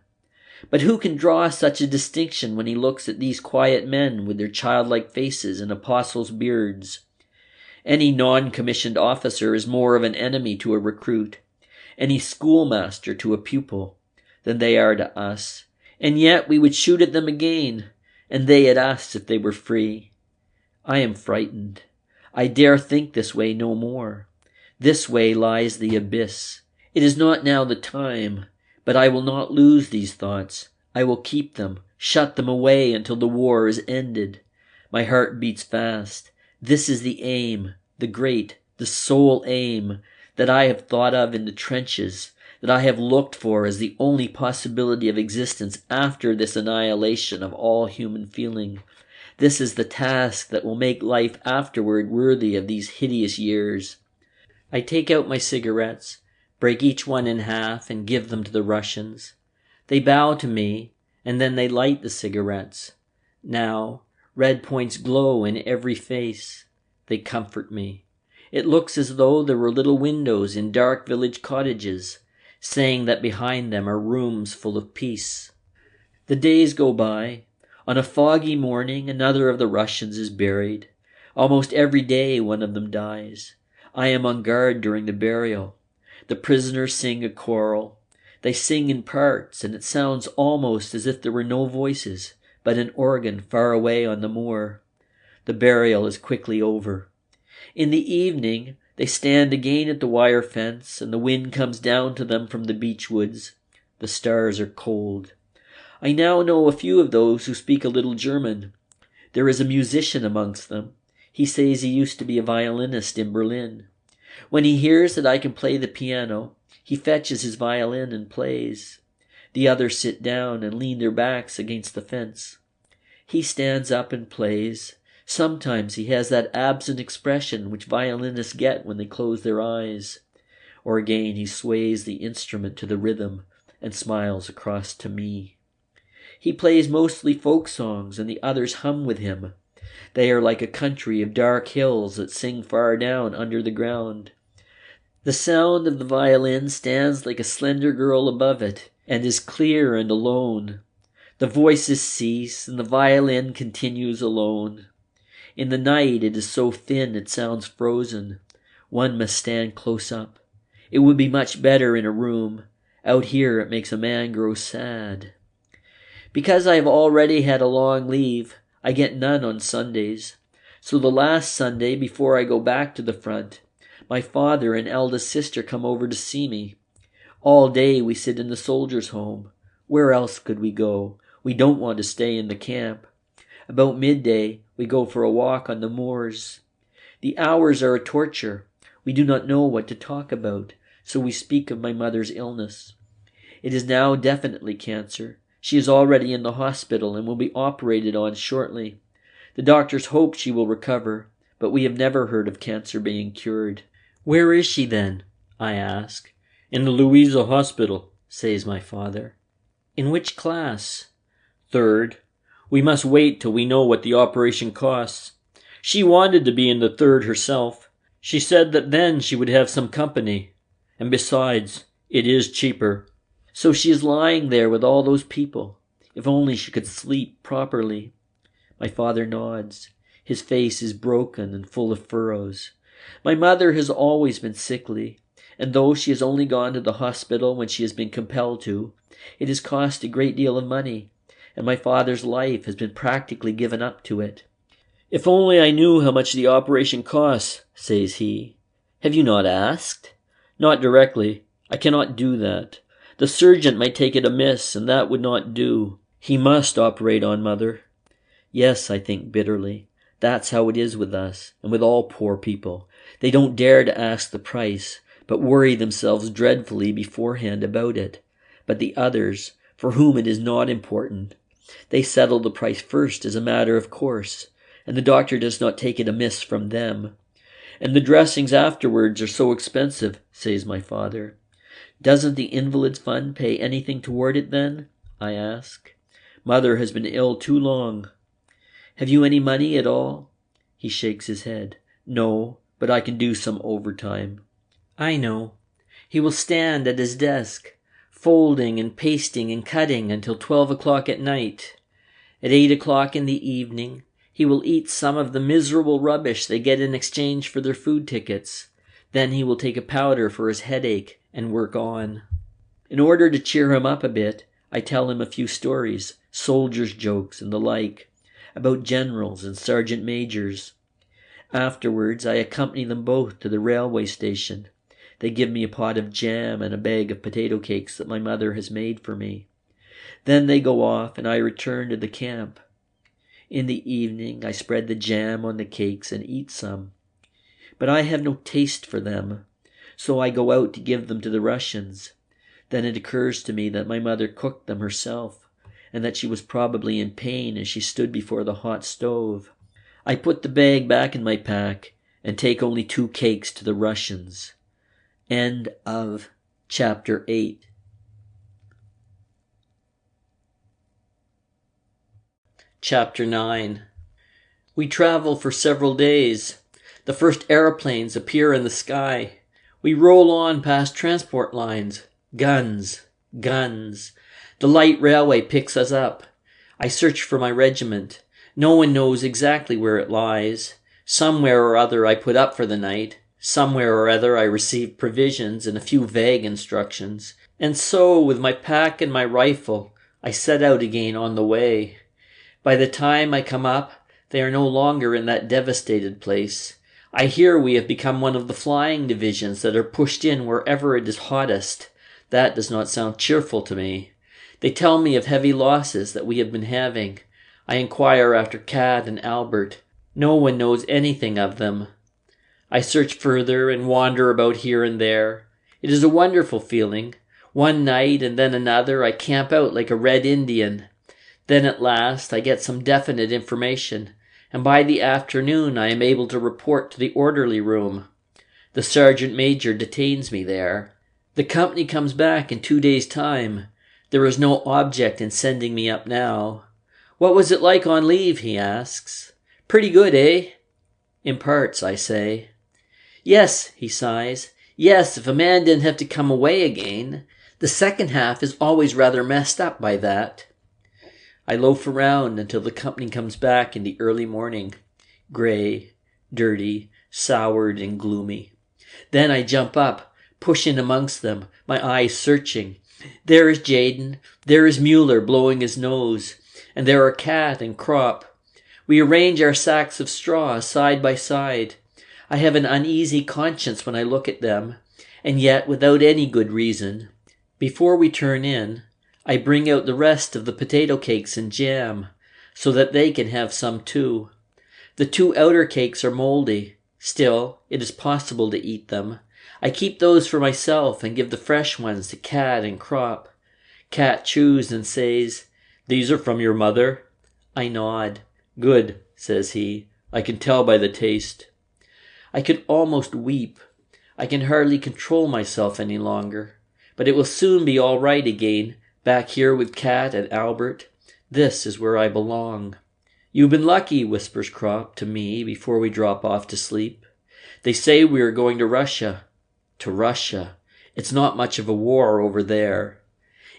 But who can draw such a distinction when he looks at these quiet men with their childlike faces and apostles' beards? Any non-commissioned officer is more of an enemy to a recruit, any schoolmaster to a pupil, than they are to us, and yet we would shoot at them again, and they at us if they were free. I am frightened. I dare think this way no more. This way lies the abyss. It is not now the time, but I will not lose these thoughts. I will keep them, shut them away until the war is ended. My heart beats fast. This is the aim, the great, the sole aim, that I have thought of in the trenches, that I have looked for as the only possibility of existence after this annihilation of all human feeling. This is the task that will make life afterward worthy of these hideous years. I take out my cigarettes, break each one in half and give them to the Russians. They bow to me, and then they light the cigarettes. Now, red points glow in every face. They comfort me. It looks as though there were little windows in dark village cottages, saying that behind them are rooms full of peace. The days go by. On a foggy morning, another of the Russians is buried. Almost every day one of them dies. I am on guard during the burial. The prisoners sing a choral. They sing in parts, and it sounds almost as if there were no voices, but an organ far away on the moor. The burial is quickly over. In the evening, they stand again at the wire fence, and the wind comes down to them from the beech woods. The stars are cold. I now know a few of those who speak a little German. There is a musician amongst them. He says he used to be a violinist in Berlin. When he hears that I can play the piano, he fetches his violin and plays. The others sit down and lean their backs against the fence. He stands up and plays. Sometimes he has that absent expression which violinists get when they close their eyes. Or again he sways the instrument to the rhythm and smiles across to me. He plays mostly folk songs, and the others hum with him. They are like a country of dark hills that sing far down under the ground. The sound of the violin stands like a slender girl above it, and is clear and alone. The voices cease, and the violin continues alone. In the night it is so thin it sounds frozen. One must stand close up. It would be much better in a room. Out here it makes a man grow sad. Because I have already had a long leave, I get none on Sundays. So the last Sunday before I go back to the front, my father and eldest sister come over to see me. All day we sit in the soldiers' home. Where else could we go? We don't want to stay in the camp. About midday, we go for a walk on the moors. The hours are a torture. We do not know what to talk about, so we speak of my mother's illness. It is now definitely cancer. She is already in the hospital and will be operated on shortly. The doctors hope she will recover, but we have never heard of cancer being cured. Where is she then? I ask. In the Louisa Hospital, says my father. In which class? Third. We must wait till we know what the operation costs. She wanted to be in the third herself. She said that then she would have some company. And besides, it is cheaper. So she is lying there with all those people. If only she could sleep properly. My father nods. His face is broken and full of furrows. My mother has always been sickly, and though she has only gone to the hospital when she has been compelled to, it has cost a great deal of money, and my father's life has been practically given up to it. If only I knew how much the operation costs, says he. Have you not asked? Not directly. I cannot do that. The surgeon might take it amiss, and that would not do. He must operate on Mother. Yes, I think bitterly. That's how it is with us, and with all poor people. They don't dare to ask the price, but worry themselves dreadfully beforehand about it. But the others, for whom it is not important, they settle the price first as a matter of course, and the doctor does not take it amiss from them. And the dressings afterwards are so expensive, says my father. Doesn't the Invalids' Fund pay anything toward it then? I ask. Mother has been ill too long. Have you any money at all? He shakes his head. No, but I can do some overtime. I know. He will stand at his desk, folding and pasting and cutting until 12 o'clock at night. At 8 o'clock in the evening, he will eat some of the miserable rubbish they get in exchange for their food tickets. Then he will take a powder for his headache and work on. In order to cheer him up a bit, I tell him a few stories, soldiers' jokes and the like, about generals and sergeant majors. Afterwards, I accompany them both to the railway station. They give me a pot of jam and a bag of potato cakes that my mother has made for me. Then they go off and I return to the camp. In the evening, I spread the jam on the cakes and eat some. But I have no taste for them, so I go out to give them to the Russians. Then it occurs to me that my mother cooked them herself, and that she was probably in pain as she stood before the hot stove. I put the bag back in my pack and take only 2 cakes to the Russians. End of Chapter 8. Chapter 9. We travel for several days. The first aeroplanes appear in the sky. We roll on past transport lines. Guns. Guns. The light railway picks us up. I search for my regiment. No one knows exactly where it lies. Somewhere or other I put up for the night. Somewhere or other I receive provisions and a few vague instructions. And so, with my pack and my rifle, I set out again on the way. By the time I come up, they are no longer in that devastated place. I hear we have become one of the flying divisions that are pushed in wherever it is hottest. That does not sound cheerful to me. They tell me of heavy losses that we have been having. I inquire after Kat and Albert. No one knows anything of them. I search further and wander about here and there. It is a wonderful feeling. One night and then another I camp out like a red Indian. Then at last I get some definite information, and by the afternoon I am able to report to the orderly room. The sergeant major detains me there. The company comes back in 2 days' time. There is no object in sending me up now. What was it like on leave, he asks. Pretty good, eh? In parts, I say. Yes, he sighs. Yes, if a man didn't have to come away again. The second half is always rather messed up by that. I loaf around until the company comes back in the early morning. Grey, dirty, soured and gloomy. Then I jump up, push in amongst them, my eyes searching. There is Jaden, there is Mueller blowing his nose, and there are Kat and Crop. We arrange our sacks of straw side by side. I have an uneasy conscience when I look at them, and yet without any good reason. Before we turn in, I bring out the rest of the potato cakes and jam, so that they can have some too. The 2 outer cakes are mouldy. Still, it is possible to eat them. I keep those for myself and give the fresh ones to Kat and Crop. Kat chews and says, "These are from your mother?" I nod. "Good," says he. "I can tell by the taste." I could almost weep. I can hardly control myself any longer. But it will soon be all right again, back here with Kat and Albert. This is where I belong. "You've been lucky," whispers Crop to me before we drop off to sleep. "They say we are going to Russia." To Russia. It's not much of a war over there.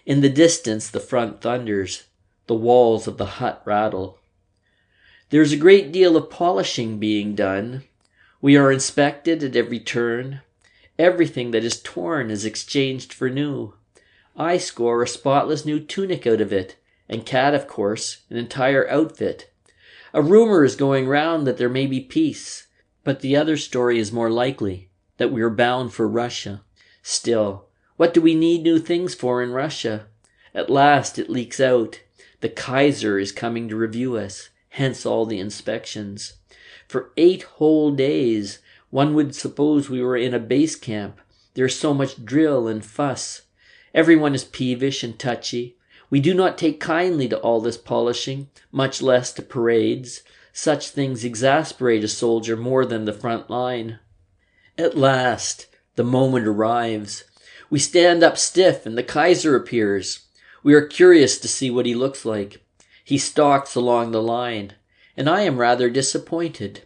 In the distance the front thunders. The walls of the hut rattle. There's a great deal of polishing being done. We are inspected at every turn. Everything that is torn is exchanged for new. I score a spotless new tunic out of it, and Kat, of course, an entire outfit. A rumor is going round that there may be peace, but the other story is more likely, that we are bound for Russia. Still, what do we need new things for in Russia? At last it leaks out. The Kaiser is coming to review us, hence all the inspections. For 8 whole days, one would suppose we were in a base camp. There is so much drill and fuss. Everyone is peevish and touchy. We do not take kindly to all this polishing, much less to parades. Such things exasperate a soldier more than the front line. At last, the moment arrives. We stand up stiff and the Kaiser appears. We are curious to see what he looks like. He stalks along the line, and I am rather disappointed.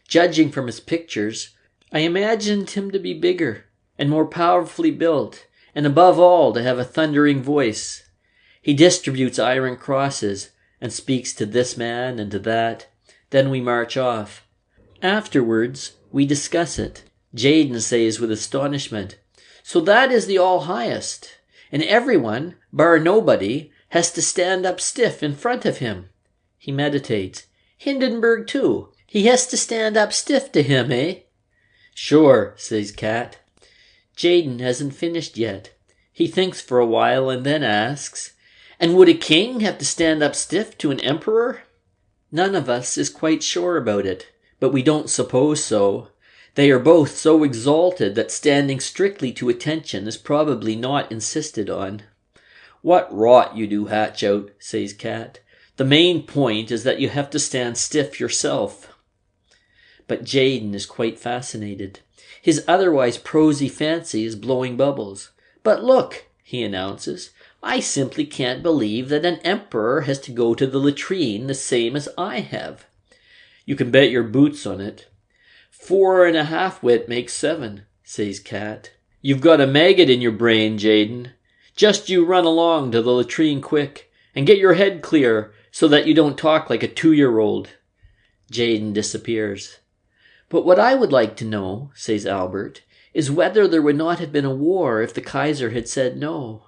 Judging from his pictures, I imagined him to be bigger and more powerfully built, and above all to have a thundering voice. He distributes iron crosses and speaks to this man and to that. Then we march off. Afterwards, we discuss it. Jaden says with astonishment, "So that is the all-highest, and everyone, bar nobody, has to stand up stiff in front of him." He meditates. "Hindenburg, too. He has to stand up stiff to him, eh?" "Sure," says Kat. Jaden hasn't finished yet. He thinks for a while and then asks, "And would a king have to stand up stiff to an emperor?" None of us is quite sure about it, but we don't suppose so. They are both so exalted that standing strictly to attention is probably not insisted on. "What rot you do hatch out," says Kat. "The main point is that you have to stand stiff yourself." But Jaden is quite fascinated. His otherwise prosy fancy is blowing bubbles. "But look," he announces, "I simply can't believe that an emperor has to go to the latrine the same as I have." "You can bet your boots on it." 4.5 wit makes 7, says Cat. "You've got a maggot in your brain, Jayden. Just you run along to the latrine quick, and get your head clear so that you don't talk like a 2-year-old. Jayden disappears. "But what I would like to know," says Albert, "is whether there would not have been a war if the Kaiser had said no."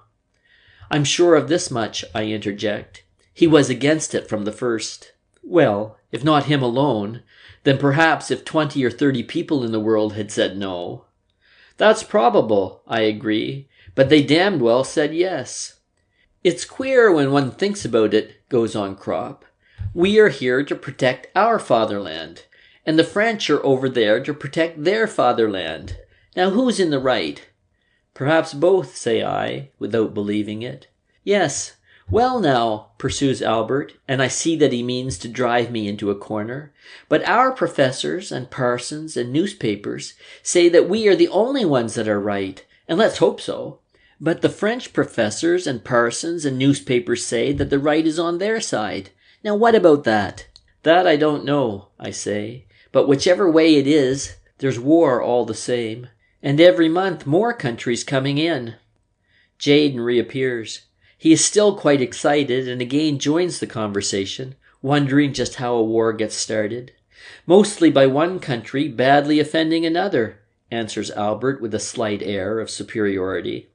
"I'm sure of this much," I interject. "He was against it from the first." "Well, if not him alone, then perhaps if 20 or 30 people in the world had said no." "That's probable," I agree, "but they damned well said yes." "It's queer when one thinks about it," goes on Crop. "We are here to protect our fatherland, and the French are over there to protect their fatherland. Now who's in the right?" "Perhaps both," say I, without believing it. "Yes. Well now," pursues Albert, and I see that he means to drive me into a corner, "but our professors and parsons and newspapers say that we are the only ones that are right, and let's hope so. But the French professors and parsons and newspapers say that the right is on their side. Now what about that?" "That I don't know," I say, "but whichever way it is, there's war all the same. And every month more countries coming in." Jayden reappears. He is still quite excited and again joins the conversation, wondering just how a war gets started. "Mostly by one country badly offending another," answers Albert with a slight air of superiority.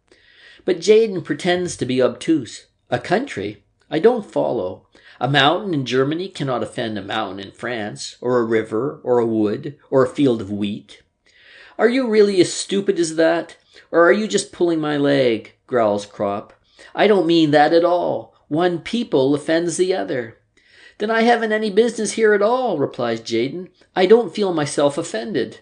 But Jayden pretends to be obtuse. "A country? I don't follow. A mountain in Germany cannot offend a mountain in France, or a river, or a wood, or a field of wheat." "Are you really as stupid as that? Or are you just pulling my leg?" growls Crop. "I don't mean that at all. One people offends the other." "Then I haven't any business here at all," replies Jayden. "I don't feel myself offended."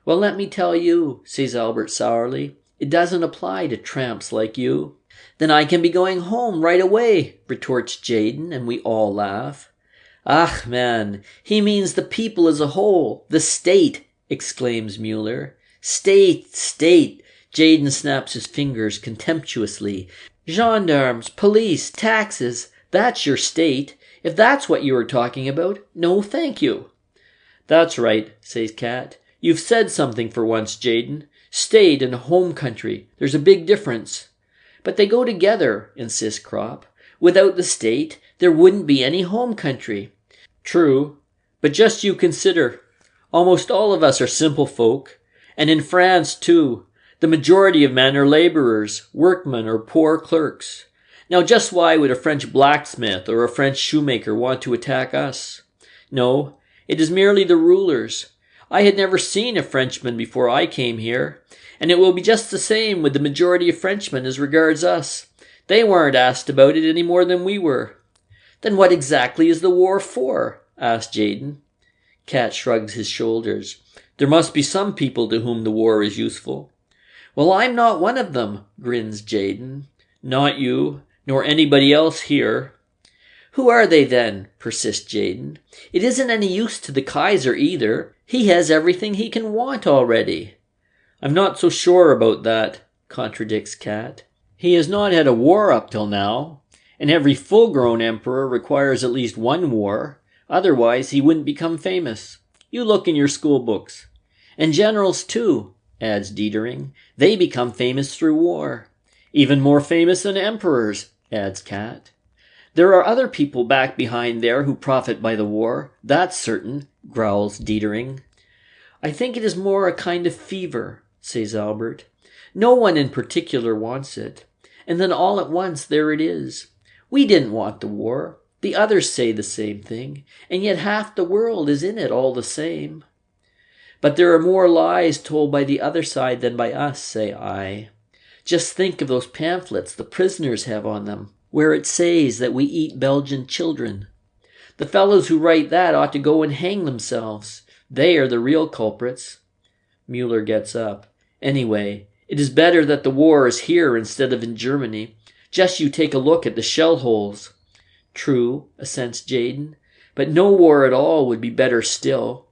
"Well, let me tell you," says Albert sourly, "it doesn't apply to tramps like you." "Then I can be going home right away," retorts Jayden, and we all laugh. "Ach, man, he means the people as a whole, the state," exclaims Mueller. "State, state," Jayden snaps his fingers contemptuously. "Gendarmes, police, taxes, that's your state. If that's what you are talking about, no thank you." "That's right," says Cat. "You've said something for once, Jayden. State and home country, there's a big difference." "But they go together," insists Crop. "Without the state, there wouldn't be any home country." "True, but just you consider. Almost all of us are simple folk. And in France, too, the majority of men are laborers, workmen, or poor clerks. Now just why would a French blacksmith or a French shoemaker want to attack us? No, it is merely the rulers. I had never seen a Frenchman before I came here, and it will be just the same with the majority of Frenchmen as regards us. They weren't asked about it any more than we were." "Then what exactly is the war for?" asked Jayden. Cat shrugs his shoulders. "There must be some people to whom the war is useful." "Well, I'm not one of them," grins Jayden. "Not you, nor anybody else here." "Who are they then?" persists Jayden. "It isn't any use to the Kaiser either. He has everything he can want already." "I'm not so sure about that," contradicts Cat. "He has not had a war up till now, and every full-grown emperor requires at least one war. Otherwise he wouldn't become famous. You look in your school books. And generals too," adds Dietering. "They become famous through war." "Even more famous than emperors," adds Cat. "There are other people back behind there who profit by the war, that's certain," growls Dietering. "I think it is more a kind of fever," says Albert. "No one in particular wants it. And then all at once there it is. We didn't want the war. The others say the same thing, and yet half the world is in it all the same." "But there are more lies told by the other side than by us," say I. "Just think of those pamphlets the prisoners have on them, where it says that we eat Belgian children. The fellows who write that ought to go and hang themselves. They are the real culprits." Mueller gets up. "Anyway, it is better that the war is here instead of in Germany. Just you take a look at the shell holes." "True," assents Jayden, "but no war at all would be better still."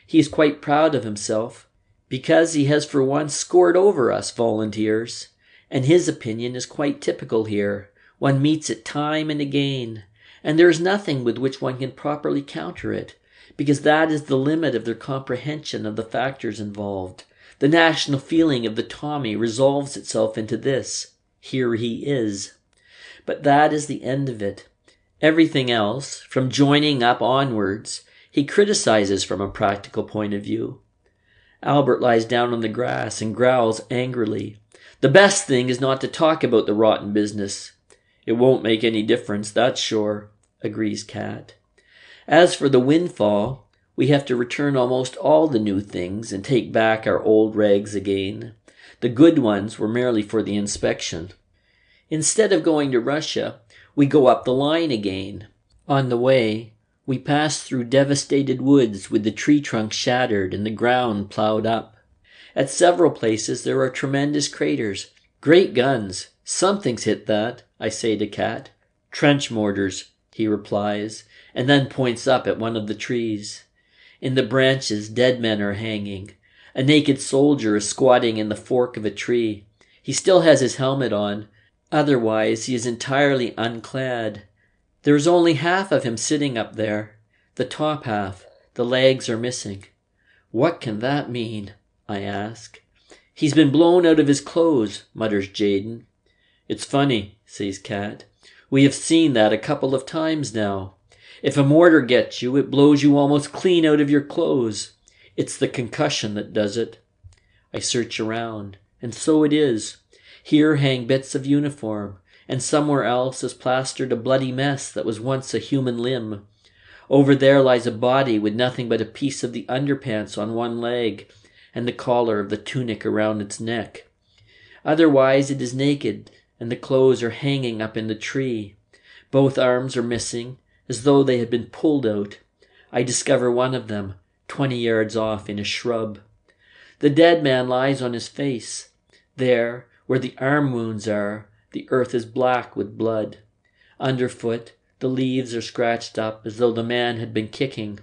He is quite proud of himself, because he has for once scored over us volunteers, And his opinion is quite typical here. One meets it time and again, and there is nothing with which one can properly counter it, because that is the limit of their comprehension of the factors involved. The national feeling of the Tommy resolves itself into this: here he is. But that is the end of it. Everything else, from joining up onwards, he criticizes from a practical point of view. Albert lies down on the grass and growls angrily. The best thing is not to talk about the rotten business. It won't make any difference, that's sure, agrees Cat. As for the windfall, we have to return almost all the new things and take back our old rags again. The good ones were merely for the inspection. Instead of going to Russia, we go up the line again. On the way, we pass through devastated woods with the tree trunks shattered and the ground plowed up. At several places there are tremendous craters. Great guns! Something's hit that, I say to Cat. Trench mortars, he replies, and then points up at one of the trees. In the branches, dead men are hanging. A naked soldier is squatting in the fork of a tree. He still has his helmet on. Otherwise, he is entirely unclad. There is only half of him sitting up there. The top half. The legs are missing. What can that mean? I ask. He's been blown out of his clothes, mutters Jaden. It's funny, says Cat. We have seen that a couple of times now. If a mortar gets you, it blows you almost clean out of your clothes. It's the concussion that does it. I search around, and so it is. Here hang bits of uniform, and somewhere else is plastered a bloody mess that was once a human limb. Over there lies a body with nothing but a piece of the underpants on one leg, and the collar of the tunic around its neck. Otherwise it is naked, and the clothes are hanging up in the tree. Both arms are missing, as though they had been pulled out. I discover one of them, 20 yards off in a shrub. The dead man lies on his face. There, where the arm wounds are, the earth is black with blood. Underfoot, the leaves are scratched up as though the man had been kicking.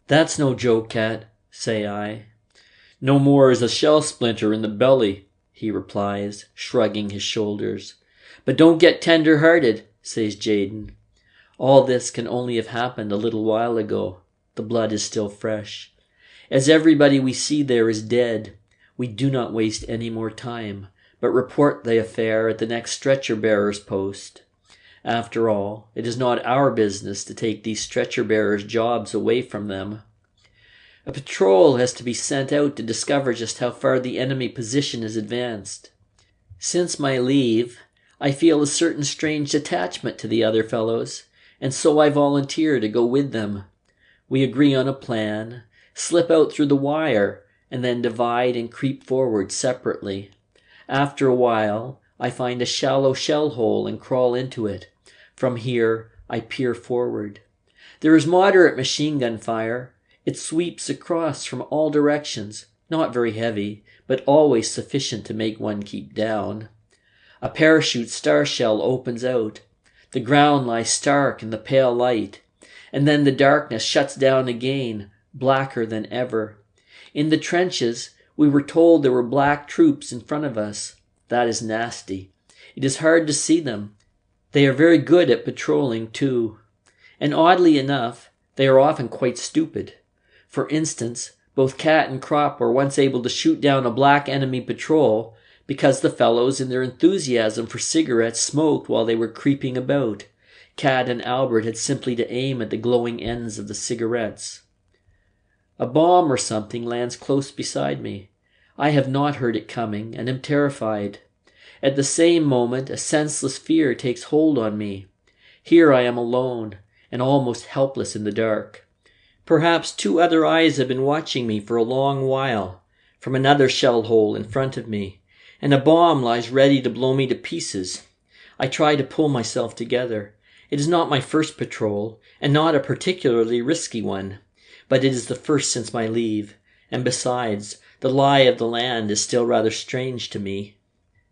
That's no joke, Cat, say I. No more is a shell splinter in the belly, he replies, shrugging his shoulders. But don't get tender-hearted, says Jaden. All this can only have happened a little while ago. The blood is still fresh. As everybody we see there is dead, we do not waste any more time, but report the affair at the next stretcher-bearer's post. After all, it is not our business to take these stretcher-bearers' jobs away from them. A patrol has to be sent out to discover just how far the enemy position is advanced. Since my leave, I feel a certain strange attachment to the other fellows, and so I volunteer to go with them. We agree on a plan, slip out through the wire, and then divide and creep forward separately. After a while, I find a shallow shell hole and crawl into it. From here, I peer forward. There is moderate machine gun fire. It sweeps across from all directions, not very heavy, but always sufficient to make one keep down. A parachute star shell opens out. The ground lies stark in the pale light, and then the darkness shuts down again, blacker than ever. In the trenches, we were told there were black troops in front of us. That is nasty. It is hard to see them. They are very good at patrolling, too. And oddly enough, they are often quite stupid. For instance, both Cat and Crop were once able to shoot down a black enemy patrol because the fellows in their enthusiasm for cigarettes smoked while they were creeping about. Cat and Albert had simply to aim at the glowing ends of the cigarettes. A bomb or something lands close beside me. I have not heard it coming and am terrified. At the same moment, a senseless fear takes hold on me. Here I am alone and almost helpless in the dark. Perhaps 2 other eyes have been watching me for a long while, from another shell hole in front of me, and a bomb lies ready to blow me to pieces. I try to pull myself together. It is not my first patrol, and not a particularly risky one, but it is the first since my leave, and besides, the lie of the land is still rather strange to me.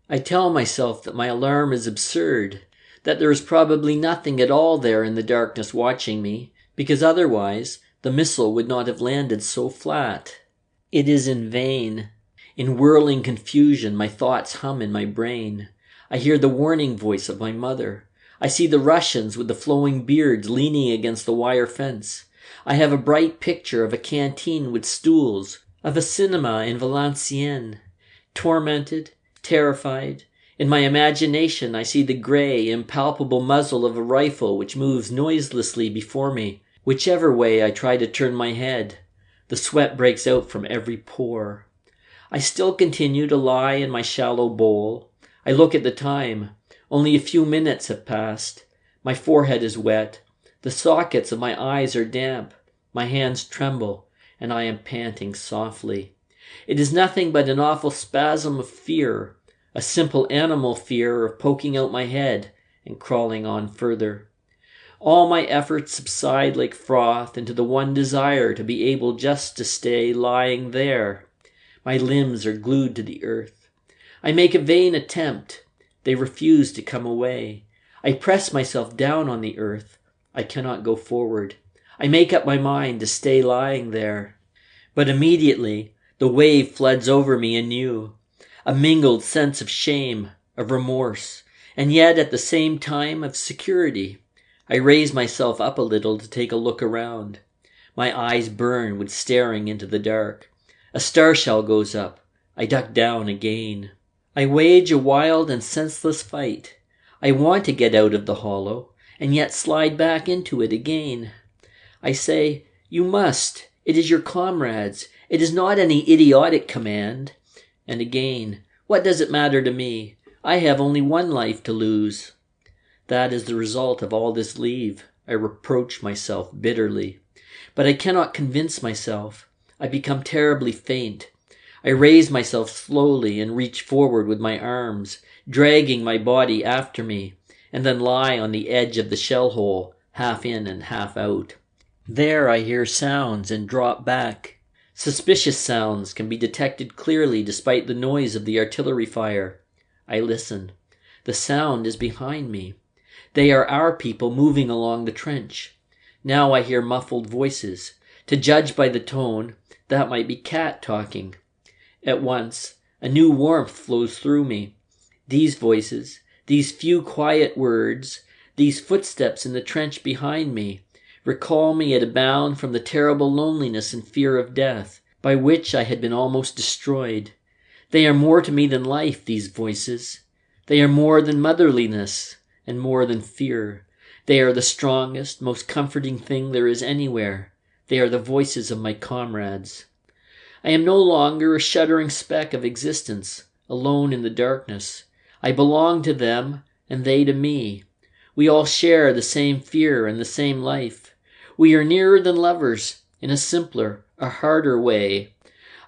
I tell myself that my alarm is absurd, that there is probably nothing at all there in the darkness watching me, because otherwise the missile would not have landed so flat. It is in vain. In whirling confusion my thoughts hum in my brain. I hear the warning voice of my mother. I see the Russians with the flowing beards leaning against the wire fence. I have a bright picture of a canteen with stools, of a cinema in Valenciennes. Tormented, terrified, in my imagination I see the grey, impalpable muzzle of a rifle which moves noiselessly before me, whichever way I try to turn my head. The sweat breaks out from every pore. I still continue to lie in my shallow bowl. I look at the time. Only a few minutes have passed. My forehead is wet. The sockets of my eyes are damp. My hands tremble, and I am panting softly. It is nothing but an awful spasm of fear, a simple animal fear of poking out my head and crawling on further. All my efforts subside like froth into the one desire to be able just to stay lying there. My limbs are glued to the earth. I make a vain attempt. They refuse to come away. I press myself down on the earth. I cannot go forward. I make up my mind to stay lying there. But immediately the wave floods over me anew, a mingled sense of shame, of remorse, and yet at the same time of security. I raise myself up a little to take a look around. My eyes burn with staring into the dark. A star shell goes up. I duck down again. I wage a wild and senseless fight. I want to get out of the hollow, and yet slide back into it again. I say, "You must. It is your comrades. It is not any idiotic command." And again, "What does it matter to me? I have only one life to lose." That is the result of all this leave. I reproach myself bitterly. But I cannot convince myself. I become terribly faint. I raise myself slowly and reach forward with my arms, dragging my body after me, and then lie on the edge of the shell hole, half in and half out. There I hear sounds and drop back. Suspicious sounds can be detected clearly despite the noise of the artillery fire. I listen. The sound is behind me. They are our people moving along the trench. Now I hear muffled voices. To judge by the tone, that might be Cat talking. At once, a new warmth flows through me. These voices, these few quiet words, these footsteps in the trench behind me, recall me at a bound from the terrible loneliness and fear of death, by which I had been almost destroyed. They are more to me than life, these voices. They are more than motherliness, and more than fear. They are the strongest, most comforting thing there is anywhere. They are the voices of my comrades. I am no longer a shuddering speck of existence, alone in the darkness. I belong to them, and they to me. We all share the same fear and the same life. We are nearer than lovers, in a simpler, a harder way.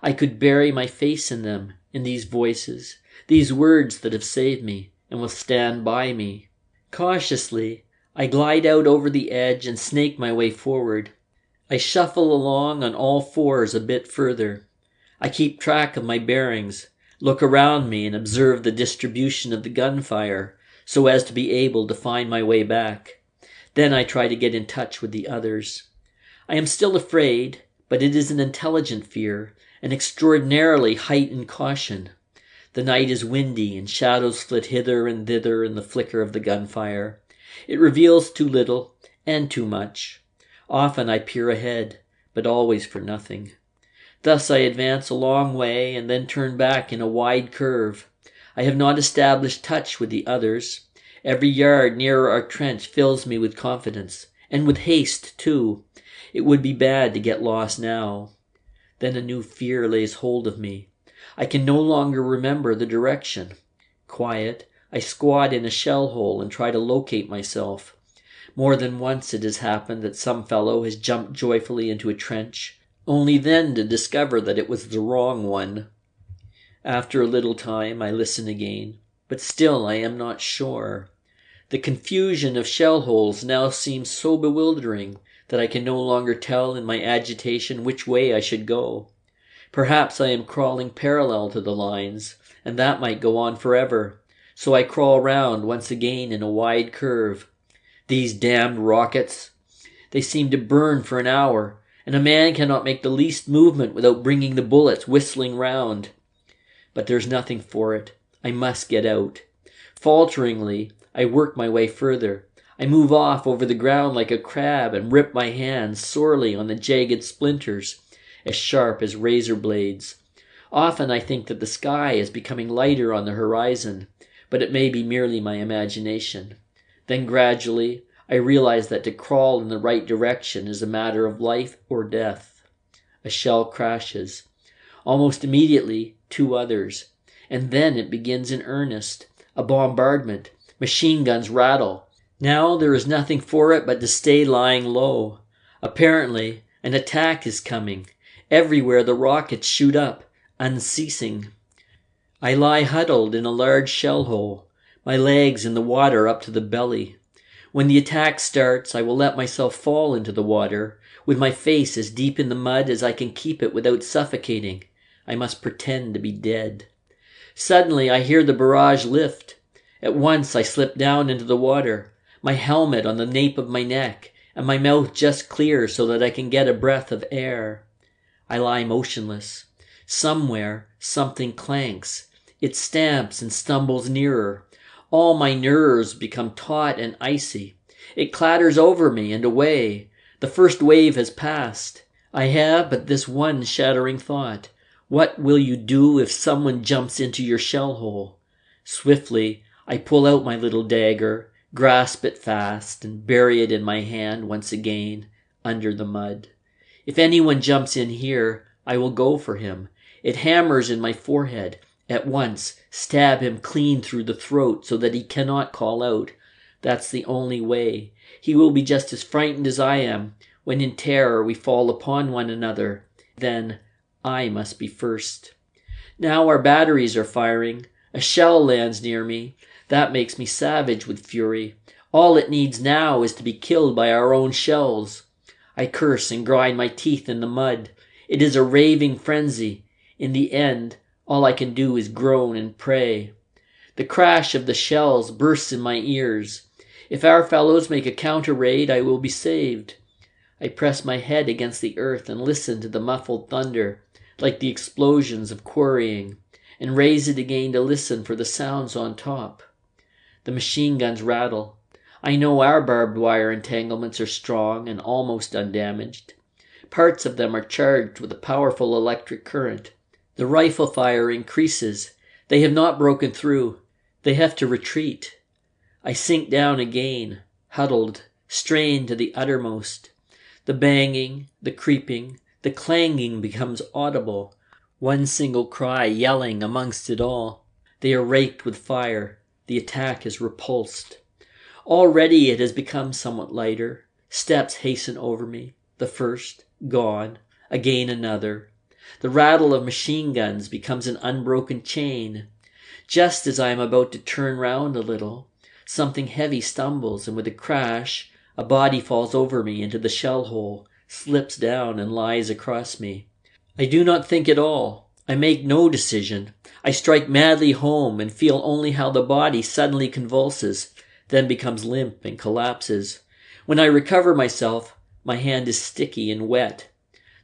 I could bury my face in them, in these voices, these words that have saved me, and will stand by me. Cautiously, I glide out over the edge and snake my way forward. I shuffle along on all fours a bit further. I keep track of my bearings, look around me and observe the distribution of the gunfire, so as to be able to find my way back. Then I try to get in touch with the others. I am still afraid, but it is an intelligent fear, an extraordinarily heightened caution. The night is windy and shadows flit hither and thither in the flicker of the gunfire. It reveals too little and too much. Often I peer ahead, but always for nothing. Thus I advance a long way and then turn back in a wide curve. I have not established touch with the others. Every yard nearer our trench fills me with confidence, and with haste, too. It would be bad to get lost now. Then a new fear lays hold of me. I can no longer remember the direction. Quiet, I squat in a shell hole and try to locate myself. More than once it has happened that some fellow has jumped joyfully into a trench, only then to discover that it was the wrong one. After a little time I listen again, but still I am not sure. The confusion of shell holes now seems so bewildering that I can no longer tell in my agitation which way I should go. Perhaps I am crawling parallel to the lines, and that might go on forever, so I crawl round once again in a wide curve. These damned rockets! They seem to burn for an hour, and a man cannot make the least movement without bringing the bullets whistling round. But there's nothing for it. I must get out. Falteringly, I work my way further. I move off over the ground like a crab and rip my hands sorely on the jagged splinters, as sharp as razor blades. Often I think that the sky is becoming lighter on the horizon, but it may be merely my imagination. Then gradually, I realize that to crawl in the right direction is a matter of life or death. A shell crashes. Almost immediately, 2 others. And then it begins in earnest. A bombardment. Machine guns rattle. Now there is nothing for it but to stay lying low. Apparently, an attack is coming. Everywhere the rockets shoot up, unceasing. I lie huddled in a large shell hole, my legs in the water up to the belly. When the attack starts, I will let myself fall into the water, with my face as deep in the mud as I can keep it without suffocating. I must pretend to be dead. Suddenly I hear the barrage lift. At once I slip down into the water, my helmet on the nape of my neck, and my mouth just clear so that I can get a breath of air. I lie motionless. Somewhere something clanks. It stamps and stumbles nearer. All my nerves become taut and icy. It clatters over me and away. The first wave has passed. I have but this one shattering thought. What will you do if someone jumps into your shell hole? Swiftly, I pull out my little dagger, grasp it fast, and bury it in my hand once again, under the mud. If anyone jumps in here, I will go for him. It hammers in my forehead. At once, stab him clean through the throat so that he cannot call out. That's the only way. He will be just as frightened as I am, when in terror we fall upon one another. Then I must be first. Now our batteries are firing. A shell lands near me. That makes me savage with fury. All it needs now is to be killed by our own shells. I curse and grind my teeth in the mud. It is a raving frenzy. In the end, all I can do is groan and pray. The crash of the shells bursts in my ears. If our fellows make a counter-raid, I will be saved. I press my head against the earth and listen to the muffled thunder, like the explosions of quarrying, and raise it again to listen for the sounds on top. The machine guns rattle. I know our barbed wire entanglements are strong and almost undamaged. Parts of them are charged with a powerful electric current. The rifle fire increases. They have not broken through. They have to retreat. I sink down again, huddled, strained to the uttermost. The banging, the creeping, the clanging becomes audible. One single cry yelling amongst it all. They are raked with fire. The attack is repulsed. Already it has become somewhat lighter. Steps hasten over me. The first, gone. Again another. The rattle of machine guns becomes an unbroken chain. Just as I am about to turn round a little, something heavy stumbles, and with a crash, a body falls over me into the shell hole, slips down and lies across me. I do not think at all. I make no decision. I strike madly home and feel only how the body suddenly convulses, then becomes limp and collapses. When I recover myself, my hand is sticky and wet.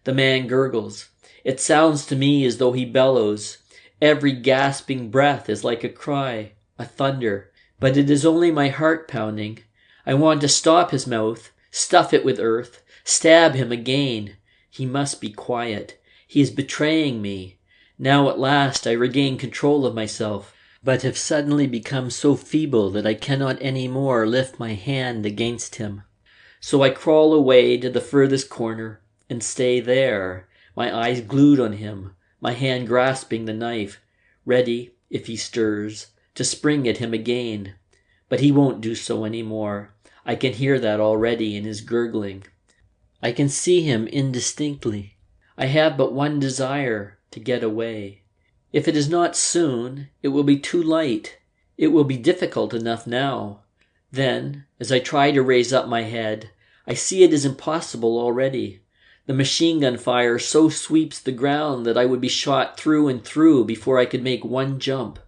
The man gurgles. It sounds to me as though he bellows. Every gasping breath is like a cry, a thunder. But it is only my heart pounding. I want to stop his mouth, stuff it with earth, stab him again. He must be quiet. He is betraying me. Now at last I regain control of myself, but have suddenly become so feeble that I cannot any more lift my hand against him. So I crawl away to the furthest corner and stay there, my eyes glued on him, my hand grasping the knife, ready, if he stirs, to spring at him again. But he won't do so any more. I can hear that already in his gurgling. I can see him indistinctly. I have but one desire, to get away. If it is not soon, it will be too late. It will be difficult enough now. Then, as I try to raise up my head, I see it is impossible already. The machine gun fire so sweeps the ground that I would be shot through and through before I could make one jump.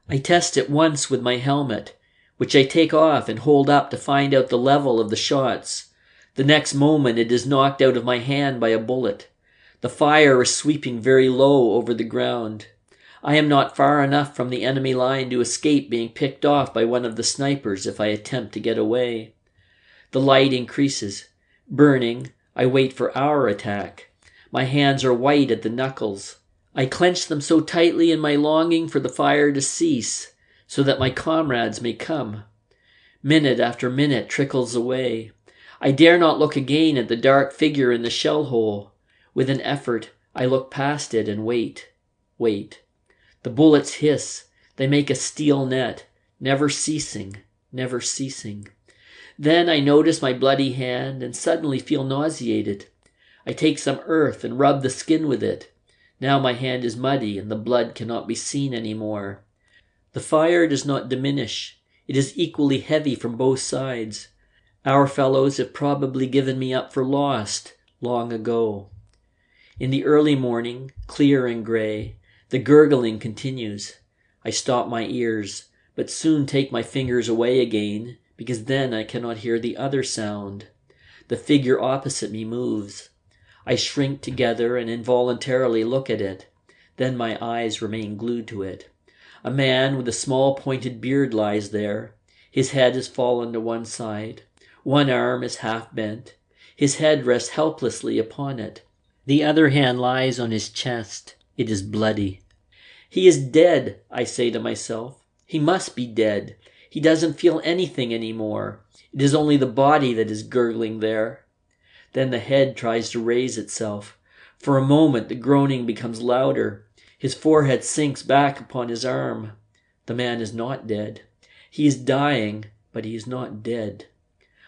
I test it once with my helmet, which I take off and hold up to find out the level of the shots. The next moment it is knocked out of my hand by a bullet. The fire is sweeping very low over the ground. I am not far enough from the enemy line to escape being picked off by one of the snipers if I attempt to get away. The light increases. Burning, I wait for our attack. My hands are white at the knuckles. I clench them so tightly in my longing for the fire to cease, so that my comrades may come. Minute after minute trickles away. I dare not look again at the dark figure in the shell hole. With an effort, I look past it and wait. Wait. The bullets hiss. They make a steel net, never ceasing, never ceasing. Then I notice my bloody hand and suddenly feel nauseated. I take some earth and rub the skin with it. Now my hand is muddy and the blood cannot be seen anymore. The fire does not diminish. It is equally heavy from both sides. Our fellows have probably given me up for lost long ago. In the early morning, clear and grey, the gurgling continues. I stop my ears, but soon take my fingers away again, because then I cannot hear the other sound. The figure opposite me moves. I shrink together and involuntarily look at it. Then my eyes remain glued to it. A man with a small pointed beard lies there. His head has fallen to one side. One arm is half bent. His head rests helplessly upon it. The other hand lies on his chest. It is bloody. He is dead, I say to myself. He must be dead. He doesn't feel anything anymore. It is only the body that is gurgling there. Then the head tries to raise itself. For a moment the groaning becomes louder. His forehead sinks back upon his arm. The man is not dead. He is dying, but he is not dead.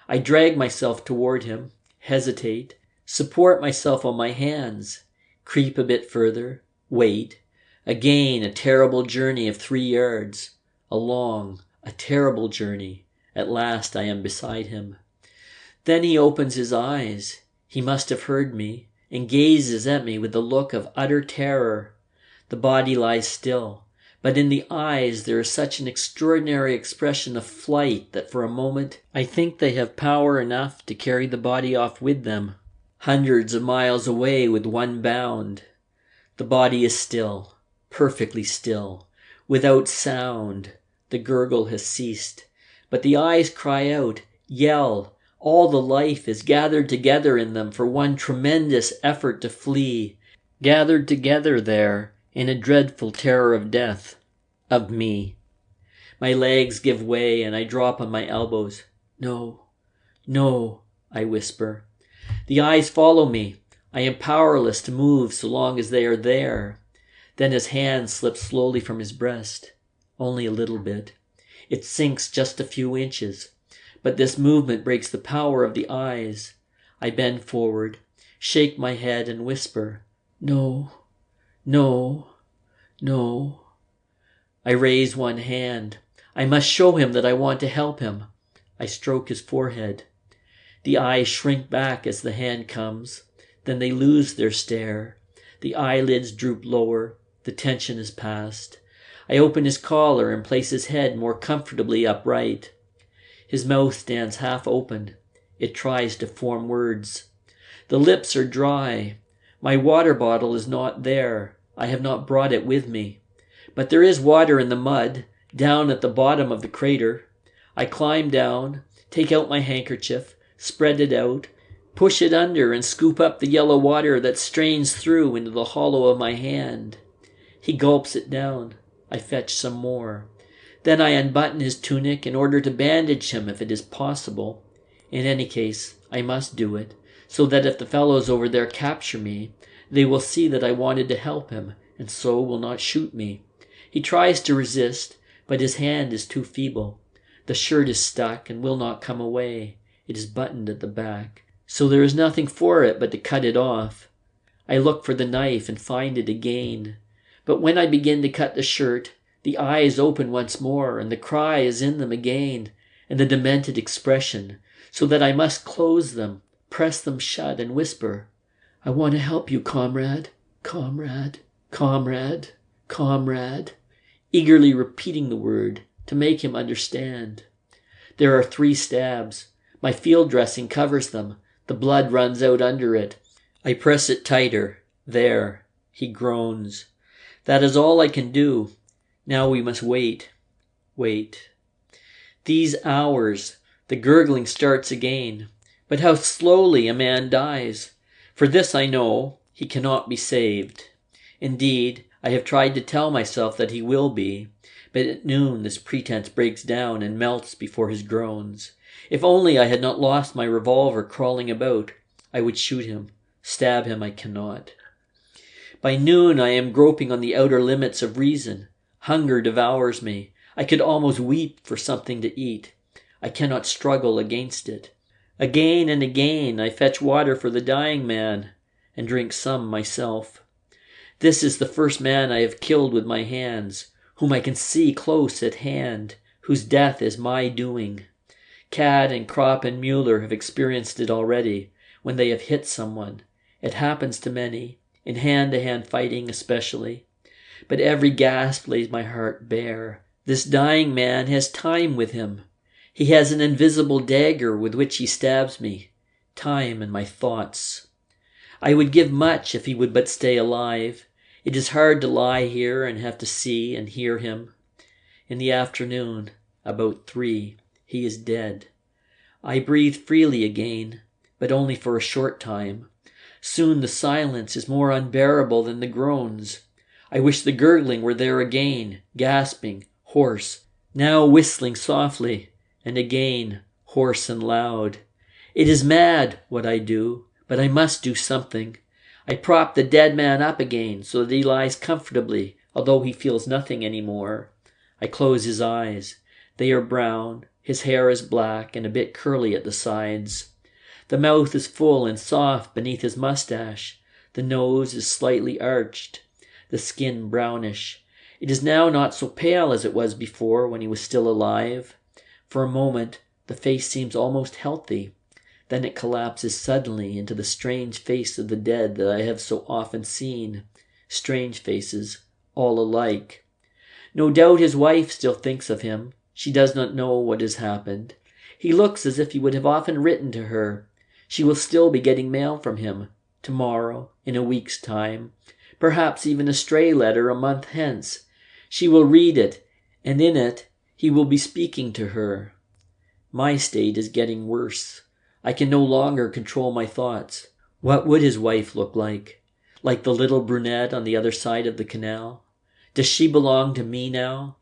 I drag myself toward him, hesitate, support myself on my hands, creep a bit further, wait. Again a terrible journey of 3 yards. A terrible journey. At last I am beside him. Then he opens his eyes. He must have heard me, and gazes at me with a look of utter terror. The body lies still, but in the eyes there is such an extraordinary expression of flight that for a moment I think they have power enough to carry the body off with them, hundreds of miles away with one bound. The body is still, perfectly still, without sound. The gurgle has ceased, but the eyes cry out, yell. All the life is gathered together in them for one tremendous effort to flee, gathered together there in a dreadful terror of death, of me. My legs give way and I drop on my elbows. No, no, I whisper. The eyes follow me. I am powerless to move so long as they are there. Then his hand slips slowly from his breast. Only a little bit. It sinks just a few inches. But this movement breaks the power of the eyes. I bend forward, shake my head and whisper, no, no, no. I raise one hand. I must show him that I want to help him. I stroke his forehead. The eyes shrink back as the hand comes. Then they lose their stare. The eyelids droop lower. The tension is past. I open his collar and place his head more comfortably upright. His mouth stands half open. It tries to form words. The lips are dry. My water bottle is not there. I have not brought it with me. But there is water in the mud, down at the bottom of the crater. I climb down, take out my handkerchief, spread it out, push it under and scoop up the yellow water that strains through into the hollow of my hand. He gulps it down. I fetch some more. Then I unbutton his tunic in order to bandage him if it is possible. In any case, I must do it, so that if the fellows over there capture me, they will see that I wanted to help him, and so will not shoot me. He tries to resist, but his hand is too feeble. The shirt is stuck and will not come away. It is buttoned at the back, so there is nothing for it but to cut it off. I look for the knife and find it again. But when I begin to cut the shirt, the eyes open once more, and the cry is in them again, and the demented expression, so that I must close them, press them shut, and whisper, I want to help you, comrade, comrade, comrade, comrade, eagerly repeating the word to make him understand. There are 3 stabs. My field dressing covers them. The blood runs out under it. I press it tighter. There. He groans. That is all I can do. Now we must wait. Wait. These hours, the gurgling starts again. But how slowly a man dies! For this I know, he cannot be saved. Indeed, I have tried to tell myself that he will be, but at noon this pretense breaks down and melts before his groans. If only I had not lost my revolver crawling about, I would shoot him. Stab him I cannot. By noon I am groping on the outer limits of reason. Hunger devours me. I could almost weep for something to eat. I cannot struggle against it. Again and again I fetch water for the dying man, and drink some myself. This is the first man I have killed with my hands, whom I can see close at hand, whose death is my doing. Cad and Kropp and Mueller have experienced it already, when they have hit someone. It happens to many, in hand-to-hand fighting especially. But every gasp lays my heart bare. This dying man has time with him. He has an invisible dagger with which he stabs me. Time and my thoughts. I would give much if he would but stay alive. It is hard to lie here and have to see and hear him. In the afternoon, about 3, he is dead. I breathe freely again, but only for a short time. Soon the silence is more unbearable than the groans. I wish the gurgling were there again, gasping, hoarse, now whistling softly, and again hoarse and loud. It is mad what I do, but I must do something. I prop the dead man up again so that he lies comfortably, although he feels nothing any more. I close his eyes. They are brown, his hair is black and a bit curly at the sides. The mouth is full and soft beneath his mustache. The nose is slightly arched. The skin brownish. It is now not so pale as it was before when he was still alive. For a moment, the face seems almost healthy. Then it collapses suddenly into the strange face of the dead that I have so often seen. Strange faces, all alike. No doubt his wife still thinks of him. She does not know what has happened. He looks as if he would have often written to her. She will still be getting mail from him, tomorrow, in a week's time, perhaps even a stray letter a month hence. She will read it, and in it he will be speaking to her. My state is getting worse. I can no longer control my thoughts. What would his wife look like? Like the little brunette on the other side of the canal? Does she belong to me now?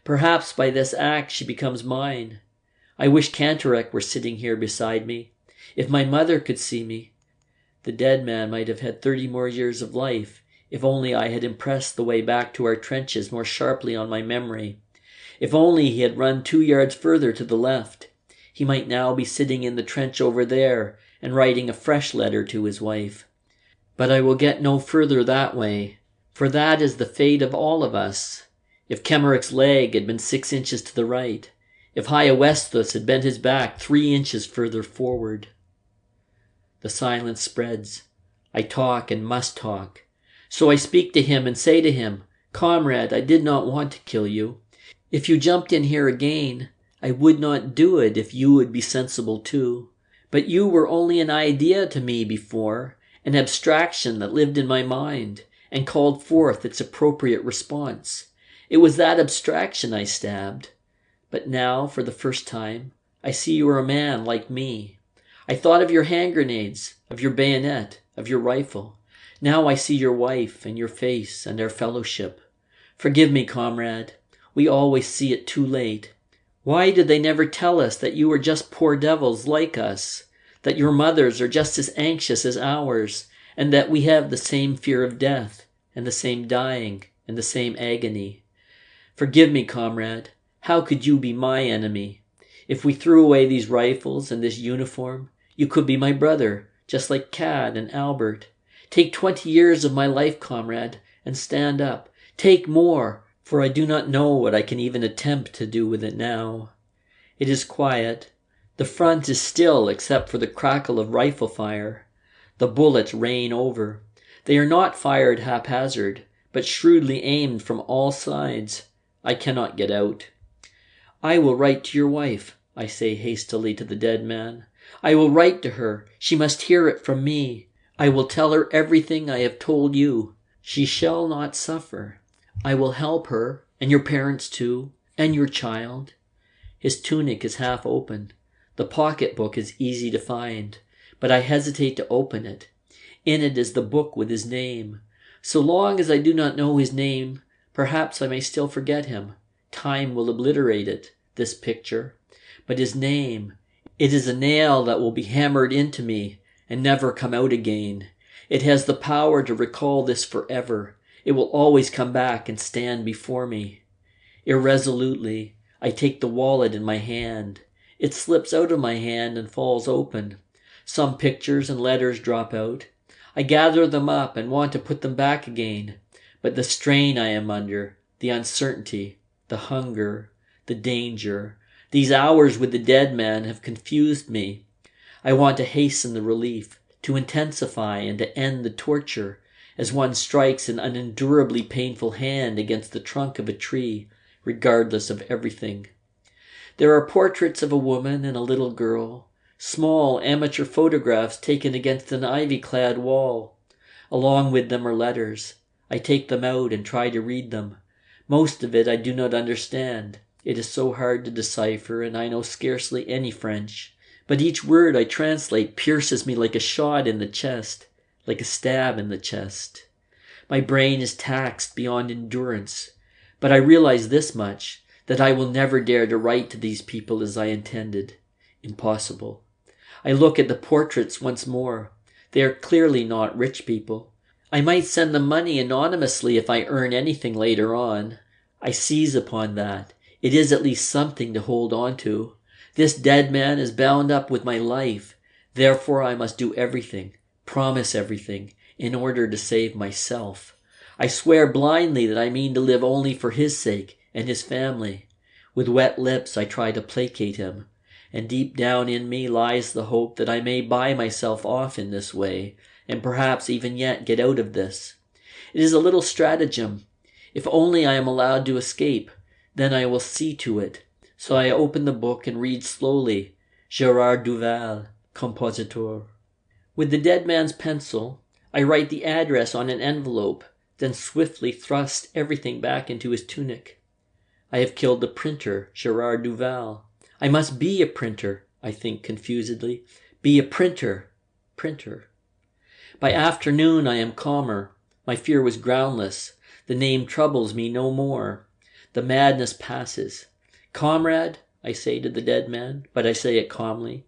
Perhaps by this act she becomes mine. I wish Cantorek were sitting here beside me. If my mother could see me. The dead man might have had 30 more years of life, if only I had impressed the way back to our trenches more sharply on my memory. If only he had run 2 yards further to the left. He might now be sitting in the trench over there and writing a fresh letter to his wife. But I will get no further that way, for that is the fate of all of us. If Kemmerek's leg had been 6 inches to the right, if Hyoestus had bent his back 3 inches further forward. The silence spreads. I talk and must talk. So I speak to him and say to him, "Comrade, I did not want to kill you. If you jumped in here again, I would not do it if you would be sensible too. But you were only an idea to me before, an abstraction that lived in my mind and called forth its appropriate response. It was that abstraction I stabbed. But now, for the first time, I see you are a man like me. I thought of your hand grenades, of your bayonet, of your rifle. Now I see your wife and your face and our fellowship. Forgive me, comrade. We always see it too late. Why did they never tell us that you were just poor devils like us, that your mothers are just as anxious as ours, and that we have the same fear of death, and the same dying, and the same agony? Forgive me, comrade. How could you be my enemy? If we threw away these rifles and this uniform, you could be my brother, just like Cad and Albert. Take 20 years of my life, comrade, and stand up. Take more, for I do not know what I can even attempt to do with it now. It is quiet. The front is still except for the crackle of rifle fire. The bullets rain over. They are not fired haphazard, but shrewdly aimed from all sides. I cannot get out. I will write to your wife, I say hastily to the dead man. I will write to her. She must hear it from me. I will tell her everything I have told you. She shall not suffer. I will help her, and your parents too, and your child. His tunic is half open. The pocketbook is easy to find, but I hesitate to open it. In it is the book with his name. So long as I do not know his name, perhaps I may still forget him. Time will obliterate it, this picture. But his name, it is a nail that will be hammered into me and never come out again. It has the power to recall this forever. It will always come back and stand before me. Irresolutely, I take the wallet in my hand. It slips out of my hand and falls open. Some pictures and letters drop out. I gather them up and want to put them back again. But the strain I am under, the uncertainty, the hunger, the danger, these hours with the dead man have confused me. I want to hasten the relief, to intensify and to end the torture, as one strikes an unendurably painful hand against the trunk of a tree, regardless of everything. There are portraits of a woman and a little girl, small amateur photographs taken against an ivy-clad wall. Along with them are letters. I take them out and try to read them. Most of it I do not understand. It is so hard to decipher, and I know scarcely any French. But each word I translate pierces me like a shot in the chest, like a stab in the chest. My brain is taxed beyond endurance. But I realize this much, that I will never dare to write to these people as I intended. Impossible. I look at the portraits once more. They are clearly not rich people. I might send them money anonymously if I earn anything later on. I seize upon that. It is at least something to hold on to. This dead man is bound up with my life. Therefore I must do everything, promise everything, in order to save myself. I swear blindly that I mean to live only for his sake and his family. With wet lips I try to placate him, and deep down in me lies the hope that I may buy myself off in this way, and perhaps even yet get out of this. It is a little stratagem. If only I am allowed to escape, then I will see to it. So I open the book and read slowly, Gérard Duval, compositeur. With the dead man's pencil, I write the address on an envelope, then swiftly thrust everything back into his tunic. I have killed the printer, Gérard Duval. I must be a printer, I think confusedly. Be a printer. By afternoon I am calmer. My fear was groundless. The name troubles me no more. The madness passes. Comrade, I say to the dead man, but I say it calmly.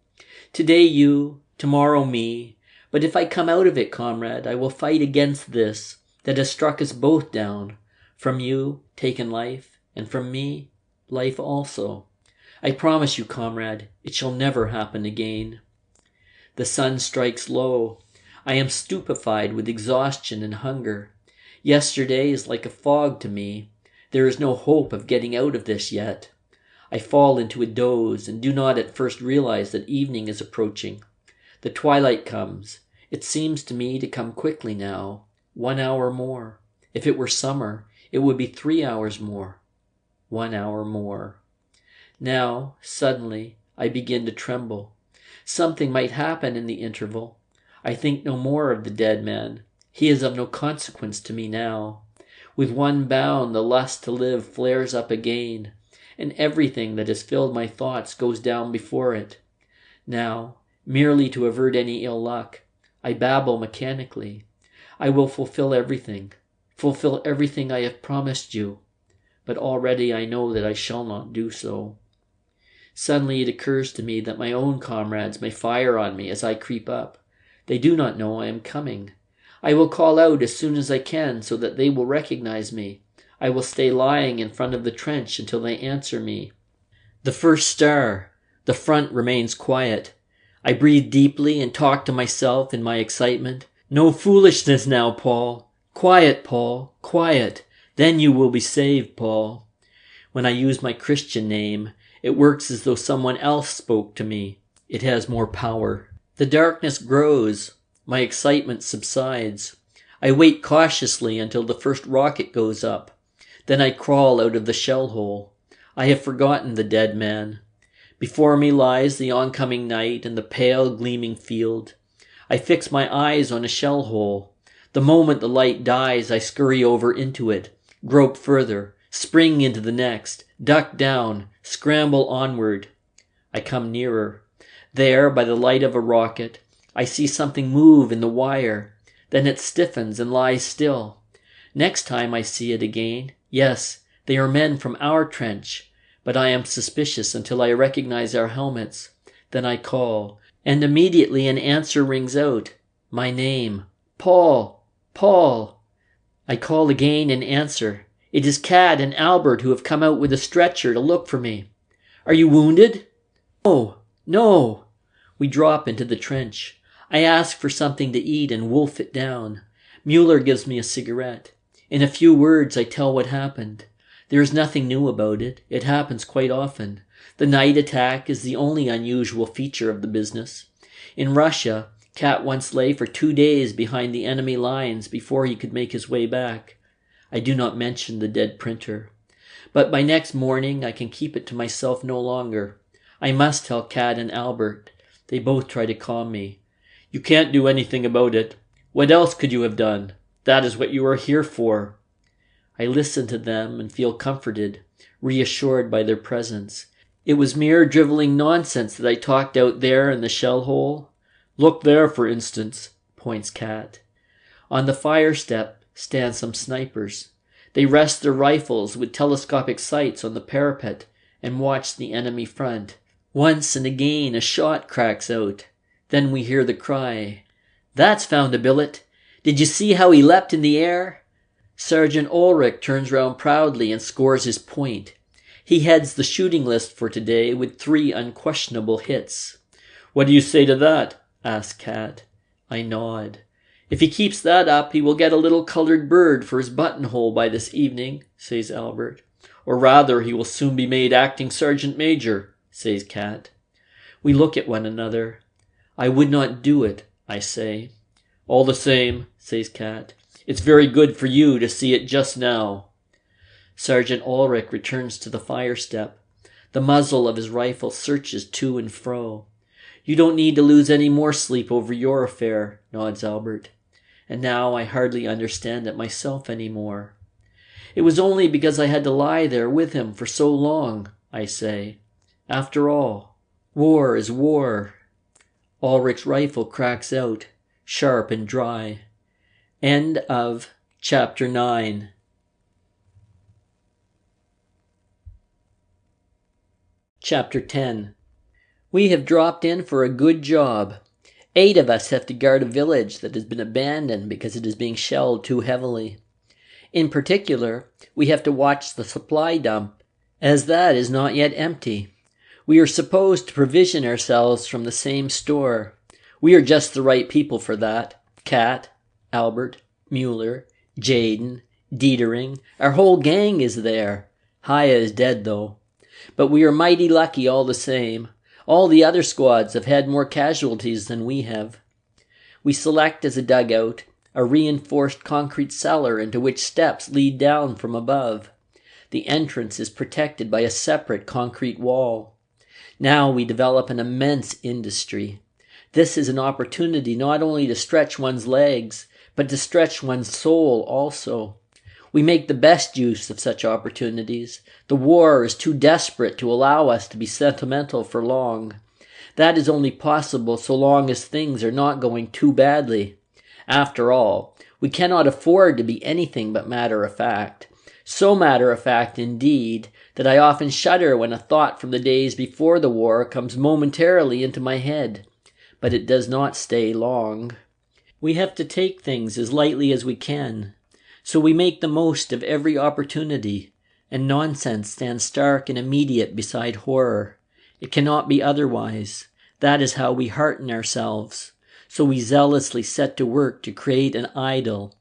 Today you, tomorrow me. But if I come out of it, comrade, I will fight against this that has struck us both down. From you, taken life, and from me, life also. I promise you, comrade, it shall never happen again. The sun strikes low. I am stupefied with exhaustion and hunger. Yesterday is like a fog to me. There is no hope of getting out of this yet. I fall into a doze and do not at first realize that evening is approaching. The twilight comes. It seems to me to come quickly now. 1 hour more. If it were summer, it would be 3 hours more. 1 hour more. Now, suddenly, I begin to tremble. Something might happen in the interval. I think no more of the dead man. He is of no consequence to me now. With one bound, the lust to live flares up again, and everything that has filled my thoughts goes down before it. Now, merely to avert any ill luck, I babble mechanically. I will fulfill everything I have promised you, but already I know that I shall not do so. Suddenly it occurs to me that my own comrades may fire on me as I creep up. They do not know I am coming. I will call out as soon as I can so that they will recognize me. I will stay lying in front of the trench until they answer me. The first star. The front remains quiet. I breathe deeply and talk to myself in my excitement. No foolishness now, Paul. Quiet, Paul. Quiet. Then you will be saved, Paul. When I use my Christian name, it works as though someone else spoke to me. It has more power. The darkness grows. My excitement subsides. I wait cautiously until the first rocket goes up. Then I crawl out of the shell hole. I have forgotten the dead man. Before me lies the oncoming night and the pale gleaming field. I fix my eyes on a shell hole. The moment the light dies, I scurry over into it, grope further, spring into the next, duck down, scramble onward. I come nearer. There, by the light of a rocket, I see something move in the wire. Then it stiffens and lies still. Next time I see it again, yes, they are men from our trench, but I am suspicious until I recognize our helmets. Then I call, and immediately an answer rings out. My name. Paul! Paul! I call again and answer. It is Cat and Albert who have come out with a stretcher to look for me. Are you wounded? No, no. We drop into the trench. I ask for something to eat and wolf it down. Mueller gives me a cigarette. In a few words I tell what happened. There is nothing new about it. It happens quite often. The night attack is the only unusual feature of the business. In Russia, Cat once lay for 2 days behind the enemy lines before he could make his way back. I do not mention the dead printer. But by next morning I can keep it to myself no longer. I must tell Cat and Albert. They both try to calm me. You can't do anything about it. What else could you have done? That is what you are here for. I listen to them and feel comforted, reassured by their presence. It was mere drivelling nonsense that I talked out there in the shell hole. Look there, for instance, points Cat. On the fire step stand some snipers. They rest their rifles with telescopic sights on the parapet and watch the enemy front. Once and again a shot cracks out. Then we hear the cry, "That's found a billet! Did you see how he leapt in the air?" Sergeant Ulrich turns round proudly and scores his point. He heads the shooting list for today with 3 unquestionable hits. "What do you say to that?" asks Cat. I nod. "If he keeps that up, he will get a little coloured bird for his buttonhole by this evening," says Albert. "Or rather, he will soon be made acting sergeant major," says Cat. We look at one another. "I would not do it," I say. "All the same," says Cat, "it's very good for you to see it just now." Sergeant Ulrich returns to the fire step. The muzzle of his rifle searches to and fro. "You don't need to lose any more sleep over your affair," nods Albert. And now I hardly understand it myself any more. "It was only because I had to lie there with him for so long," I say. "After all, war is war." Ulrich's rifle cracks out, sharp and dry. End of Chapter 9. Chapter 10. We have dropped in for a good job. 8 of us have to guard a village that has been abandoned because it is being shelled too heavily. In particular, we have to watch the supply dump, as that is not yet empty. We are supposed to provision ourselves from the same store. We are just the right people for that. Cat, Albert, Mueller, Jaden, Dietering, our whole gang is there. Haya is dead, though. But we are mighty lucky all the same. All the other squads have had more casualties than we have. We select as a dugout a reinforced concrete cellar into which steps lead down from above. The entrance is protected by a separate concrete wall. Now we develop an immense industry. This is an opportunity not only to stretch one's legs, but to stretch one's soul also. We make the best use of such opportunities. The war is too desperate to allow us to be sentimental for long. That is only possible so long as things are not going too badly. After all, we cannot afford to be anything but matter-of-fact. So matter-of-fact, indeed, that I often shudder when a thought from the days before the war comes momentarily into my head. But it does not stay long. We have to take things as lightly as we can. So we make the most of every opportunity, and nonsense stands stark and immediate beside horror. It cannot be otherwise. That is how we hearten ourselves. So we zealously set to work to create an idyll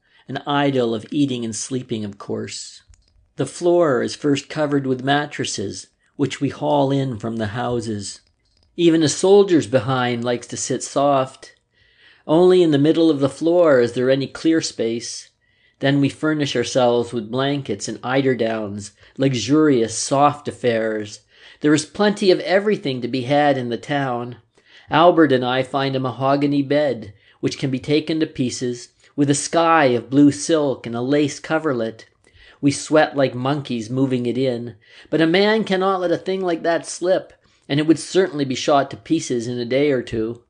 of eating and sleeping, of course. The floor is first covered with mattresses, which we haul in from the houses. Even a soldier's behind likes to sit soft. Only in the middle of the floor is there any clear space. Then we furnish ourselves with blankets and eiderdowns, luxurious, soft affairs. There is plenty of everything to be had in the town. Albert and I find a mahogany bed, which can be taken to pieces, with a sky of blue silk and a lace coverlet. We sweat like monkeys moving it in, but a man cannot let a thing like that slip, and it would certainly be shot to pieces in a day or two.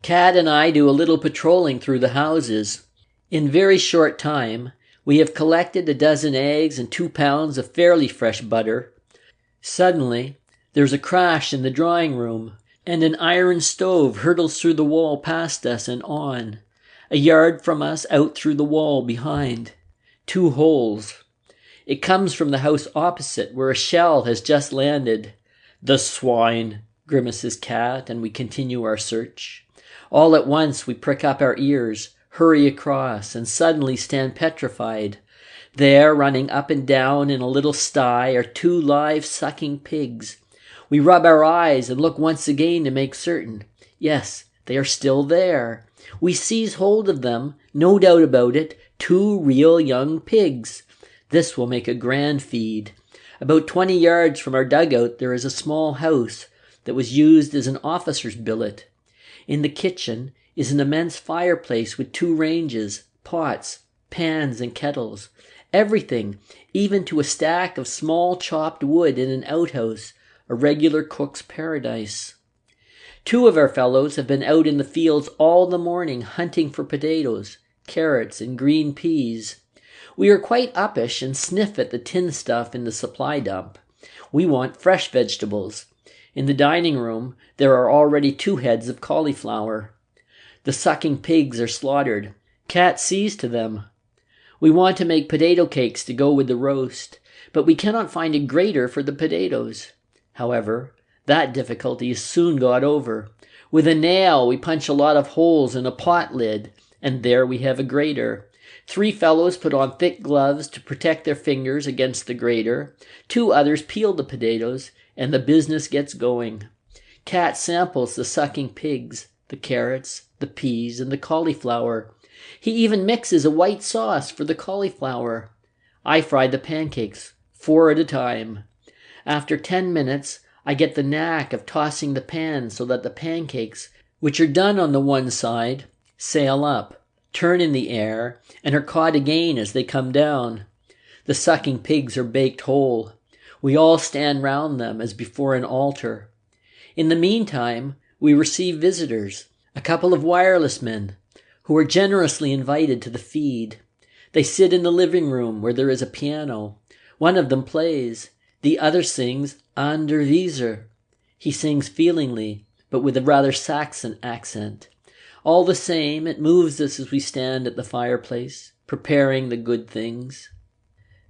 Cat and I do a little patrolling through the houses. In very short time, we have collected a dozen eggs and 2 pounds of fairly fresh butter. Suddenly, there's a crash in the drawing room, and an iron stove hurtles through the wall past us and on. A yard from us out through the wall behind. 2 holes. It comes from the house opposite, where a shell has just landed. "The swine," grimaces Cat, and we continue our search. All at once we prick up our ears, hurry across, and suddenly stand petrified. There, running up and down in a little sty, are 2 live sucking pigs. We rub our eyes and look once again to make certain. Yes, they are still there. We seize hold of them, no doubt about it, 2 real young pigs. This will make a grand feed. About 20 yards from our dugout there is a small house that was used as an officer's billet. In the kitchen is an immense fireplace with 2 ranges, pots, pans, and kettles. Everything, even to a stack of small chopped wood in an outhouse, a regular cook's paradise. 2 of our fellows have been out in the fields all the morning hunting for potatoes, carrots, and green peas. We are quite uppish and sniff at the tin stuff in the supply dump. We want fresh vegetables. In the dining room, there are already 2 heads of cauliflower. The sucking pigs are slaughtered. Cat sees to them. We want to make potato cakes to go with the roast, but we cannot find a grater for the potatoes. However, that difficulty is soon got over. With a nail, we punch a lot of holes in a pot lid, and there we have a grater. 3 fellows put on thick gloves to protect their fingers against the grater. 2 others peel the potatoes, and the business gets going. Cat samples the sucking pigs, the carrots, the peas, and the cauliflower. He even mixes a white sauce for the cauliflower. I fry the pancakes, 4 at a time. After 10 minutes, I get the knack of tossing the pan so that the pancakes, which are done on the one side, sail up, turn in the air, and are caught again as they come down. The sucking pigs are baked whole. We all stand round them as before an altar. In the meantime, we receive visitors, a couple of wireless men, who are generously invited to the feed. They sit in the living room where there is a piano. One of them plays. The other sings "An der Wiese." He sings feelingly, but with a rather Saxon accent. All the same, it moves us as we stand at the fireplace, preparing the good things.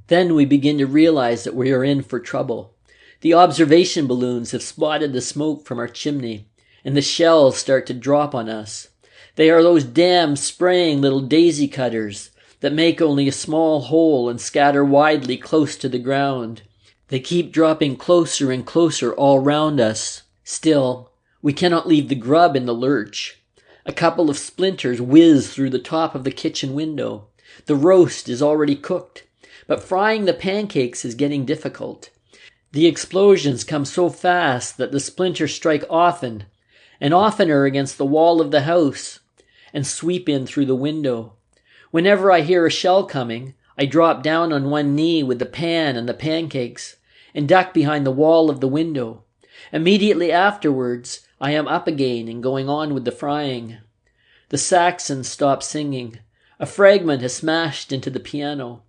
Then we begin to realize that we are in for trouble. The observation balloons have spotted the smoke from our chimney, and the shells start to drop on us. They are those damn spraying little daisy cutters that make only a small hole and scatter widely close to the ground. They keep dropping closer and closer all round us. Still, we cannot leave the grub in the lurch. A couple of splinters whiz through the top of the kitchen window. The roast is already cooked, but frying the pancakes is getting difficult. The explosions come so fast that the splinters strike often, and oftener against the wall of the house, and sweep in through the window. Whenever I hear a shell coming, I drop down on one knee with the pan and the pancakes, and duck behind the wall of the window. Immediately afterwards, I am up again and going on with the frying. The Saxons stop singing. A fragment has smashed into the piano.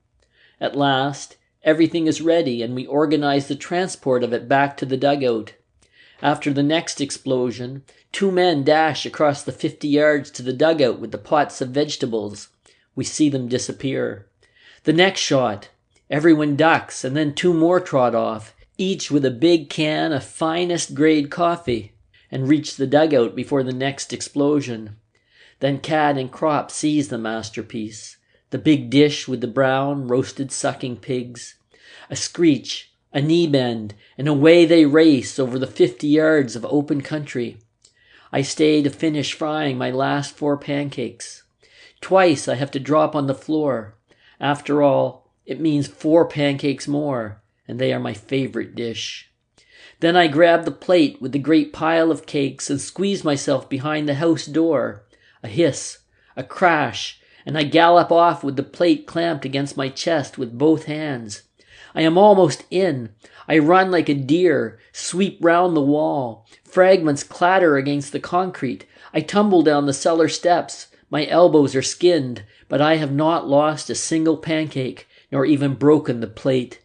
At last, everything is ready, and we organize the transport of it back to the dugout. After the next explosion, 2 men dash across the 50 yards to the dugout with the pots of vegetables. We see them disappear. The next shot, everyone ducks, and then 2 more trot off, each with a big can of finest grade coffee, and reach the dugout before the next explosion. Then Cat and Crop seize the masterpiece, the big dish with the brown, roasted sucking pigs. A screech, a knee bend, and away they race over the 50 yards of open country. I stay to finish frying my last 4 pancakes. Twice I have to drop on the floor. After all, it means 4 pancakes more, and they are my favorite dish. Then I grab the plate with the great pile of cakes and squeeze myself behind the house door. A hiss, a crash, and I gallop off with the plate clamped against my chest with both hands. I am almost in. I run like a deer, sweep round the wall. Fragments clatter against the concrete. I tumble down the cellar steps. My elbows are skinned, but I have not lost a single pancake, nor even broken the plate.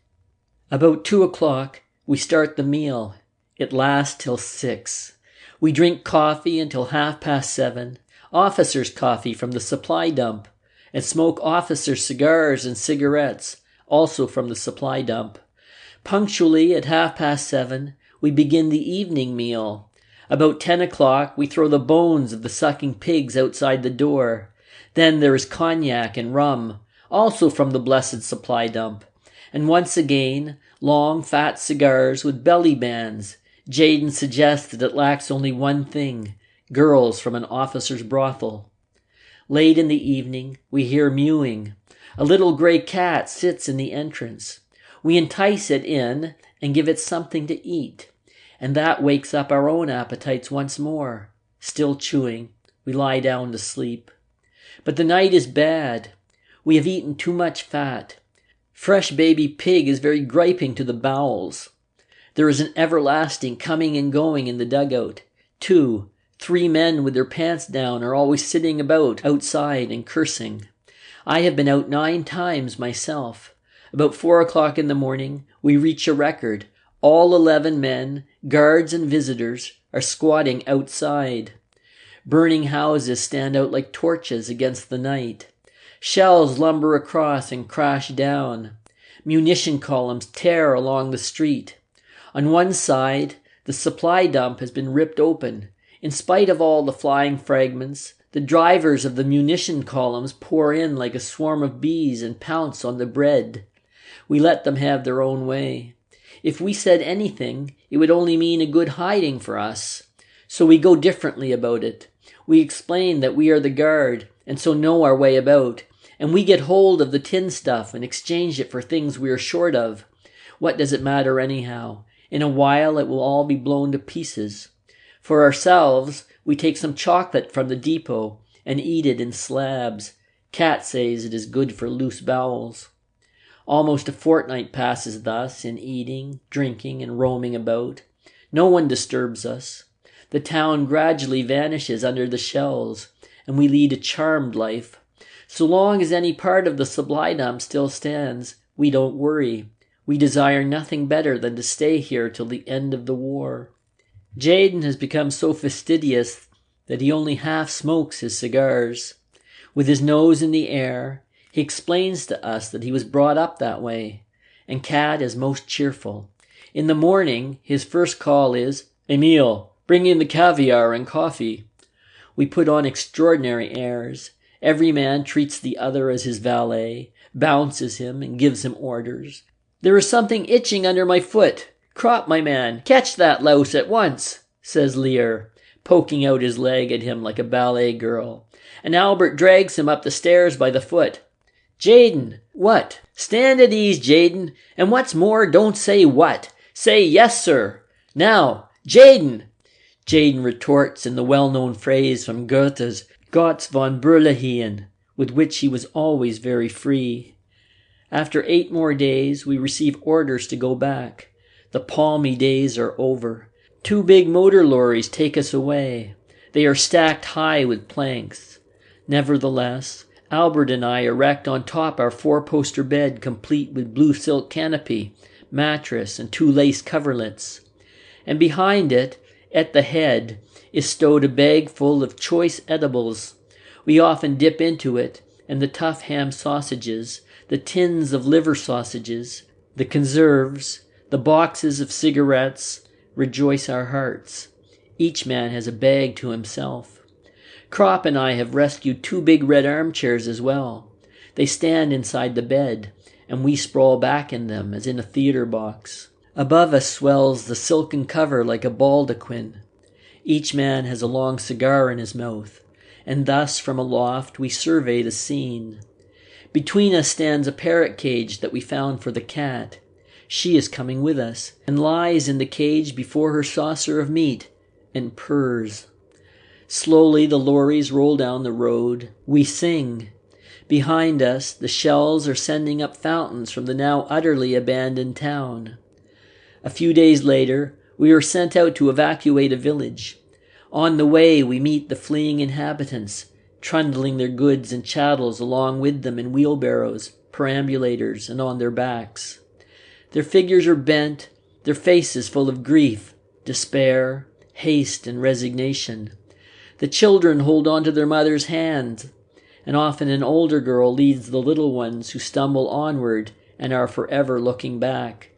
About 2:00, we start the meal. It lasts till 6. We drink coffee until 7:30, officers' coffee from the supply dump, and smoke officers' cigars and cigarettes, also from the supply dump. Punctually at 7:30, we begin the evening meal. About 10:00, we throw the bones of the sucking pigs outside the door. Then there is cognac and rum, also from the blessed supply dump. And once again, long fat cigars with belly bands. Jaden suggests that it lacks only one thing: girls from an officer's brothel. Late in the evening, we hear mewing. A little gray cat sits in the entrance. We entice it in and give it something to eat, and that wakes up our own appetites once more. Still chewing, we lie down to sleep. But the night is bad. We have eaten too much fat. Fresh baby pig is very griping to the bowels. There is an everlasting coming and going in the dugout. 2, 3 men with their pants down are always sitting about outside and cursing. I have been out 9 times myself. About 4:00 in the morning, we reach a record. All 11 men, guards and visitors, are squatting outside. Burning houses stand out like torches against the night. Shells lumber across and crash down. Munition columns tear along the street. On one side, the supply dump has been ripped open. In spite of all the flying fragments, the drivers of the munition columns pour in like a swarm of bees and pounce on the bread. We let them have their own way. If we said anything, it would only mean a good hiding for us. So we go differently about it. We explain that we are the guard, and so know our way about, and we get hold of the tin stuff and exchange it for things we are short of. What does it matter anyhow? In a while it will all be blown to pieces. For ourselves, we take some chocolate from the depot and eat it in slabs. Cat says it is good for loose bowels. Almost a fortnight passes thus, in eating, drinking, and roaming about. No one disturbs us. The town gradually vanishes under the shells, and we lead a charmed life. So long as any part of the supply dump still stands, we don't worry. We desire nothing better than to stay here till the end of the war. Jaden has become so fastidious that he only half smokes his cigars. With his nose in the air, he explains to us that he was brought up that way, and Cat is most cheerful. In the morning, his first call is, "Emile, bring in the caviar and coffee." We put on extraordinary airs. Every man treats the other as his valet, bounces him, and gives him orders. "There is something itching under my foot. Crop, my man, catch that louse at once," says Lear, poking out his leg at him like a ballet girl. And Albert drags him up the stairs by the foot. "Jaden, what? Stand at ease, Jaden, and what's more, don't say what. Say yes, sir. Now, Jaden." Jaden retorts in the well-known phrase from Goethe's Gotts von Berlichingen, with which he was always very free. After 8 more days, we receive orders to go back. The palmy days are over. 2 big motor lorries take us away. They are stacked high with planks. Nevertheless, Albert and I erect on top our 4-poster bed complete with blue silk canopy, mattress, and 2 lace coverlets. And behind it, at the head, is stowed a bag full of choice edibles. We often dip into it, and the tough ham sausages, the tins of liver sausages, the conserves, the boxes of cigarettes, rejoice our hearts. Each man has a bag to himself. Crop and I have rescued 2 big red armchairs as well. They stand inside the bed, and we sprawl back in them as in a theater box. Above us swells the silken cover like a baldaquin. Each man has a long cigar in his mouth, and thus from aloft we survey the scene. Between us stands a parrot cage that we found for the cat. She is coming with us, and lies in the cage before her saucer of meat, and purrs. Slowly the lorries roll down the road. We sing. Behind us, the shells are sending up fountains from the now utterly abandoned town. A few days later, we are sent out to evacuate a village. On the way, we meet the fleeing inhabitants, trundling their goods and chattels along with them in wheelbarrows, perambulators, and on their backs. Their figures are bent, their faces full of grief, despair, haste, and resignation. The children hold on to their mother's hands, and often an older girl leads the little ones who stumble onward and are forever looking back.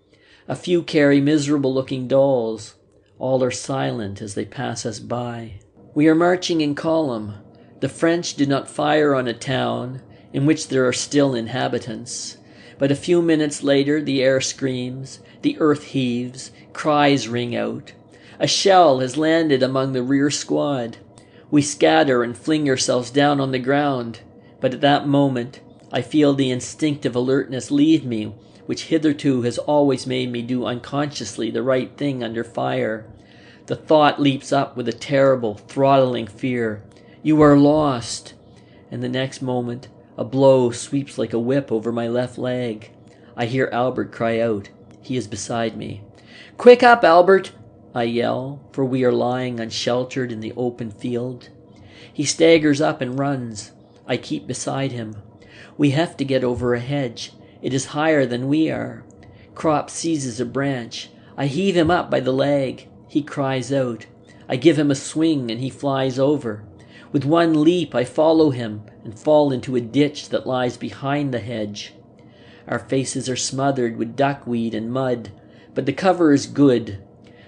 A few carry miserable-looking dolls. All are silent as they pass us by. We are marching in column. The French do not fire on a town in which there are still inhabitants. But a few minutes later the air screams, the earth heaves, cries ring out. A shell has landed among the rear squad. We scatter and fling ourselves down on the ground, but at that moment I feel the instinctive alertness leave me, which hitherto has always made me do unconsciously the right thing under fire. The thought leaps up with a terrible, throttling fear. You are lost! And the next moment, a blow sweeps like a whip over my left leg. I hear Albert cry out. He is beside me. "Quick up, Albert!" I yell, for we are lying unsheltered in the open field. He staggers up and runs. I keep beside him. We have to get over a hedge. It is higher than we are. Crop seizes a branch. I heave him up by the leg. He cries out. I give him a swing and he flies over. With one leap I follow him and fall into a ditch that lies behind the hedge. Our faces are smothered with duckweed and mud, but the cover is good.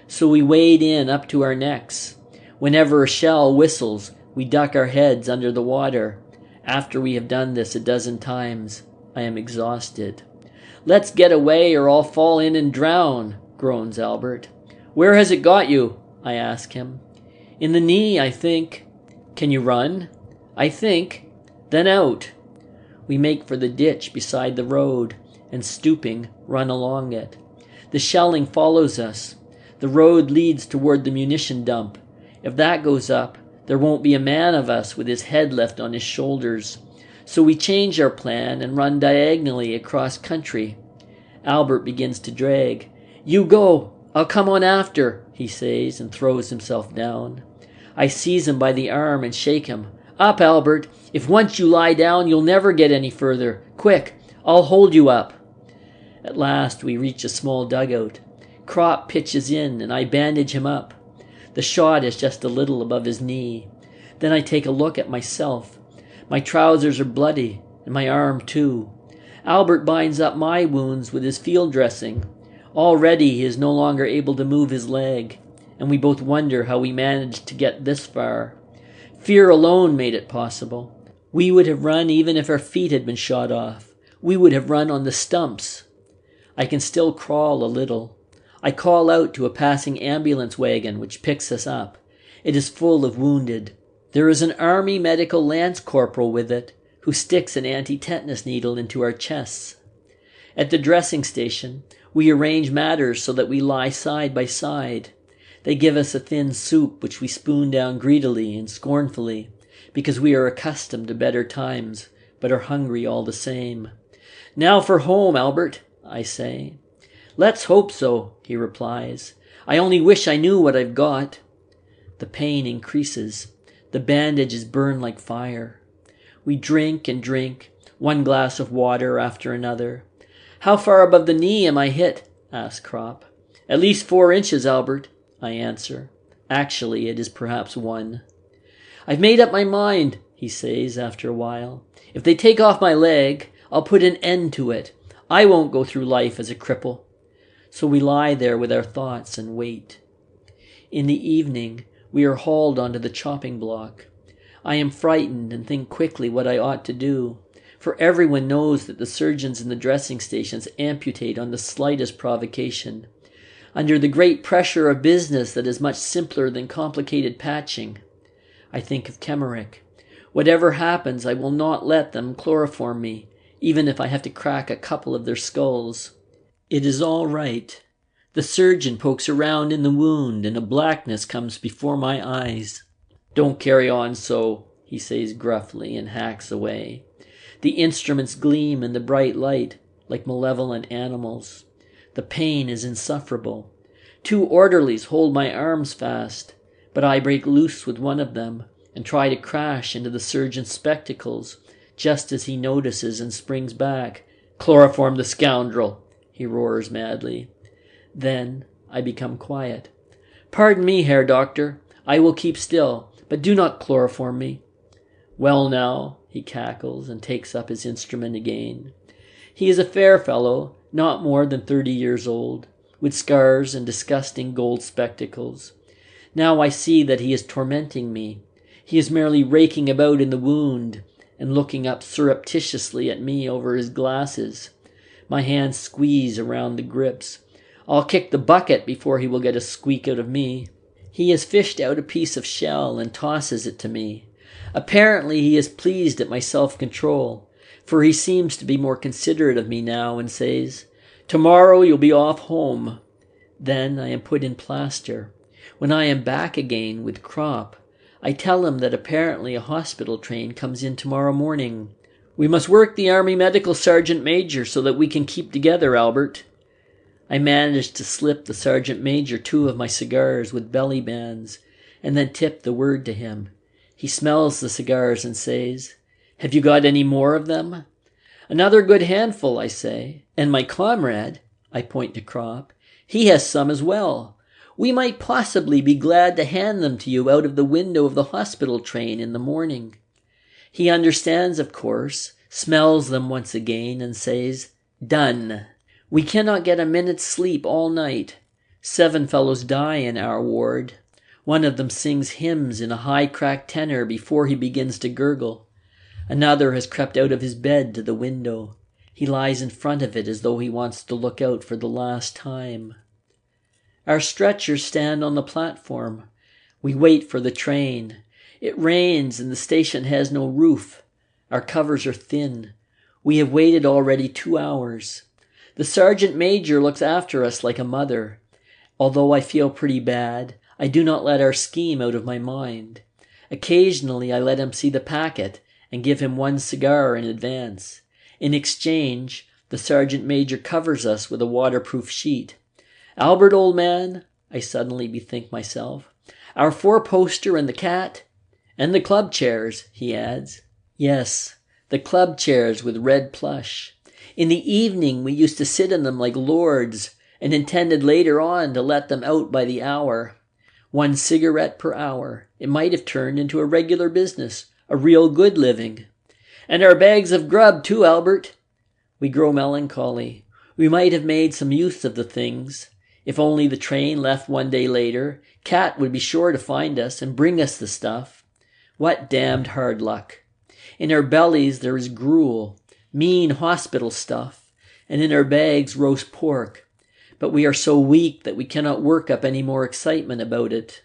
So we wade in up to our necks. Whenever a shell whistles, we duck our heads under the water. After we have done this a dozen times, I am exhausted. "Let's get away or I'll fall in and drown," groans Albert. "Where has it got you?" I ask him. "In the knee, I think." "Can you run?" "I think." "Then out." We make for the ditch beside the road, and stooping, run along it. The shelling follows us. The road leads toward the munition dump. If that goes up, there won't be a man of us with his head left on his shoulders. So we change our plan and run diagonally across country. Albert begins to drag. "You go, I'll come on after," he says, and throws himself down. I seize him by the arm and shake him. "Up, Albert. If once you lie down, you'll never get any further. Quick, I'll hold you up." At last we reach a small dugout. Crop pitches in, and I bandage him up. The shot is just a little above his knee. Then I take a look at myself. My trousers are bloody, and my arm too. Albert binds up my wounds with his field dressing. Already he is no longer able to move his leg, and we both wonder how we managed to get this far. Fear alone made it possible. We would have run even if our feet had been shot off. We would have run on the stumps. I can still crawl a little. I call out to a passing ambulance wagon which picks us up. It is full of wounded. There is an army medical lance corporal with it, who sticks an anti-tetanus needle into our chests. At the dressing station, we arrange matters so that we lie side by side. They give us a thin soup which we spoon down greedily and scornfully, because we are accustomed to better times, but are hungry all the same. "Now for home, Albert," I say. "Let's hope so," he replies. "I only wish I knew what I've got." The pain increases. The bandages burn like fire. We drink and drink, one glass of water after another. "How far above the knee am I hit?" asks Crop. "At least 4 inches, Albert," I answer. Actually, it is perhaps 1. "I've made up my mind," he says after a while. "If they take off my leg, I'll put an end to it. I won't go through life as a cripple." So we lie there with our thoughts and wait. In the evening, we are hauled onto the chopping block. I am frightened and think quickly what I ought to do, for everyone knows that the surgeons in the dressing stations amputate on the slightest provocation. Under the great pressure of business that is much simpler than complicated patching. I think of Kemmerich. Whatever happens, I will not let them chloroform me, even if I have to crack a couple of their skulls. It is all right. The surgeon pokes around in the wound, and a blackness comes before my eyes. "Don't carry on so," he says gruffly, and hacks away. The instruments gleam in the bright light like malevolent animals. The pain is insufferable. 2 orderlies hold my arms fast, but I break loose with one of them and try to crash into the surgeon's spectacles just as he notices and springs back. "Chloroform the scoundrel," he roars madly. Then I become quiet. "Pardon me, Herr Doctor. I will keep still, but do not chloroform me." "Well now," he cackles and takes up his instrument again. He is a fair fellow, not more than 30 years old, with scars and disgusting gold spectacles. Now I see that he is tormenting me. He is merely raking about in the wound and looking up surreptitiously at me over his glasses. My hands squeeze around the grips. I'll kick the bucket before he will get a squeak out of me. He has fished out a piece of shell and tosses it to me. Apparently he is pleased at my self-control, for he seems to be more considerate of me now and says, "Tomorrow you'll be off home." Then I am put in plaster. When I am back again with Crop, I tell him that apparently a hospital train comes in tomorrow morning. "We must work the Army Medical Sergeant Major so that we can keep together, Albert." I manage to slip the Sergeant Major 2 of my cigars with belly bands, and then tip the word to him. He smells the cigars and says, "Have you got any more of them?" "Another good handful," I say. "And my comrade," I point to Crop, "he has some as well. We might possibly be glad to hand them to you out of the window of the hospital train in the morning." He understands, of course, smells them once again, and says, "Done." We cannot get a minute's sleep all night. 7 fellows die in our ward. One of them sings hymns in a high cracked tenor before he begins to gurgle. Another has crept out of his bed to the window. He lies in front of it as though he wants to look out for the last time. Our stretchers stand on the platform. We wait for the train. It rains and the station has no roof. Our covers are thin. We have waited already 2 hours. The Sergeant Major looks after us like a mother. Although I feel pretty bad, I do not let our scheme out of my mind. Occasionally I let him see the packet and give him 1 cigar in advance. In exchange, the Sergeant Major covers us with a waterproof sheet. "Albert, old man," I suddenly bethink myself, "our 4-poster and the cat?" "And the club chairs," he adds. Yes, the club chairs with red plush. In the evening we used to sit in them like lords, and intended later on to let them out by the hour. 1 cigarette per hour. It might have turned into a regular business, a real good living. "And our bags of grub too, Albert." We grow melancholy. We might have made some use of the things. If only the train left 1 day later, Cat would be sure to find us and bring us the stuff. What damned hard luck. In our bellies there is gruel, mean hospital stuff, and in our bags roast pork. But we are so weak that we cannot work up any more excitement about it.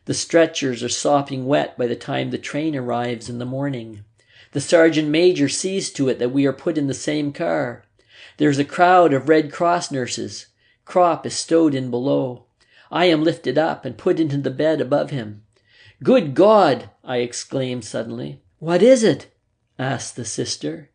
The stretchers are sopping wet by the time the train arrives in the morning. The Sergeant Major sees to it that we are put in the same car. There's a crowd of Red Cross nurses. Crop is stowed in below. I am lifted up and put into the bed above him. "Good God!" I exclaim suddenly. "What is it?" asks the sister.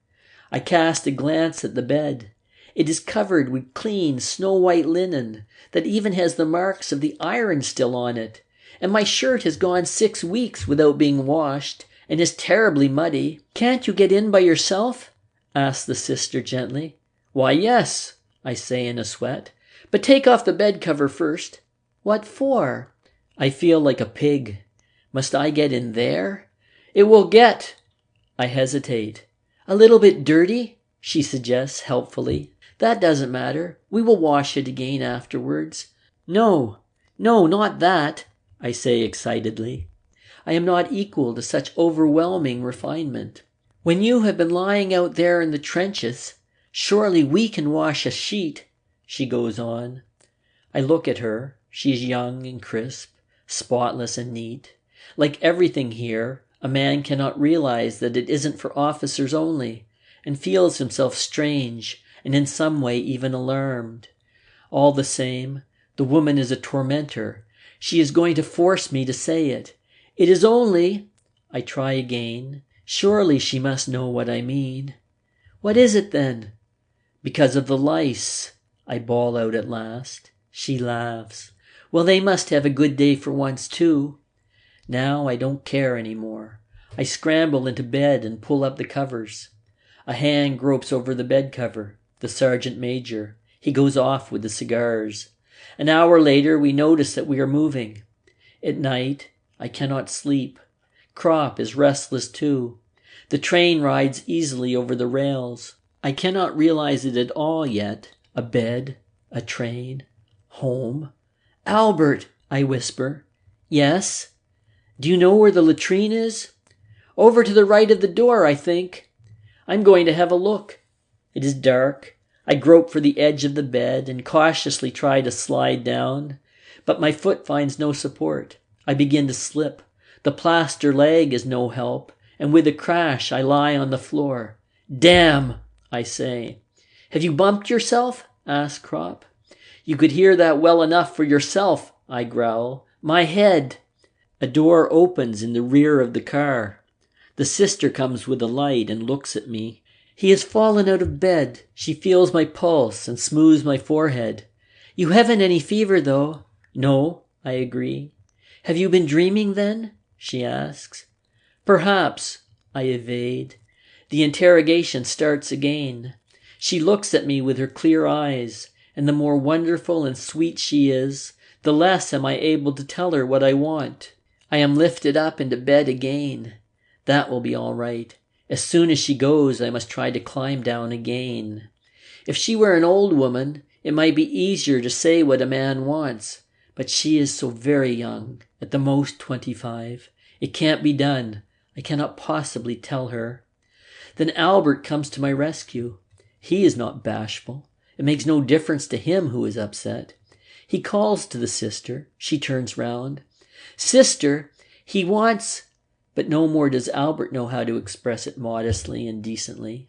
I cast a glance at the bed. It is covered with clean, snow-white linen that even has the marks of the iron still on it, and my shirt has gone 6 weeks without being washed and is terribly muddy. "Can't you get in by yourself?" asks the sister gently. "Why, yes," I say in a sweat, "but take off the bed cover first." "What for?" I feel like a pig. Must I get in there? It will get... I hesitate. "A little bit dirty?" she suggests helpfully. "That doesn't matter. We will wash it again afterwards." No, not that," I say excitedly. I am not equal to such overwhelming refinement. "When you have been lying out there in the trenches, surely we can wash a sheet," she goes on. I look at her. She is young and crisp, spotless and neat. Like everything here, a man cannot realize that it isn't for officers only, and feels himself strange and in some way even alarmed. All the same, the woman is a tormentor. She is going to force me to say it. "It is only..." I try again. Surely she must know what I mean. What is it then? Because of the lice, I bawl out at last. She laughs. Well, they must have a good day for once too. Now I don't care any more. I scramble into bed and pull up the covers. A hand gropes over the bed cover. The sergeant major. He goes off with the cigars. An hour later we notice that we are moving. At night I cannot sleep. Crop is restless too. The train rides easily over the rails. I cannot realize it at all yet. A bed, a train, home. Albert, I whisper. Yes? Do you know where the latrine is? Over to the right of the door, I think. I'm going to have a look. It is dark. I grope for the edge of the bed and cautiously try to slide down, but my foot finds no support. I begin to slip. The plaster leg is no help, and with a crash I lie on the floor. Damn, I say. Have you bumped yourself? Asks Crop. You could hear that well enough for yourself, I growl. My head. A door opens in the rear of the car. The sister comes with a light and looks at me. He has fallen out of bed. She feels my pulse and smooths my forehead. You haven't any fever, though. No, I agree. Have you been dreaming then? She asks. Perhaps, I evade. The interrogation starts again. She looks at me with her clear eyes, and the more wonderful and sweet she is, the less am I able to tell her what I want. I am lifted up into bed again. That will be all right. As soon as she goes, I must try to climb down again. If she were an old woman, it might be easier to say what a man wants. But she is so very young, at the most 25. It can't be done. I cannot possibly tell her. Then Albert comes to my rescue. He is not bashful. It makes no difference to him who is upset. He calls to the sister. She turns round. Sister, he wants... But no more does Albert know how to express it modestly and decently.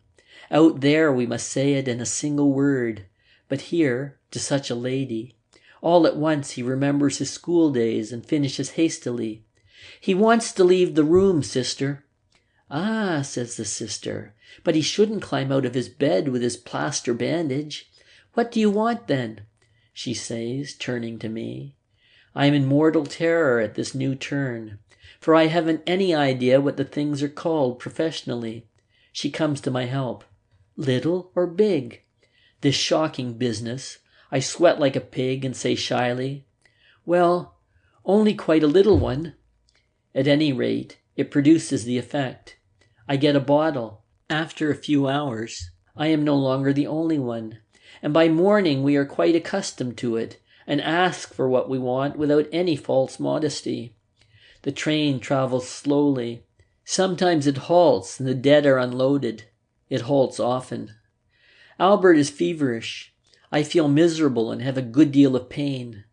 Out there we must say it in a single word, but here, to such a lady. All at once he remembers his school days and finishes hastily. He wants to leave the room, sister. Ah, says the sister, but he shouldn't climb out of his bed with his plaster bandage. What do you want then? She says, turning to me. I am in mortal terror at this new turn, for I haven't any idea what the things are called professionally. She comes to my help. Little or big? This shocking business. I sweat like a pig and say shyly, well, only quite a little one. At any rate, it produces the effect. I get a bottle. After a few hours, I am no longer the only one, and by morning we are quite accustomed to it and ask for what we want without any false modesty. The train travels slowly. Sometimes it halts and the dead are unloaded. It halts often. Albert is feverish. I feel miserable and have a good deal of pain.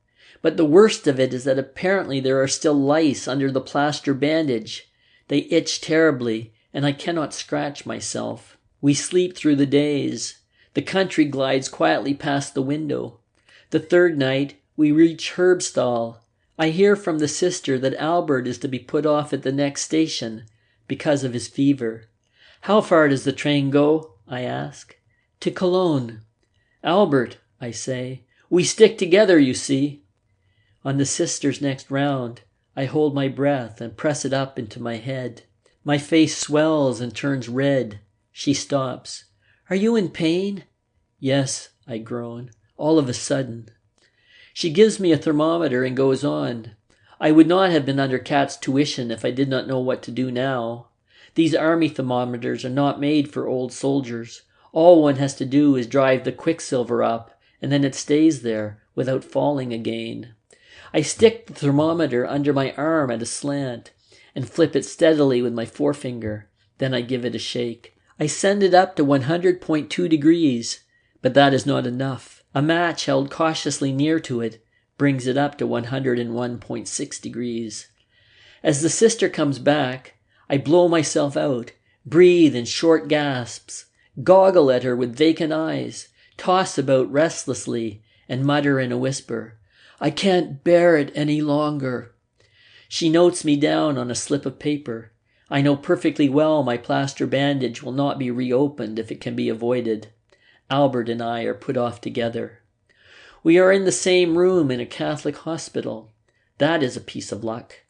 But the worst of it is that apparently there are still lice under the plaster bandage. They itch terribly, and I cannot scratch myself. We sleep through the days. The country glides quietly past the window. The third night, we reach Herbstall. I hear from the sister that Albert is to be put off at the next station because of his fever. How far does the train go? I ask. To Cologne. Albert, I say, we stick together, you see. On the sister's next round, I hold my breath and press it up into my head. My face swells and turns red. She stops. Are you in pain? Yes, I groan, all of a sudden. She gives me a thermometer and goes on. I would not have been under Kat's tuition if I did not know what to do now. These army thermometers are not made for old soldiers. All one has to do is drive the quicksilver up, and then it stays there without falling again. I stick the thermometer under my arm at a slant and flip it steadily with my forefinger. Then I give it a shake. I send it up to 100.2 degrees, but that is not enough. A match held cautiously near to it brings it up to 101.6 degrees. As the sister comes back, I blow myself out, breathe in short gasps, goggle at her with vacant eyes, toss about restlessly, and mutter in a whisper, I can't bear it any longer. She notes me down on a slip of paper. I know perfectly well my plaster bandage will not be reopened if it can be avoided. Albert and I are put off together. We are in the same room in a Catholic hospital. That is a piece of luck.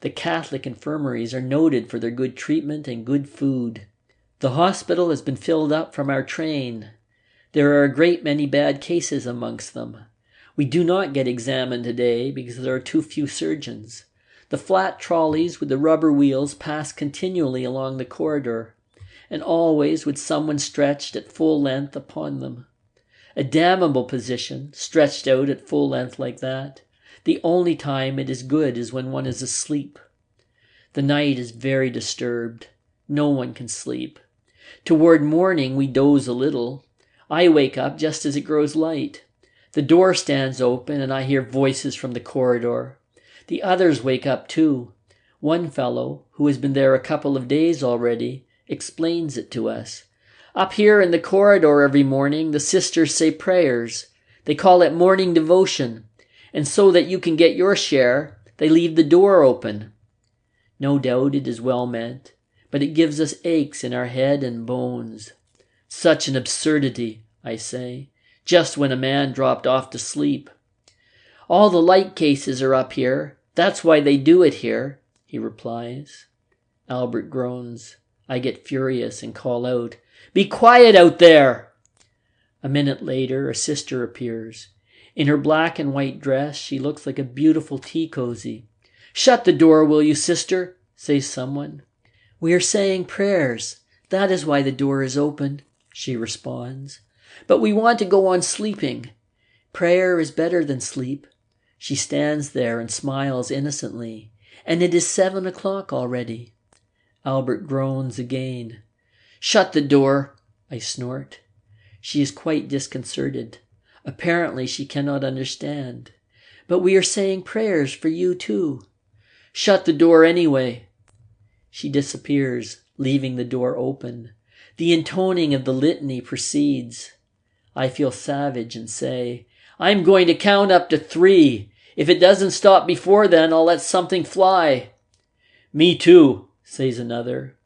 The Catholic infirmaries are noted for their good treatment and good food. The hospital has been filled up from our train. There are a great many bad cases amongst them. We do not get examined today because there are too few surgeons. The flat trolleys with the rubber wheels pass continually along the corridor, and always with someone stretched at full length upon them. A damnable position, stretched out at full length like that. The only time it is good is when one is asleep. The night is very disturbed. No one can sleep. Toward morning we doze a little. I wake up just as it grows light. The door stands open and I hear voices from the corridor. The others wake up too. One fellow, who has been there a couple of days already, explains it to us. Up here in the corridor every morning, the sisters say prayers. They call it morning devotion. And so that you can get your share, they leave the door open. No doubt it is well meant, but it gives us aches in our head and bones. Such an absurdity, I say, just when a man dropped off to sleep. All the light cases are up here. That's why they do it here, he replies. Albert groans. I get furious and call out, Be quiet out there! A minute later, a sister appears. In her black and white dress, she looks like a beautiful tea cozy. Shut the door, will you, sister? Says someone. We are saying prayers. That is why the door is open, she responds. But we want to go on sleeping. Prayer is better than sleep. She stands there and smiles innocently. And it is 7 o'clock already. Albert groans again. Shut the door, I snort. She is quite disconcerted. Apparently she cannot understand. But we are saying prayers for you too. Shut the door anyway. She disappears, leaving the door open. The intoning of the litany proceeds. I feel savage and say, I'm going to count up to 3. If it doesn't stop before then, I'll let something fly. Me too, says another.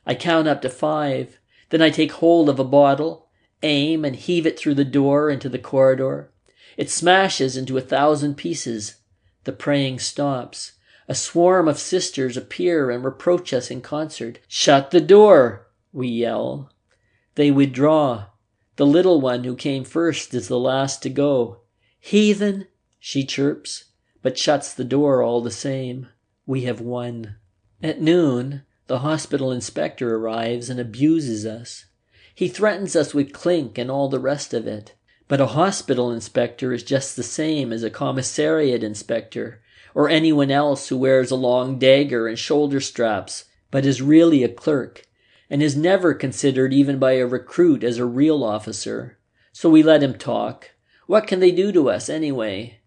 I count up to 5. Then I take hold of a bottle, aim and heave it through the door into the corridor. It smashes into 1,000 pieces. The praying stops. A swarm of sisters appear and reproach us in concert. Shut the door, we yell. They withdraw. The little one who came first is the last to go. Heathen, she chirps, but shuts the door all the same. We have won. At noon, the hospital inspector arrives and abuses us. He threatens us with clink and all the rest of it. But a hospital inspector is just the same as a commissariat inspector, or anyone else who wears a long dagger and shoulder straps, but is really a clerk, and is never considered even by a recruit as a real officer. So we let him talk. What can they do to us anyway?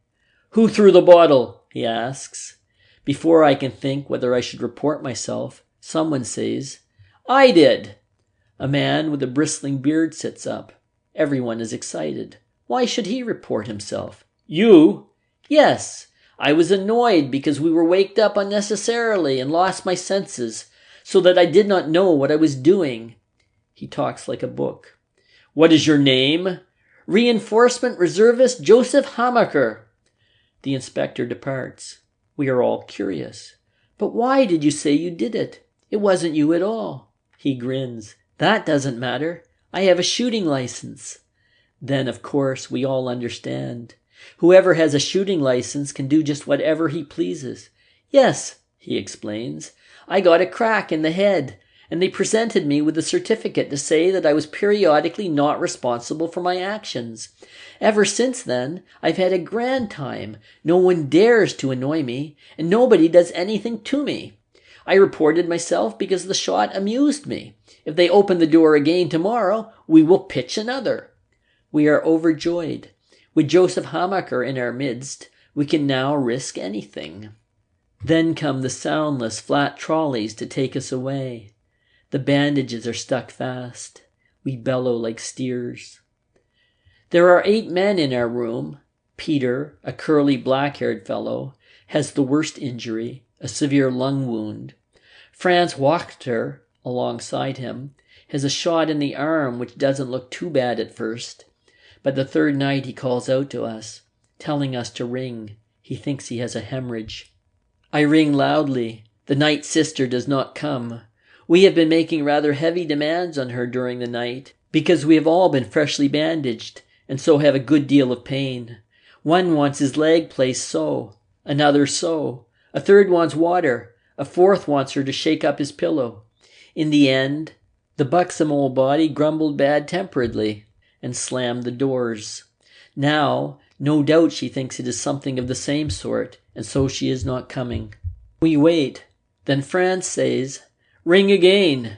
Who threw the bottle? He asks. Before I can think whether I should report myself, someone says, I did. A man with a bristling beard sits up. Everyone is excited. Why should he report himself? You? Yes. I was annoyed because we were waked up unnecessarily and lost my senses, so that I did not know what I was doing. He talks like a book. What is your name? Reinforcement Reservist Joseph Hamaker. The inspector departs. We are all curious. But why did you say you did it? It wasn't you at all. He grins. That doesn't matter. I have a shooting license. Then, of course, we all understand. Whoever has a shooting license can do just whatever he pleases. Yes, he explains, I got a crack in the head, and they presented me with a certificate to say that I was periodically not responsible for my actions. Ever since then, I've had a grand time. No one dares to annoy me, and nobody does anything to me. I reported myself because the shot amused me. If they open the door again tomorrow, we will pitch another. We are overjoyed. With Joseph Hamaker in our midst, we can now risk anything. Then come the soundless, flat trolleys to take us away. The bandages are stuck fast. We bellow like steers. There are 8 men in our room. Peter, a curly, black-haired fellow, has the worst injury, a severe lung wound. Franz Wachter, alongside him, has a shot in the arm which doesn't look too bad at first. But the third night he calls out to us, telling us to ring. He thinks he has a hemorrhage. I ring loudly. The night sister does not come. We have been making rather heavy demands on her during the night, because we have all been freshly bandaged, and so have a good deal of pain. One wants his leg placed so, another so. A third wants water. A fourth wants her to shake up his pillow. In the end, the buxom old body grumbled bad-temperedly and slammed the doors. Now, no doubt she thinks it is something of the same sort, and so she is not coming. We wait. Then Franz says, "Ring again."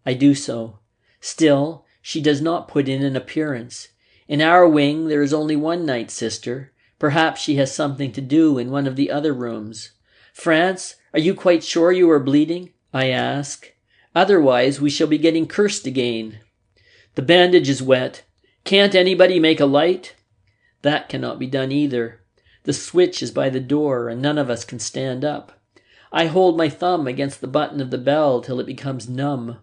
I do so. Still, she does not put in an appearance. In our wing there is only one night sister. Perhaps she has something to do in one of the other rooms. "Franz, are you quite sure you are bleeding?" I ask. "Otherwise we shall be getting cursed again." "The bandage is wet. Can't anybody make a light?" That cannot be done either. The switch is by the door, and none of us can stand up. I hold my thumb against the button of the bell till it becomes numb.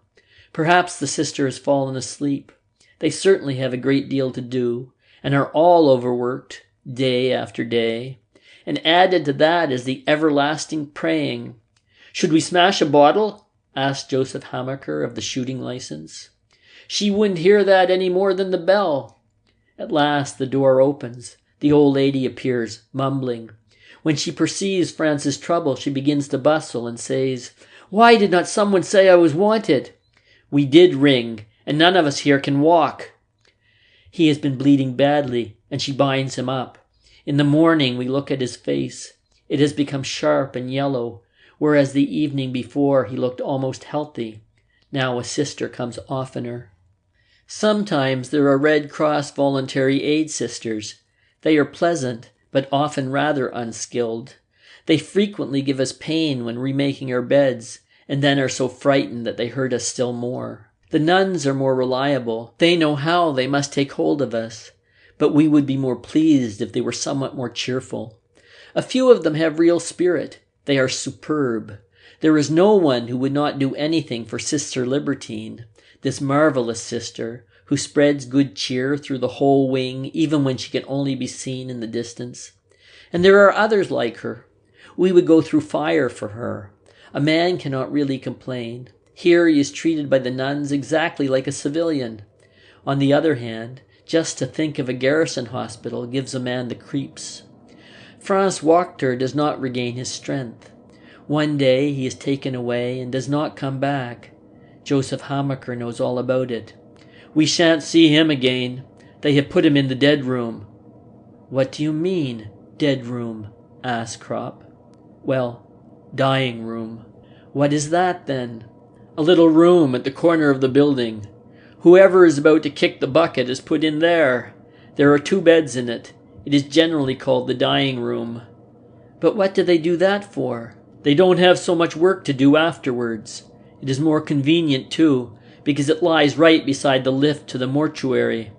Perhaps the sister has fallen asleep. They certainly have a great deal to do, and are all overworked, day after day. And added to that is the everlasting praying. "Should we smash a bottle?" asked Joseph Hammacher of the shooting license. "She wouldn't hear that any more than the bell." At last the door opens. The old lady appears, mumbling. When she perceives Franz's trouble, she begins to bustle and says, "Why did not someone say I was wanted?" "We did ring, and none of us here can walk." He has been bleeding badly, and she binds him up. In the morning we look at his face. It has become sharp and yellow, whereas the evening before he looked almost healthy. Now a sister comes oftener. Sometimes there are Red Cross voluntary aid sisters. They are pleasant, but often rather unskilled. They frequently give us pain when remaking our beds, and then are so frightened that they hurt us still more. The nuns are more reliable. They know how they must take hold of us, but we would be more pleased if they were somewhat more cheerful. A few of them have real spirit. They are superb. There is no one who would not do anything for Sister Libertine, this marvelous sister, who spreads good cheer through the whole wing, even when she can only be seen in the distance. And there are others like her. We would go through fire for her. A man cannot really complain. Here he is treated by the nuns exactly like a civilian. On the other hand, just to think of a garrison hospital gives a man the creeps. Franz Wachter does not regain his strength. One day he is taken away and does not come back. Joseph Hammacher knows all about it. "We shan't see him again. They have put him in the dead room." "What do you mean, dead room?" asked Kropp. "Well, dying room." "What is that, then?" "A little room at the corner of the building. Whoever is about to kick the bucket is put in there. There are 2 beds in it. It is generally called the dying room." "But what do they do that for?" "They don't have so much work to do afterwards. It is more convenient, too, because it lies right beside the lift to the mortuary.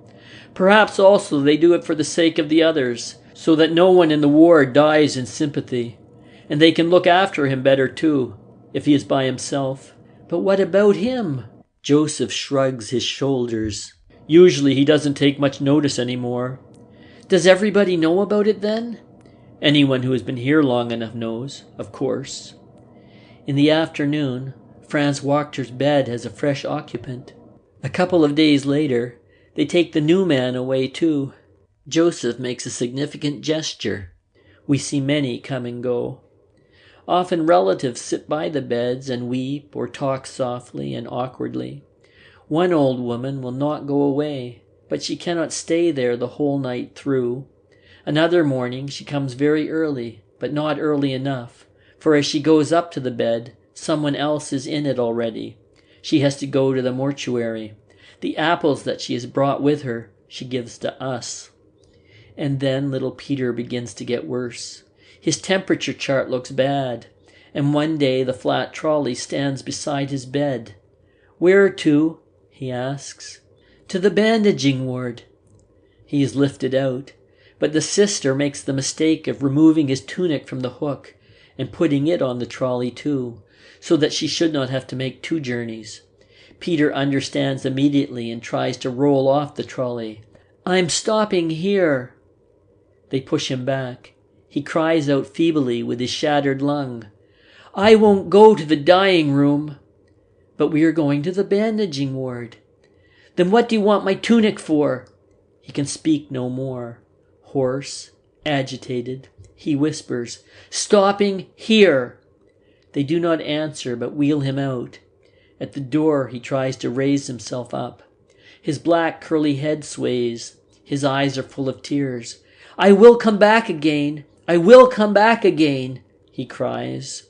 Perhaps also they do it for the sake of the others, so that no one in the ward dies in sympathy. And they can look after him better, too, if he is by himself." "But what about him?" Joseph shrugs his shoulders. "Usually he doesn't take much notice anymore." "Does everybody know about it then?" "Anyone who has been here long enough knows, of course." In the afternoon, Franz Wachter's bed has a fresh occupant. A couple of days later, they take the new man away too. Joseph makes a significant gesture. We see many come and go. Often relatives sit by the beds and weep or talk softly and awkwardly. One old woman will not go away, but she cannot stay there the whole night through. Another morning she comes very early, but not early enough, for as she goes up to the bed, someone else is in it already. She has to go to the mortuary. The apples that she has brought with her, she gives to us. And then little Peter begins to get worse. His temperature chart looks bad, and one day the flat trolley stands beside his bed. "Where to?" he asks. "To the bandaging ward." He is lifted out, but the sister makes the mistake of removing his tunic from the hook and putting it on the trolley too, so that she should not have to make 2 journeys. Peter understands immediately and tries to roll off the trolley. "I'm stopping here." They push him back. He cries out feebly with his shattered lung, "I won't go to the dying room." "But we are going to the bandaging ward." "Then what do you want my tunic for?" He can speak no more. Hoarse, agitated, he whispers, "Stopping here." They do not answer, but wheel him out. At the door he tries to raise himself up. His black curly head sways. His eyes are full of tears. "I will come back again. I will come back again," he cries.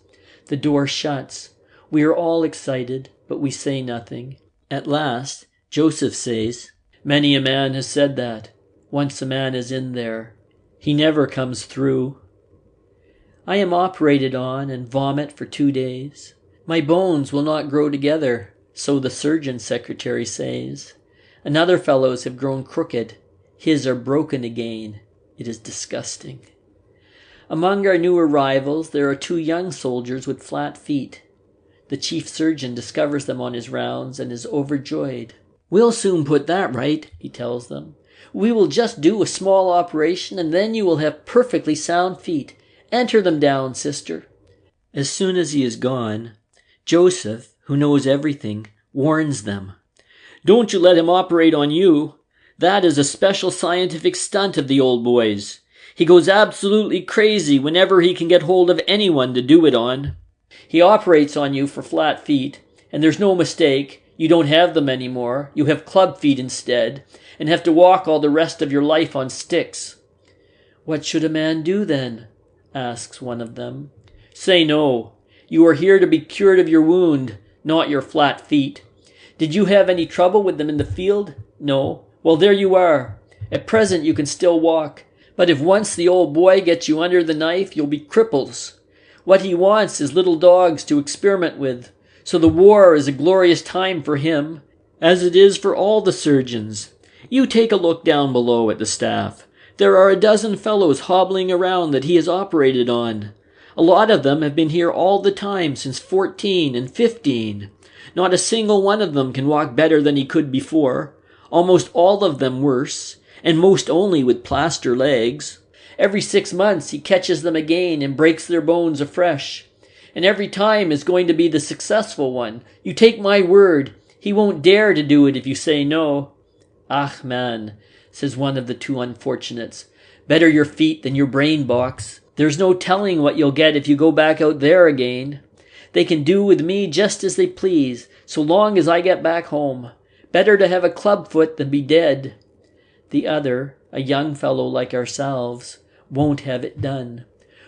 The door shuts. We are all excited, but we say nothing. At last, Joseph says, "Many a man has said that. Once a man is in there, he never comes through." I am operated on and vomit for 2 days. My bones will not grow together, so the surgeon secretary says. Another fellow's have grown crooked. His are broken again. It is disgusting. Among our new arrivals, there are 2 young soldiers with flat feet. The chief surgeon discovers them on his rounds and is overjoyed. "We'll soon put that right," he tells them. "We will just do a small operation and then you will have perfectly sound feet. Enter them down, sister." As soon as he is gone, Joseph, who knows everything, warns them. "Don't you let him operate on you. That is a special scientific stunt of the old boy's. He goes absolutely crazy whenever he can get hold of anyone to do it on. He operates on you for flat feet, and there's no mistake. You don't have them anymore. You have club feet instead, and have to walk all the rest of your life on sticks." "What should a man do then?" asks one of them. "Say no. You are here to be cured of your wound, not your flat feet. Did you have any trouble with them in the field? No? Well, there you are. At present you can still walk, but if once the old boy gets you under the knife, you'll be cripples. What he wants is little dogs to experiment with, so the war is a glorious time for him, as it is for all the surgeons. You take a look down below at the staff. There are a dozen fellows hobbling around that he has operated on. A lot of them have been here all the time since 14 and 15. Not a single one of them can walk better than he could before. Almost all of them worse, and most only with plaster legs. Every 6 months he catches them again and breaks their bones afresh. And every time is going to be the successful one. You take my word, he won't dare to do it if you say no." "Ach, man," says one of the 2 unfortunates. "Better your feet than your brain box. There's no telling what you'll get if you go back out there again. They can do with me just as they please, so long as I get back home. Better to have a clubfoot than be dead." The other, a young fellow like ourselves, won't have it done.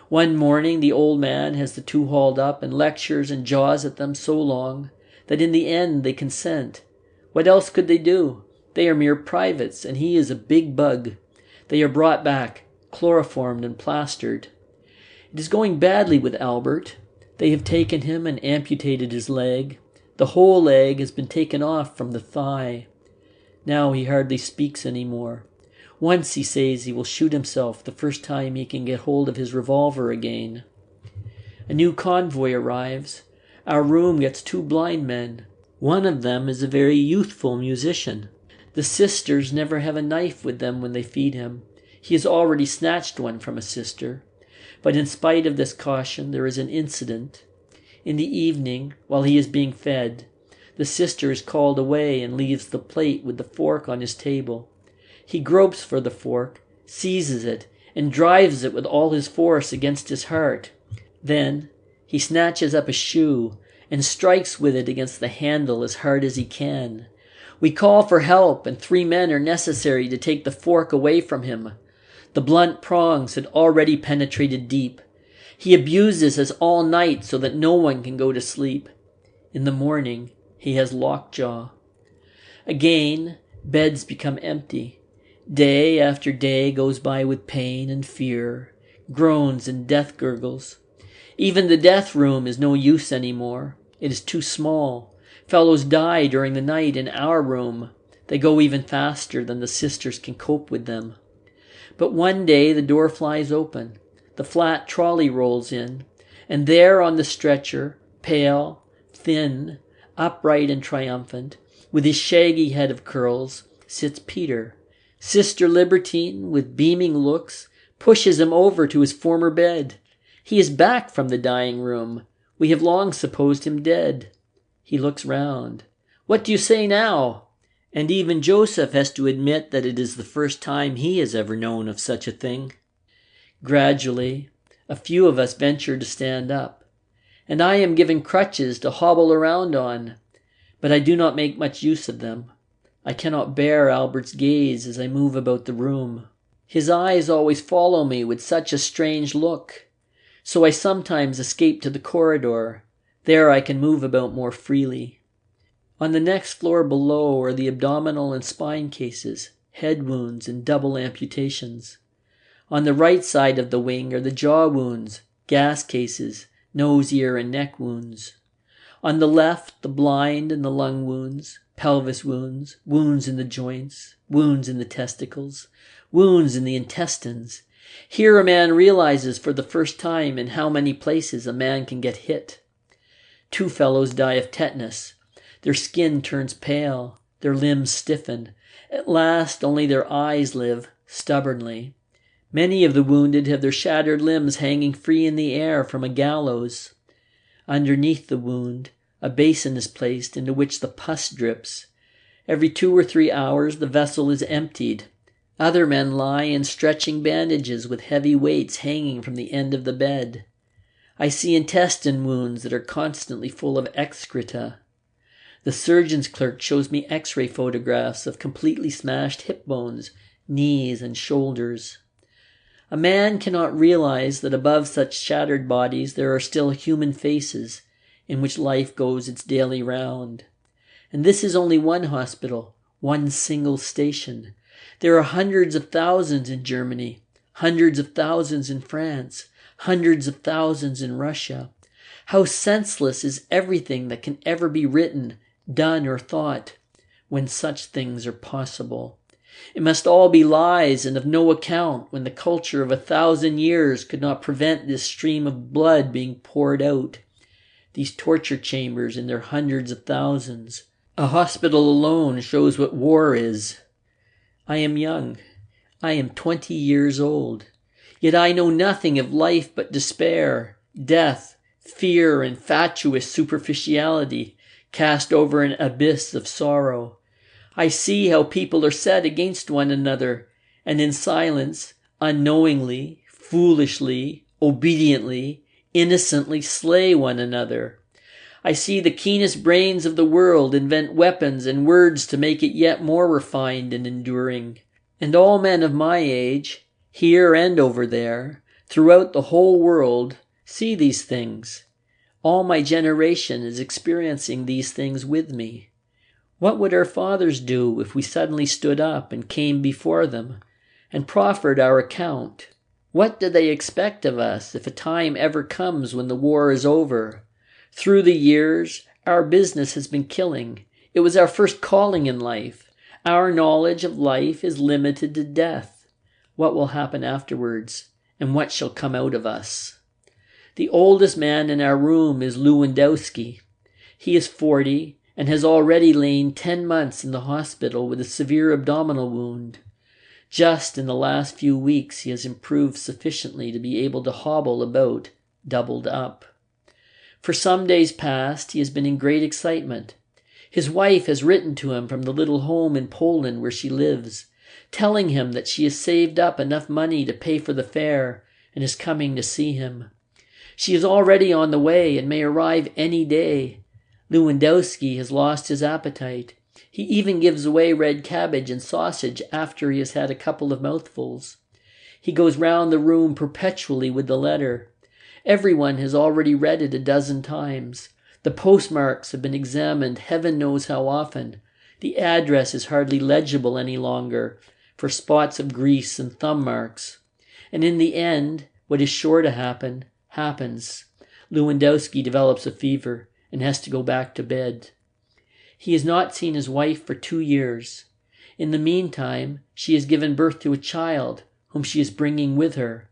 One morning the old man has the 2 hauled up and lectures and jaws at them so long that in the end they consent. What else could they do? They are mere privates, and he is a big bug. They are brought back, chloroformed and plastered. It is going badly with Albert. They have taken him and amputated his leg. The whole leg has been taken off from the thigh. Now he hardly speaks any more. Once he says he will shoot himself the first time he can get hold of his revolver again. A new convoy arrives. Our room gets 2 blind men. One of them is a very youthful musician. The sisters never have a knife with them when they feed him. He has already snatched one from a sister. But in spite of this caution, there is an incident. In the evening, while he is being fed, the sister is called away and leaves the plate with the fork on his table. He gropes for the fork, seizes it, and drives it with all his force against his heart. Then he snatches up a shoe and strikes with it against the handle as hard as he can. We call for help, and 3 men are necessary to take the fork away from him. The blunt prongs had already penetrated deep. He abuses us all night so that no one can go to sleep. In the morning, he has lockjaw. Again, beds become empty. Day after day goes by with pain and fear, groans and death gurgles. Even the death room is no use anymore. It is too small. Fellows die during the night in our room. They go even faster than the sisters can cope with them. But one day the door flies open. The flat trolley rolls in, and there on the stretcher, Pale, thin, upright and triumphant, with his shaggy head of curls, sits Peter. Sister Libertine, with beaming looks, pushes him over to his former bed. He is back from the dying room. We have long supposed him dead. He looks round. What do you say now? And even Joseph has to admit that it is the first time he has ever known of such a thing. Gradually, a few of us venture to stand up, and I am given crutches to hobble around on, but I do not make much use of them. I cannot bear Albert's gaze as I move about the room. His eyes always follow me with such a strange look, so I sometimes escape to the corridor. There I can move about more freely. On the next floor below are the abdominal and spine cases, head wounds and double amputations. On the right side of the wing are the jaw wounds, gas cases, nose, ear, and neck wounds. On the left, the blind and the lung wounds, pelvis wounds, wounds in the joints, wounds in the testicles, wounds in the intestines. Here a man realizes for the first time in how many places a man can get hit. 2 fellows die of tetanus. Their skin turns pale, their limbs stiffen. At last only their eyes live, stubbornly. Many of the wounded have their shattered limbs hanging free in the air from a gallows. Underneath the wound, a basin is placed into which the pus drips. Every 2 or 3 hours the vessel is emptied. Other men lie in stretching bandages with heavy weights hanging from the end of the bed. I see intestine wounds that are constantly full of excreta. The surgeon's clerk shows me x-ray photographs of completely smashed hip bones, knees, and shoulders. A man cannot realize that above such shattered bodies there are still human faces in which life goes its daily round. And this is only one hospital, one single station. There are hundreds of thousands in Germany, hundreds of thousands in France, hundreds of thousands in Russia. How senseless is everything that can ever be written, done, or thought, when such things are possible. It must all be lies and of no account when the culture of 1,000 years could not prevent this stream of blood being poured out. These torture chambers in their hundreds of thousands. A hospital alone shows what war is. I am young. I am 20 years old. Yet I know nothing of life but despair, death, fear, and fatuous superficiality cast over an abyss of sorrow. I see how people are set against one another, and in silence, unknowingly, foolishly, obediently, innocently slay one another. I see the keenest brains of the world invent weapons and words to make it yet more refined and enduring. And all men of my age, here and over there, throughout the whole world, see these things. All my generation is experiencing these things with me. What would our fathers do if we suddenly stood up and came before them and proffered our account? What do they expect of us if a time ever comes when the war is over? Through the years, our business has been killing. It was our first calling in life. Our knowledge of life is limited to death. What will happen afterwards, and what shall come out of us? The oldest man in our room is Lewandowski. He is 40 and has already lain 10 months in the hospital with a severe abdominal wound. Just in the last few weeks he has improved sufficiently to be able to hobble about, doubled up. For some days past he has been in great excitement. His wife has written to him from the little home in Poland where she lives, telling him that she has saved up enough money to pay for the fare and is coming to see him. She is already on the way and may arrive any day. Lewandowski has lost his appetite. He even gives away red cabbage and sausage after he has had a couple of mouthfuls. He goes round the room perpetually with the letter. Everyone has already read it a dozen times. The postmarks have been examined heaven knows how often. The address is hardly legible any longer, for spots of grease and thumb marks. And in the end, what is sure to happen, happens. Lewandowski develops a fever and has to go back to bed. He has not seen his wife for 2 years. In the meantime, she has given birth to a child, whom she is bringing with her.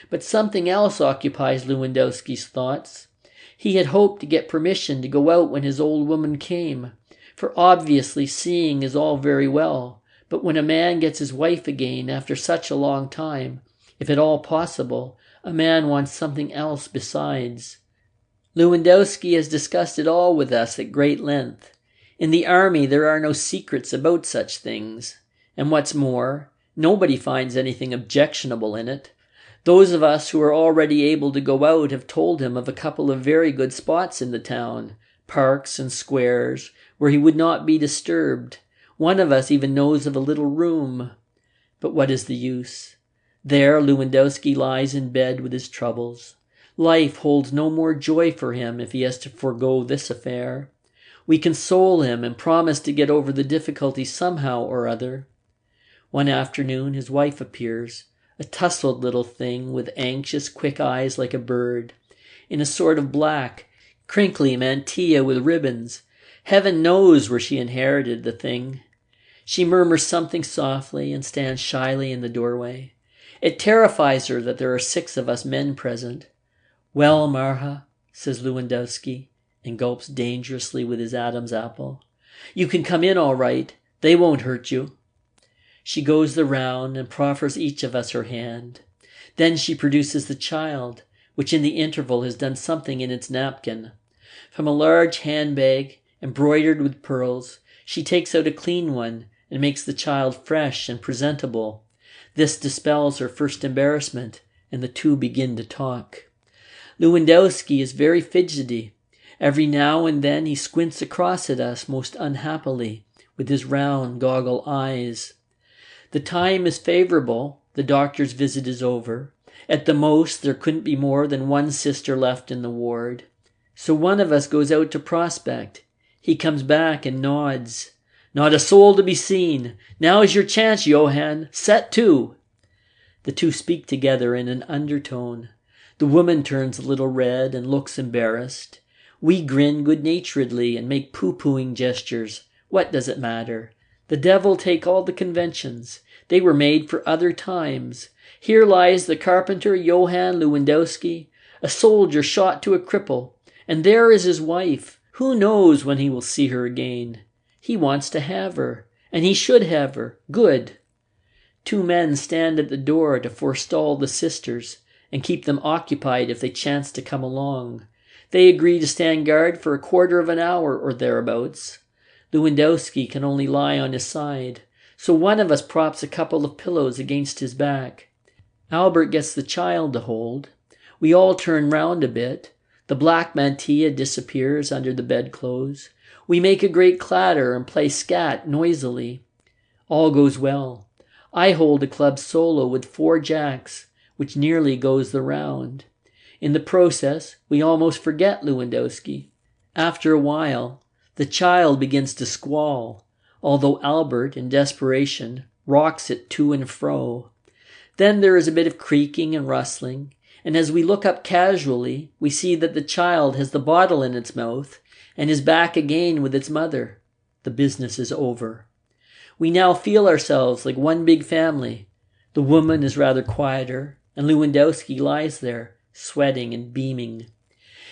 But something else occupies Lewandowski's thoughts. He had hoped to get permission to go out when his old woman came, for obviously seeing is all very well, but when a man gets his wife again after such a long time, if at all possible, a man wants something else besides. Lewandowski has discussed it all with us at great length. In the army there are no secrets about such things, and what's more, nobody finds anything objectionable in it. Those of us who are already able to go out have told him of a couple of very good spots in the town, parks and squares, where he would not be disturbed. One of us even knows of a little room. But what is the use? There Lewandowski lies in bed with his troubles. Life holds no more joy for him if he has to forego this affair. We console him and promise to get over the difficulty somehow or other. One afternoon his wife appears, a tousled little thing with anxious, quick eyes like a bird, in a sort of black, crinkly mantilla with ribbons. Heaven knows where she inherited the thing. She murmurs something softly and stands shyly in the doorway. It terrifies her that there are 6 of us men present. "Well, Marha," says Lewandowski, and gulps dangerously with his Adam's apple. "You can come in all right. They won't hurt you." She goes the round and proffers each of us her hand. Then she produces the child, which in the interval has done something in its napkin. From a large handbag, embroidered with pearls, she takes out a clean one and makes the child fresh and presentable. This dispels her first embarrassment, and the two begin to talk. Lewandowski is very fidgety. Every now and then he squints across at us most unhappily, with his round goggle eyes. The time is favorable. The doctor's visit is over. At the most, there couldn't be more than 1 sister left in the ward. So one of us goes out to prospect. He comes back and nods. "Not a soul to be seen. Now is your chance, Johann. Set to." The two speak together in an undertone. The woman turns a little red and looks embarrassed. We grin good-naturedly and make pooh-poohing gestures. What does it matter? The devil take all the conventions. They were made for other times. Here lies the carpenter Johann Lewandowski, a soldier shot to a cripple, and there is his wife. Who knows when he will see her again? He wants to have her, and he should have her. Good. 2 men stand at the door to forestall the sisters and keep them occupied if they chance to come along. They agree to stand guard for a quarter of an hour or thereabouts. Lewandowski can only lie on his side, so one of us props a couple of pillows against his back. Albert gets the child to hold. We all turn round a bit. The black mantilla disappears under the bedclothes. We make a great clatter and play scat noisily. All goes well. I hold a club solo with 4 jacks, which nearly goes the round. In the process, we almost forget Lewandowski. After a while, the child begins to squall, although Albert, in desperation, rocks it to and fro. Then there is a bit of creaking and rustling, and as we look up casually, we see that the child has the bottle in its mouth and is back again with its mother. The business is over. We now feel ourselves like one big family. The woman is rather quieter, and Lewandowski lies there, sweating and beaming.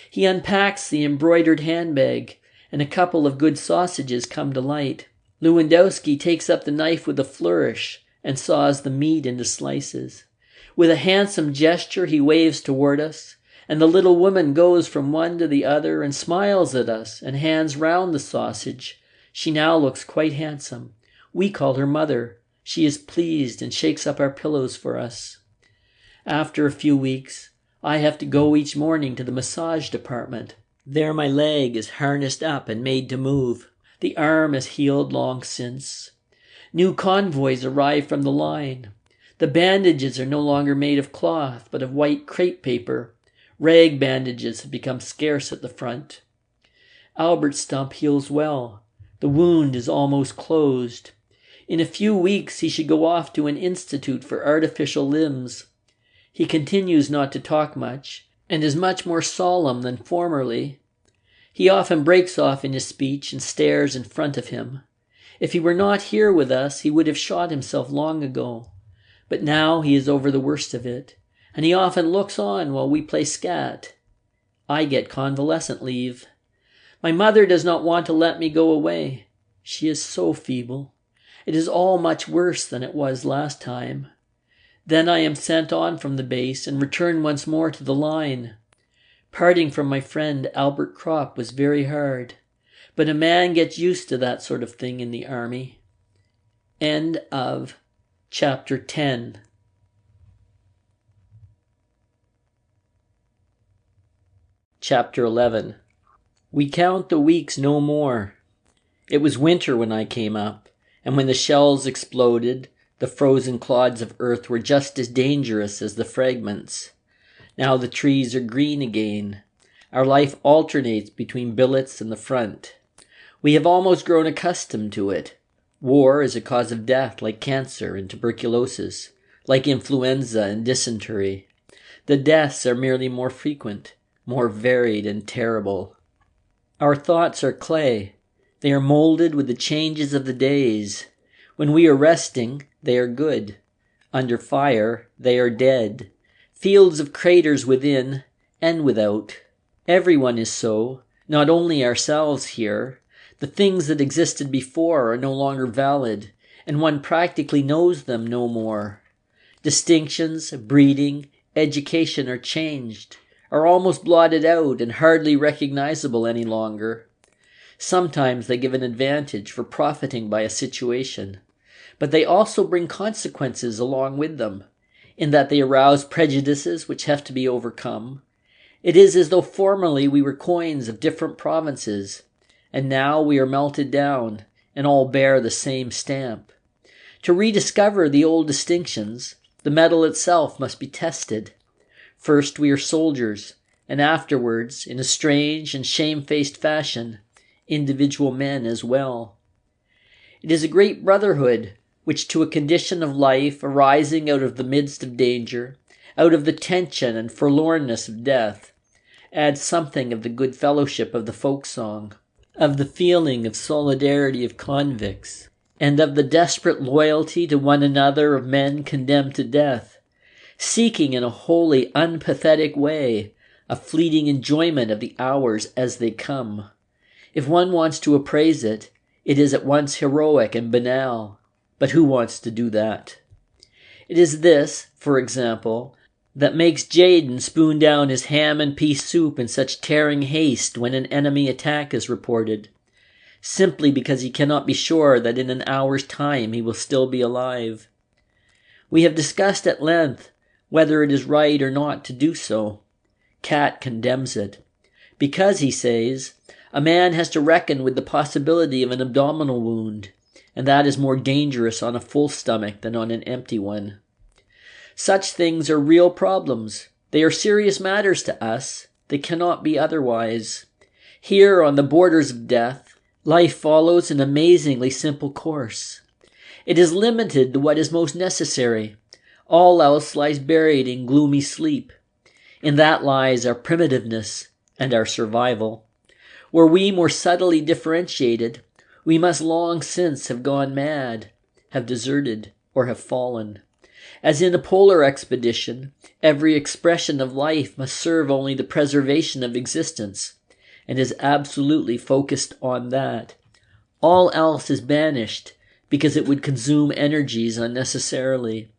He unpacks the embroidered handbag, and a couple of good sausages come to light. Lewandowski takes up the knife with a flourish and saws the meat into slices. With a handsome gesture he waves toward us, and the little woman goes from one to the other and smiles at us and hands round the sausage. She now looks quite handsome. We call her mother. She is pleased and shakes up our pillows for us. After a few weeks, I have to go each morning to the massage department. There my leg is harnessed up and made to move. The arm has healed long since. New convoys arrive from the line. The bandages are no longer made of cloth, but of white crepe paper. Rag bandages have become scarce at the front. Albert's stump heals well. The wound is almost closed. In a few weeks he should go off to an institute for artificial limbs. He continues not to talk much, and is much more solemn than formerly. He often breaks off in his speech and stares in front of him. If he were not here with us, he would have shot himself long ago. But now he is over the worst of it, and he often looks on while we play scat. I get convalescent leave. My mother does not want to let me go away. She is so feeble. It is all much worse than it was last time. Then I am sent on from the base and return once more to the line. Parting from my friend Albert Kropp was very hard, but a man gets used to that sort of thing in the army. End of chapter 10. Chapter 11. We count the weeks no more. It was winter when I came up, and when the shells exploded, the frozen clods of earth were just as dangerous as the fragments. Now the trees are green again. Our life alternates between billets and the front. We have almost grown accustomed to it. War is a cause of death like cancer and tuberculosis, like influenza and dysentery. The deaths are merely more frequent, more varied and terrible. Our thoughts are clay. They are molded with the changes of the days. When we are resting, they are good. Under fire, they are dead. Fields of craters within and without. Everyone is so, not only ourselves here. The things that existed before are no longer valid, and one practically knows them no more. Distinctions, breeding, education are changed, are almost blotted out and hardly recognizable any longer. Sometimes they give an advantage for profiting by a situation, but they also bring consequences along with them, in that they arouse prejudices which have to be overcome. It is as though formerly we were coins of different provinces, and now we are melted down, and all bear the same stamp. To rediscover the old distinctions, the metal itself must be tested. First we are soldiers, and afterwards, in a strange and shamefaced fashion, individual men as well. It is a great brotherhood, which to a condition of life arising out of the midst of danger, out of the tension and forlornness of death, adds something of the good fellowship of the folk song, of the feeling of solidarity of convicts, and of the desperate loyalty to one another of men condemned to death, seeking in a wholly unpathetic way a fleeting enjoyment of the hours as they come. If one wants to appraise it, it is at once heroic and banal. But who wants to do that? It is this, for example, that makes Jaden spoon down his ham and pea soup in such tearing haste when an enemy attack is reported, simply because he cannot be sure that in an hour's time he will still be alive. We have discussed at length whether it is right or not to do so. Cat condemns it, because, he says, a man has to reckon with the possibility of an abdominal wound, and that is more dangerous on a full stomach than on an empty one. Such things are real problems. They are serious matters to us. They cannot be otherwise. Here, on the borders of death, life follows an amazingly simple course. It is limited to what is most necessary. All else lies buried in gloomy sleep. In that lies our primitiveness and our survival. Were we more subtly differentiated, we must long since have gone mad, have deserted, or have fallen. As in a polar expedition, every expression of life must serve only the preservation of existence, and is absolutely focused on that. All else is banished, because it would consume energies unnecessarily.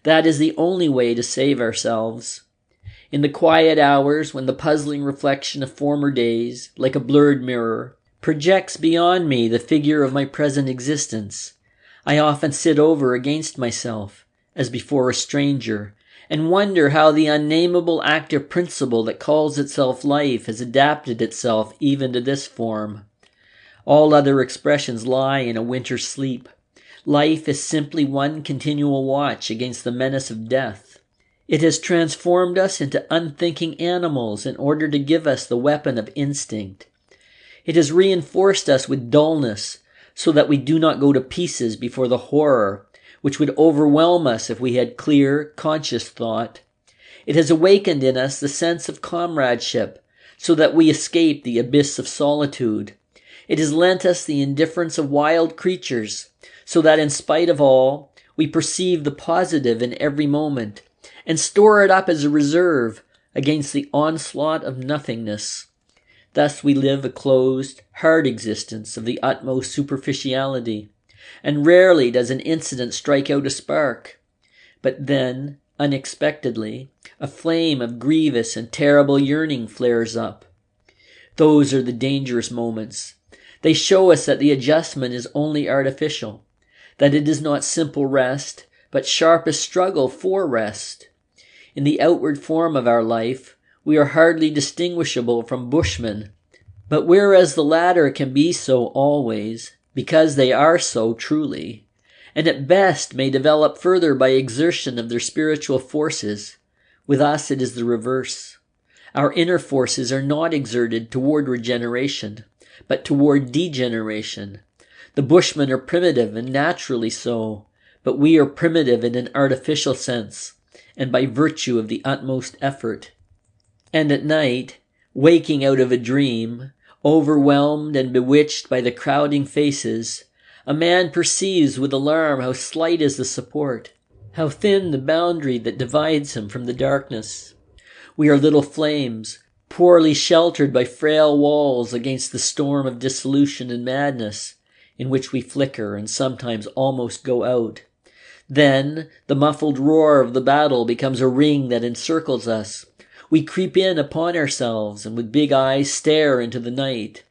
That is the only way to save ourselves. In the quiet hours, when the puzzling reflection of former days, like a blurred mirror, projects beyond me the figure of my present existence, I often sit over against myself, as before a stranger, and wonder how the unnameable active principle that calls itself life has adapted itself even to this form. All other expressions lie in a winter sleep. Life is simply one continual watch against the menace of death. It has transformed us into unthinking animals in order to give us the weapon of instinct. It has reinforced us with dullness so that we do not go to pieces before the horror which would overwhelm us if we had clear, conscious thought. It has awakened in us the sense of comradeship so that we escape the abyss of solitude. It has lent us the indifference of wild creatures so that in spite of all, we perceive the positive in every moment and store it up as a reserve, against the onslaught of nothingness. Thus we live a closed, hard existence of the utmost superficiality, and rarely does an incident strike out a spark. But then, unexpectedly, a flame of grievous and terrible yearning flares up. Those are the dangerous moments. They show us that the adjustment is only artificial, that it is not simple rest, but sharpest struggle for rest. In the outward form of our life, we are hardly distinguishable from bushmen, but whereas the latter can be so always, because they are so truly, and at best may develop further by exertion of their spiritual forces, with us it is the reverse. Our inner forces are not exerted toward regeneration, but toward degeneration. The bushmen are primitive and naturally so, but we are primitive in an artificial sense, and by virtue of the utmost effort. And at night, waking out of a dream, overwhelmed and bewitched by the crowding faces, a man perceives with alarm how slight is the support, how thin the boundary that divides him from the darkness. We are little flames, poorly sheltered by frail walls against the storm of dissolution and madness, in which we flicker and sometimes almost go out. Then the muffled roar of the battle becomes a ring that encircles us. We creep in upon ourselves and with big eyes stare into the night.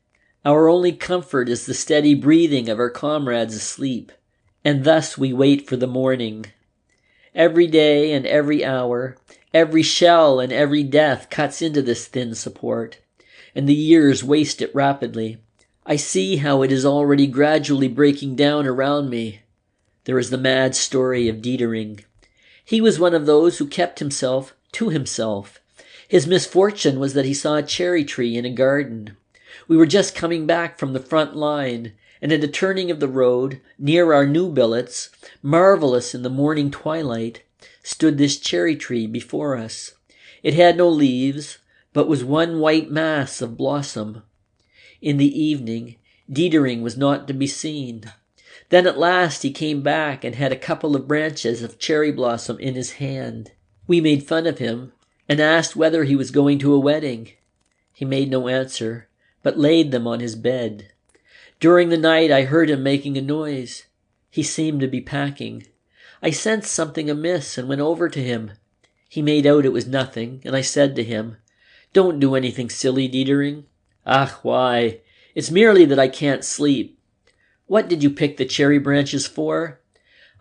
Our only comfort is the steady breathing of our comrades asleep, and thus we wait for the morning. Every day and every hour, every shell and every death cuts into this thin support, and the years waste it rapidly. I see how it is already gradually breaking down around me. There is the mad story of Dietering. He was one of those who kept himself to himself. His misfortune was that he saw a cherry tree in a garden. We were just coming back from the front line, and at a turning of the road, near our new billets, marvelous in the morning twilight, stood this cherry tree before us. It had no leaves, but was one white mass of blossom. In the evening, Dietering was not to be seen. Then at last he came back and had a couple of branches of cherry blossom in his hand. We made fun of him and asked whether he was going to a wedding. He made no answer, but laid them on his bed. During the night I heard him making a noise. He seemed to be packing. I sensed something amiss and went over to him. He made out it was nothing, and I said to him, "Don't do anything silly, Dietering." "Ach, why? It's merely that I can't sleep." "What did you pick the cherry branches for?"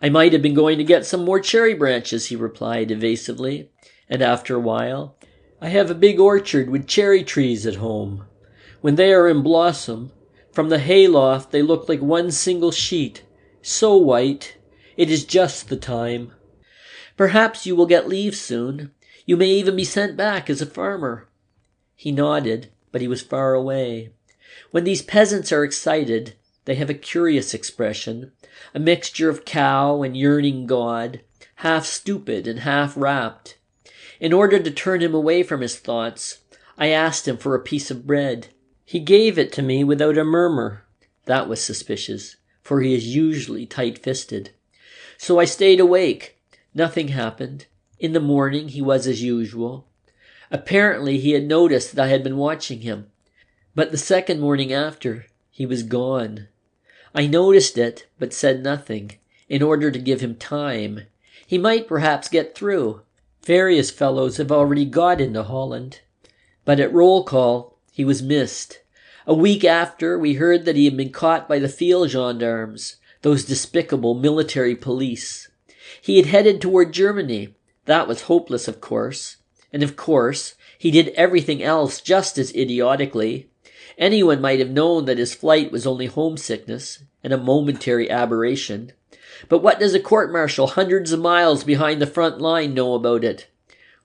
"I might have been going to get some more cherry branches," he replied evasively, and after a while, "I have a big orchard with cherry trees at home. When they are in blossom, from the hayloft they look like one single sheet, so white. It is just the time. Perhaps you will get leave soon. You may even be sent back as a farmer." He nodded, but he was far away. When these peasants are excited, they have a curious expression, a mixture of cow and yearning God, half stupid and half rapt. In order to turn him away from his thoughts, I asked him for a piece of bread. He gave it to me without a murmur. That was suspicious, for he is usually tight-fisted. So I stayed awake. Nothing happened. In the morning he was as usual. Apparently he had noticed that I had been watching him. But the second morning after, he was gone. I noticed it, but said nothing, in order to give him time. He might perhaps get through. Various fellows have already got into Holland. But at roll call, he was missed. A week after, we heard that he had been caught by the field gendarmes, those despicable military police. He had headed toward Germany. That was hopeless, of course. And of course, he did everything else just as idiotically. Anyone might have known that his flight was only homesickness and a momentary aberration. But what does a court-martial hundreds of miles behind the front line know about it?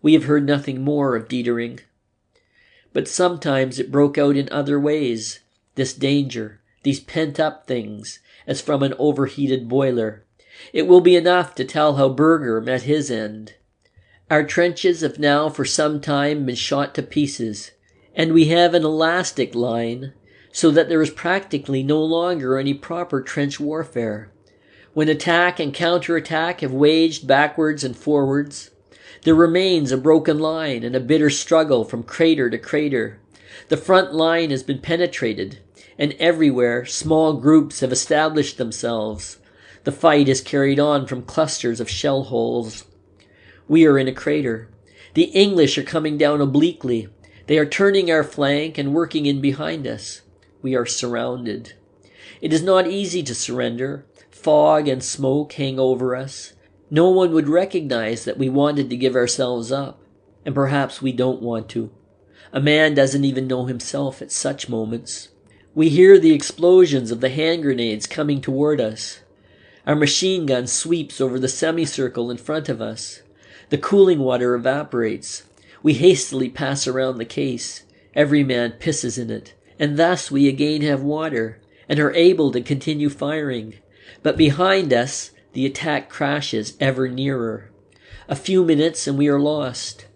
We have heard nothing more of Dietering. But sometimes it broke out in other ways, this danger, these pent-up things, as from an overheated boiler. It will be enough to tell how Berger met his end. Our trenches have now for some time been shot to pieces, and we have an elastic line, so that there is practically no longer any proper trench warfare. When attack and counterattack have waged backwards and forwards, There remains a broken line and a bitter struggle from crater to crater. The front line has been penetrated, and everywhere small groups have established themselves. The fight is carried on from clusters of shell holes. We are in a crater. The English are coming down obliquely. They are turning our flank and working in behind us. We are surrounded. It is not easy to surrender. Fog and smoke hang over us. No one would recognize that we wanted to give ourselves up, and perhaps we don't want to. A man doesn't even know himself at such moments. We hear the explosions of the hand grenades coming toward us. Our machine gun sweeps over the semicircle in front of us. The cooling water evaporates. We hastily pass around the case. Every man pisses in it, and thus we again have water, and are able to continue firing. But behind us, the attack crashes ever nearer. A few minutes and we are lost.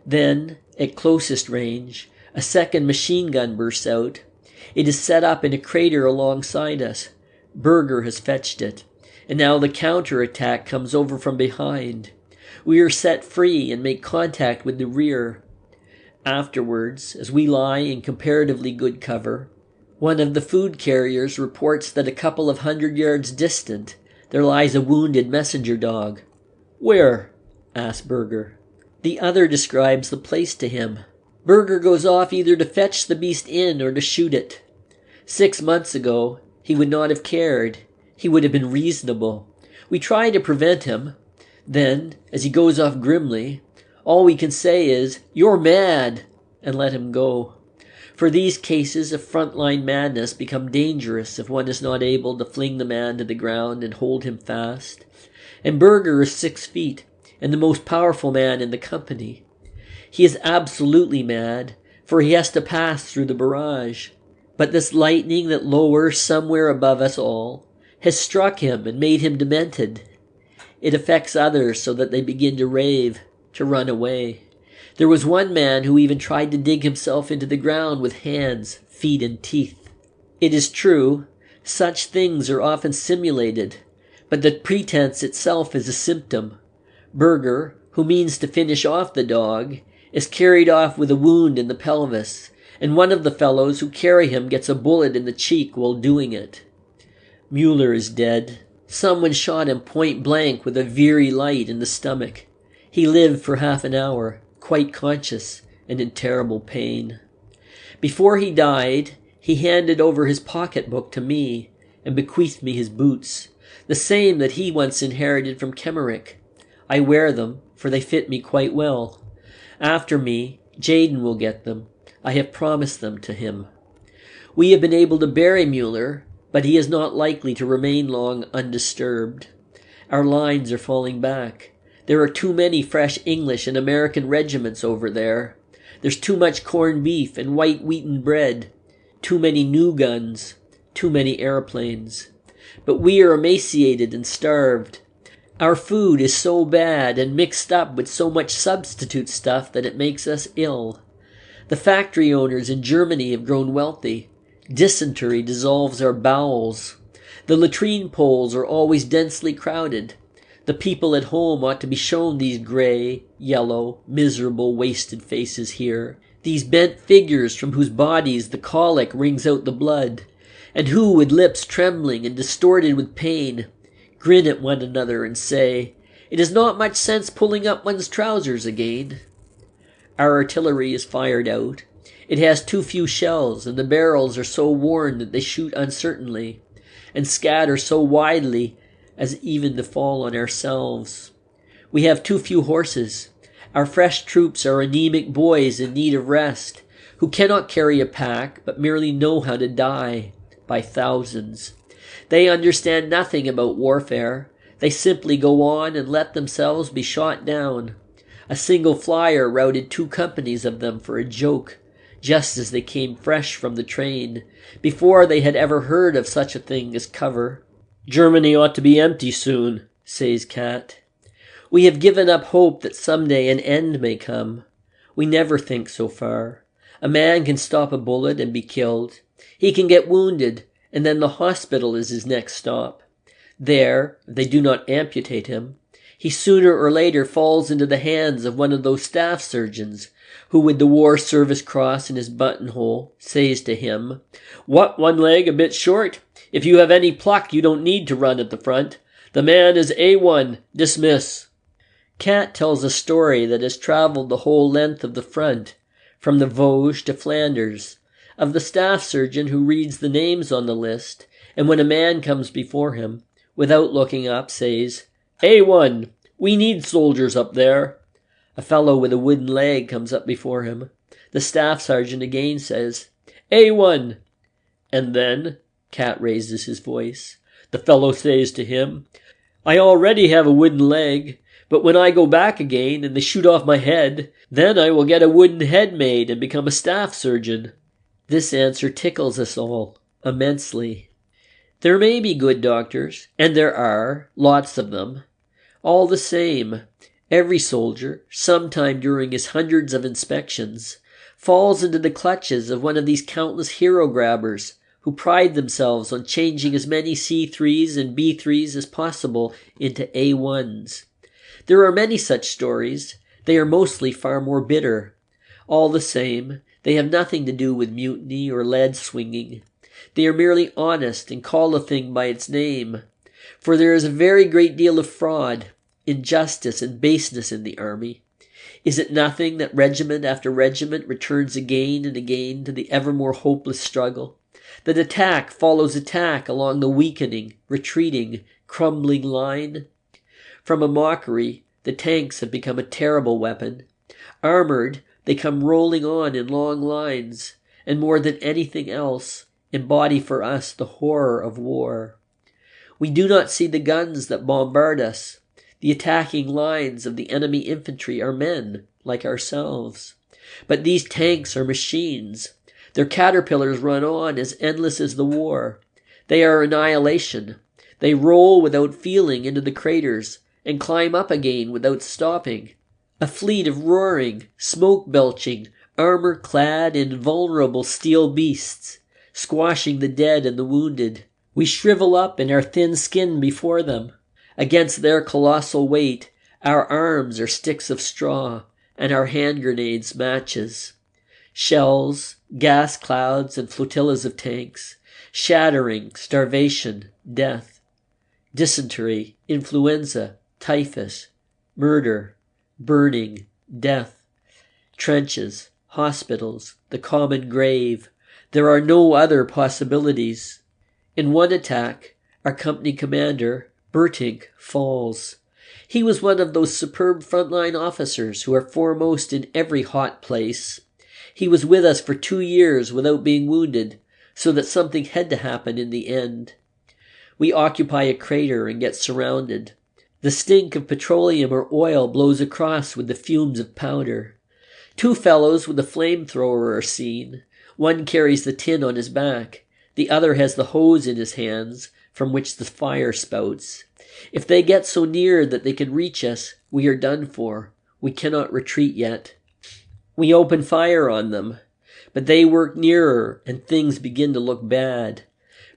Then, at closest range, a second machine gun bursts out. It is set up in a crater alongside us. Berger has fetched it, and now the counter-attack comes over from behind. We are set free and make contact with the rear. Afterwards, as we lie in comparatively good cover, one of the food carriers reports that a couple of 100 yards distant, there lies a wounded messenger dog. "Where?" asks Berger. The other describes the place to him. Berger goes off either to fetch the beast in or to shoot it. 6 months ago, he would not have cared. He would have been reasonable. We try to prevent him. Then, as he goes off grimly, all we can say is, "You're mad," and let him go. For these cases of frontline madness become dangerous if one is not able to fling the man to the ground and hold him fast. And Berger is 6 feet, and the most powerful man in the company. He is absolutely mad, for he has to pass through the barrage. But this lightning that lowers somewhere above us all has struck him and made him demented. It affects others so that they begin to rave, to run away. There was one man who even tried to dig himself into the ground with hands, feet, and teeth. It is true, such things are often simulated, but the pretense itself is a symptom. Berger, who means to finish off the dog, is carried off with a wound in the pelvis, and one of the fellows who carry him gets a bullet in the cheek while doing it. Mueller is dead. Someone shot him point blank with a Veery light in the stomach. He lived for half an hour, quite conscious and in terrible pain. Before he died, he handed over his pocketbook to me and bequeathed me his boots, the same that he once inherited from Kemmerich. I wear them, for they fit me quite well. After me, Jaden will get them. I have promised them to him. We have been able to bury Mueller, but he is not likely to remain long undisturbed. Our lines are falling back. There are too many fresh English and American regiments over there. There's too much corned beef and white wheaten bread. Too many new guns. Too many airplanes. But we are emaciated and starved. Our food is so bad and mixed up with so much substitute stuff that it makes us ill. The factory owners in Germany have grown wealthy. Dysentery dissolves our bowels. The latrine poles are always densely crowded. The people at home ought to be shown these gray, yellow, miserable, wasted faces here, these bent figures from whose bodies the colic wrings out the blood, and who, with lips trembling and distorted with pain, grin at one another and say, "It is not much sense pulling up one's trousers again." Our artillery is fired out. It has too few shells, and the barrels are so worn that they shoot uncertainly, and scatter so widely as even to fall on ourselves. We have too few horses. Our fresh troops are anemic boys in need of rest, who cannot carry a pack, but merely know how to die, by thousands. They understand nothing about warfare. They simply go on and let themselves be shot down. A single flyer routed 2 companies of them for a joke, just as they came fresh from the train, before they had ever heard of such a thing as cover. "Germany ought to be empty soon," says Cat. We have given up hope that someday an end may come. We never think so far. A man can stop a bullet and be killed. He can get wounded, and then the hospital is his next stop. There, if they do not amputate him, He sooner or later falls into the hands of one of those staff surgeons who, with the war service cross in his buttonhole, says to him, "What, one leg a bit short? If you have any pluck, you don't need to run at the front. The man is A1. Dismiss." Cat tells a story that has traveled the whole length of the front, from the Vosges to Flanders, of the staff surgeon who reads the names on the list, and when a man comes before him, without looking up, says, "A1, we need soldiers up there." A fellow with a wooden leg comes up before him. The staff sergeant again says, "A1." And then, Cat raises his voice, the fellow says to him, "I already have a wooden leg, but when I go back again and they shoot off my head, then I will get a wooden head made and become a staff surgeon." This answer tickles us all immensely. There may be good doctors, and there are, lots of them. All the same, every soldier, sometime during his hundreds of inspections, falls into the clutches of one of these countless hero grabbers who pride themselves on changing as many C3s and B3s as possible into A1s. There are many such stories. They are mostly far more bitter. All the same, they have nothing to do with mutiny or lead swinging. They are merely honest and call a thing by its name. For there is a very great deal of fraud, injustice, and baseness in the army. Is it nothing that regiment after regiment returns again and again to the ever more hopeless struggle? That attack follows attack along the weakening, retreating, crumbling line? From a mockery, the tanks have become a terrible weapon. Armored, they come rolling on in long lines, and more than anything else, embody for us the horror of war. We do not see the guns that bombard us. The attacking lines of the enemy infantry are men, like ourselves. But these tanks are machines. Their caterpillars run on as endless as the war. They are annihilation. They roll without feeling into the craters and climb up again without stopping. A fleet of roaring, smoke-belching, armor-clad, invulnerable steel beasts, squashing the dead and the wounded. We shrivel up in our thin skin before them. Against their colossal weight, our arms are sticks of straw, and our hand grenades matches. Shells, gas clouds, and flotillas of tanks, shattering, starvation, death, dysentery, influenza, typhus, murder, burning, death, trenches, hospitals, the common grave. There are no other possibilities. In one attack, our company commander, Bertink, falls. He was one of those superb frontline officers who are foremost in every hot place. He was with us for 2 years without being wounded, so that something had to happen in the end. We occupy a crater and get surrounded. The stink of petroleum or oil blows across with the fumes of powder. 2 fellows with a flamethrower are seen. One carries the tin on his back. The other has the hose in his hands, from which the fire spouts. If they get so near that they can reach us, we are done for. We cannot retreat yet. We open fire on them, but they work nearer and things begin to look bad.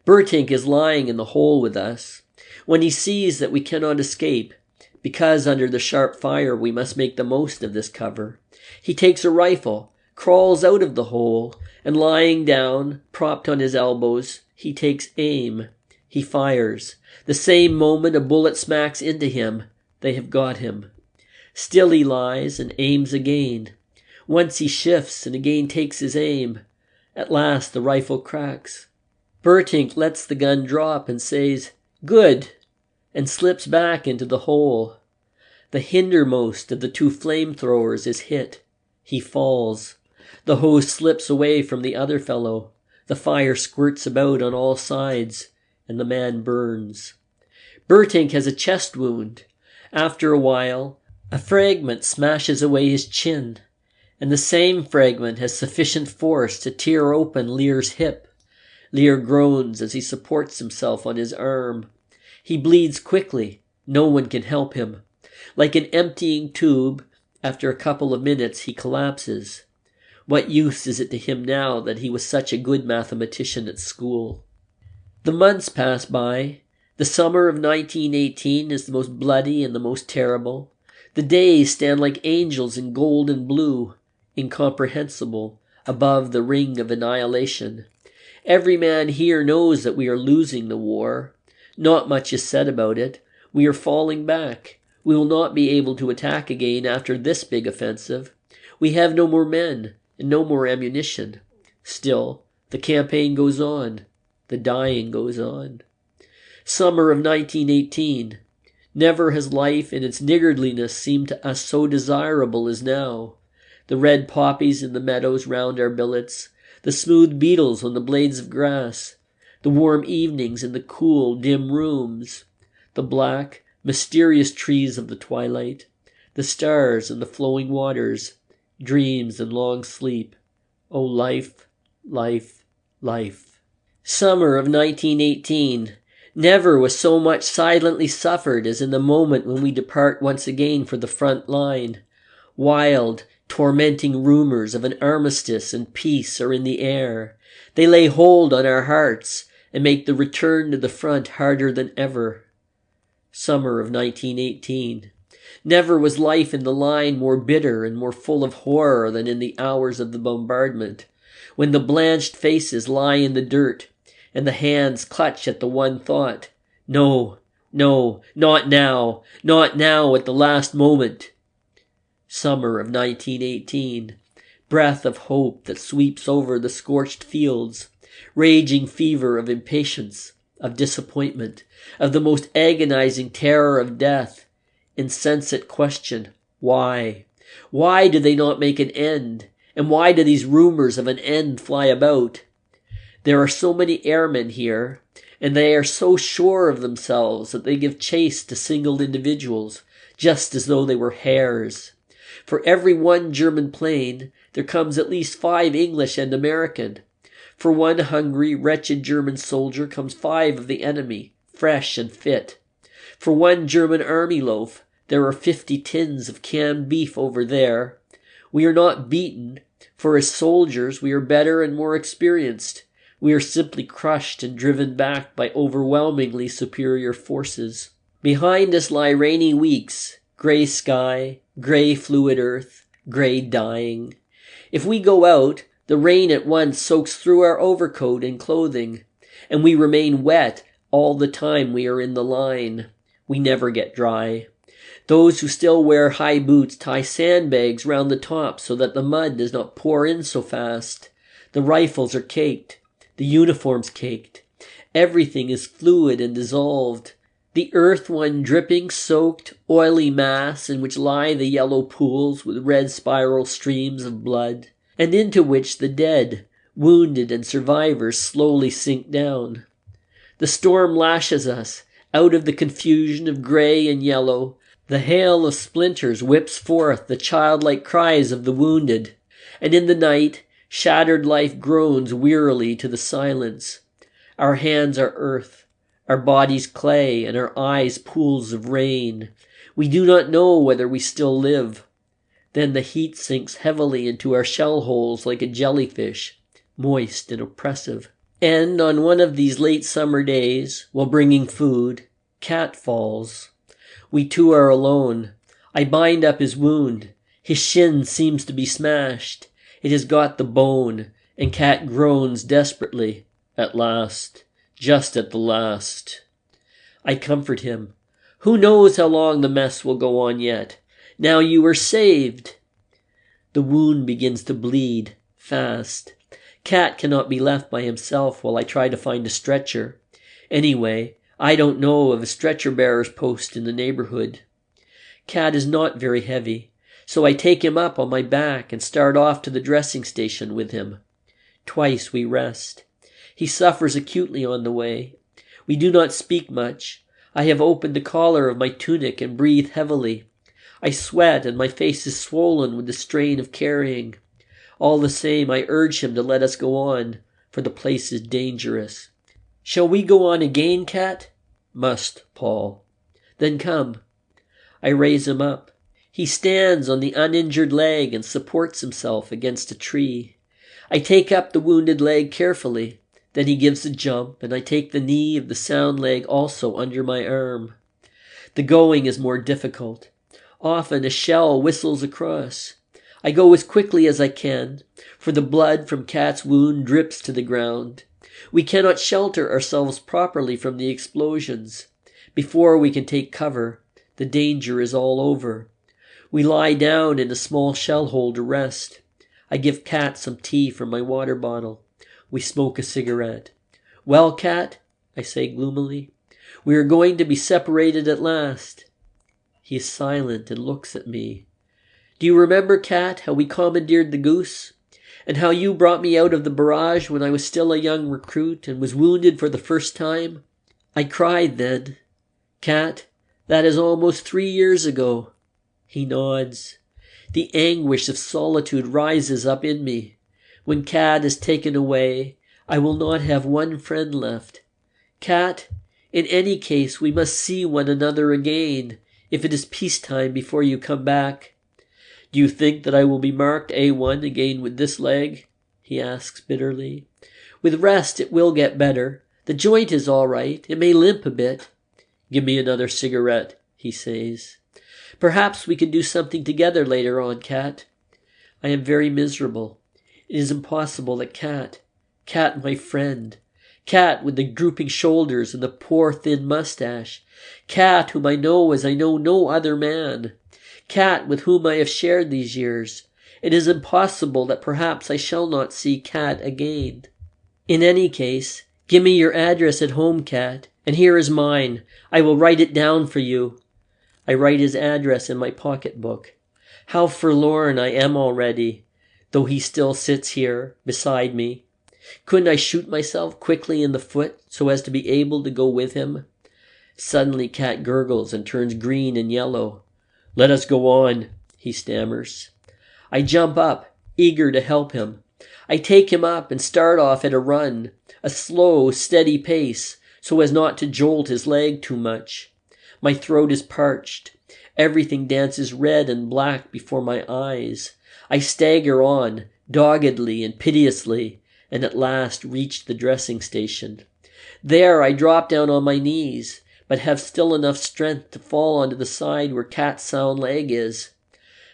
Bertink is lying in the hole with us. When he sees that we cannot escape, because under the sharp fire we must make the most of this cover, he takes a rifle, crawls out of the hole, and lying down, propped on his elbows, he takes aim. He fires. The same moment a bullet smacks into him. They have got him. Still he lies and aims again. Once he shifts and again takes his aim. At last the rifle cracks. Bertink lets the gun drop and says, "Good," and slips back into the hole. The hindermost of the 2 flamethrowers is hit. He falls. The hose slips away from the other fellow. The fire squirts about on all sides, and the man burns. Bertink has a chest wound. After a while, a fragment smashes away his chin, and the same fragment has sufficient force to tear open Lear's hip. Lear groans as he supports himself on his arm. He bleeds quickly. No one can help him. Like an emptying tube, after a couple of minutes he collapses. What use is it to him now that he was such a good mathematician at school? The months pass by. The summer of 1918 is the most bloody and the most terrible. The days stand like angels in gold and blue, incomprehensible, above the ring of annihilation. Every man here knows that we are losing the war. Not much is said about it. We are falling back. We will not be able to attack again after this big offensive. We have no more men and no more ammunition. Still, the campaign goes on. The dying goes on. Summer of 1918. Never has life in its niggardliness seemed to us so desirable as now. The red poppies in the meadows round our billets, the smooth beetles on the blades of grass, the warm evenings in the cool, dim rooms, the black, mysterious trees of the twilight, the stars and the flowing waters, dreams and long sleep. Oh, life, life, life. Summer of 1918. Never was so much silently suffered as in the moment when we depart once again for the front line. Wild, tormenting rumors of an armistice and peace are in the air. They lay hold on our hearts and make the return to the front harder than ever. Summer of 1918. Never was life in the line more bitter and more full of horror than in the hours of the bombardment, when the blanched faces lie in the dirt and the hands clutch at the one thought, no, no, not now at the last moment. Summer of 1918. Breath of hope that sweeps over the scorched fields, raging fever of impatience, of disappointment, of the most agonizing terror of death, insensate question, why? Why do they not make an end? And why do these rumors of an end fly about? There are so many airmen here, and they are so sure of themselves that they give chase to single individuals, just as though they were hares. For every one German plane, there comes at least 5 English and American. For one hungry, wretched German soldier comes 5 of the enemy, fresh and fit. For one German army loaf, there are 50 tins of canned beef over there. We are not beaten, for as soldiers we are better and more experienced. We are simply crushed and driven back by overwhelmingly superior forces. Behind us lie rainy weeks, gray sky, gray fluid earth, gray dying. If we go out, the rain at once soaks through our overcoat and clothing, and we remain wet all the time we are in the line. We never get dry. Those who still wear high boots tie sandbags round the top so that the mud does not pour in so fast. The rifles are caked. The uniform's caked. Everything is fluid and dissolved. The earth one dripping, soaked, oily mass in which lie the yellow pools with red spiral streams of blood, and into which the dead, wounded and survivors slowly sink down. The storm lashes us. Out of the confusion of gray and yellow, the hail of splinters whips forth the childlike cries of the wounded, and in the night, shattered life groans wearily to the silence. Our hands are earth, our bodies clay, and our eyes pools of rain. We do not know whether we still live. Then the heat sinks heavily into our shell holes like a jellyfish, moist and oppressive. And on one of these late summer days, while bringing food, Cat falls. We 2 are alone. I bind up his wound. His shin seems to be smashed. It has got the bone, and Cat groans desperately. At last, just at the last. I comfort him. Who knows how long the mess will go on yet? Now you are saved. The wound begins to bleed, fast. Cat cannot be left by himself while I try to find a stretcher. Anyway, I don't know of a stretcher-bearer's post in the neighborhood. Cat is not very heavy, so I take him up on my back and start off to the dressing station with him. Twice we rest. He suffers acutely on the way. We do not speak much. I have opened the collar of my tunic and breathe heavily. I sweat and my face is swollen with the strain of carrying. All the same, I urge him to let us go on, for the place is dangerous. Shall we go on again, Cat? Must, Paul. Then come. I raise him up. He stands on the uninjured leg and supports himself against a tree. I take up the wounded leg carefully. Then he gives a jump, and I take the knee of the sound leg also under my arm. The going is more difficult. Often a shell whistles across. I go as quickly as I can, for the blood from Kat's wound drips to the ground. We cannot shelter ourselves properly from the explosions. Before we can take cover, the danger is all over. We lie down in a small shell hole to rest. I give Kat some tea from my water bottle. We smoke a cigarette. "Well, Kat," I say gloomily, "we are going to be separated at last." He is silent and looks at me. "Do you remember, Kat, how we commandeered the goose? And how you brought me out of the barrage when I was still a young recruit and was wounded for the first time? I cried then. Kat, that is almost 3 years ago." He nods. The anguish of solitude rises up in me. When Kat is taken away, I will not have one friend left. Kat, in any case, we must see one another again, if it is peacetime before you come back. "Do you think that I will be marked A1 again with this leg?" he asks bitterly. "With rest it will get better. The joint is all right. It may limp a bit." "Give me another cigarette," he says. "Perhaps we can do something together later on, Kat." I am very miserable. It is impossible that Kat, my friend, Kat with the drooping shoulders and the poor thin mustache, Kat whom I know as I know no other man, Kat with whom I have shared these years, it is impossible that perhaps I shall not see Kat again. In any case, give me your address at home, Kat, and here is mine. I will write it down for you. I write his address in my pocketbook. How forlorn I am already, though he still sits here beside me. Couldn't I shoot myself quickly in the foot so as to be able to go with him? Suddenly Kat gurgles and turns green and yellow. "Let us go on," he stammers. I jump up, eager to help him. I take him up and start off at a run, a slow, steady pace, so as not to jolt his leg too much. My throat is parched. Everything dances red and black before my eyes. I stagger on, doggedly and piteously, and at last reach the dressing station. There I drop down on my knees, but have still enough strength to fall onto the side where Kat's sound leg is.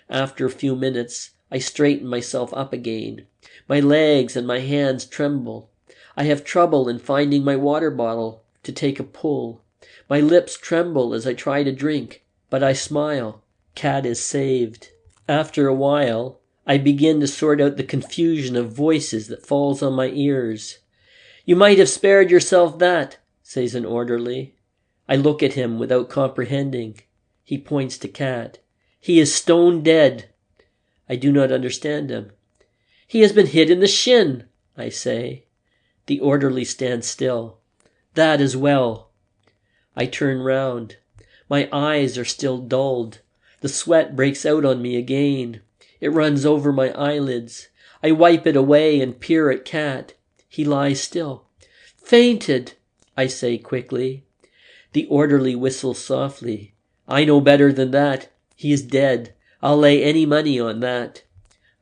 After a few minutes, I straighten myself up again. My legs and my hands tremble. I have trouble in finding my water bottle to take a pull. My lips tremble as I try to drink, but I smile. Kat is saved. After a while, I begin to sort out the confusion of voices that falls on my ears. "You might have spared yourself that," says an orderly. I look at him without comprehending. He points to Kat. "He is stone dead." I do not understand him. "He has been hit in the shin," I say. The orderly stands still. "That is well." I turn round. My eyes are still dulled. The sweat breaks out on me again. It runs over my eyelids. I wipe it away and peer at Kat. He lies still. "Fainted," I say quickly. The orderly whistles softly. "I know better than that. He is dead. I'll lay any money on that."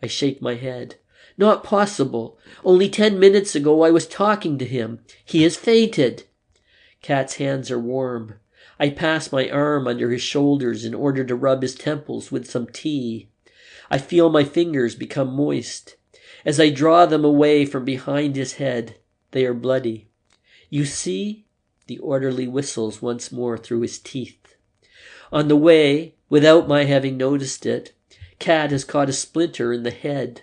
I shake my head. "Not possible. Only 10 minutes ago I was talking to him. He has fainted." Kat's hands are warm. I pass my arm under his shoulders in order to rub his temples with some tea. I feel my fingers become moist. As I draw them away from behind his head, they are bloody. "You see?" The orderly whistles once more through his teeth. On the way, without my having noticed it, Kat has caught a splinter in the head.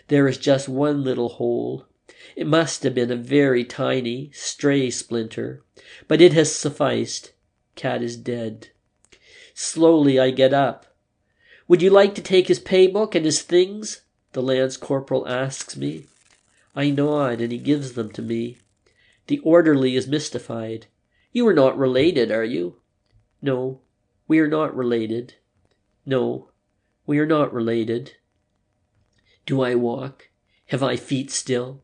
There is just one little hole. It must have been a very tiny, stray splinter, but it has sufficed. Kat is dead. Slowly I get up. "Would you like to take his pay book and his things?" the lance corporal asks me. I nod and he gives them to me. The orderly is mystified. "You are not related, are you?" "No, we are not related." "No, we are not related." Do I walk? Have I feet still?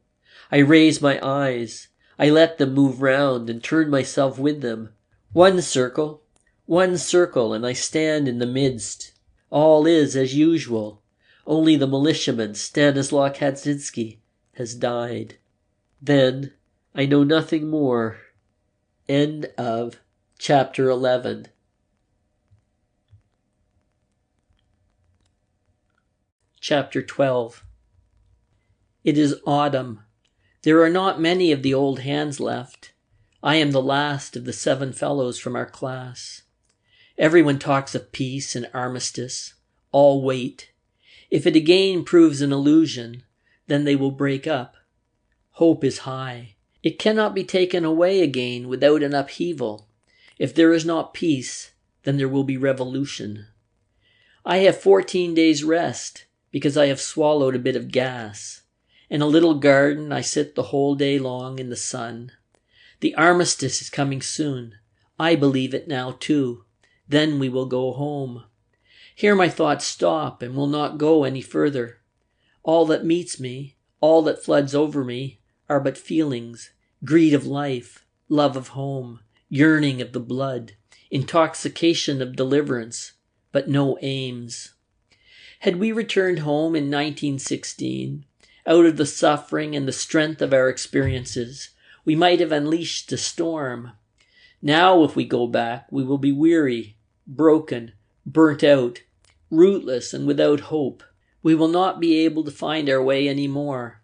I raise my eyes. I let them move round and turn myself with them. One circle, and I stand in the midst. All is as usual. Only the militiaman, Stanislaw Kaczynski, has died. Then I know nothing more. End of chapter 11. Chapter 12. It is autumn. There are not many of the old hands left. I am the last of the 7 fellows from our class. Everyone talks of peace and armistice. All wait. If it again proves an illusion, then they will break up. Hope is high. It cannot be taken away again without an upheaval. If there is not peace, then there will be revolution. I have 14 days rest because I have swallowed a bit of gas. In a little garden I sit the whole day long in the sun. The armistice is coming soon. I believe it now too. Then we will go home. Here my thoughts stop and will not go any further. All that meets me, all that floods over me, are but feelings, greed of life, love of home, yearning of the blood, intoxication of deliverance, but no aims. Had we returned home in 1916, out of the suffering and the strength of our experiences, we might have unleashed a storm. Now, if we go back, we will be weary, broken, burnt out, rootless, and without hope. We will not be able to find our way any more.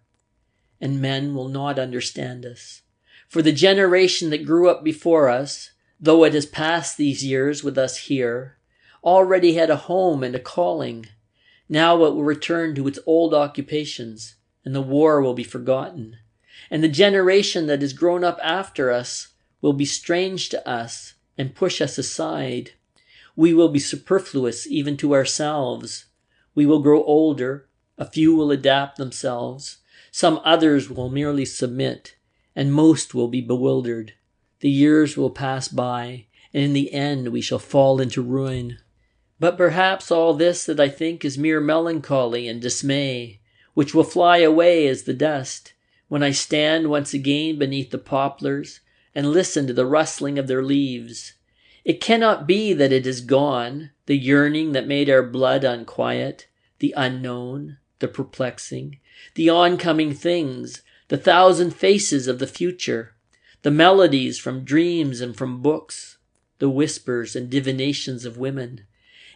And men will not understand us. For the generation that grew up before us, though it has passed these years with us here, already had a home and a calling. Now it will return to its old occupations, and the war will be forgotten. And the generation that has grown up after us will be strange to us and push us aside. We will be superfluous even to ourselves. We will grow older. A few will adapt themselves. Some others will merely submit, and most will be bewildered. The years will pass by, and in the end we shall fall into ruin. But perhaps all this that I think is mere melancholy and dismay, which will fly away as the dust, when I stand once again beneath the poplars and listen to the rustling of their leaves. It cannot be that it is gone, the yearning that made our blood unquiet, the unknown, the perplexing, the oncoming things, the 1,000 faces of the future, the melodies from dreams and from books, the whispers and divinations of women.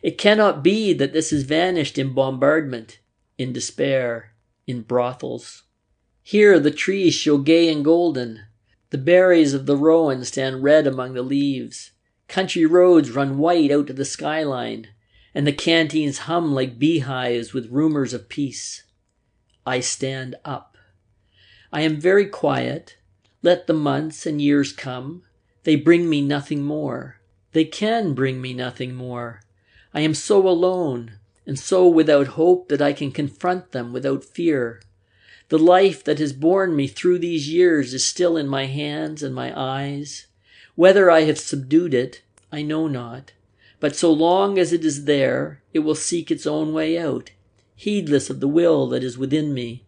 It cannot be that this has vanished in bombardment, in despair, in brothels. Here the trees show gay and golden. The berries of the rowan stand red among the leaves. Country roads run white out to the skyline, and the canteens hum like beehives with rumors of peace. I stand up. I am very quiet. Let the months and years come. They bring me nothing more. They can bring me nothing more. I am so alone and so without hope that I can confront them without fear. The life that has borne me through these years is still in my hands and my eyes. Whether I have subdued it, I know not. But so long as it is there, it will seek its own way out, heedless of the will that is within me.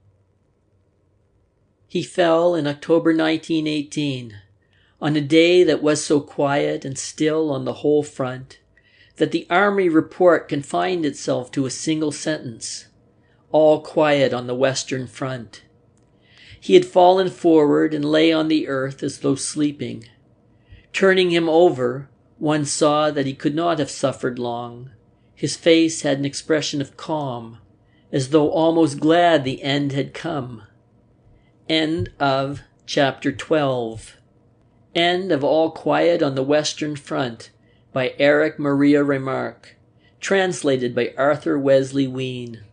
He fell in October 1918, on a day that was so quiet and still on the whole front, that the army report confined itself to a single sentence: all quiet on the Western Front. He had fallen forward and lay on the earth as though sleeping. Turning him over, one saw that he could not have suffered long. His face had an expression of calm, as though almost glad the end had come. End of chapter 12. End of All Quiet on the Western Front by Erich Maria Remarque. Translated by Arthur Wesley Ween.